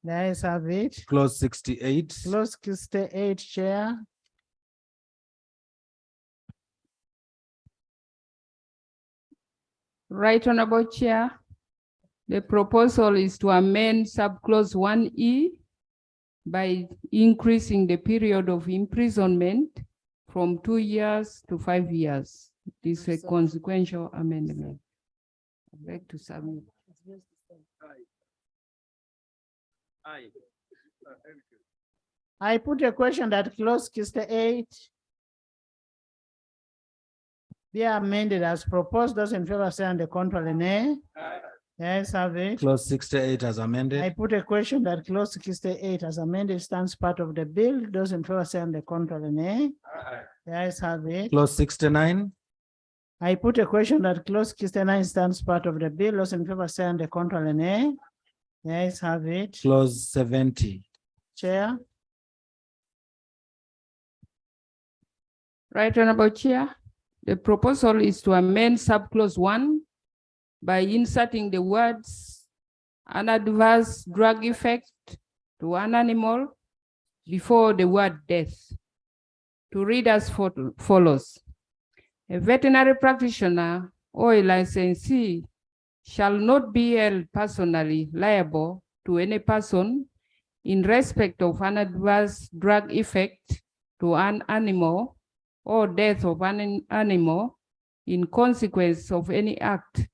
The ayes have it. Clause 68. Clause 68, Chair. Right, Honorable Chair. The proposal is to amend subclause 1E by increasing the period of imprisonment from 2 years to 5 years. This is a consequential amendment. I'd like to submit. I put a question that clause 68 be amended as proposed. Those in favor say on the control an A. Yes, have it. Clause 68 as amended. I put a question that clause 68 as amended stands part of the bill. Those in favor say on the control an A. Yes, have it. Clause 69. I put a question that clause 69 stands part of the bill. Those in favor say on the control an A. Yes, have it. Clause 70. Chair. Right, Honorable Chair. The proposal is to amend subclause 1 by inserting the words an adverse drug effect to an animal before the word death, to read as follows. A veterinary practitioner or a licensee shall not be held personally liable to any person in respect of an adverse drug effect to an animal or death of an animal in consequence of any act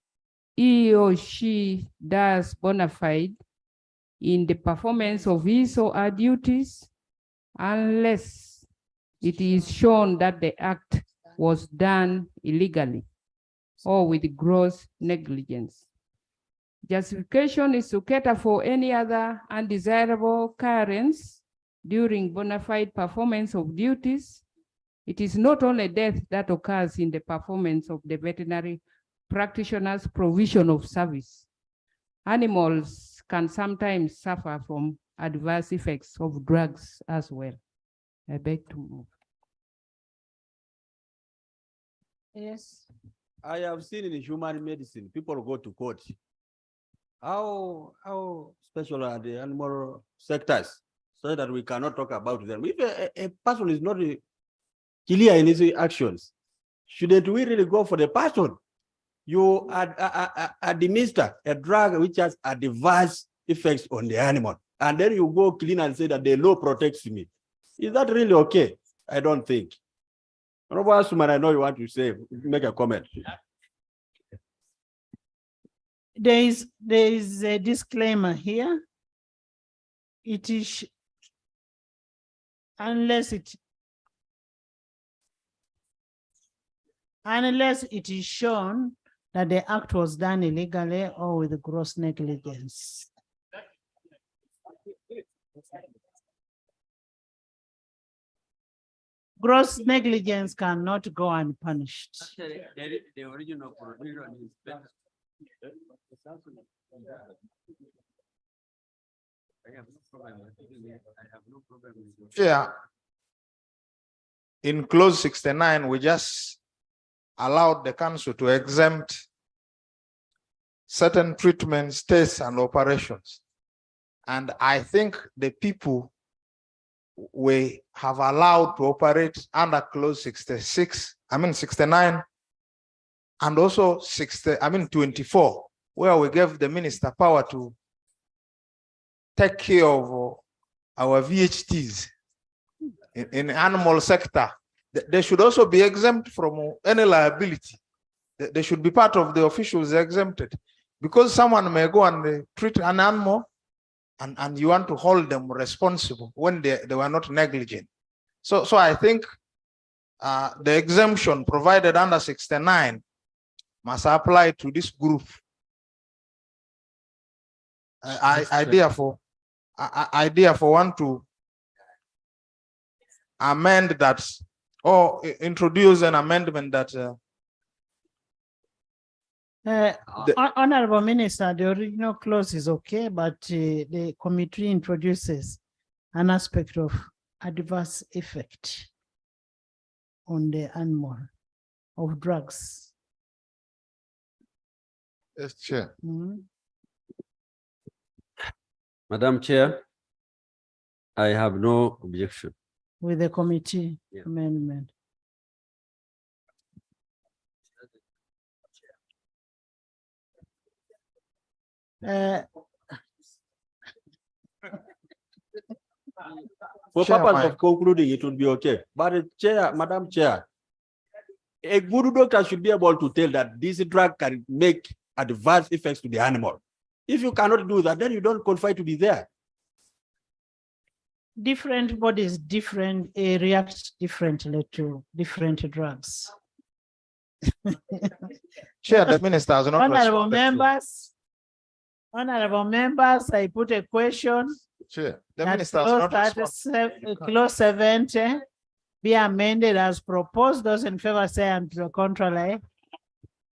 he or she does bona fide in the performance of his or her duties, unless it is shown that the act was done illegally or with gross negligence. Justification is to cater for any other undesirable occurrence during bona fide performance of duties. It is not only death that occurs in the performance of the veterinary practitioner's provision of service. Animals can sometimes suffer from adverse effects of drugs as well. I beg to move. Yes. I have seen in human medicine, people go to court. How special are the animal sectors so that we cannot talk about them? If a person is not clear in his actions, shouldn't we really go for the person? You administer a drug which has adverse effects on the animal, and then you go clean and say that the law protects me. Is that really okay? I don't think. Honorable Asuman, I know you want to say, make a comment. There is a disclaimer here. It is unless it is shown that the act was done illegally or with gross negligence. Gross negligence cannot go unpunished. Actually, the original provision is better. I have no problem. I have no problem with Yeah. In clause 69, we just allowed the council to exempt certain treatments, tests, and operations. And I think the people we have allowed to operate under clause 69, and also 24, where we gave the minister power to take care of our VHTs in animal sector. They should also be exempt from any liability. They should be part of the officials exempted, because someone may go and treat an animal and you want to hold them responsible when they were not negligent. So I think the exemption provided under 69 must apply to this group. I therefore want to amend that, or introduce an amendment that Honorable Minister, the original clause is okay, but the committee introduces an aspect of adverse effect on the animal of drugs. Yes, Chair. Madam Chair, I have no objection. With the committee amendment. For purpose of concluding, it would be okay. But Chair, Madam Chair, a good doctor should be able to tell that this drug can make adverse effects to the animal. If you cannot do that, then you don't qualify to be there. Different bodies react differently to different drugs. Chair, the minister has not Honorable responded Honorable members, I put a question. Chair, the that minister has not responded. clause 70 be amended as proposed. Those in favor say and to the contrary.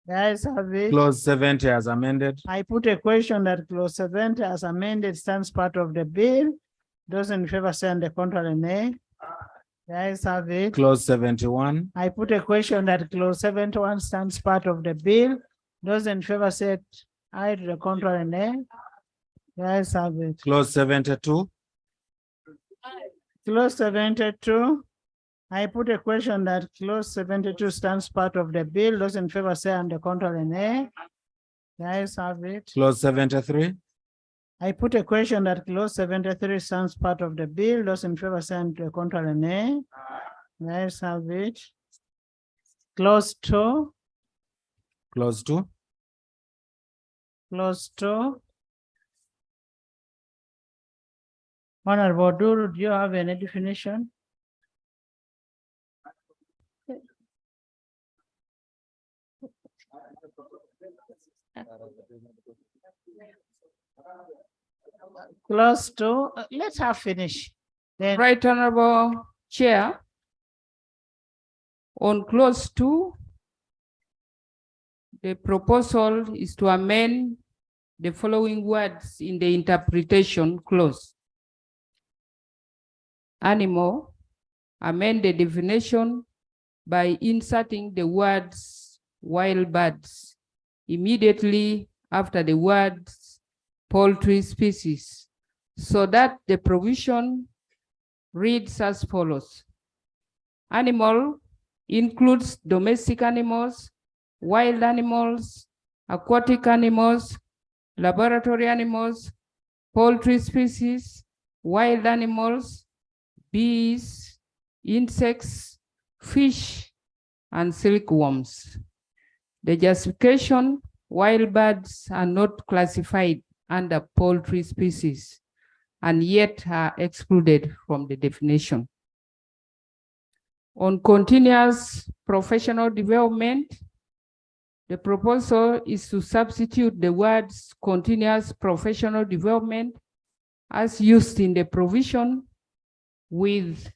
Guys have it. Clause 70 as amended. I put a question that clause 70 as amended stands part of the bill. Those in favor say and the contrary nay. Guys have it. Clause 71. I put a question that clause 71 stands part of the bill. Those in favor said aye, to the contrary nay. Guys have it. Clause 72. Clause 72. I put a question that clause 72 stands part of the bill. Those in favor say and the contrary nay. Guys have it. Clause 73. I put a question that clause 73 stands part of the bill. Those in favor say and the contrary nay. Guys have it. Clause 2. Clause 2. Clause 2. Honorable Duru, do you have any definition? Close to, let her finish. Then Right Honorable Chair, on clause 2, the proposal is to amend the following words in the interpretation clause. Animal, amend the definition by inserting the words wild birds immediately after the words poultry species, so that the provision reads as follows. Animal includes domestic animals, wild animals, aquatic animals, laboratory animals, poultry species, wild animals, bees, insects, fish, and silkworms. The justification: wild birds are not classified under poultry species and yet are excluded from the definition. On continuous professional development, the proposal is to substitute the words continuous professional development as used in the provision with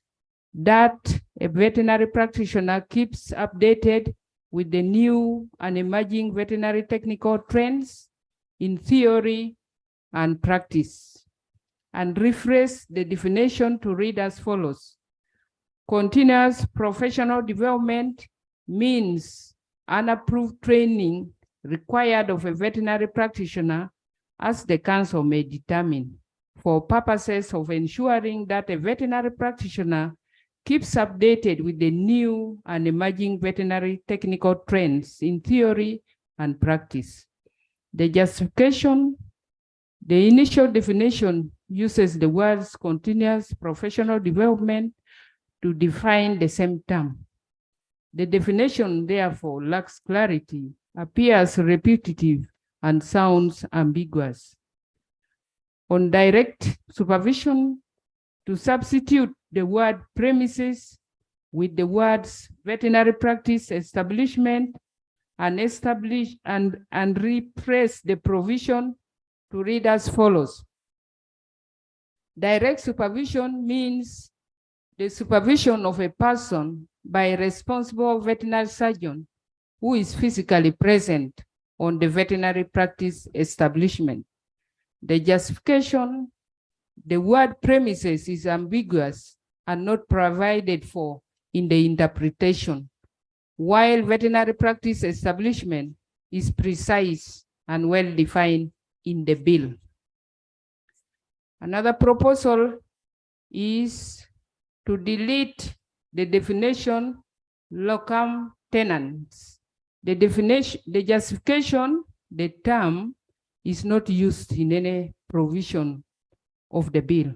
that a veterinary practitioner keeps updated with the new and emerging veterinary technical trends in theory and practice, and rephrase the definition to read as follows. Continuous professional development means unapproved training required of a veterinary practitioner, as the council may determine, for purposes of ensuring that a veterinary practitioner keeps updated with the new and emerging veterinary technical trends in theory and practice. The justification: the initial definition uses the words continuous professional development to define the same term. The definition therefore lacks clarity, appears repetitive, and sounds ambiguous. On direct supervision, to substitute the word premises with the words veterinary practice establishment and rephrase the provision to read as follows. Direct supervision means the supervision of a person by a responsible veterinary surgeon who is physically present on the veterinary practice establishment. The justification: the word premises is ambiguous and not provided for in the interpretation, while veterinary practice establishment is precise and well defined in the bill. Another proposal is to delete the definition locum tenens. The justification: the term is not used in any provision of the bill.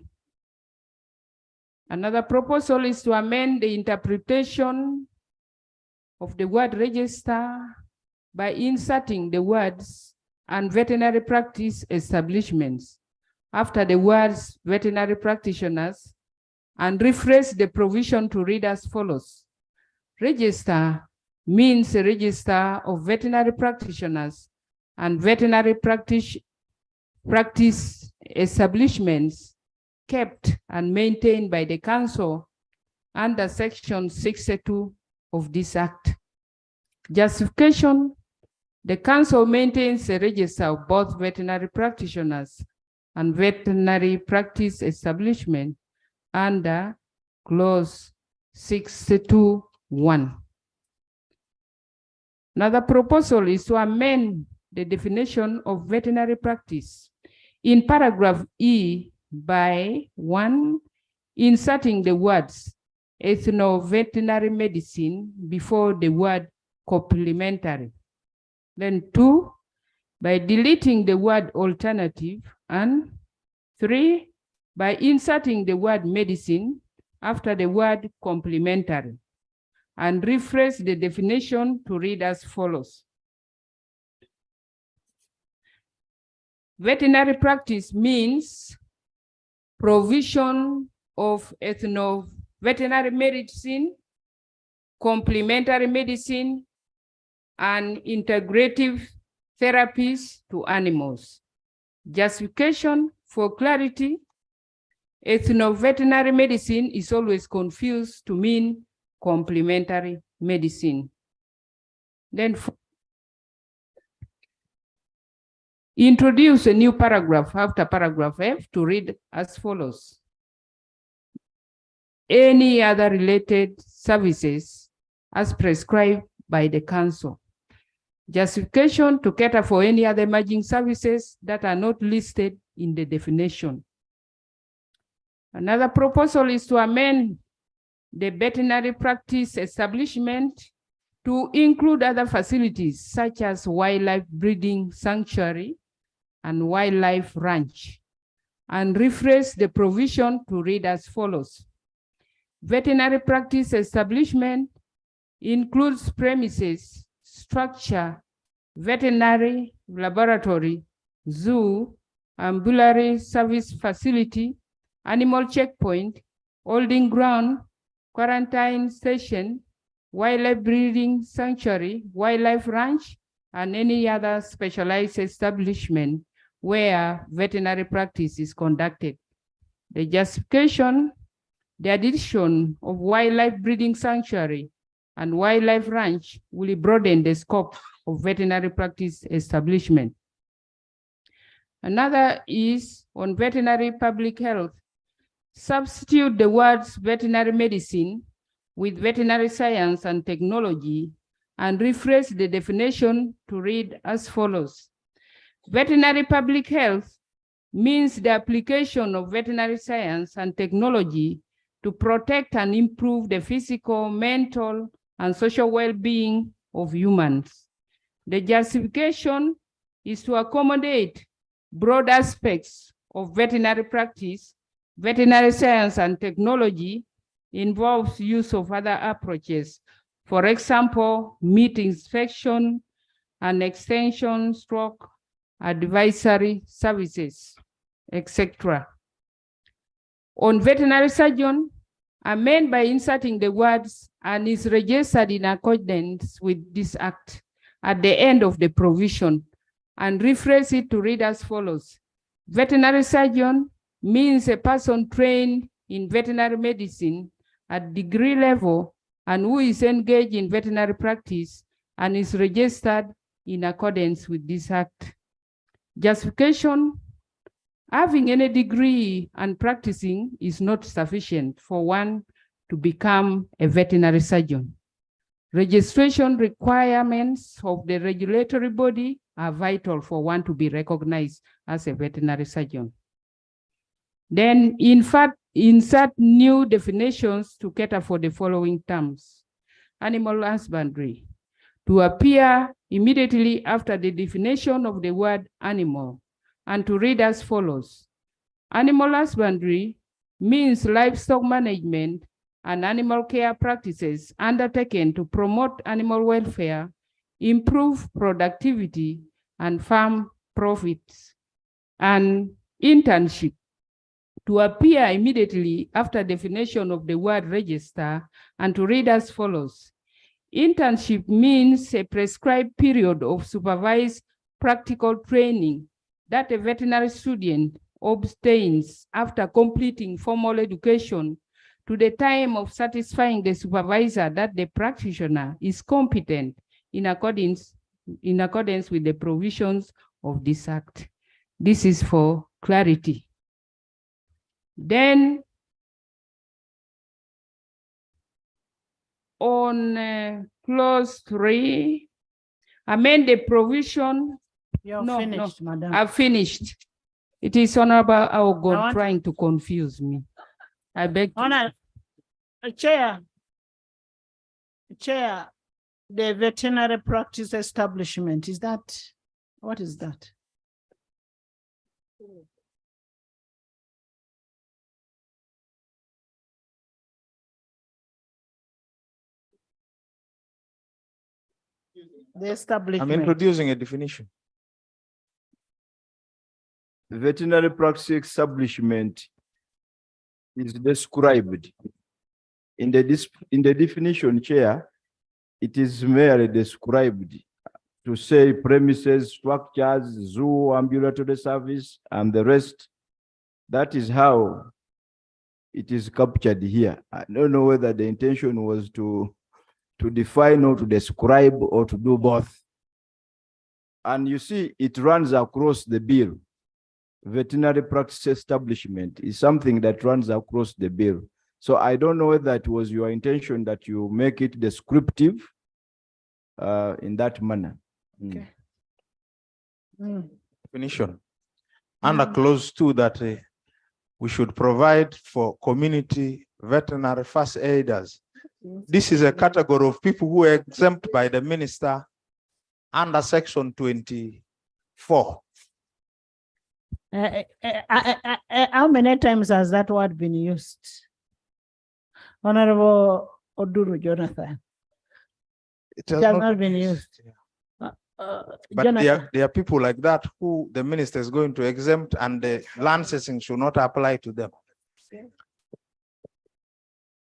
Another proposal is to amend the interpretation of the word register by inserting the words and veterinary practice establishments after the words veterinary practitioners, and rephrase the provision to read as follows. Register means a register of veterinary practitioners and veterinary practice establishments kept and maintained by the council under section 62 of this act. Justification: the council maintains a register of both veterinary practitioners and veterinary practice establishment under clause 62(1). Another proposal is to amend the definition of veterinary practice in paragraph E by 1, inserting the words ethno-veterinary medicine before the word complementary. Then 2, by deleting the word alternative, and 3, by inserting the word medicine after the word complementary, and rephrase the definition to read as follows. Veterinary practice means provision of ethno-veterinary medicine, complementary medicine, and integrative therapies to animals. Justification: For clarity, ethno-veterinary medicine is always confused to mean complementary medicine. Then introduce a new paragraph after paragraph F to read as follows. Any other related services as prescribed by the council. Justification to cater for any other emerging services that are not listed in the definition. Another proposal is to amend the veterinary practice establishment to include other facilities such as wildlife breeding sanctuary and wildlife ranch, and rephrase the provision to read as follows. Veterinary practice establishment includes premises, structure, veterinary laboratory, zoo, ambulatory service facility, animal checkpoint, holding ground, quarantine station, wildlife breeding sanctuary, wildlife ranch, and any other specialized establishment where veterinary practice is conducted. The justification, the addition of wildlife breeding sanctuary and wildlife ranch will broaden the scope of veterinary practice establishment. Another is on veterinary public health. Substitute the words veterinary medicine with veterinary science and technology and rephrase the definition to read as follows. Veterinary public health means the application of veterinary science and technology to protect and improve the physical, mental, and social well-being of humans. The justification is to accommodate broad aspects of veterinary practice. Veterinary science and technology involves use of other approaches. For example, meat inspection and extension, stroke, advisory services, etc. On veterinary surgeon, amend by inserting the words and is registered in accordance with this act at the end of the provision and rephrase it to read as follows. Veterinary surgeon means a person trained in veterinary medicine at degree level and who is engaged in veterinary practice and is registered in accordance with this act. Justification, having any degree and practicing is not sufficient for one to become a veterinary surgeon. Registration requirements of the regulatory body are vital for one to be recognized as a veterinary surgeon. Then, in fact, insert new definitions to cater for the following terms. Animal husbandry, to appear immediately after the definition of the word animal, and to read as follows. Animal husbandry means livestock management and animal care practices undertaken to promote animal welfare, improve productivity, and farm profits. And internship, to appear immediately after definition of the word register, and to read as follows. Internship means a prescribed period of supervised practical training that a veterinary student obtains after completing formal education to the time of satisfying the supervisor that the practitioner is competent in accordance with the provisions of this act. This is for clarity. Then on clause 3, amend the provision. You're finished, madam. I've finished. It is Honorable Aogon want- trying to confuse me. I beg to. Chair, the veterinary practice establishment, is that, what is that? The establishment. I'm introducing a definition. Veterinary practice establishment is described in the definition, Chair. It is merely described to say premises, structures, zoo, ambulatory service, and the rest That is how it is captured here. I don't know whether the intention was to define or to describe or to do both. And you see, it runs across the bill. Veterinary practice establishment is something that runs across the bill. So I don't know whether it was your intention that you make it descriptive in that manner. Okay. Mm. Definition. Under clause 2 that we should provide for community veterinary first aiders. This is a category of people who are exempt by the minister under section 24. How many times has that word been used? Honorable Oduru Jonathan. It has not been used. But there are people like that who the minister is going to exempt, and the licensing should not apply to them.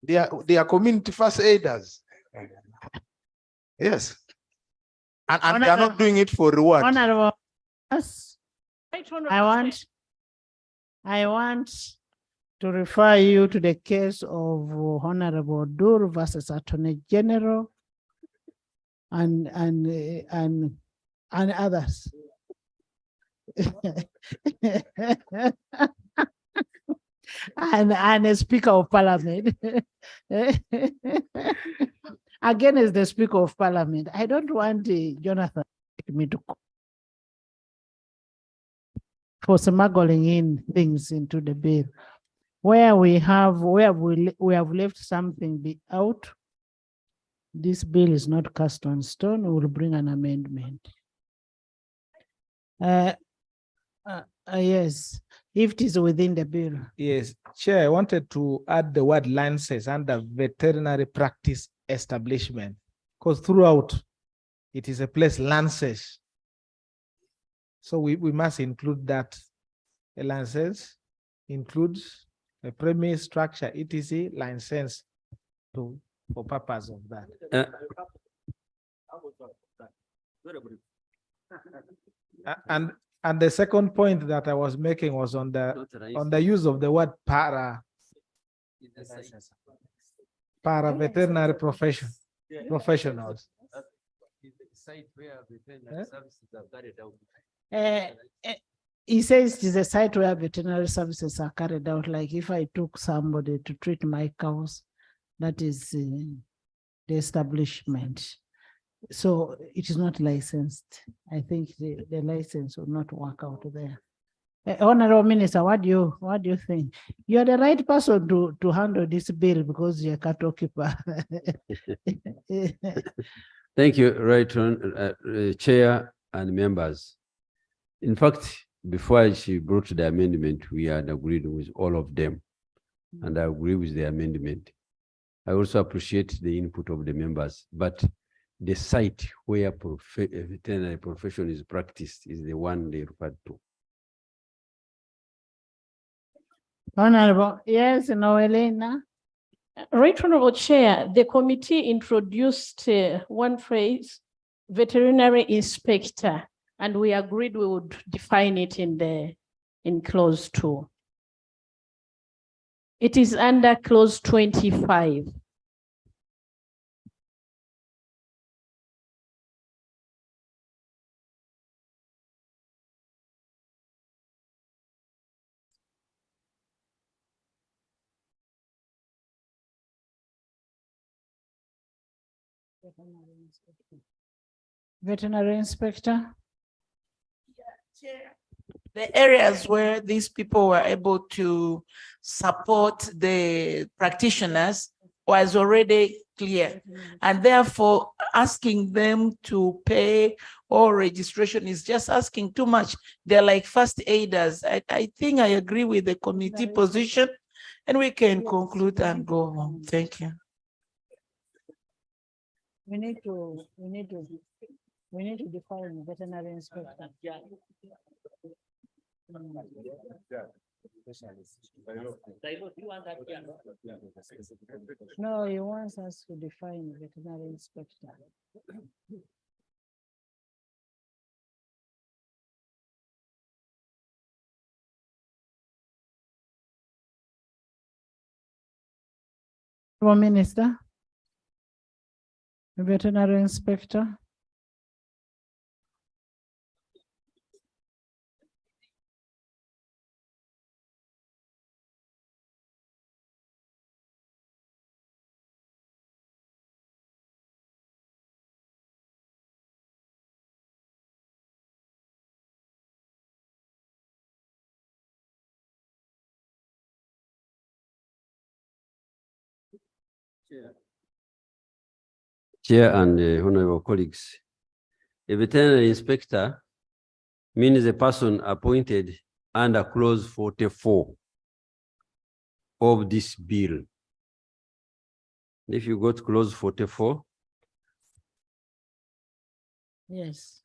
They are community first aiders. Yes. And they are not doing it for reward. Honorable, yes. I want to refer you to the case of Honorable Dur versus Attorney General and others. and a Speaker of Parliament. Again, as the Speaker of Parliament, I don't want Jonathan to take me to court for smuggling in things into the bill. Where we have left something out, this bill is not cast on stone. We will bring an amendment. Yes, if it is within the bill. Yes, Chair, I wanted to add the word license under veterinary practice establishment, because throughout it is a place license. So we must include that. A license includes a premise, structure, etc. license for purpose of that. And the second point that I was making was on the use of the word para veterinary professionals. He says it is a site where veterinary services are carried out. Like if I took somebody to treat my cows, that is the establishment. So it is not licensed. I think the license will not work out there. Honorable Minister, what do you think? You are the right person to handle this bill because you're a cattle keeper. Thank you, Right on, Chair and members. In fact, before she brought the amendment, we had agreed with all of them, and I agree with the amendment. I also appreciate the input of the members, but the site where veterinary profession is practiced is the one they referred to. Honorable, yes, no, Elena. Right Honorable Chair, the committee introduced one phrase, veterinary inspector, and we agreed we would define it in clause 2. It is under clause 25. Veterinary inspector. The areas where these people were able to support the practitioners was already clear. And therefore, asking them to pay or registration is just asking too much. They're like first aiders. I think I agree with the committee position, and we can conclude and go home. Thank you. We need to define veterinary inspector. No, he wants us to define veterinary inspector. Minister, veterinary inspector. Chair and honorable colleagues, a veterinary inspector means a person appointed under clause 44 of this bill. If you go to clause 44, Yes.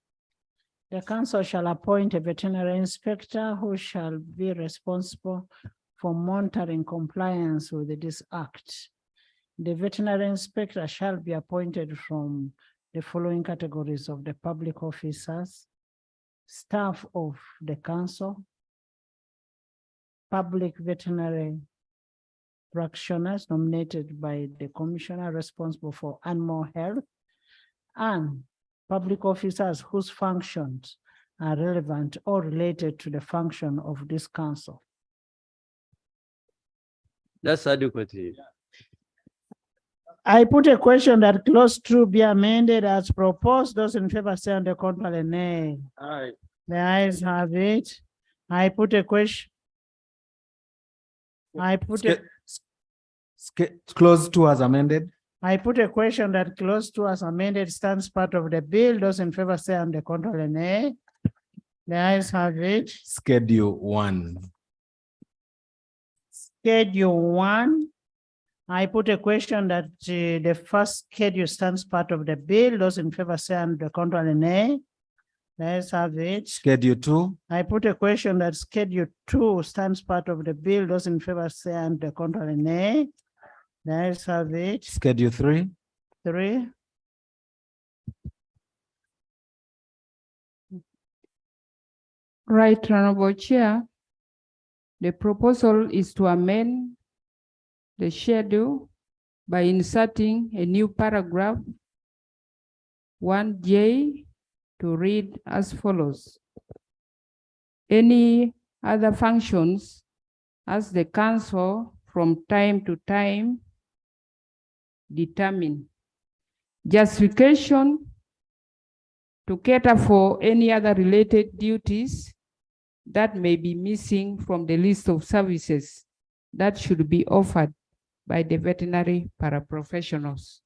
The council shall appoint a veterinary inspector who shall be responsible for monitoring compliance with this act. The veterinary inspector shall be appointed from the following categories of the public officers: staff of the council, public veterinary practitioners nominated by the commissioner responsible for animal health, and public officers whose functions are relevant or related to the function of this council. that's adequate. I put a question that clause 2 be amended as proposed. Those in favor say on the contrary, nay. Aye. The ayes have it. I put a question. Clause 2 as amended. I put a question that clause 2 as amended stands part of the bill. Those in favor say on the contrary, nay. The ayes have it. Schedule 1. Schedule 1. I put a question that the first schedule stands part of the bill. Those in favor say on the contrary, nay. The ayes have it. Schedule 2. I put a question that schedule 2 stands part of the bill. Those in favor say on the contrary, nay. The ayes have it. Schedule 3. 3. Right, Honorable Chair. The proposal is to amend the schedule by inserting a new paragraph 1J to read as follows. Any other functions as the council from time to time determine. Justification to cater for any other related duties that may be missing from the list of services that should be offered by the veterinary paraprofessionals.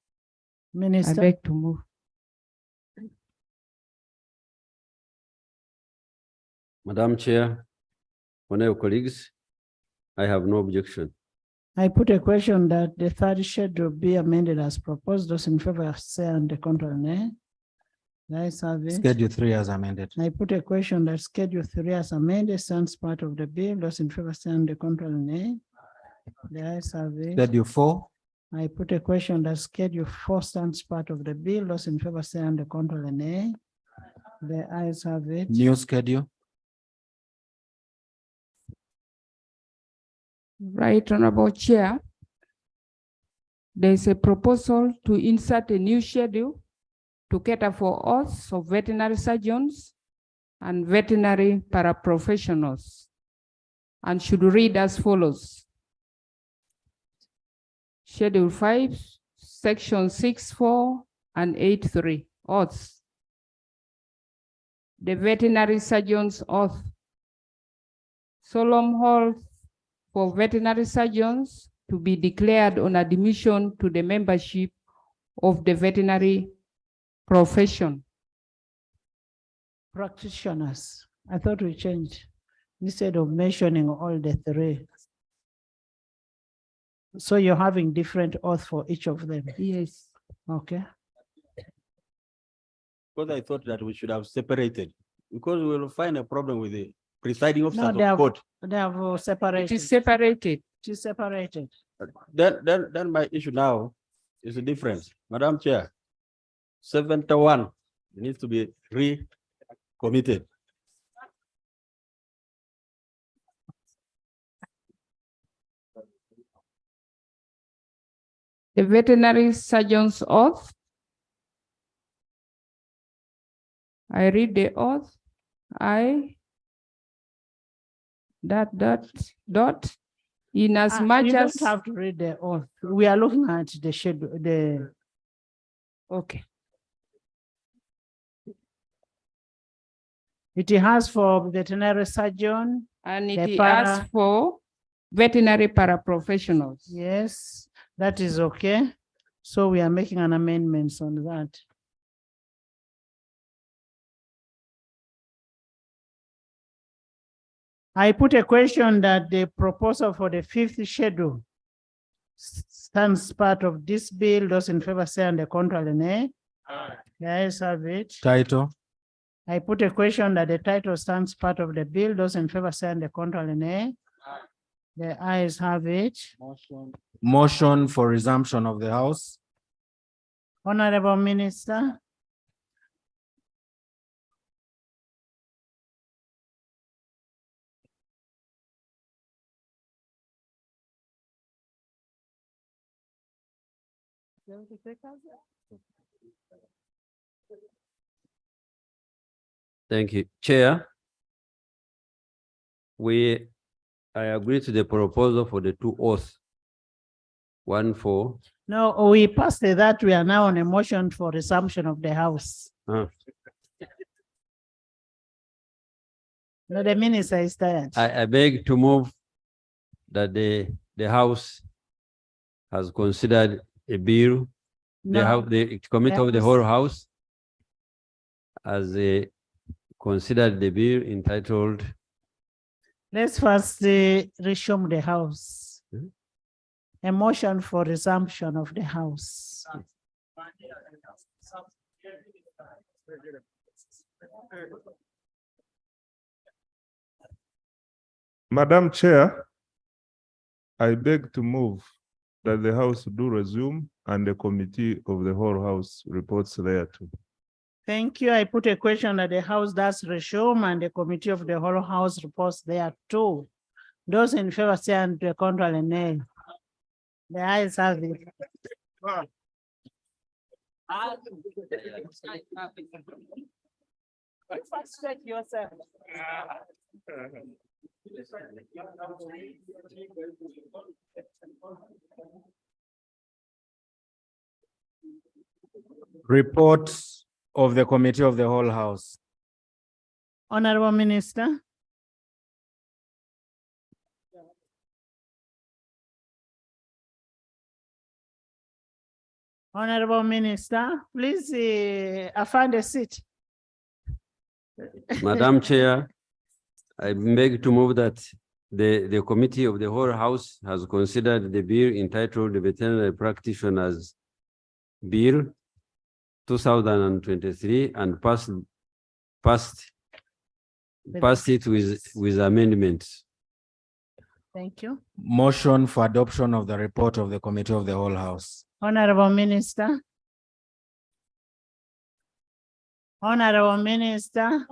Minister. I beg to move. Madam Chair, honorable colleagues, I have no objection. I put a question that the third schedule be amended as proposed. Those in favor say on the contrary, nay. The ayes have it. Schedule 3 as amended. I put a question that schedule 3 as amended stands part of the bill. Those in favor say on the contrary, nay. The ayes have it. Schedule 4. I put a question that schedule 4 stands part of the bill. Those in favor say on the contrary, nay. The ayes have it. New schedule. Right, Honorable Chair. There is a proposal to insert a new schedule to cater for oaths of veterinary surgeons and veterinary paraprofessionals, and should read as follows. Schedule 5, section 6.4 and 8.3, oaths. The veterinary surgeon's oath. Solemn oath for veterinary surgeons to be declared on admission to the membership of the veterinary profession. Practitioners. I thought we changed instead of mentioning all the 3. So you're having different oath for each of them? Yes. Okay. Because I thought that we should have separated, because we will find a problem with the presiding officers No, of they have, court. they have separated. It is separated. It is separated. Then my issue now is the difference. Madam Chair, 71 needs to be recommitted. The veterinary surgeon's oath. I read the oath. I in as much You as don't have to read the oath. We are looking at the schedule, okay. It has for veterinary surgeon. And the it asks para- for veterinary paraprofessionals. Yes, that is okay. So we are making an amendment on that. I put a question that the proposal for the fifth schedule stands part of this bill. Those in favor say and the contrary nay. The ayes have it. Title. I put a question that the title stands part of the bill. Those in favor say and the contrary nay. The ayes have it. Motion for resumption of the House. Honorable Minister. Thank you, Chair. I agree to the proposal for the two oaths. One for. No, we passed that. We are now on a motion for resumption of the House. No, the minister is tired. I beg to move that the House has considered a bill. No. The committee of the whole House has considered the bill entitled. Let's first resume the House. A motion for resumption of the House. Madam Chair, I beg to move that the House do resume and the committee of the whole House reports thereto. Thank you. I put a question that the House does resume and the committee of the whole House reports there too. Those in favor say and the contrary nay. The ayes have it. Yourself. Reports of the committee of the whole House. Honorable Minister. Honorable Minister, please find a seat. Madam Chair, I beg to move that the committee of the whole House has considered the bill entitled the Veterinary Practitioners Bill 2023 and passed it with amendments. Thank you. Motion for adoption of the report of the committee of the whole House. Honorable Minister. Honorable Minister.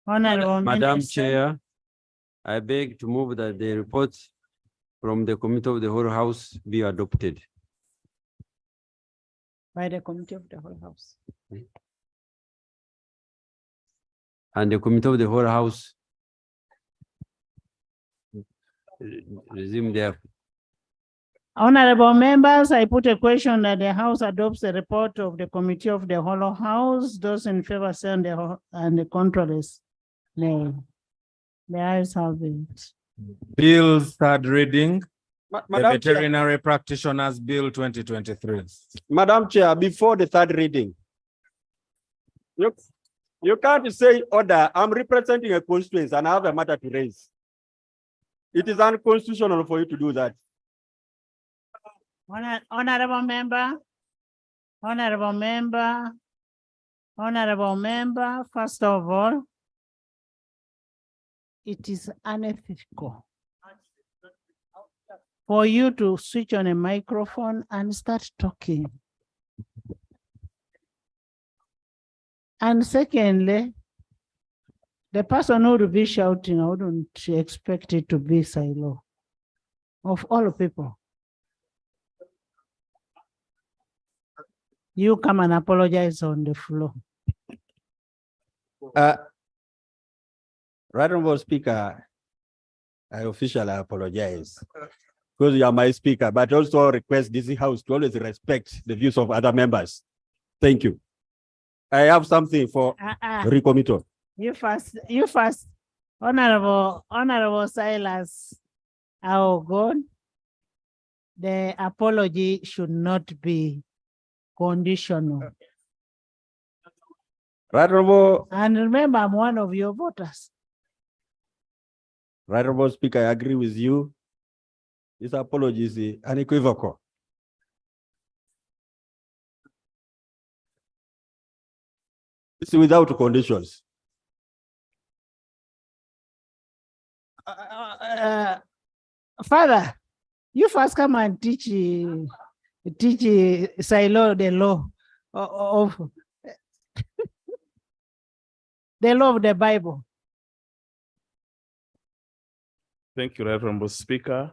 Honorable Madam Minister. Chair, I beg to move that the report from the committee of the whole House be adopted. By the committee of the whole House. And the committee of the whole House resume their. Honorable members, I put a question that the House adopts the report of the committee of the whole House. Those in favor say and the contrary nay. The ayes have it. Bill's third reading. The Madam Chair. Veterinary Practitioners Bill 2023. Madam Chair, before the third reading, you can't say order. I'm representing a constituency and I have a matter to raise. It is unconstitutional for you to do that. Honorable member, honorable member, honorable member, first of all, it is unethical for you to switch on a microphone and start talking. And secondly, the person who will be shouting, I wouldn't expect it to be Silo. of all people. You come and apologize on the floor. Right Honorable Speaker, I officially apologize because you are my speaker, but also request this House to always respect the views of other members. Thank you. I have something for Recomito. You first, Honorable Silas Aogon. The apology should not be conditional. Right Honorable, And remember, I'm one of your voters. Right Honorable Speaker, I agree with you. This apology is unequivocal. It's without conditions. Father, you first come and teach Silo the law of the law of the Bible. Thank you, Honorable Speaker,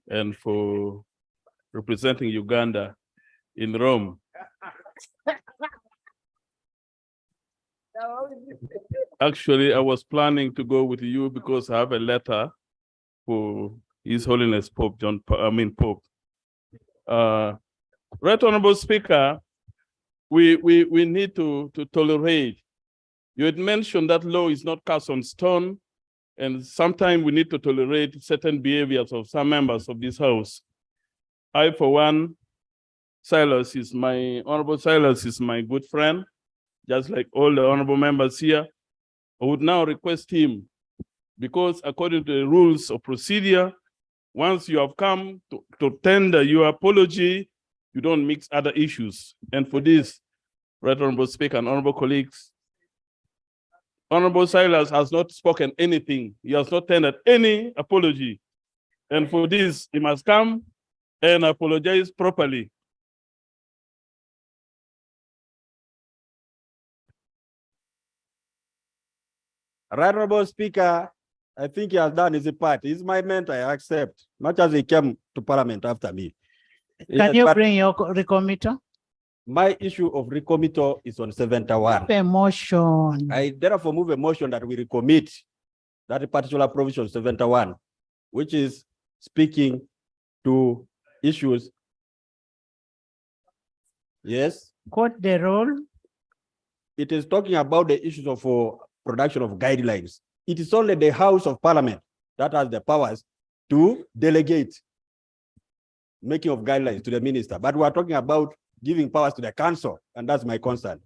and for representing Uganda in Rome. Actually, I was planning to go with you because I have a letter for His Holiness Pope Pope. Right Honorable Speaker, we need to tolerate. You had mentioned that law is not cast on stone, and sometimes we need to tolerate certain behaviors of some members of this House. I, for one, Honorable Silas is my good friend, just like all the honorable members here. I would now request him, because according to the rules of procedure, once you have come to tender your apology, you don't mix other issues. And for this, Right Honorable Speaker and honorable colleagues, Honorable Silas has not spoken anything. He has not tendered any apology. And for this, he must come and apologize properly. Right Honorable Speaker, I think he has done his part. He's my mentor, I accept, much as he came to Parliament after me. Can you bring your recommittal? My issue of recommittal is on 71. A motion. I therefore move a motion that we recommit that particular provision 71, which is speaking to issues. Yes. Quote the role. It is talking about the issues of production of guidelines. It is only the House of Parliament that has the powers to delegate making of guidelines to the minister. But we are talking about giving powers to the council, and that's my concern.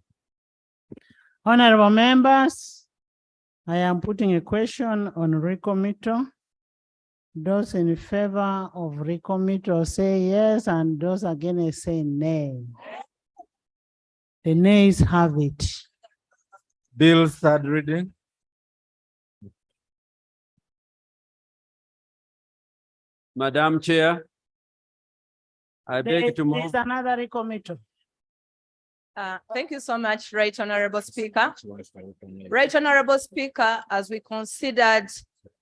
Honorable members, I am putting a question on recommittal. Those in favor of recommittal say yes, and those against say nay. The nays have it. Bill, third reading. Madam Chair, I beg to There's move. another recommittal. Thank you so much, Right Honorable Speaker. Right Honorable Speaker, as we considered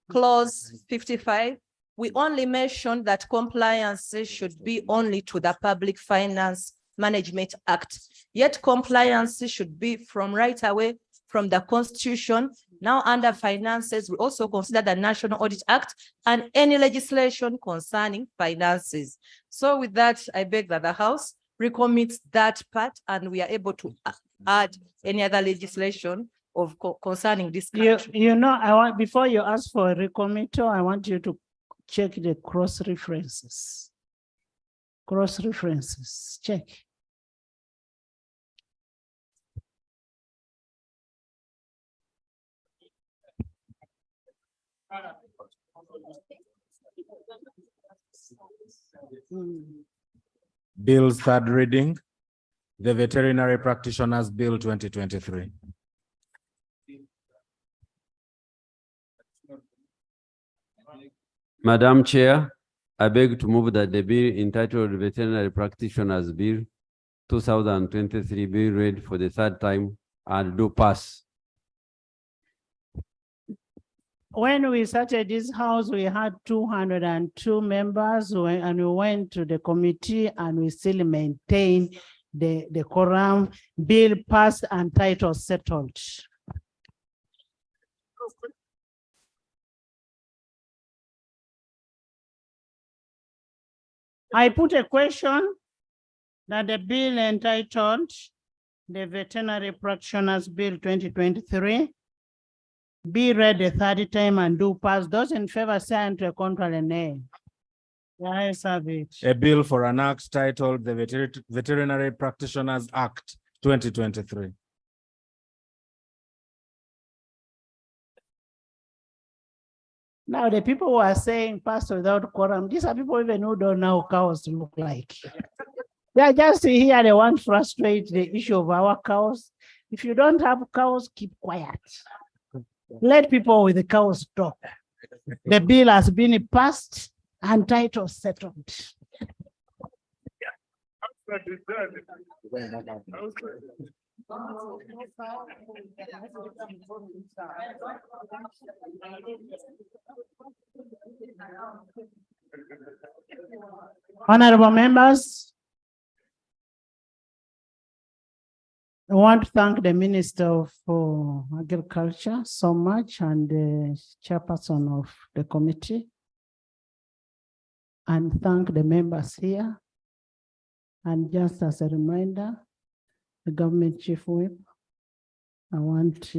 clause 55, we only mentioned that compliance should be only to the Public Finance Management Act. Yet compliance should be from right away from the Constitution. Now under finances, we also consider the National Audit Act and any legislation concerning finances. So with that, I beg that the House recommits that part and we are able to add any other legislation of concerning this country. You know, before you ask for a recommittal, I want you to check the cross references. Cross references, check. Bill's third reading, the Veterinary Practitioners Bill 2023. Madam Chair, I beg to move that the bill entitled Veterinary Practitioners Bill 2023 be read for the third time and do pass. When we started this house, we had 202 members and we went to the committee and we still maintain the quorum. Bill passed and title settled. I put a question that the bill entitled the Veterinary Practitioners Bill 2023 be read the third time and do pass. Those in favor say and to a contrary nay. The ayes have it. A bill for an act titled the Veterinary Practitioners Act 2023. Now the people who are saying pass without quorum, these are people even who don't know how cows look like. They are just here, they want to frustrate the issue of our cows. If you don't have cows, keep quiet. Let people with the cows talk. The bill has been passed and title settled. Honorable members, I want to thank the Minister for Agriculture so much and the chairperson of the committee, and thank the members here. And just as a reminder, the government chief whip, I want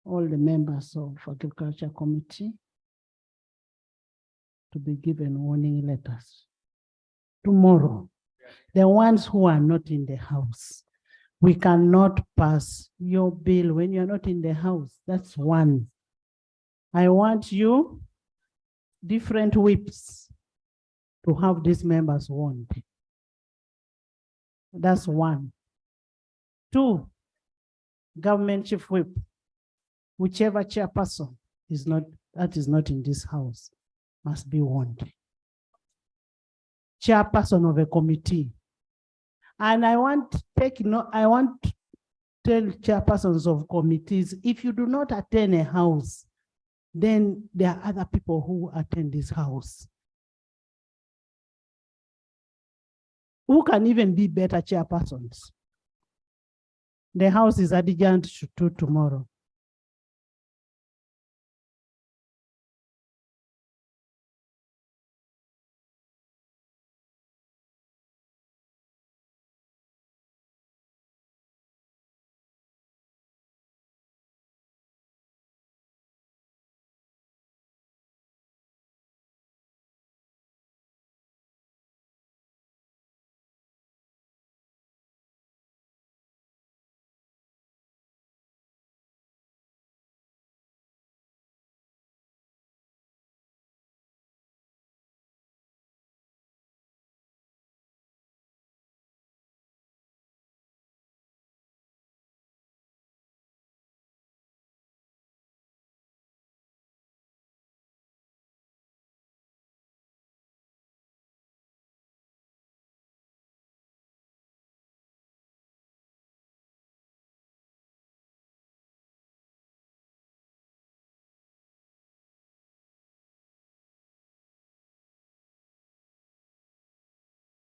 all the members of Agriculture Committee to be given warning letters. Tomorrow, the ones who are not in the house, we cannot pass your bill when you're not in the house. That's one. I want you, different whips, to have these members warned. That's one. Two, government chief whip, whichever chairperson that is not in this house must be warned. Chairperson of a committee. And I want to tell chairpersons of committees, if you do not attend a house, then there are other people who attend this house, who can even be better chairpersons. The house is adjourned to tomorrow.